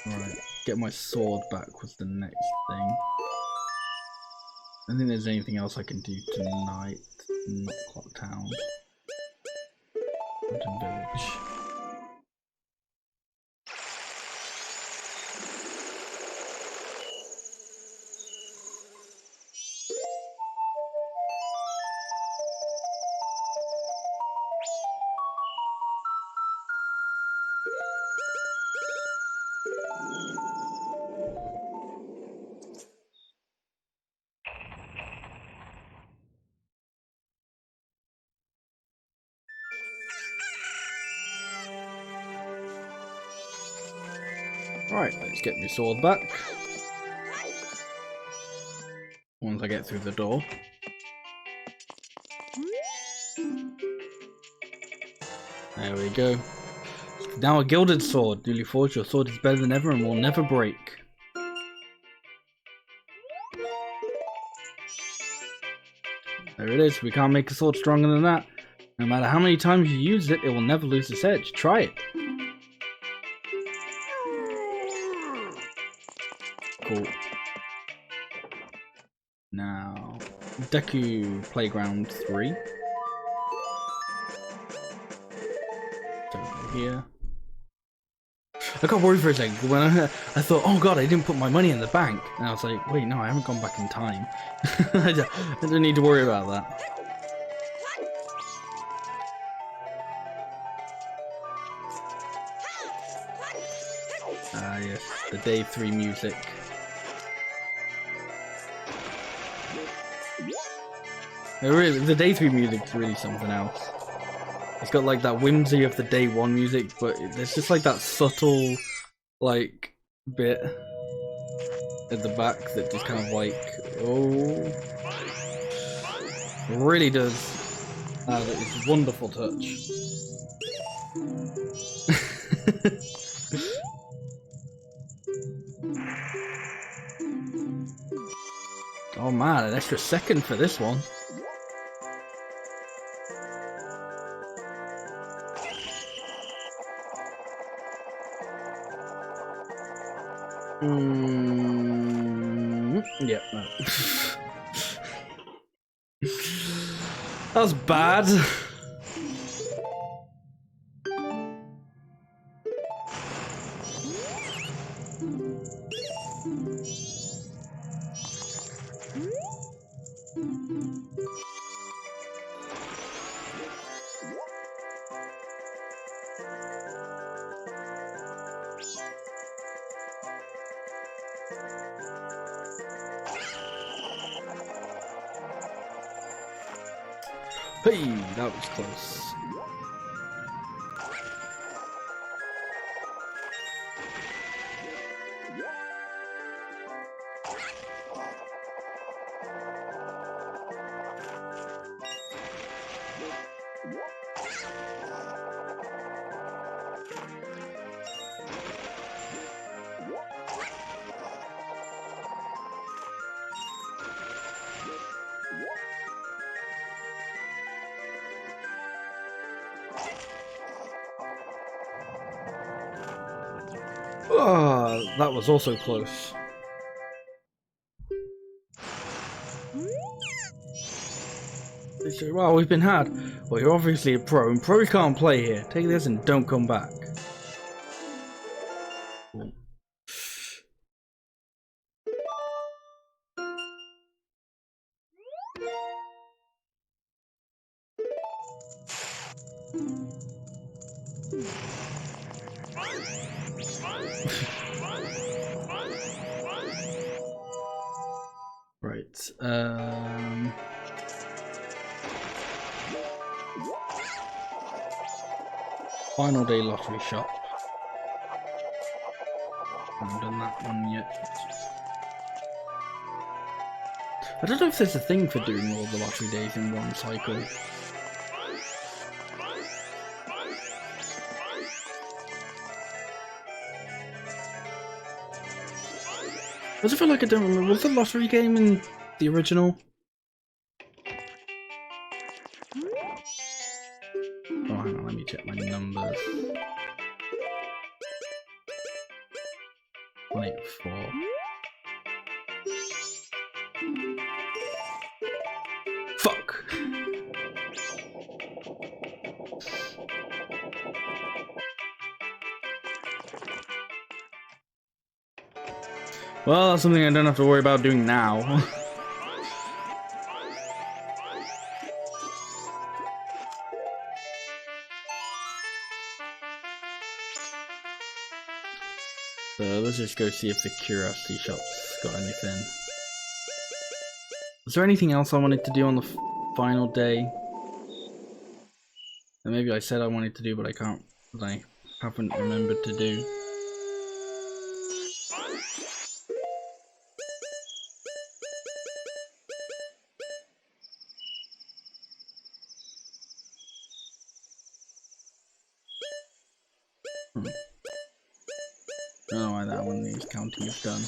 Alright, get my sword back was the next thing. I don't think there's anything else I can do tonight. Not Clock Town. Mountain Village. Right, let's get my sword back. Once I get through the door. There we go. Now a gilded sword. Newly forged, your sword is better than ever and will never break. There it is. We can't make a sword stronger than that. No matter how many times you use it, it will never lose its edge. Try it. Cool. Now, Deku Playground 3. It's over here. I got worried for a second when I thought, oh god, I didn't put my money in the bank. And I was like, wait, no, I haven't gone back in time. I don't need to worry about that. Ah, yes, the day 3 music. Really, the day 3 music's really something else. It's got like that whimsy of the day 1 music, but there's just like that subtle, like, bit at the back that just kind of like, oh, really does have its wonderful touch. Oh man, an extra second for this one. Yep, no. That was bad. Hey, that was close. Oh, that was also close. Well, we've been had. Well, you're obviously a pro, and pros can't play here. Take this and don't come back. Right. Final day lottery shop. Haven't done that one yet. I don't know if there's a thing for doing all the lottery days in one cycle. I just feel like I don't remember. Was the lottery game in the original? Oh, hang on, let me check my numbers. 184. Fuck! Well, that's something I don't have to worry about doing now. So let's just go see if the curiosity shop's got anything. Was there anything else I wanted to do on the final day? That maybe I said I wanted to do, but I can't. But I haven't remembered to do. I don't know why that one needs counting is done.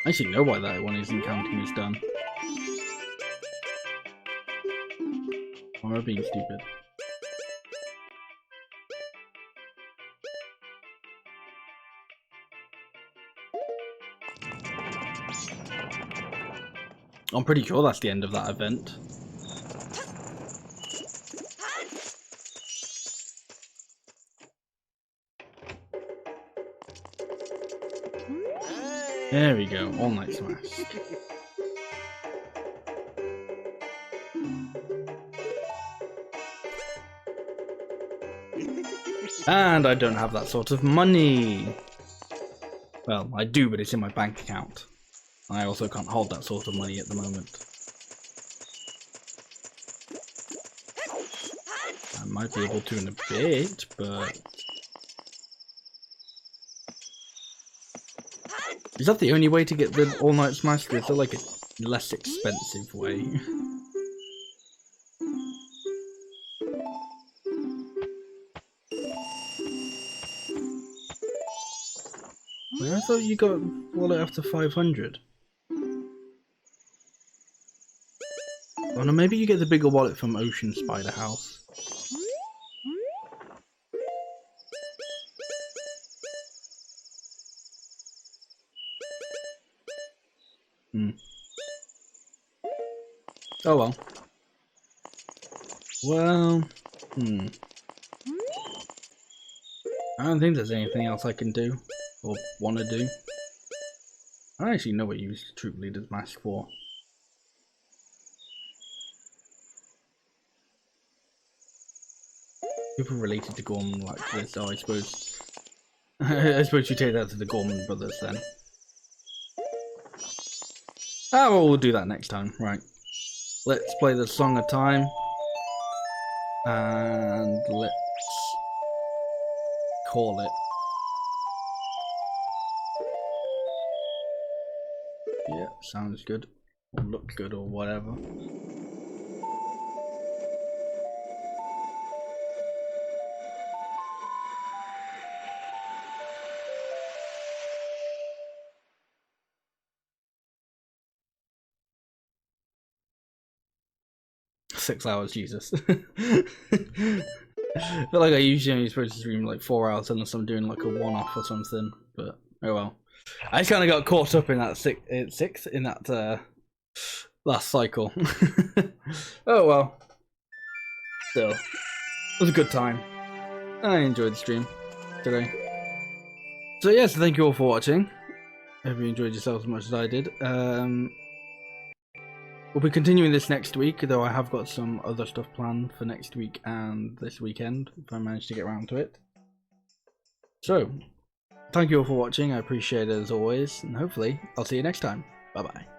I actually know why that one isn't counting is done. Or am I being stupid? I'm pretty sure that's the end of that event. There we go, all night smash. And I don't have that sort of money. Well, I do, but it's in my bank account. I also can't hold that sort of money at the moment. I might be able to in a bit, but... Is that the only way to get the all-night smash? Or is there like a less expensive way? I thought you got wallet after 500. Oh no, maybe you get the bigger wallet from Ocean Spider House. Oh well. Well, I don't think there's anything else I can do, or want to do. I don't actually know what you use Troop Leader's mask for. People related to Gorman like this, so I suppose... I suppose you take that to the Gorman brothers then. Ah, well, we'll do that next time, right. Let's play the Song of Time. And let's call it. Yeah, sounds good. Or looks good or whatever. $6 hours, Jesus. I feel like I usually only supposed to stream like 4 hours unless I'm doing like a one-off or something, but oh well. I just kind of got caught up in that six in that last cycle. Oh well. Still. It was a good time. I enjoyed the stream today. So yes, thank you all for watching. I hope you enjoyed yourselves as much as I did. We'll be continuing this next week, though I have got some other stuff planned for next week and this weekend, if I manage to get around to it. So, thank you all for watching, I appreciate it as always, and hopefully I'll see you next time. Bye bye.